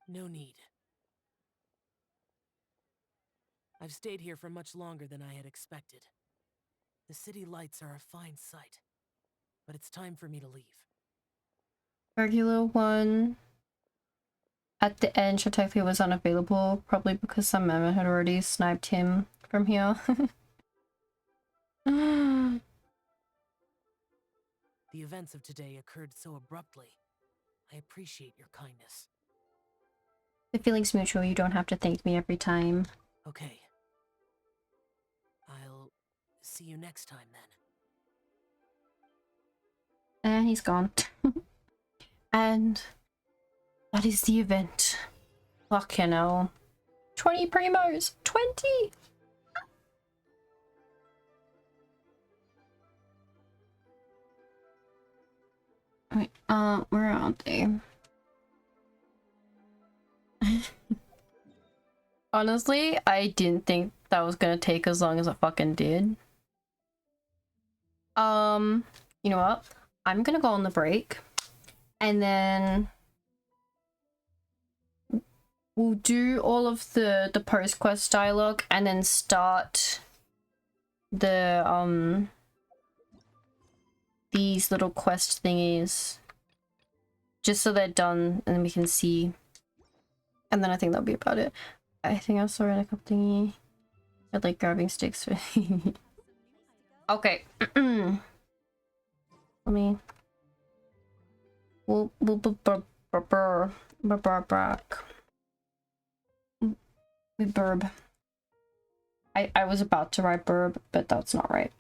No need. I've stayed here for much longer than I had expected. The city lights are a fine sight, but it's time for me to leave. Regular one at the end technically was unavailable, probably because some member had already sniped him from here. The events of today occurred so abruptly. I appreciate your kindness. The feeling's mutual, you don't have to thank me every time. Okay. I'll see you next time then. And he's gone. And that is the event. Fucking hell. 20 primos! 20! Wait, where are they? Honestly, I didn't think that was gonna take as long as it fucking did. You know what? I'm gonna go on the break. And then we'll do all of the post-quest dialogue and then start the, these little quest thingies. Just so they're done and then we can see. And then I think that'll be about it. I think I saw in a couple thingy. I like grabbing sticks. Okay. Let me... burb. I was about to write burb, but that's not right.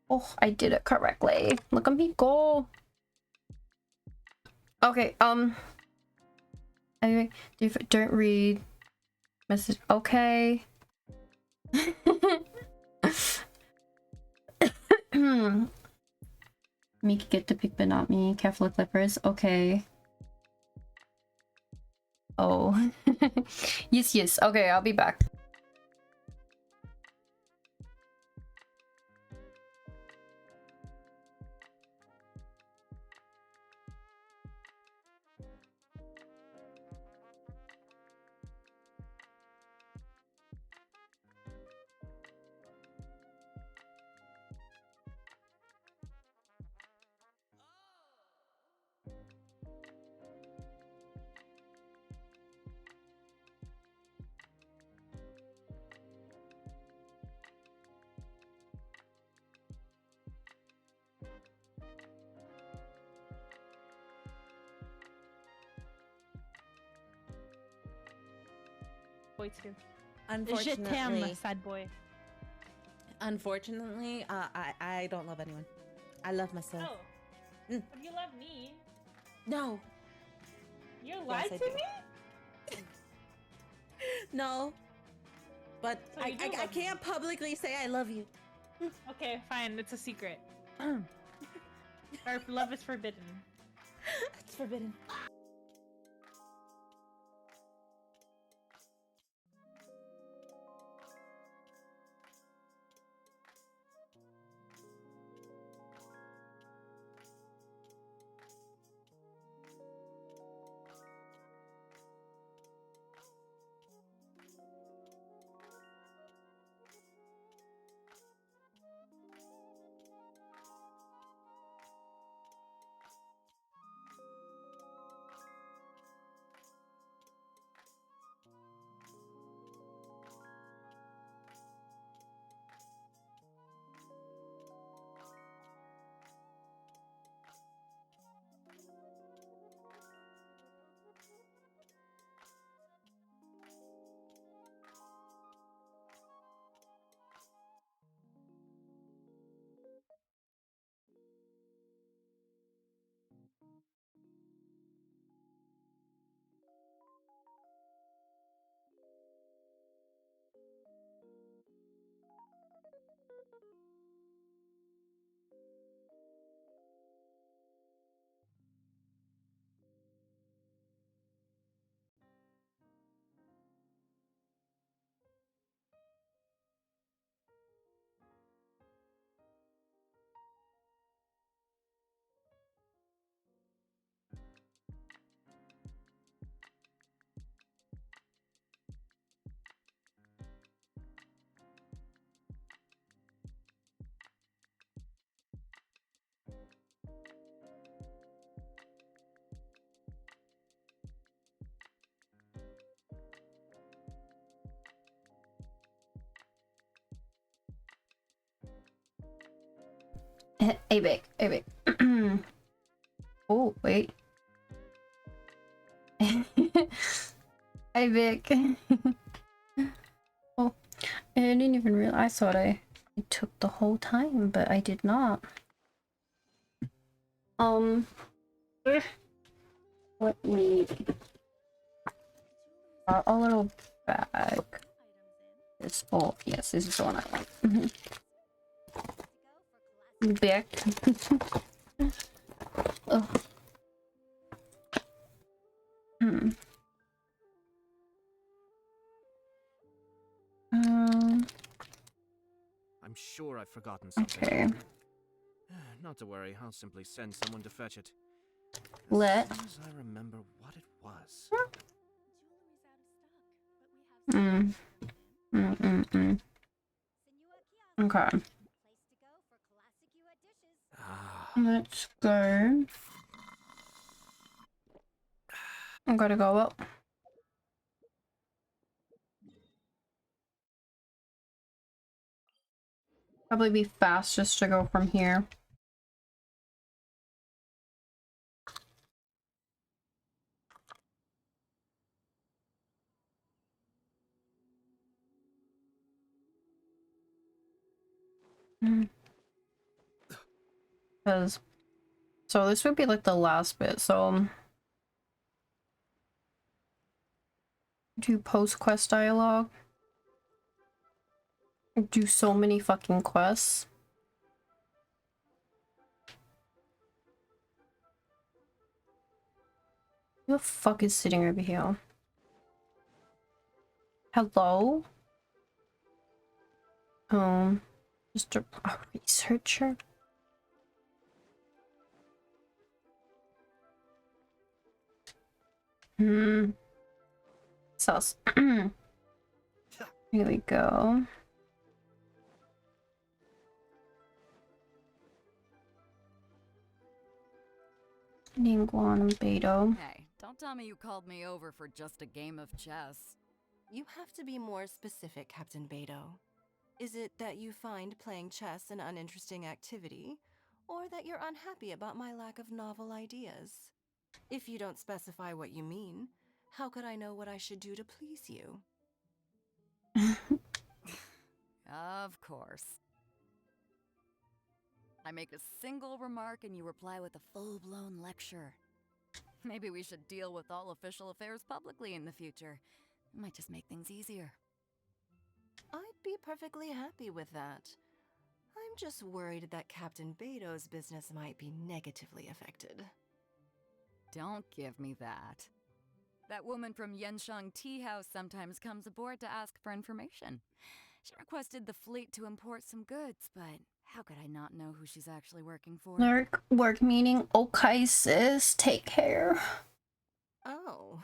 Oh, I did it correctly. Look at me go. Okay, anyway, don't read message. Okay. Make it get to pick but not me. Careful of clippers. Okay. Oh. Yes. Okay, I'll be back. Boy too. Unfortunately, sad boy. Unfortunately, I don't love anyone. I love myself. Oh, but you love me. No. You lied I to do. me? No. But So you do I love me. can't publicly say I love you. Okay, fine. It's a secret. Our love is forbidden. It's forbidden. Hey, Vic. Hey, Vic. Oh, wait. Hey, Vic. Oh, I didn't even realize. I thought I took the whole time, but I did not. Let me a little bag. This, oh yes, this is the one I want. Back. Oh. I'm sure I've forgotten something. Okay. Not to worry, I'll simply send someone to fetch it. Let. As soon as I remember what it was. Okay. Let's go. I'm gonna go up. Probably be fast just to go from here. Because so this would be like the last bit, so do post-quest dialogue. Do so many fucking quests. Who the fuck is sitting over here? Hello? Just a researcher? Sus. Here we go. Ningguan and Beto. Hey, don't tell me you called me over for just a game of chess. You have to be more specific, Captain Beto. Is it that you find playing chess an uninteresting activity, or that you're unhappy about my lack of novel ideas? If you don't specify what you mean, how could I know what I should do to please you? Of course. I make a single remark and you reply with a full-blown lecture. Maybe we should deal with all official affairs publicly in the future. It might just make things easier. I'd be perfectly happy with that. I'm just worried that Captain Beto's business might be negatively affected. Don't give me that. That woman from Yenshang Tea House sometimes comes aboard to ask for information. She requested the fleet to import some goods, but how could I not know who she's actually working for? Work meeting. Okay, sis. Take care. Oh.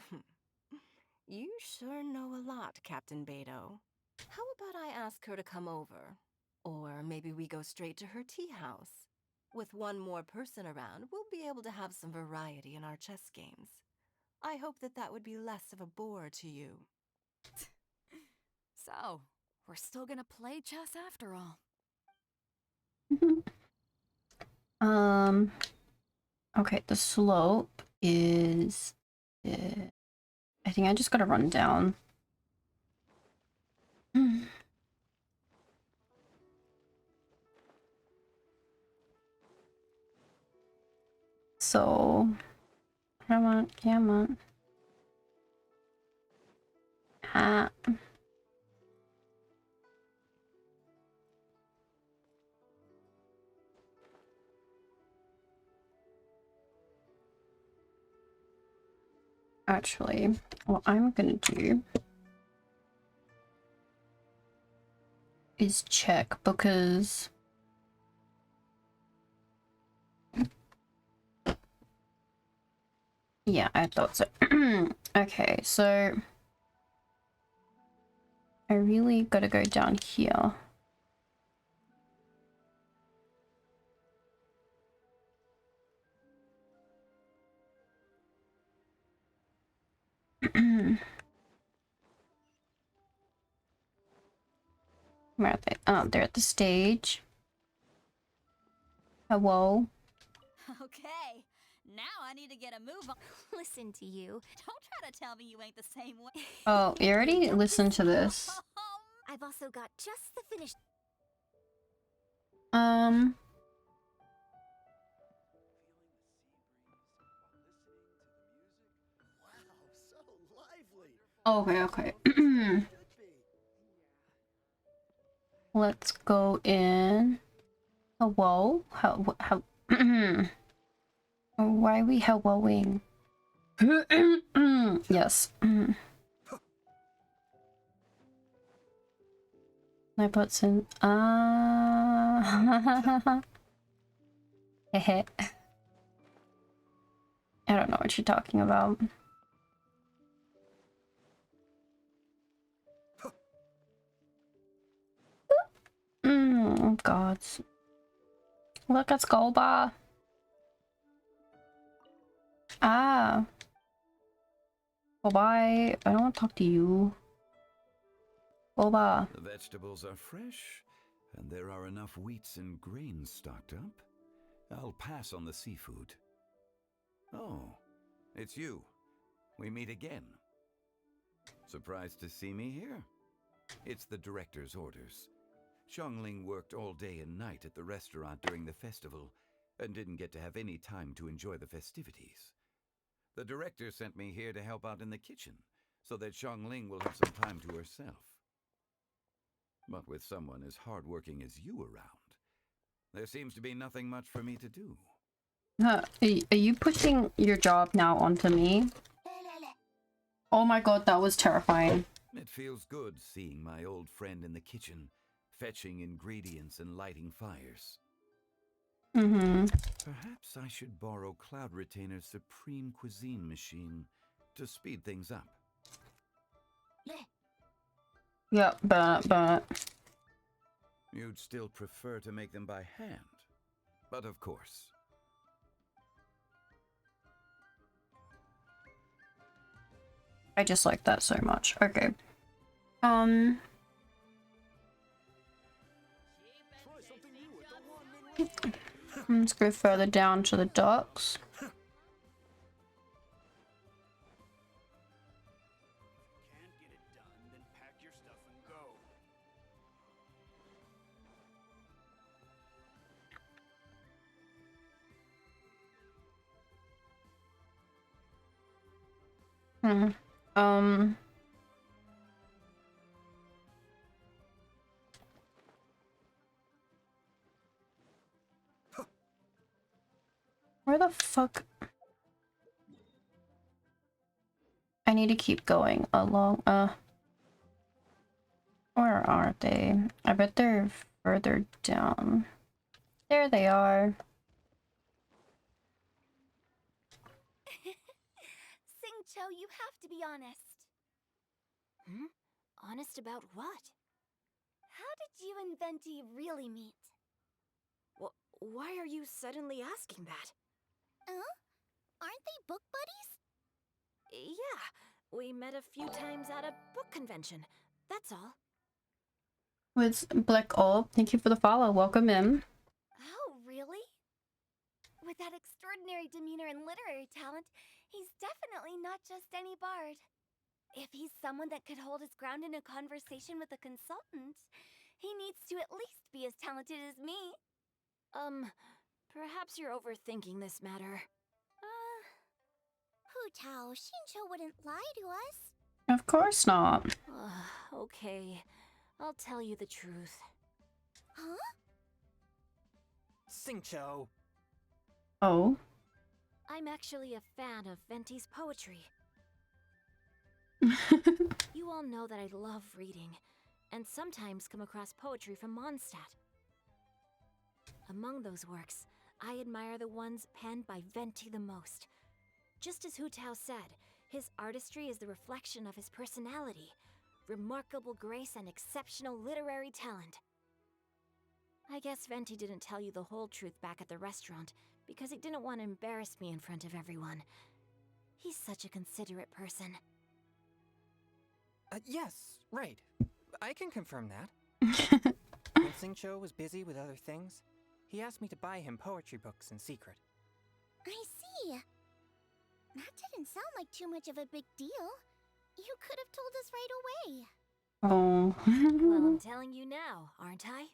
You sure know a lot, Captain Beto. How about I ask her to come over? Or maybe we go straight to her tea house. With one more person around, we'll be able to have some variety in our chess games. I hope that would be less of a bore to you. So, we're still gonna play chess after all. Okay, the slope is... I think I just gotta run down. So, come on, come on. Actually, what I'm gonna do is check because yeah, I thought so. Okay, so I really gotta go down here. Where are they? Oh, they're at the stage. Hello. Okay, now I need to get a move on. Listen to you. Don't try to tell me you ain't the same way. Oh, you already listened to this. I've also got just the finished. Okay, okay. Let's go in. Hello? How why are we helloing? Yes. My butt's in. Heh. I don't know what you're talking about. God. Look at Skullbar. Ah. Bye-bye. I don't want to talk to you. Boba. The vegetables are fresh, and there are enough wheats and grains stocked up. I'll pass on the seafood. Oh, it's you. We meet again. Surprised to see me here? It's the director's orders. Xiangling worked all day and night at the restaurant during the festival and didn't get to have any time to enjoy the festivities. The director sent me here to help out in the kitchen so that Xiangling will have some time to herself. But with someone as hardworking as you around, there seems to be nothing much for me to do. Are you pushing your job now onto me? Oh my god, that was terrifying. It feels good seeing my old friend in the kitchen, fetching ingredients and lighting fires. Perhaps I should borrow Cloud Retainer's Supreme Cuisine machine to speed things up. Yeah, but... You'd still prefer to make them by hand, but of course. I just like that so much. Okay. Let's go further down to the docks. Where the fuck? I need to keep going along. Where are they? I bet they're further down. There they are. Xingqiu, you have to be honest. Honest about what? How did you and Venti really meet? Why are you suddenly asking that? Aren't they book buddies? Yeah, we met a few times at a book convention. That's all. With Black Orb, thank you for the follow. Welcome in. Oh, really? With that extraordinary demeanor and literary talent, he's definitely not just any bard. If he's someone that could hold his ground in a conversation with a consultant, he needs to at least be as talented as me. Perhaps you're overthinking this matter. Tao. Shincho wouldn't lie to us. Of course not. Okay, I'll tell you the truth. Huh? Singcho. Oh. I'm actually a fan of Venti's poetry. You all know that I love reading, and sometimes come across poetry from Mondstadt. Among those works, I admire the ones penned by Venti the most. Just as Hu Tao said, his artistry is the reflection of his personality, remarkable grace and exceptional literary talent. I guess Venti didn't tell you the whole truth back at the restaurant, because he didn't want to embarrass me in front of everyone. He's such a considerate person. Yes, right. I can confirm that. When Singcho was busy with other things, he asked me to buy him poetry books in secret. I see. That didn't sound like too much of a big deal. You could have told us right away. Oh. Well, I'm telling you now, aren't I?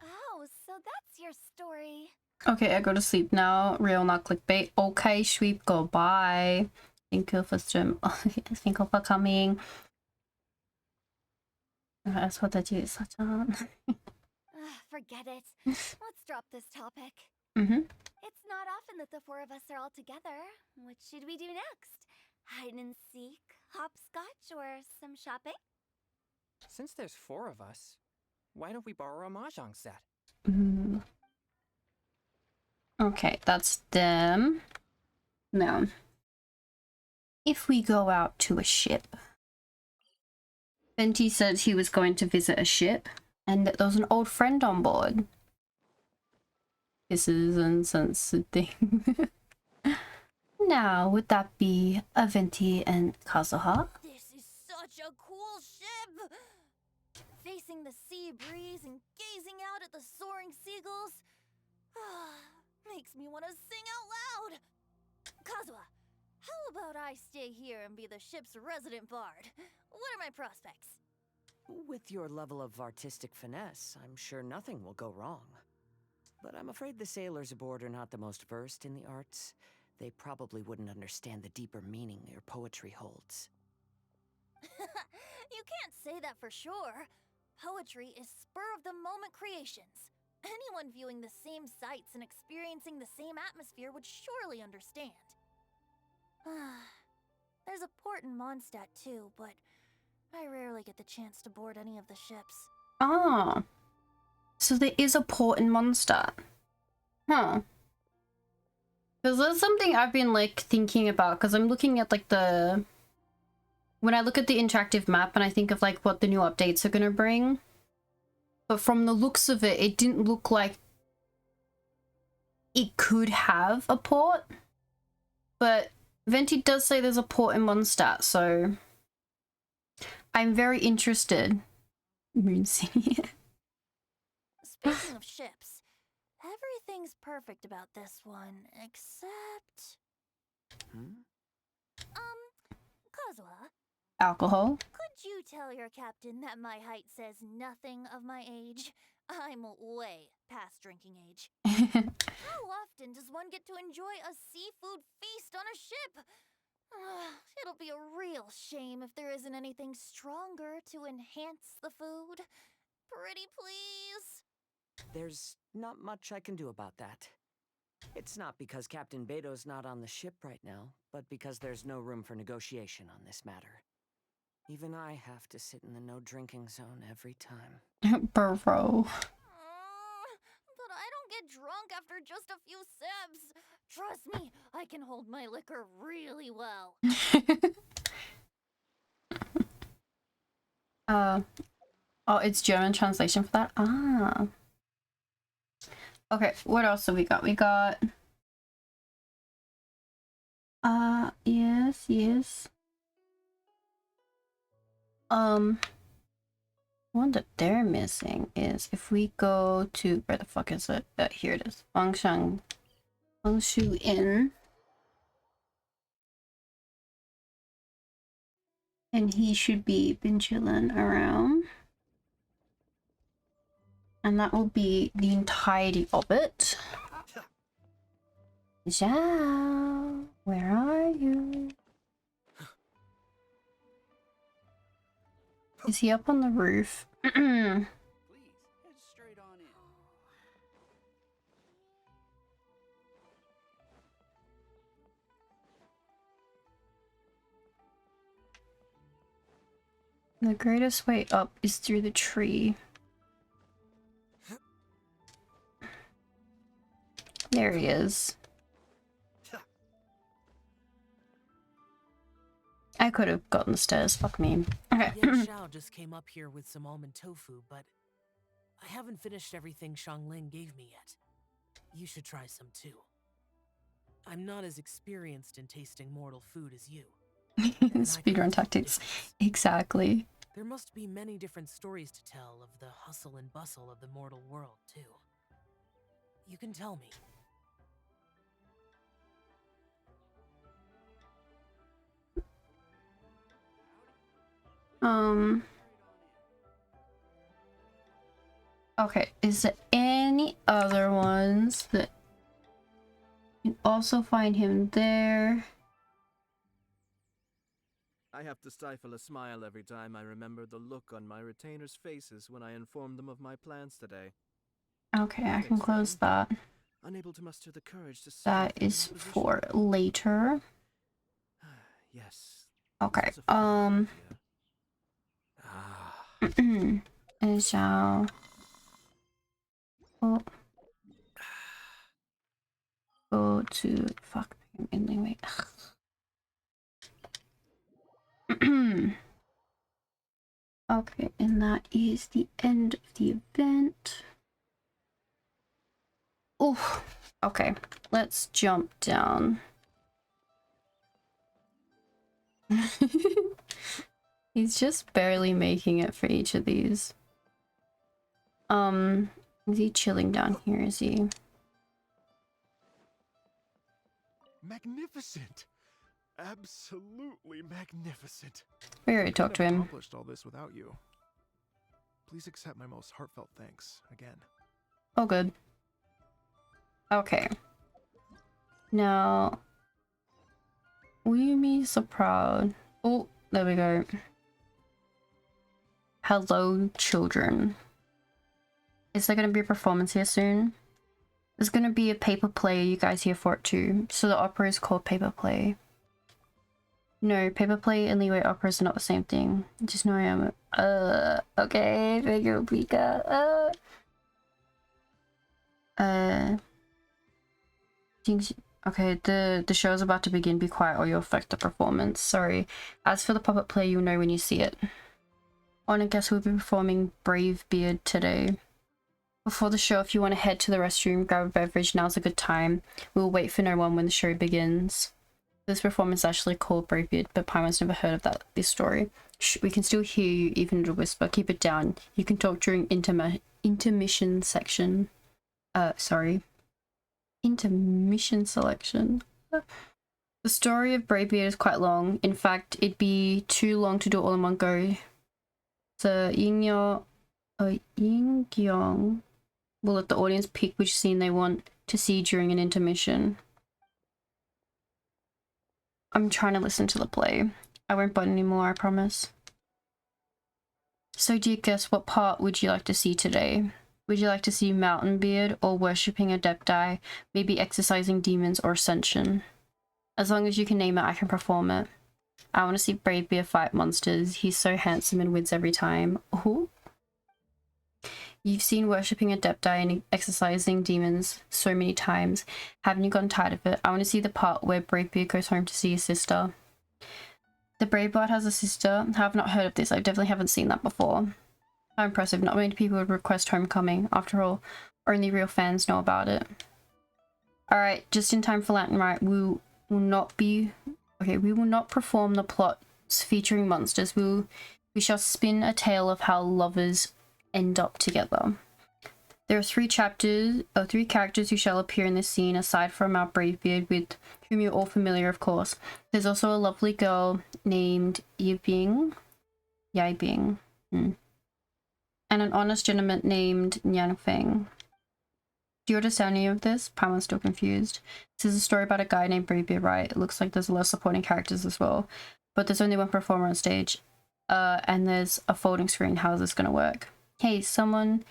Oh, so that's your story. Okay, I go to sleep now. Real, not clickbait. Okay, sweep, go. Bye. Thank you for stream. Thank you for coming. That's what I do, such a... Forget it. Let's drop this topic. It's not often that the four of us are all together. What should we do next? Hide and seek, hopscotch, or some shopping? Since there's 4 of us, why don't we borrow a mahjong set? Okay, that's them. Now, if we go out to a ship, Venti said he was going to visit a ship and that there was an old friend on board. This is insensitive. Now, would that be a Venti and Kazuha? This is such a cool ship! Facing the sea breeze and gazing out at the soaring seagulls. Makes me want to sing out loud! Kazuha, how about I stay here and be the ship's resident bard? What are my prospects? With your level of artistic finesse, I'm sure nothing will go wrong. But I'm afraid the sailors aboard are not the most versed in the arts. They probably wouldn't understand the deeper meaning your poetry holds. You can't say that for sure. Poetry is spur-of-the-moment creations. Anyone viewing the same sights and experiencing the same atmosphere would surely understand. There's a port in Mondstadt too, but I rarely get the chance to board any of the ships. Ah. So there is a port in Mondstadt. Huh. Because there's something I've been like thinking about, because I'm looking at like the... When I look at the interactive map and I think of like what the new updates are going to bring. But from the looks of it, it didn't look like it could have a port. But Venti does say there's a port in Mondstadt, so I'm very interested. Moon City. Speaking of ships, everything's perfect about this one, except... Kazuha? Alcohol? Could you tell your captain that my height says nothing of my age? I'm way past drinking age. How often does one get to enjoy a seafood feast on a ship? It'll be a real shame if there isn't anything stronger to enhance the food. Pretty please? There's not much I can do about that. It's not because Captain Beto's not on the ship right now, but because there's no room for negotiation on this matter. Even I have to sit in the no-drinking zone every time. Bro. But I don't get drunk after just a few sips. Trust me, I can hold my liquor really well. Oh, it's German translation for that? Ah. Okay, what else have we got? We got... yes. One that they're missing is if we go to... Where the fuck is it? Here it is. Fengshu Inn. And he should be been chilling around. And that will be the entirety of it. Zhao, where are you? Is he up on the roof? The greatest way up is through the tree. There he is. I could have gotten the stairs, fuck me. Okay. Yan Xiao just came up here with some almond tofu, but I haven't finished everything Xiangling gave me yet. You should try some too. I'm not as experienced in tasting mortal food as you. Speedrun tactics. Exactly. There must be many different stories to tell of the hustle and bustle of the mortal world, too. You can tell me. Okay, is there any other ones that you can also find him there? I have to stifle a smile every time I remember the look on my retainers' faces when I informed them of my plans today. Okay, I can close that. Unable to muster the courage to That is for later. Yes. Okay, and shall go to fuck anyway. Okay, and that is the end of the event. Oh, okay, let's jump down. He's just barely making it for each of these. Is he chilling down here? Is he? Magnificent! Absolutely magnificent. We already talked to him. Accomplished all this without you. Please accept my most heartfelt thanks again. Oh, good. Okay. Now, we be so proud. Oh, there we go. Hello, children. Is there going to be a performance here soon? There's going to be a paper play. Are you guys here for it too? So the opera is called paper play. No, paper play and Liyue operas are not the same thing. Just know I am. Okay, thank you, Pika. Okay, the show is about to begin. Be quiet or you'll affect the performance. Sorry. As for the puppet play, you'll know when you see it. On and guess we'll be performing Brave Beard today. Before the show, if you want to head to the restroom, grab a beverage, now's a good time. We'll wait for no one when the show begins. This performance is actually called Brave Beard, but Paimon's never heard of this story. Shh, we can still hear you, even in a whisper. Keep it down. You can talk during intermission section. Sorry. Intermission selection. The story of Brave Beard is quite long. In fact, it'd be too long to do it all in one go. So Yingyong will let the audience pick which scene they want to see during an intermission. I'm trying to listen to the play. I won't bite anymore, I promise. So dear guest, what part would you like to see today? Would you like to see Mountain Beard or worshipping Adepti, maybe exercising demons or ascension? As long as you can name it, I can perform it. I want to see Brave Beard fight monsters. He's so handsome and wins every time. Ooh. You've seen worshipping Adepti and exercising demons so many times. Haven't you gotten tired of it? I want to see the part where Brave Beard goes home to see his sister. The Brave Beard has a sister. I have not heard of this. I definitely haven't seen that before. How impressive. Not many people would request homecoming. After all, only real fans know about it. Alright, just in time for Lantern Rite, we will not perform the plots featuring monsters. We shall spin a tale of how lovers end up together. There are three characters who shall appear in this scene, aside from our Brave Beard, with whom you're all familiar, of course. There's also a lovely girl named Yibing, and an honest gentleman named Nianfeng. Do you understand any of this? Paimon's still confused. This is a story about a guy named Brave Beard, right? It looks like there's a lot of supporting characters as well, but there's only one performer on stage. and there's a folding screen. How is this gonna work? Hey, someone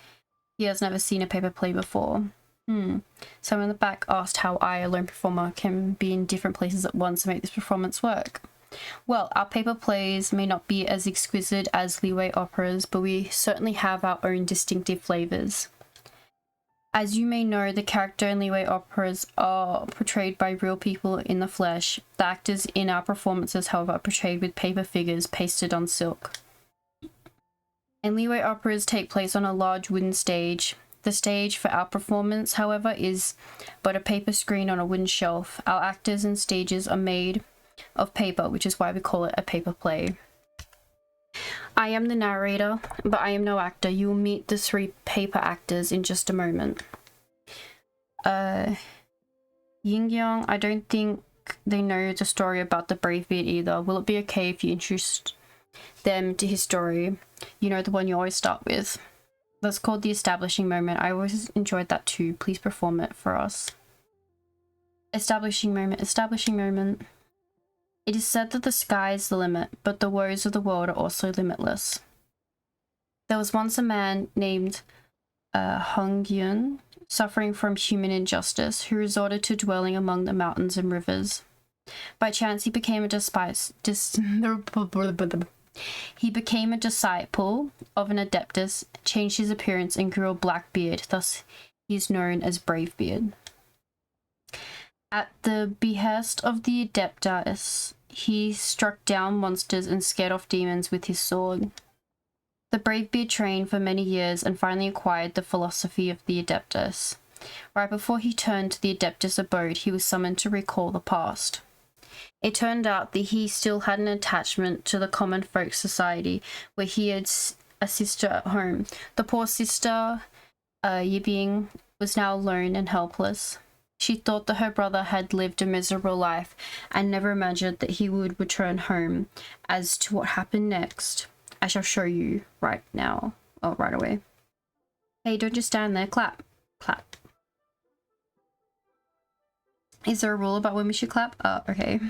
here has never seen a paper play before. Someone in the back asked how I, a lone performer, can be in different places at once to make this performance work. Well, our paper plays may not be as exquisite as Leeway operas, but we certainly have our own distinctive flavors. As you may know, the character in Leeway operas are portrayed by real people in the flesh. The actors in our performances, however, are portrayed with paper figures pasted on silk. And Leeway operas take place on a large wooden stage. The stage for our performance, however, is but a paper screen on a wooden shelf. Our actors and stages are made of paper, which is why we call it a paper play. I am the narrator, but I am no actor. You will meet the 3 paper actors in just a moment. Yingyang, I don't think they know the story about the Bravebeard either. Will it be okay if you introduce them to his story? You know, the one you always start with. That's called the establishing moment. I always enjoyed that too. Please perform it for us. Establishing moment, establishing moment. It is said that the sky is the limit, but the woes of the world are also limitless. There was once a man named Hung Yun, suffering from human injustice, who resorted to dwelling among the mountains and rivers. By chance, he became a disciple of an adeptus, changed his appearance, and grew a black beard. Thus, he is known as Bravebeard. At the behest of the adeptus, he struck down monsters and scared off demons with his sword. The Bravebeard trained for many years and finally acquired the philosophy of the adeptus. Right before he turned to the adeptus abode, he was summoned to recall the past. It turned out that he still had an attachment to the common folk society, where he had a sister at home. The poor sister, Yibing, was now alone and helpless. She thought that her brother had lived a miserable life and never imagined that he would return home. As to what happened next, I shall show you right now. Oh, right away. Hey, don't just stand there. Clap. Clap. Is there a rule about when we should clap? Okay.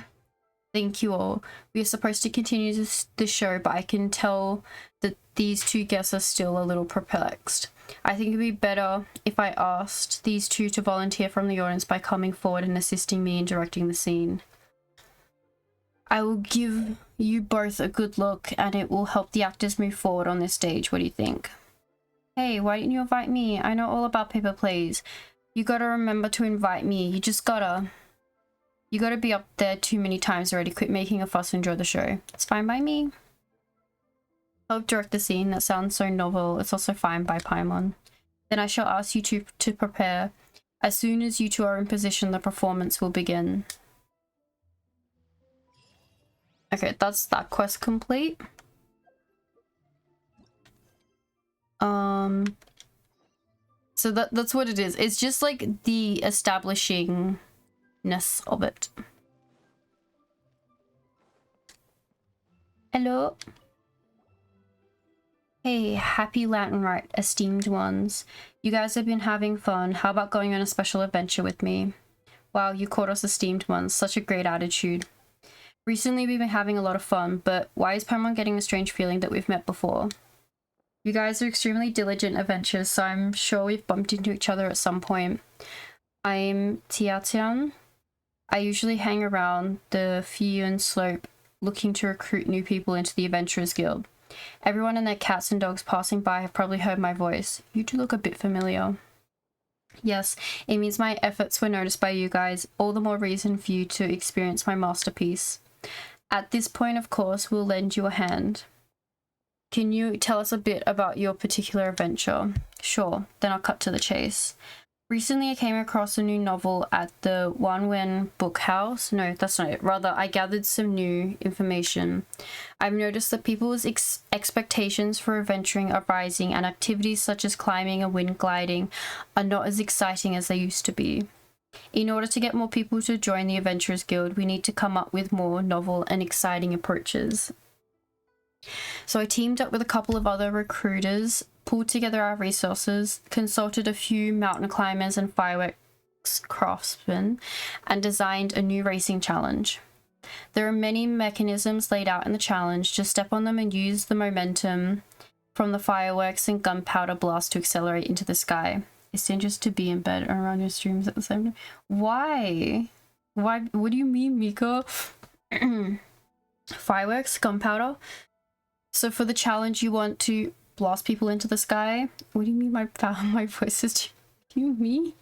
Thank you all. We are supposed to continue the show, but I can tell that these 2 guests are still a little perplexed. I think it would be better if I asked these 2 to volunteer from the audience by coming forward and assisting me in directing the scene. I will give you both a good look and it will help the actors move forward on this stage. What do you think? Hey, why didn't you invite me? I know all about paper plays. You gotta remember to invite me. You gotta be up there too many times already. Quit making a fuss and enjoy the show. It's fine by me. Help direct the scene. That sounds so novel. It's also fine by Paimon. Then I shall ask you to prepare. As soon as you 2 are in position, the performance will begin. Okay, that's that quest complete. So that's what it is. It's just like the establishing of it. Hello. Hey, happy Lantern Rite, esteemed ones. You guys have been having fun. How about going on a special adventure with me? Wow, you called us esteemed ones. Such a great attitude. Recently we've been having a lot of fun, but why is Paimon getting the strange feeling that we've met before? You guys are extremely diligent adventurers, so I'm sure we've bumped into each other at some point. I'm Tiatian. I usually hang around the Fiyun Slope looking to recruit new people into the Adventurers Guild. Everyone and their cats and dogs passing by have probably heard my voice. You two look a bit familiar. Yes, it means my efforts were noticed by you guys. All the more reason for you to experience my masterpiece. At this point, of course, we'll lend you a hand. Can you tell us a bit about your particular adventure? Sure, then I'll cut to the chase. Recently, I came across a new novel at the Wanwen Book House. No, that's not it. Rather, I gathered some new information. I've noticed that people's expectations for adventuring are rising, and activities such as climbing and wind gliding are not as exciting as they used to be. In order to get more people to join the Adventurers Guild, we need to come up with more novel and exciting approaches. So I teamed up with a couple of other recruiters, pulled together our resources, consulted a few mountain climbers and fireworks craftsmen, and designed a new racing challenge. There are many mechanisms laid out in the challenge. Just step on them and use the momentum from the fireworks and gunpowder blast to accelerate into the sky. It's dangerous to be in bed and around your streams at the same time. Why? Why? What do you mean, Mika? Fireworks, gunpowder. So for the challenge, you want to blast people into the sky. What do you mean my voice is you me?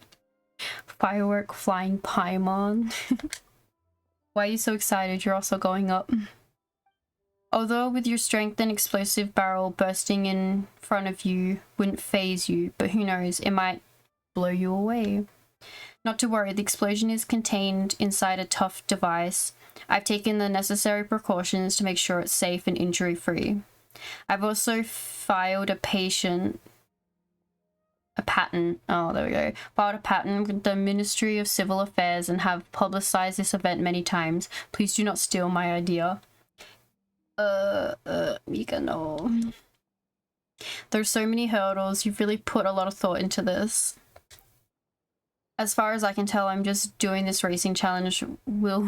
Firework flying Paimon. Why are you so excited? You're also going up. Although with your strength and explosive barrel bursting in front of you wouldn't phase you, but who knows, it might blow you away. Not to worry, the explosion is contained inside a tough device. I've taken the necessary precautions to make sure it's safe and injury-free. I've also filed a patent with the Ministry of Civil Affairs and have publicized this event many times. Please do not steal my idea. Mika, no. There's so many hurdles. You've really put a lot of thought into this. As far as I can tell, I'm just doing this racing challenge will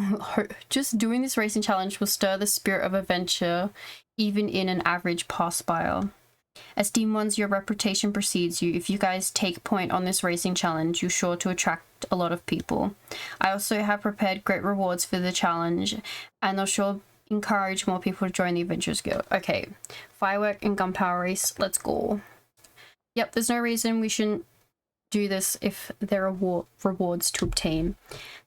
stir the spirit of adventure even in an average pass buyer. As Team 1's, your reputation precedes you. If you guys take point on this racing challenge, you're sure to attract a lot of people. I also have prepared great rewards for the challenge, and they'll sure encourage more people to join the Adventurers Guild. Okay, firework and gunpowder race, let's go. Yep, there's no reason we shouldn't do this if there are rewards to obtain.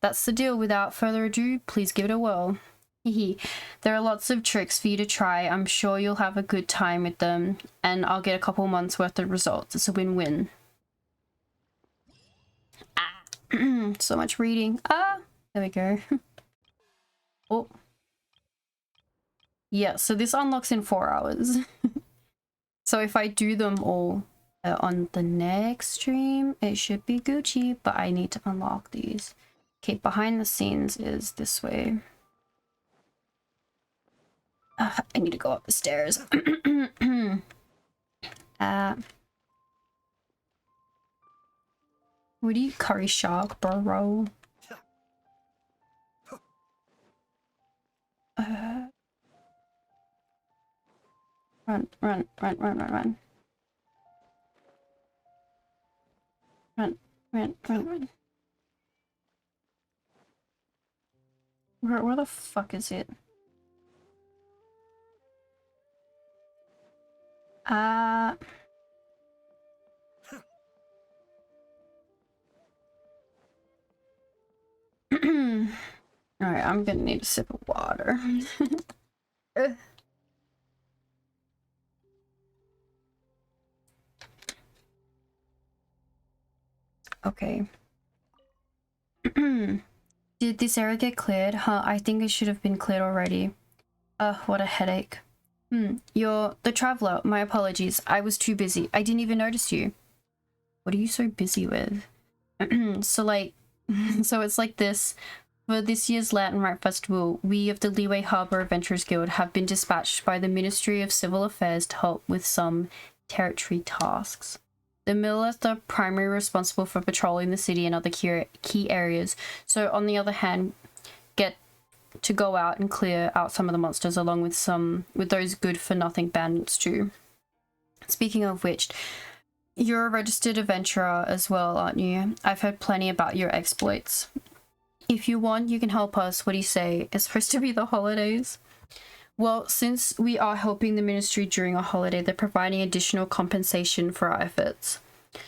That's the deal. Without further ado, please give it a whirl. There are lots of tricks for you to try. I'm sure you'll have a good time with them, and I'll get a couple months worth of results. It's a win-win. So much reading. There we go. Oh. Yeah, so this unlocks in 4 hours. So if I do them all on the next stream, it should be Gucci, but I need to unlock these. Okay, behind the scenes is this way. I need to go up the stairs. What do you curry shark, bro? Run. Run. Where the fuck is it? Alright, I'm gonna need a sip of water. Okay. Did this area get cleared? Huh, I think it should have been cleared already. What a headache. You're the traveler. My apologies. I was too busy. I didn't even notice you. What are you so busy with? So it's like this. For this year's Latin Rite Festival, we of the Leeway Harbor Adventurers Guild have been dispatched by the Ministry of Civil Affairs to help with some territory tasks. The Millers are primarily responsible for patrolling the city and other key areas, so on the other hand, get to go out and clear out some of the monsters along with those good-for-nothing bandits too. Speaking of which, you're a registered adventurer as well, aren't you? I've heard plenty about your exploits. If you want, you can help us. What do you say? It's supposed to be the holidays. Well, since we are helping the ministry during a holiday, they're providing additional compensation for our efforts.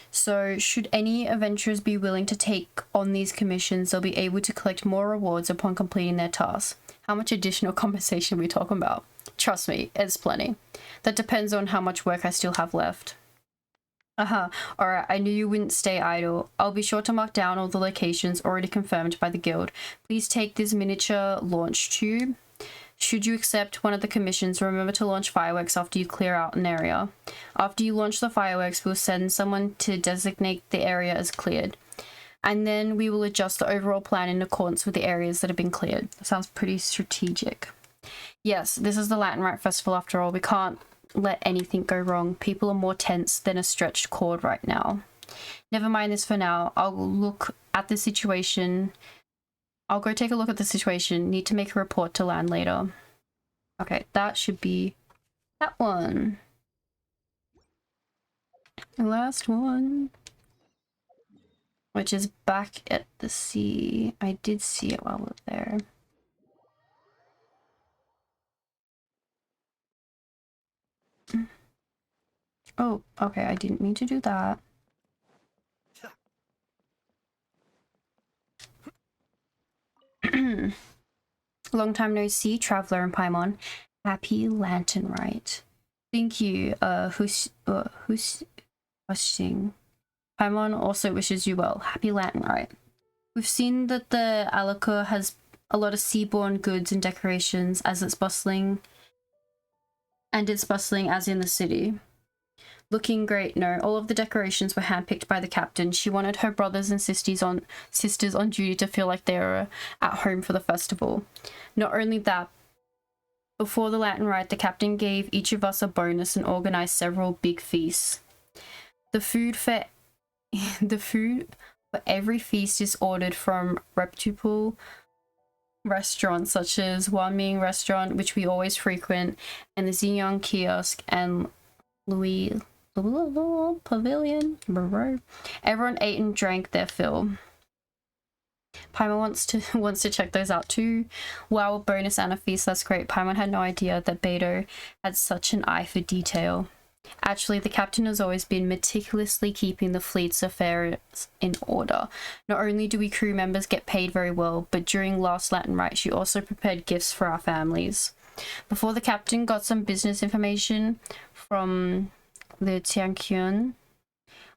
So, should any adventurers be willing to take on these commissions, they'll be able to collect more rewards upon completing their tasks. How much additional compensation are we talking about? Trust me, it's plenty. That depends on how much work I still have left. Alright, I knew you wouldn't stay idle. I'll be sure to mark down all the locations already confirmed by the guild. Please take this miniature launch tube. Should you accept one of the commissions, remember to launch fireworks after you clear out an area. After you launch the fireworks, we'll send someone to designate the area as cleared. And then we will adjust the overall plan in accordance with the areas that have been cleared. That sounds pretty strategic. Yes, this is the Latin Rite Festival after all. We can't let anything go wrong. People are more tense than a stretched cord right now. Never mind this for now. I'll look at the situation I'll go take a look at the situation. Need to make a report to land later. Okay, that should be that one. The last one. Which is back at the sea. I did see it while we were there. Oh, okay, I didn't mean to do that. Long time no see, Traveler and Paimon. Happy Lantern Rite. Thank you, who's Paimon also wishes you well. Happy Lantern Rite. We've seen that the Alico has a lot of seaborne goods and decorations as it's bustling as in the city. Looking great. No, all of the decorations were handpicked by the captain. She wanted her brothers and sisters on duty to feel like they were at home for the festival. Not only that, before the Lantern Rite, the captain gave each of us a bonus and organized several big feasts. The food for every feast is ordered from reputable restaurants such as Wanming Restaurant, which we always frequent, and the Xingyang Kiosk and Louis Pavilion. Everyone ate and drank their fill. Paimon wants to check those out too. Wow, a bonus and a feast, that's great. Paimon had no idea that Beto had such an eye for detail. Actually, the captain has always been meticulously keeping the fleet's affairs in order. Not only do we crew members get paid very well, but during last Lantern Rite, she also prepared gifts for our families. Before the captain got some business information from the Tianqian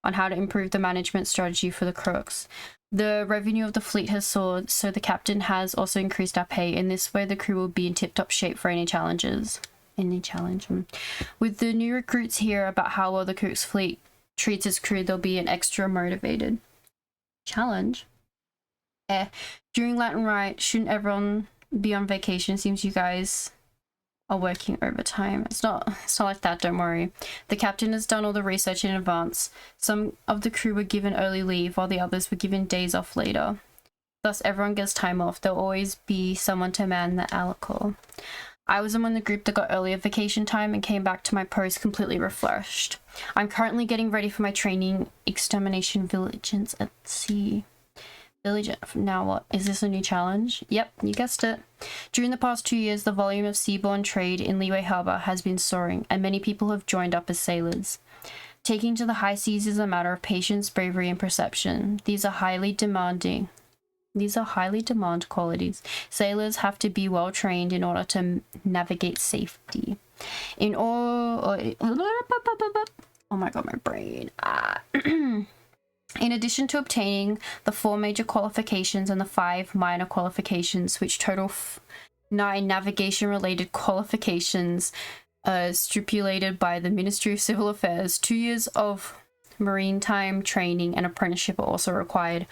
on how to improve the management strategy for the crooks. The revenue of the fleet has soared, so the captain has also increased our pay. In this way, the crew will be in tip-top shape for any challenges. With the new recruits here about how well the Cook's fleet treats its crew, they'll be an extra motivated. Challenge? During Lantern Rite, shouldn't everyone be on vacation? Seems you guys are working overtime. It's not like that, don't worry. The captain has done all the research in advance. Some of the crew were given early leave, while the others were given days off later. Thus, everyone gets time off. There'll always be someone to man the Alico. I was among the group that got earlier vacation time and came back to my post completely refreshed. I'm currently getting ready for my training extermination vigilance at sea. Now what? Is this a new challenge? Yep, you guessed it. During the past 2 years, the volume of seaborne trade in Liyue Harbor has been soaring, and many people have joined up as sailors. Taking to the high seas is a matter of patience, bravery, and perception. These are highly demand qualities. Sailors have to be well trained in order to navigate safety. Oh my god, my brain. In addition to obtaining the 4 major qualifications and the 5 minor qualifications, which total 9 navigation-related qualifications stipulated by the Ministry of Civil Affairs, 2 years of maritime training and apprenticeship are also required.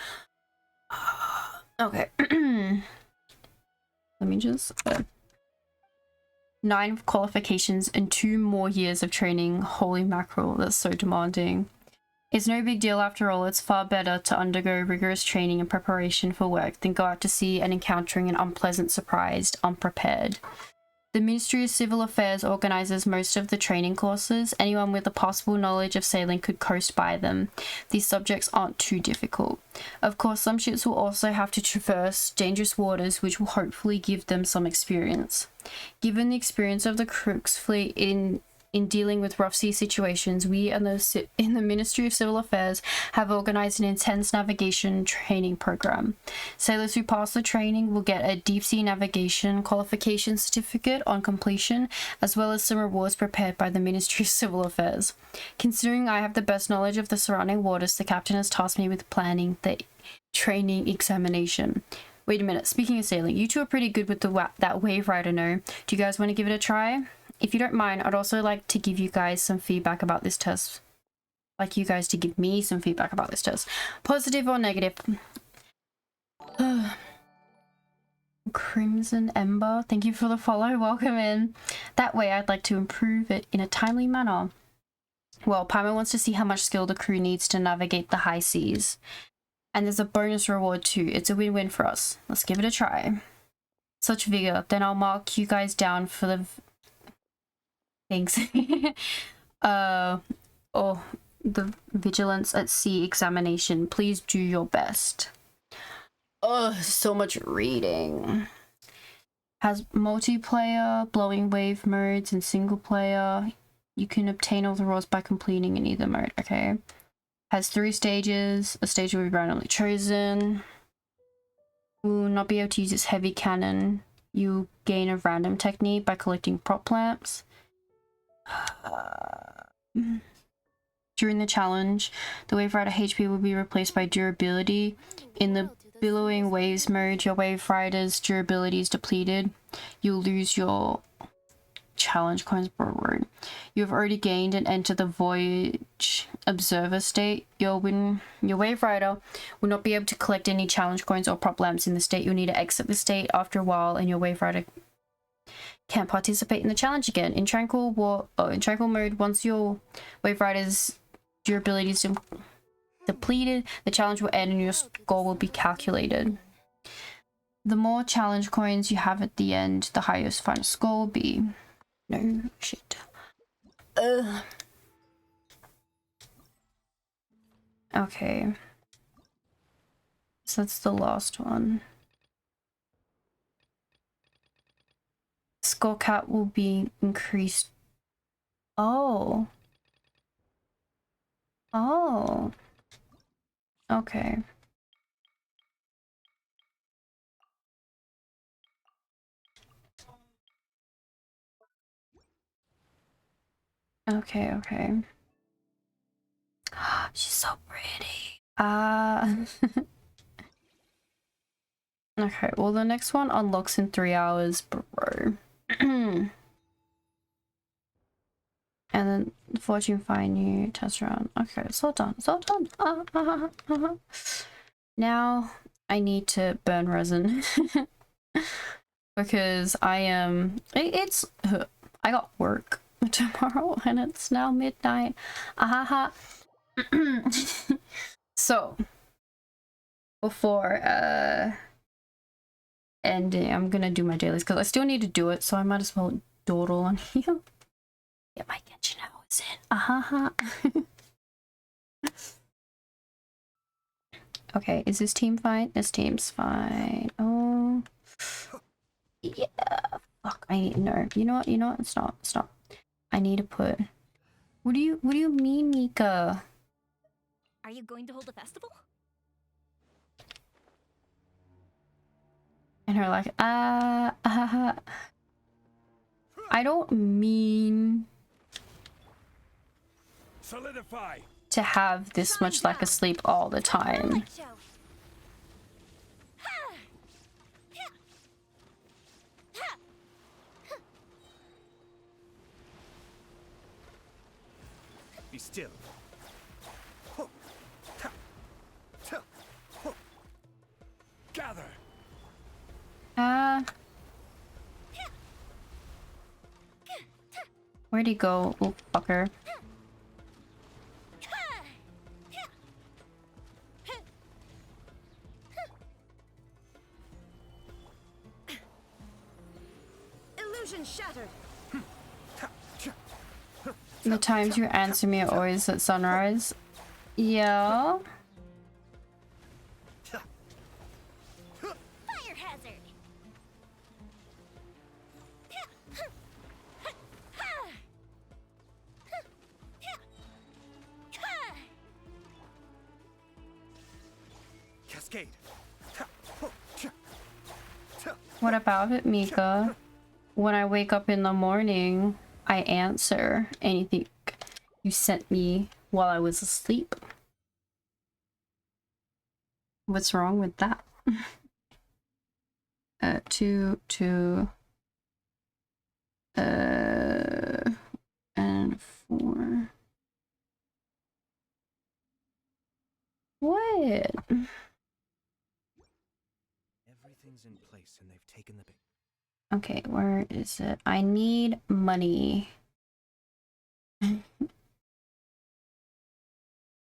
Okay. Let me just... 9 qualifications and 2 more years of training. Holy mackerel, that's so demanding. It's no big deal after all. It's far better to undergo rigorous training and preparation for work than go out to sea and encountering an unpleasant surprise unprepared. The Ministry of Civil Affairs organizes most of the training courses. Anyone with a possible knowledge of sailing could coast by them. These subjects aren't too difficult. Of course, some ships will also have to traverse dangerous waters, which will hopefully give them some experience. Given the experience of the Crook's fleet in dealing with rough sea situations, we and in the Ministry of Civil Affairs have organized an intense navigation training program. Sailors who pass the training will get a deep sea navigation qualification certificate on completion, as well as some rewards prepared by the Ministry of Civil Affairs. Considering I have the best knowledge of the surrounding waters, the captain has tasked me with planning the training examination. Wait a minute, speaking of sailing, you two are pretty good with that wave rider, no? Do you guys want to give it a try? If you don't mind, I'd also like to give you guys some feedback about this test. Like you guys to give me some feedback about this test. Positive or negative? Crimson Ember, thank you for the follow. Welcome in. That way I'd like to improve it in a timely manner. Well, Paimon wants to see how much skill the crew needs to navigate the high seas. And there's a bonus reward too. It's a win-win for us. Let's give it a try. Such vigor. Then I'll mark you guys down for the... Thanks. Oh, the Vigilance at Sea examination. Please do your best. Ugh, so much reading. Has multiplayer, blowing wave modes, and single player. You can obtain all the rewards by completing in either mode. Okay. Has 3 stages. A stage will be randomly chosen. Will not be able to use its heavy cannon. You gain a random technique by collecting prop lamps. During the challenge, the Wave Rider HP will be replaced by durability. In the billowing waves mode, your Wave Rider's durability is depleted. You'll lose your challenge coins per word. You have already gained and entered the Voyage Observer state. Your Wave Rider will not be able to collect any challenge coins or prop lamps in the state. You'll need to exit the state after a while, and your Wave Rider can't participate in the challenge again. In Tranquil mode, once your Wave Rider's durability is depleted, the challenge will end and your score will be calculated. The more challenge coins you have at the end, the higher your final score will be. No shit. Ugh. Okay. So that's the last one. Score cap will be increased. Oh. Oh. Okay. Okay, okay. She's so pretty. Okay, well the next one unlocks in 3 hours, bro. And then fortune find new test round. Okay, it's all done. It's all done. Now I need to burn resin because I am. I got work tomorrow and it's now midnight. So before ending, I'm gonna do my dailies because I still need to do it, so I might as well dawdle on here. Get my Genshin hours in. Okay, is this team fine? This team's fine. Oh, yeah. Fuck, I need no. You know what? You know what? Stop. I need to put. What do you mean, Mika? Are you going to hold a festival? And her like, I don't mean Solidify. To have this much lack of sleep all the time. Be still. Gather. Where'd he go, little fucker? Illusion shattered. The times you answer me are always at sunrise. Yeah. Fire hazard. Cascade. What about it, Mika? When I wake up in the morning, I answer anything you sent me while I was asleep. What's wrong with that? 2 and 4. What? Everything's in place and they've taken the big. Okay, where is it? I need money.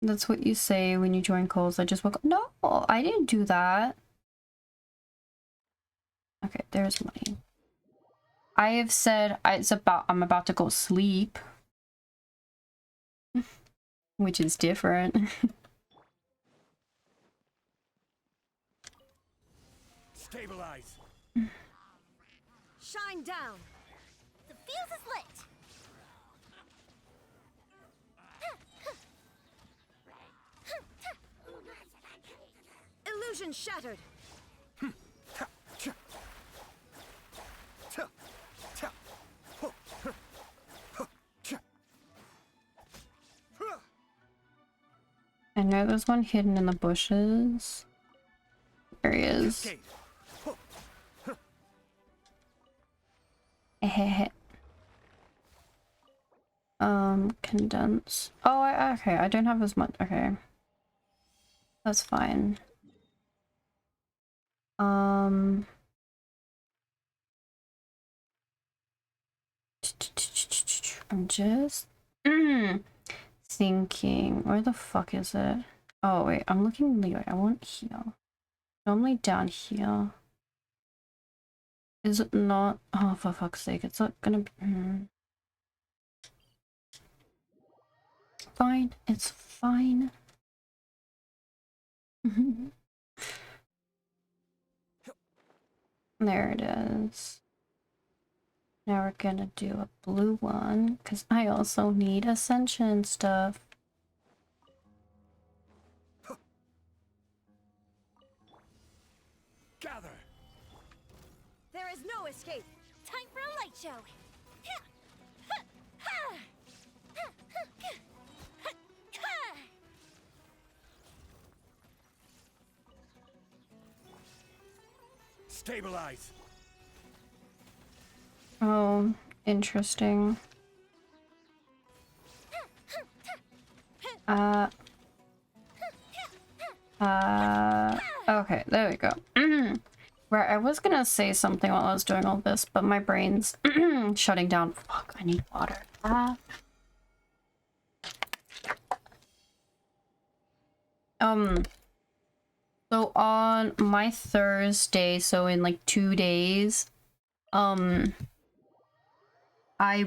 That's what you say when you join calls. I just woke up. No, I didn't do that. Okay, there's money. I have said I'm about to go sleep. Which is different. Stabilize. Shine down. The fuse is lit. Illusion shattered. I know there's one hidden in the bushes. There he is. Condense. Oh, okay, I don't have as much. Okay. That's fine. I'm just thinking, where the fuck is it? Oh wait, I'm looking Leo. I want here. Normally down here. Is it not? Oh, for fuck's sake, it's not gonna be. Fine, it's fine. There it is. Now we're gonna do a blue one, because I also need ascension stuff. Gather. There is no escape. Time for a light show. Stabilize. Oh, interesting. Okay, there we go. Right, I was gonna say something while I was doing all this, but my brain's shutting down. Fuck, I need water. So on my Thursday, so in like 2 days, I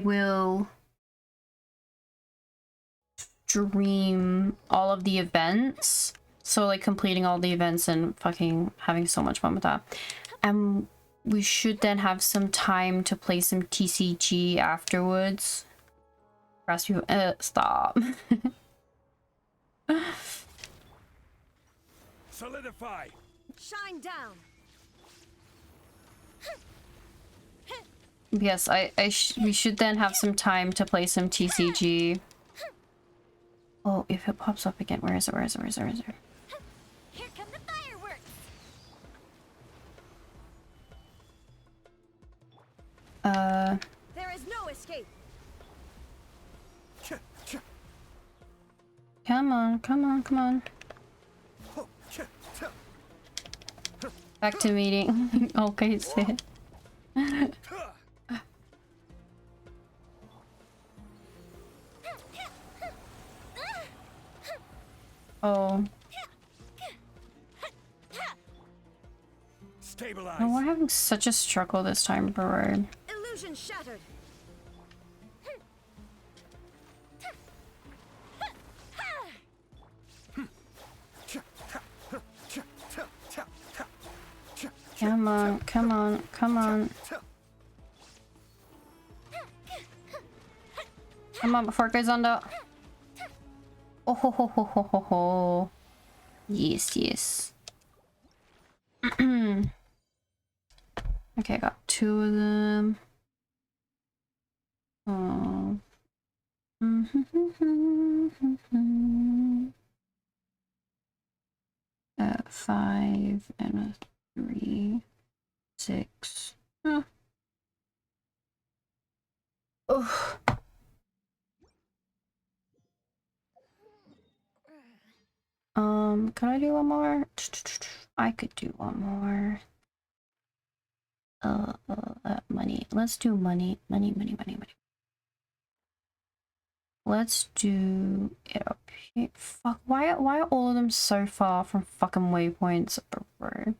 will stream all of the events. So like completing all the events and fucking having so much fun with that. And we should then have some time to play some TCG afterwards. Stop. Solidify. Shine down. Yes, we should then have some time to play some TCG. Oh, if it pops up again, where is it? Here come the fireworks. There is no escape. Come on. Back to meeting. Okay, sit. Oh. Stabilize. Oh, we're having such a struggle this time, bro. Illusion shattered. Come on. Come on before it goes under. Oh ho ho ho ho ho ho. Yes. Okay, I got 2 of them. Oh. 5 and a 3, 6. Huh. Oh. Could I do one more? I could do one more. Money. Let's do money. Money. let's do it up here. Fuck, why are all of them so far from fucking waypoints, bro?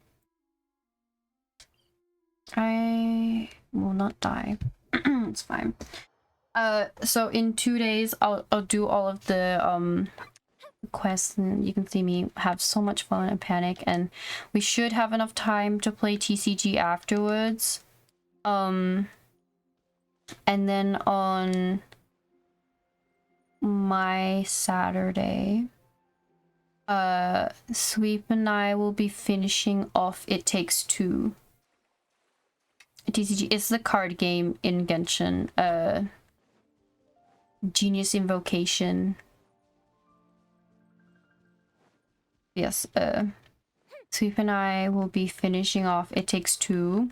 I will not die. It's fine. So in 2 days I'll do all of the quests, and you can see me have so much fun and panic, and we should have enough time to play TCG afterwards. And then on my Saturday, Sweep and I will be finishing off It Takes Two. TCG is the card game in Genshin. Genius Invocation. Yes, Sweep and I will be finishing off It Takes Two.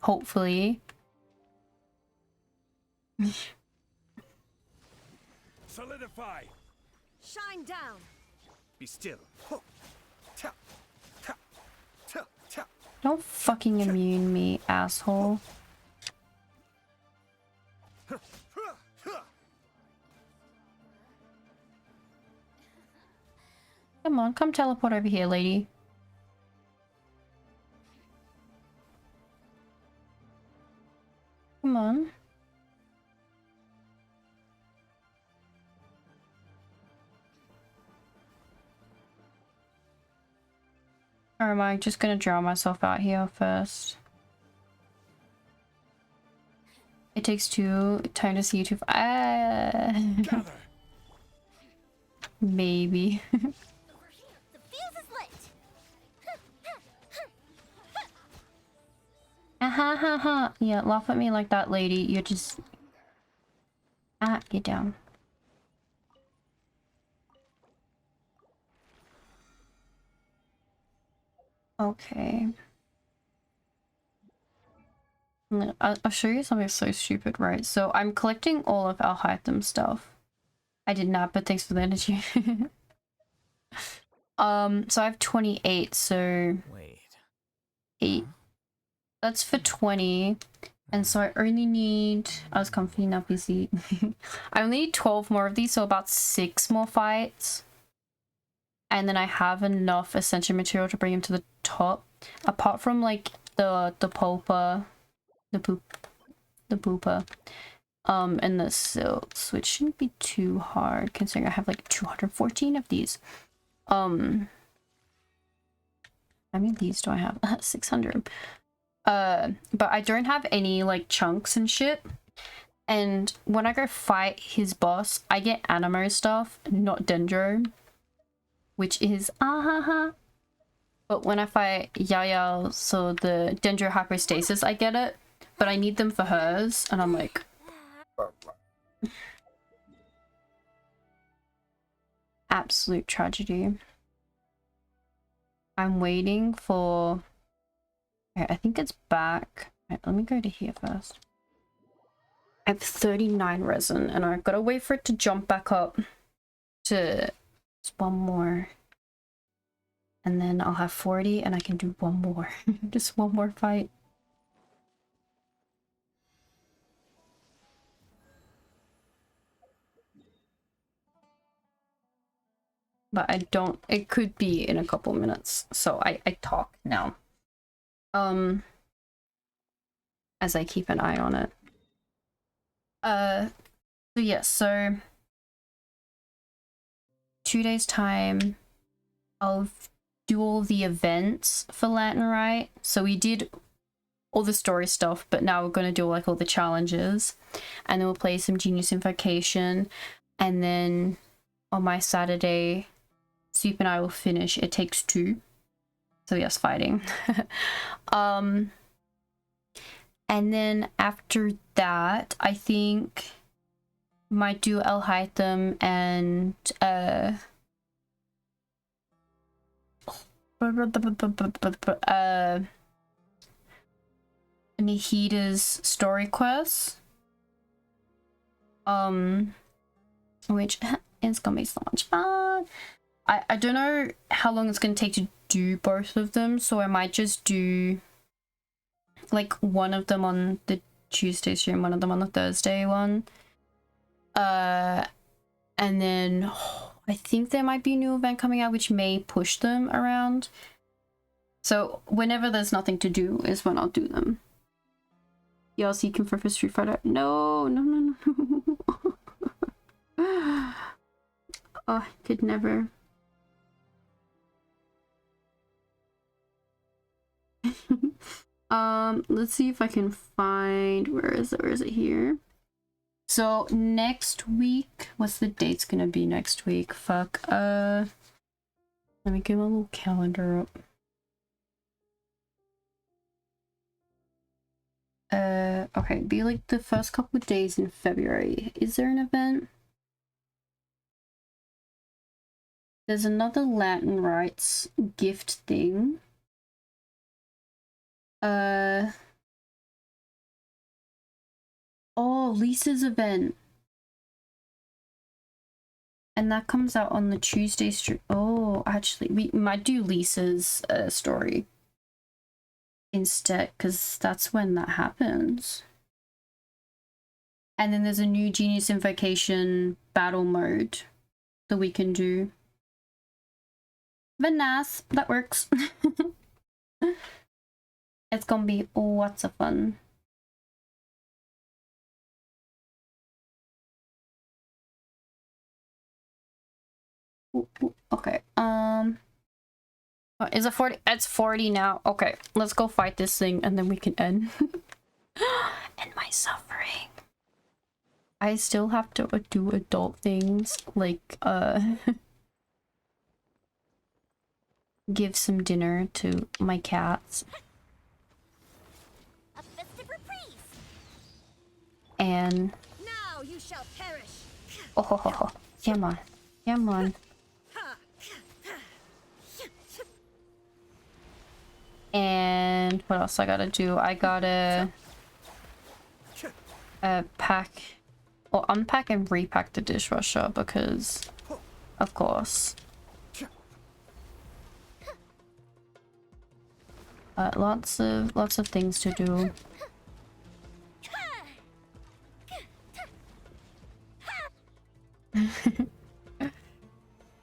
Hopefully. Solidify. Shine down. Be still. Don't fucking immune me, asshole. Come on, come teleport over here, lady. Come on. Or am I just gonna drown myself out here first? It Takes Two. Time to see YouTube. Maybe. Ha ha ha. Yeah, laugh at me like that, lady. You're just... get down. Okay. I'll show you something so stupid, right? So I'm collecting all of our Hytham stuff. I did not, but thanks for the energy. So I have 28, so... Wait. 8. That's for 20. And so I only need... I was comfy, not busy. I only need 12 more of these, so about 6 more fights. And then I have enough Ascension material to bring him to the top. Apart from, like, the pulpa... The poopa. And the silts, which shouldn't be too hard, considering I have, like, 214 of these. How many of these do I have? 600. But I don't have any like chunks and shit. And when I go fight his boss, I get Animo stuff, not Dendro, which is But when I fight Yao, so the Dendro hypostasis, I get it, but I need them for hers, and I'm like, absolute tragedy. I'm waiting for... Okay, I think it's back. Right, let me go to here first. I have 39 resin, and I've got to wait for it to jump back up to just one more. And then I'll have 40, and I can do one more. Just one more fight. But I don't... It could be in a couple minutes, so I talk now. As I keep an eye on it. So yeah, so 2 days time, I'll do all the events for Lantern Rite. So we did all the story stuff, but now we're gonna do like all the challenges, and then we'll play some Genius Invocation, and then on my Saturday, Sweep and I will finish It Takes Two. So yes, fighting. And then after that, I think might do El Hytham and Nihida's story quest. Which is gonna be so much fun. I don't know how long it's gonna take to do both of them, so I might just do like one of them on the Tuesday stream, one of them on the Thursday one. And then I think there might be a new event coming out which may push them around. So whenever there's nothing to do is when I'll do them. Y'all see confirm for Street Fighter? No, no, no, no. Oh, could never. Let's see if I can find, where is it here? So next week, what's the dates gonna be next week? Fuck. Let me get my little calendar up. Okay, be like the first couple of days in February. Is there an event? There's another Latin rites gift thing. Oh, Lisa's event. And that comes out on the Tuesday stream. Oh, actually, we might do Lisa's story instead, because that's when that happens. And then there's a new Genius Invocation battle mode that we can do. But nice, that works. It's gonna be lots of fun. Okay, is it 40? It's 40 now. Okay, let's go fight this thing and then we can end. End my suffering. I still have to do adult things like give some dinner to my cats. A festive reprise. And Now you shall perish. oh, come on, come on. And what else I gotta do? I gotta pack or unpack and repack the dishwasher because of course. Lots of things to do.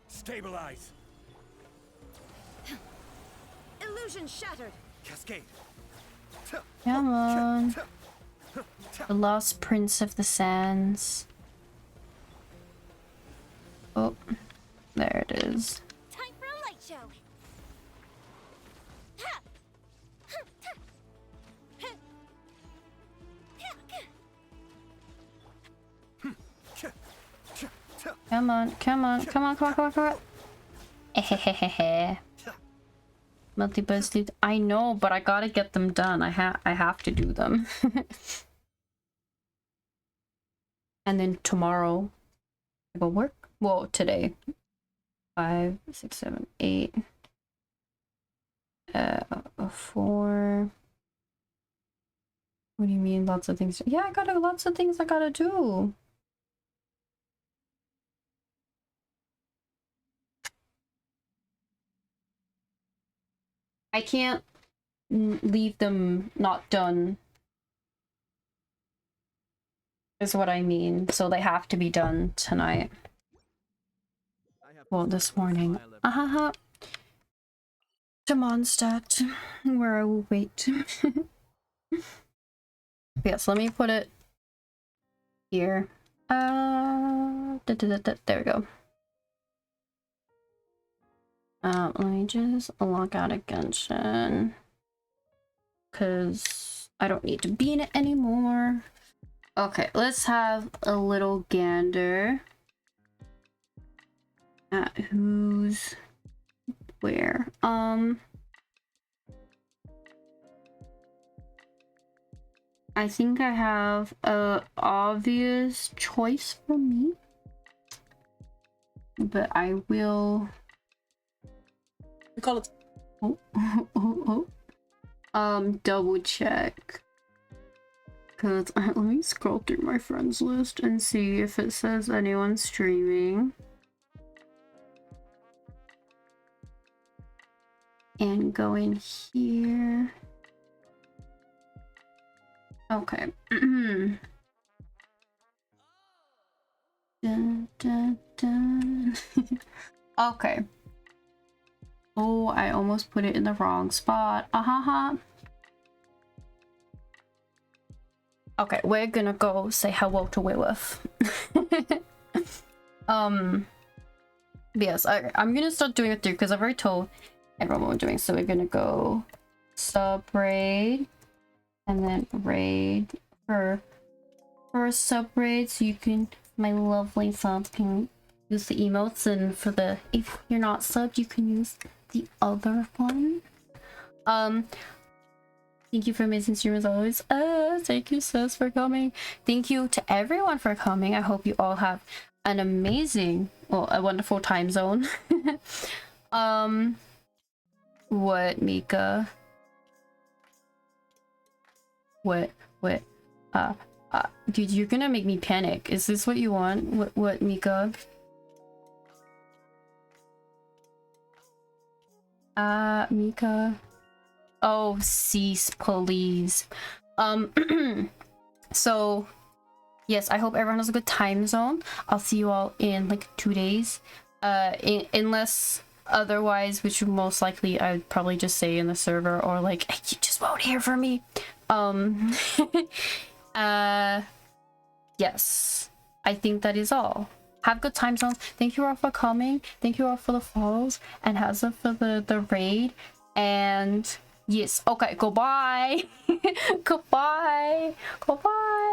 Stabilize. Illusion shattered. Cascade. Come on. The Lost Prince of the Sands. Oh, there it is. Time for a light show. Come on, come on, come on, come on, come on, come on. Ehehehe. Multi-burst. I know, but I gotta get them done. I have to do them. And then tomorrow I go work. Well, today. 5, 6, 7, 8. 4. What do you mean lots of things? Yeah, I gotta lots of things I gotta do. I can't leave them not done. Is what I mean. So they have to be done tonight. Well, this morning. To Mondstadt, where I will wait. Yes, let me put it here. There we go. Let me just log out of Genshin. Because I don't need to be in it anymore. Okay, let's have a little gander at who's where. I think I have a obvious choice for me, but I will. We call it. Double check. Cause let me scroll through my friends list and see if it says anyone streaming. And go in here. Okay. Okay. Oh, I almost put it in the wrong spot. Okay, we're gonna go say hello to Wilworth. Yes, I'm gonna start doing it through because I've already told everyone what we're doing. So we're gonna go sub raid and then raid for a sub raid, so you can, my lovely subs can use the emotes, and for the, if you're not subbed, you can use the other one. Thank you for amazing stream as always. Thank you sis for coming. Thank you to everyone for coming. I hope you all have an amazing, well, a wonderful time zone. What, Mika? What, dude, you're gonna make me panic. Is this what you want? What, Mika? Mika. Oh, cease, please. So, yes, I hope everyone has a good time zone. I'll see you all in like 2 days. Unless otherwise, which most likely I would probably just say in the server, or like, you just won't hear from me. Yes, I think that is all. Have good time zones. Thank you all for coming. Thank you all for the follows, and Hazza for the raid. And yes, okay, goodbye. Goodbye. Goodbye.